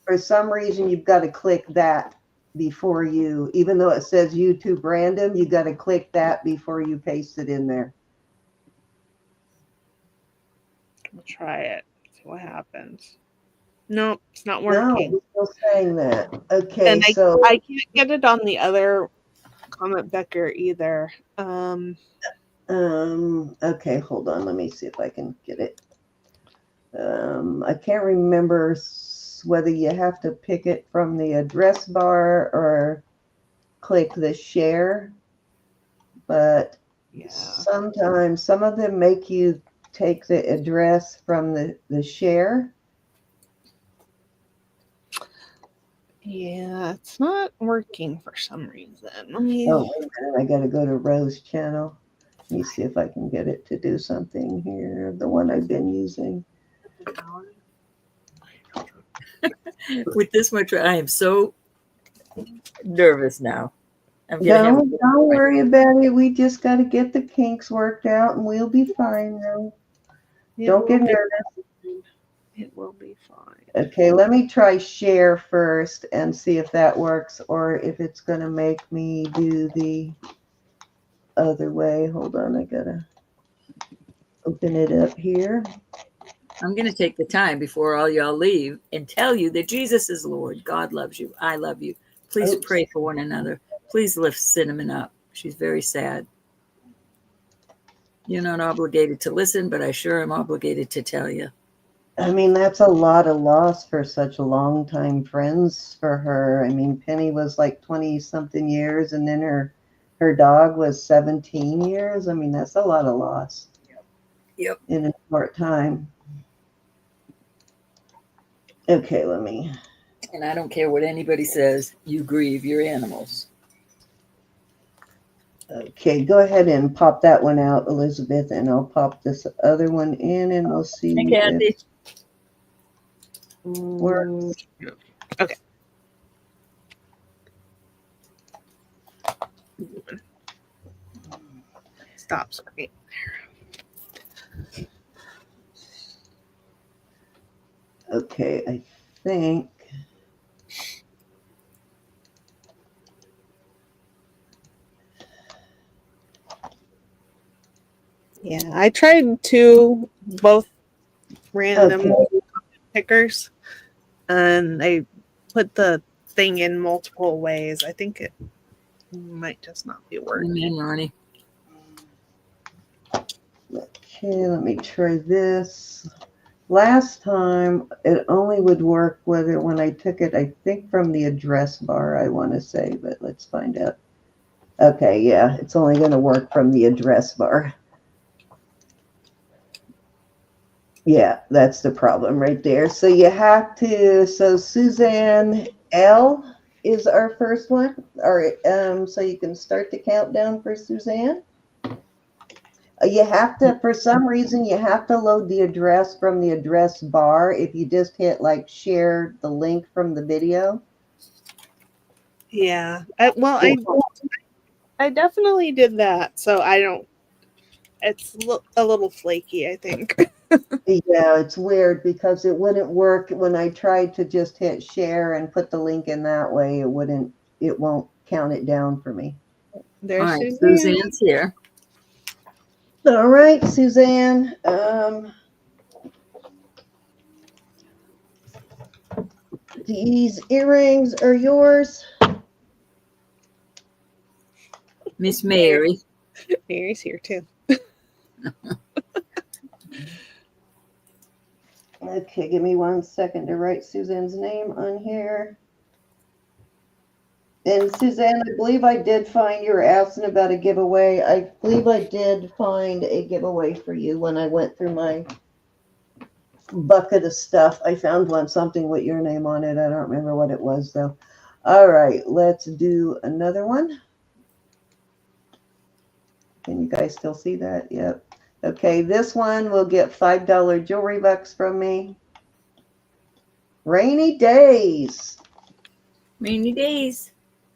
For some reason, you've got to click that before you, even though it says YouTube random, you got to click that before you paste it in there. We'll try it. See what happens. Nope, it's not working. No, it's still saying that. Okay, and so I can't get it on the other comment picker either. Okay, hold on. Let me see if I can get it. I can't remember whether you have to pick it from the address bar or click the share, but yeah. Sometimes some of them make you take the address from the share. Yeah, it's not working for some reason. Oh, wait a minute. I got to go to Rose's channel. Let me see if I can get it to do something here. The one I've been using. With this much, I am so nervous now. Don't worry about it. We just got to get the kinks worked out, and we'll be fine. Though. Don't get nervous. It will be fine. Okay, let me try share first and see if that works, or if it's going to make me do the other way. Hold on, I gotta open it up here. I'm going to take the time before all y'all leave and tell you that Jesus is Lord. God loves you. I love you. Please pray for one another. Please lift Cinnamon up. She's very sad. You're not obligated to listen, but I sure am obligated to tell you. I mean, that's a lot of loss for such a long time friends for her. I mean, Penny was like 20-something years, and then her dog was 17 years. I mean, that's a lot of loss. Yep. In a short time. Okay, let me. And I don't care what anybody says, you grieve your animals. Okay, go ahead and pop that one out, Elizabeth, and I'll pop this other one in, and we'll see. Hey, Kathy. Works. Okay. Stop screen. Okay, I think. Yeah, I tried both random pickers, and I put the thing in multiple ways. I think it might just not be working. Amen, Ronnie. Okay, let me try this. Last time, it only would work when I took it, I think, from the address bar, I want to say, but let's find out. Okay, yeah, it's only going to work from the address bar. Yeah, that's the problem right there. So you have to, so Suzanne L is our first one. All right, so you can start the countdown for Suzanne. You have to, for some reason, you have to load the address from the address bar if you just hit like share the link from the video. Yeah. I definitely did that. So I don't, it's a little flaky, I think. Yeah, it's weird because it wouldn't work when I tried to just hit share and put the link in that way. It won't count it down for me. There's all right, Suzanne's here. All right, Suzanne. These earrings are yours. Miss Mary. Mary's here too. Okay, give me 1 second to write Suzanne's name on here. And Suzanne, I believe I did find, you were asking about a giveaway. I believe I did find a giveaway for you when I went through my bucket of stuff. I found something with your name on it. I don't remember what it was though. All right, let's do another one. Can you guys still see that? Yep. Okay, this one will get $5 jewelry bucks from me. Rainy Days. Rainy Days.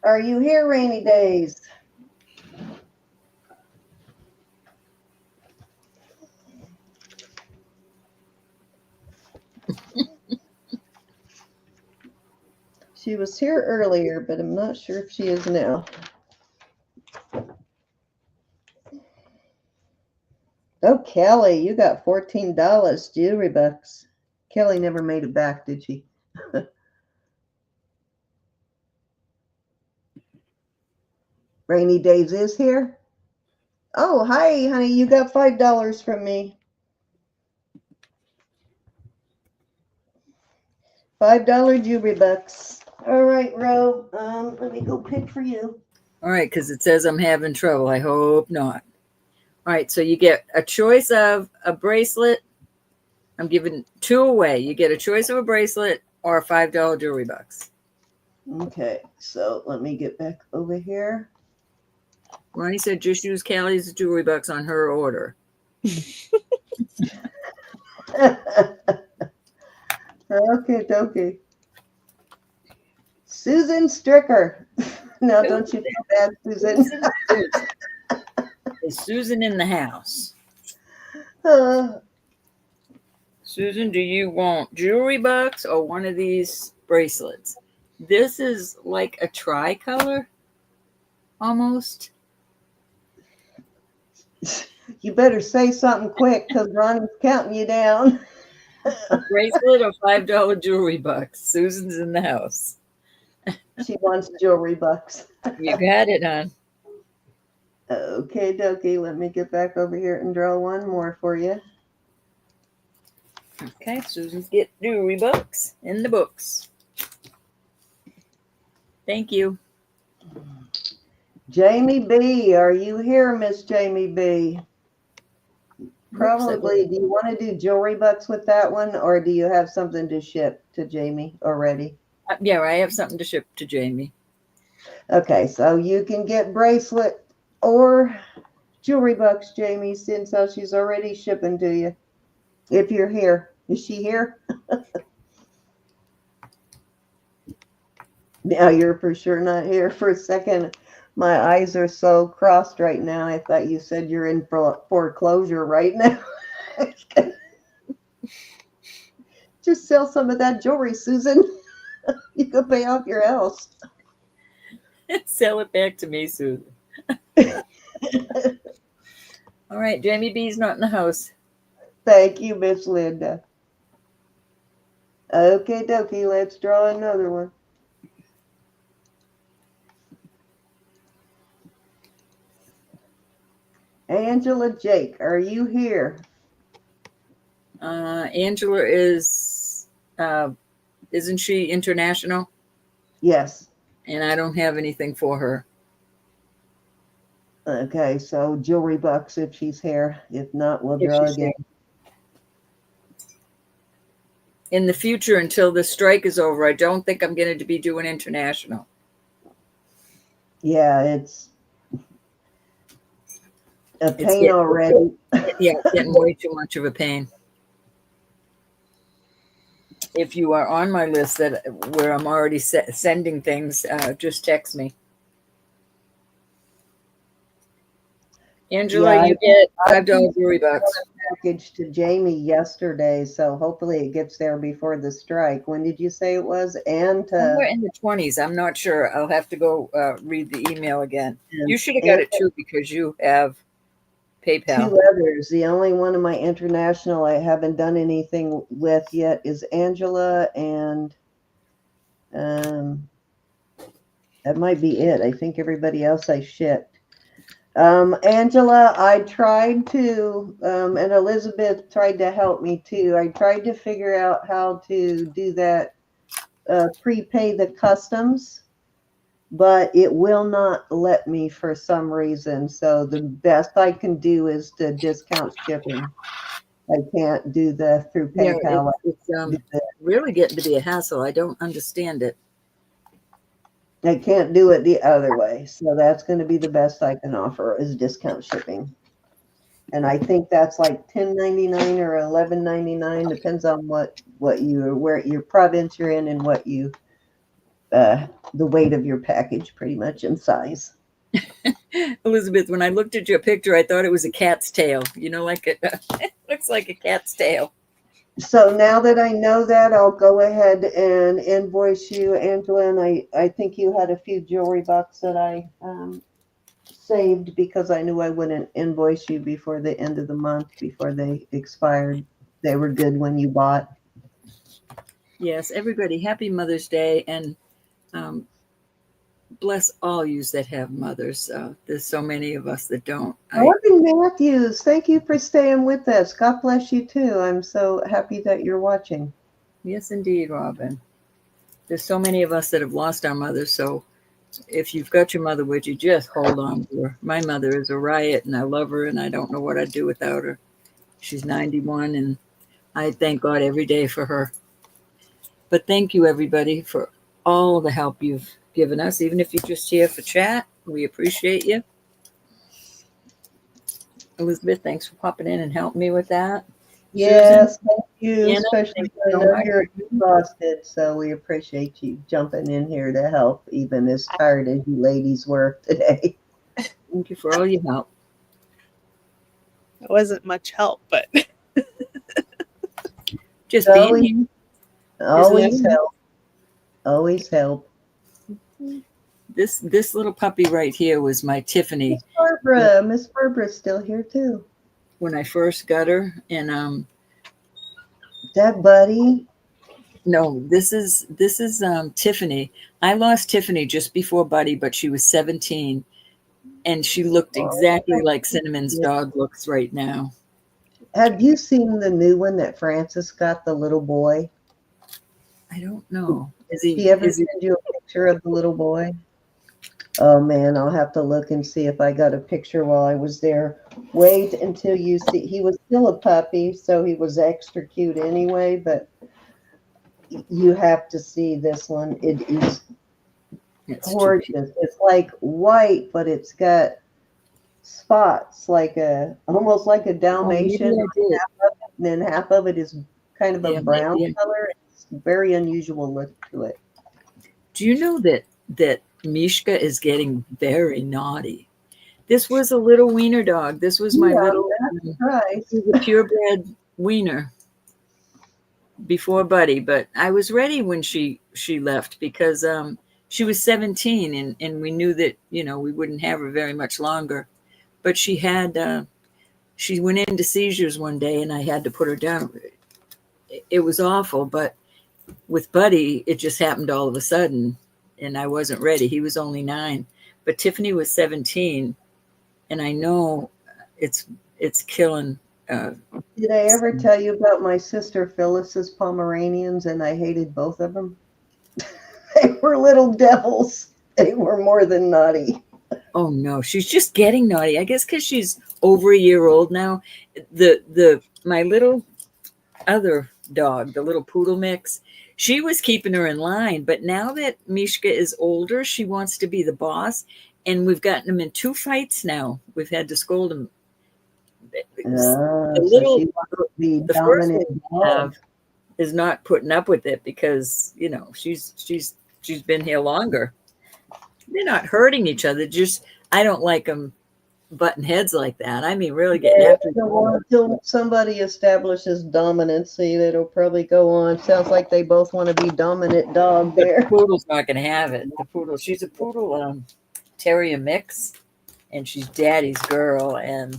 Are you here, Rainy Days? She was here earlier, but I'm not sure if she is now. Oh, Kelly, you got $14 jewelry bucks. Kelly never made it back, did she? Rainy Days is here. Oh, hi, honey. You got $5 from me. $5 jewelry bucks. All right, Ro. Let me go pick for you. All right, because it says I'm having trouble. I hope not. All right, so you get a choice of a bracelet. I'm giving 2 away. You get a choice of a bracelet or a $5 jewelry box. Okay, so let me get back over here. Ronnie said just use Callie's jewelry box on her order. Okay. Susan Stricker. No, don't you feel bad, Susan? Is Susan in the house? Susan, do you want jewelry box or one of these bracelets? This is like a tricolor, almost. You better say something quick because Ronnie's counting you down. A bracelet or $5 jewelry box? Susan's in the house. She wants jewelry bucks. You got it, hon. Okay, dokie. Let me get back over here and draw one more for you. Okay, Susan's get jewelry bucks in the books. Thank you. Jamie B, are you here, Miss Jamie B? Probably. Do you want to do jewelry bucks with that one, or do you have something to ship to Jamie already? Yeah, I have something to ship to Jamie. Okay, so you can get bracelet or jewelry bucks, Jamie, since she's already shipping to you. If you're here. Is she here? Now you're for sure not here. For a second, my eyes are so crossed right now. I thought you said you're in foreclosure right now. Just sell some of that jewelry, Susan. You could pay off your house. Sell it back to me, Susan. All right, Jamie B's not in the house. Thank you, Miss Linda. Okay, dokie, let's draw another one. Angela Jake, are you here? Angela is, isn't she international? Yes. And I don't have anything for her. Okay, so jewelry bucks if she's here. If not, we'll draw again. In the future, until the strike is over, I don't think I'm going to be doing international. Yeah, it's a pain already. Yeah, it's getting way too much of a pain. If you are on my list where I'm already sending things, just text me. Angela, yeah, you get $5 jewelry bucks. Package to Jamie yesterday, so hopefully it gets there before the strike. When did you say it was? And somewhere in the 20s. I'm not sure. I'll have to go read the email again. You should have got it too because you have PayPal. 2 others. The only one of my international I haven't done anything with yet is Angela, and That might be it. I think everybody else I shipped. Angela, I tried to, and Elizabeth tried to help me too. I tried to figure out how to do that, prepay the customs, but it will not let me for some reason. So the best I can do is to discount shipping. I can't do the through PayPal. It's really getting to be a hassle. I don't understand it. I can't do it the other way. So that's going to be the best I can offer is discount shipping. And I think that's like $10.99 or $11.99, depends on where your province you're in and what you the weight of your package pretty much and size. Elizabeth, when I looked at your picture, I thought it was a cat's tail. You know, like it looks like a cat's tail. So now that I know that, I'll go ahead and invoice you, Angela. And I think you had a few jewelry bucks that I saved because I knew I wouldn't invoice you before the end of the month, before they expired. They were good when you bought. Yes, everybody, happy Mother's Day, and bless all yous that have mothers. There's so many of us that don't. Robin Matthews, thank you for staying with us. God bless you too. I'm so happy that you're watching. Yes, indeed, Robin. There's so many of us that have lost our mothers. So if you've got your mother with you, just hold on to her. My mother is a riot, and I love her, and I don't know what I'd do without her. She's 91, and I thank God every day for her. But thank you, everybody, for all the help you've given us. Even if you're just here for chat, we appreciate you. Elizabeth, thanks for popping in and helping me with that. Yes, Susan, thank you, Anna, especially when you're exhausted. So we appreciate you jumping in here to help, even as tired as you ladies were today. Thank you for all your help. It wasn't much help, but just being here. Always help. Always help. This little puppy right here was my Tiffany. Miss Barbara's still here too. When I first got her, and that Buddy. No, this is Tiffany. I lost Tiffany just before Buddy, but she was 17, and she looked exactly like Cinnamon's dog looks right now. Have you seen the new one that Francis got, the little boy? I don't know. He ever send you a picture of the little boy? Oh man, I'll have to look and see if I got a picture while I was there. Wait until you see. He was still a puppy, so he was extra cute anyway, but you have to see this one. It is gorgeous. It's like white, but it's got spots almost like a Dalmatian. And then half of it is kind of a brown color. It's very unusual look to it. Do you know that Mishka is getting very naughty? This was a little wiener dog. This was my little purebred wiener before Buddy, but I was ready when she left because she was 17 and we knew that, you know, we wouldn't have her very much longer. But she had she went into seizures one day and I had to put her down. It was awful, but with Buddy, it just happened all of a sudden and I wasn't ready. He was only 9, but Tiffany was 17, and I know it's killing. Did I ever tell you about my sister Phyllis's Pomeranians and I hated both of them? They were little devils. They were more than naughty. Oh no, she's just getting naughty. I guess because she's over a year old now. My little other dog, the little poodle mix, she was keeping her in line. But now that Mishka is older, she wants to be the boss. And we've gotten him in 2 fights now. We've had to scold him. The first one we have is not putting up with it because, you know, she's been here longer. They're not hurting each other. Just, I don't like them butting heads like that. I mean, really getting after until somebody establishes dominancy, that'll probably go on. Sounds like they both want to be dominant dog there. The poodle's not going to have it. The poodle, she's a poodle terrier mix, and she's daddy's girl, and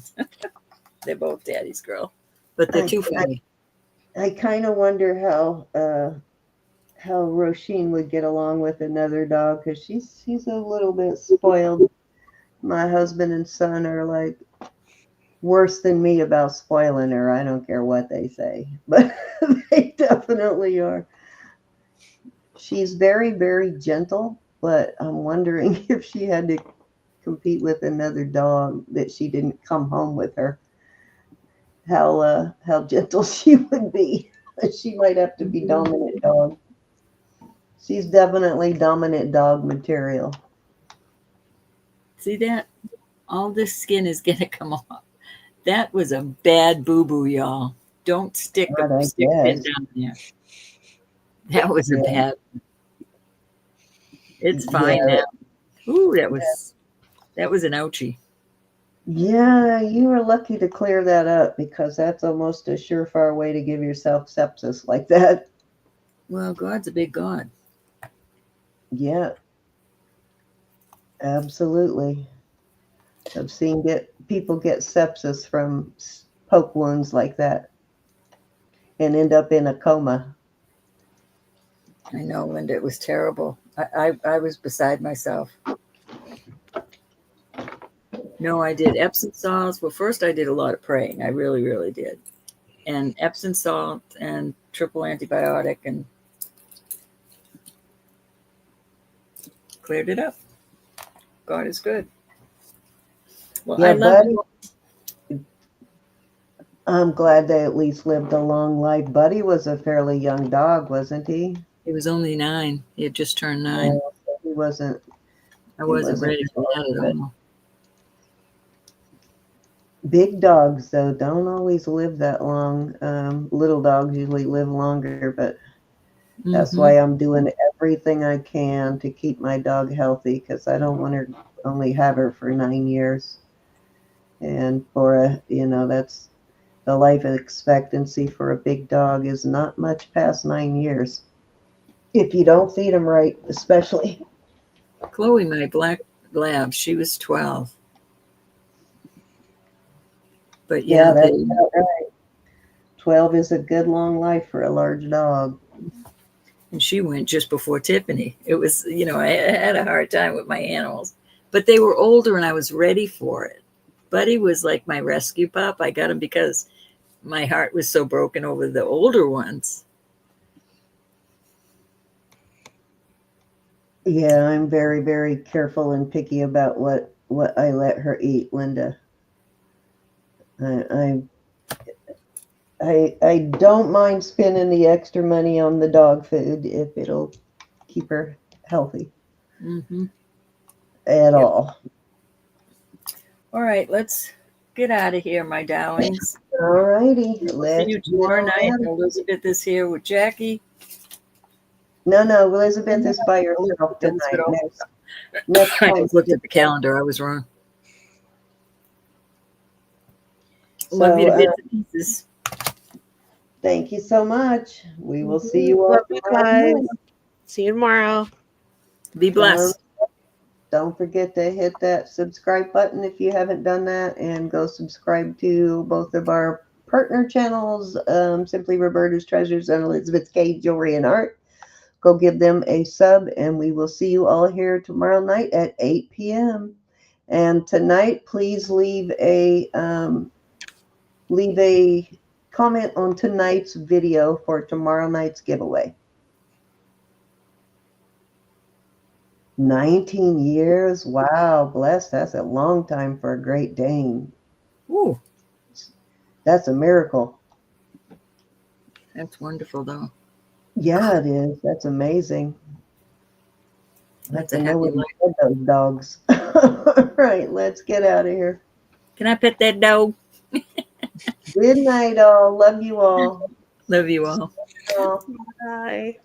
they're both daddy's girl, but they're too funny. I kind of wonder how Roisin would get along with another dog because she's a little bit spoiled. My husband and son are like worse than me about spoiling her. I don't care what they say, but they definitely are. She's very, very gentle, but I'm wondering if she had to compete with another dog that she didn't come home with her, how gentle she would be. She might have to be dominant dog. She's definitely dominant dog material. See that? All this skin is going to come off. That was a bad boo-boo, y'all. Don't stick a stick pin down there. That was a bad. It's fine now. Ooh, that was an ouchie. Yeah, you were lucky to clear that up because that's almost a surefire way to give yourself sepsis like that. Well, God's a big God. Yeah, absolutely. I've seen people get sepsis from poke wounds like that and end up in a coma. I know, Linda, it was terrible. I was beside myself. No, I did Epsom salts. Well, first I did a lot of praying. I really, really did. And Epsom salt and triple antibiotic and cleared it up. God is good. Well, Yeah, I love Buddy, I'm glad they at least lived a long life. Buddy was a fairly young dog, wasn't he? He was only 9. He had just turned 9. Yeah, he wasn't. I wasn't ready for that at all. Big dogs, though, don't always live that long. Little dogs usually live longer, but that's why I'm doing everything I can to keep my dog healthy because I don't want to only have her for 9 years. And that's the life expectancy for a big dog is not much past 9 years. If you don't feed them right, especially. Chloe, my black lab, she was 12. But yeah, that's about right. 12 is a good long life for a large dog. And she went just before Tiffany. It was, I had a hard time with my animals, but they were older and I was ready for it. Buddy was like my rescue pup. I got him because my heart was so broken over the older ones. Yeah, I'm very, very careful and picky about what I let her eat, Linda. I don't mind spending the extra money on the dog food if it'll keep her healthy. At all. All right, let's get out of here, my darlings. All righty. See you tomorrow night. Elizabeth is here with Jackie. No, Elizabeth is by herself tonight. Next time. I just looked at the calendar. I was wrong. Love you to bits and pieces. Thank you so much. We will see you all tomorrow. See you tomorrow. Be blessed. Don't forget to hit that subscribe button if you haven't done that, and go subscribe to both of our partner channels, Simply Roberta's Treasures and Elizabeth K. Jewelry and Art. Go give them a sub, and we will see you all here tomorrow night at 8 p.m. And tonight, please leave a comment on tonight's video for tomorrow night's giveaway. 19 years. Wow, bless. That's a long time for a Great Dane. Ooh. That's a miracle. That's wonderful, though. Yeah, it is. That's amazing. That's a happy life. Those dogs. All right, let's get out of here. Can I pet that dog? Good night, all. Love you all. Love you all. Bye.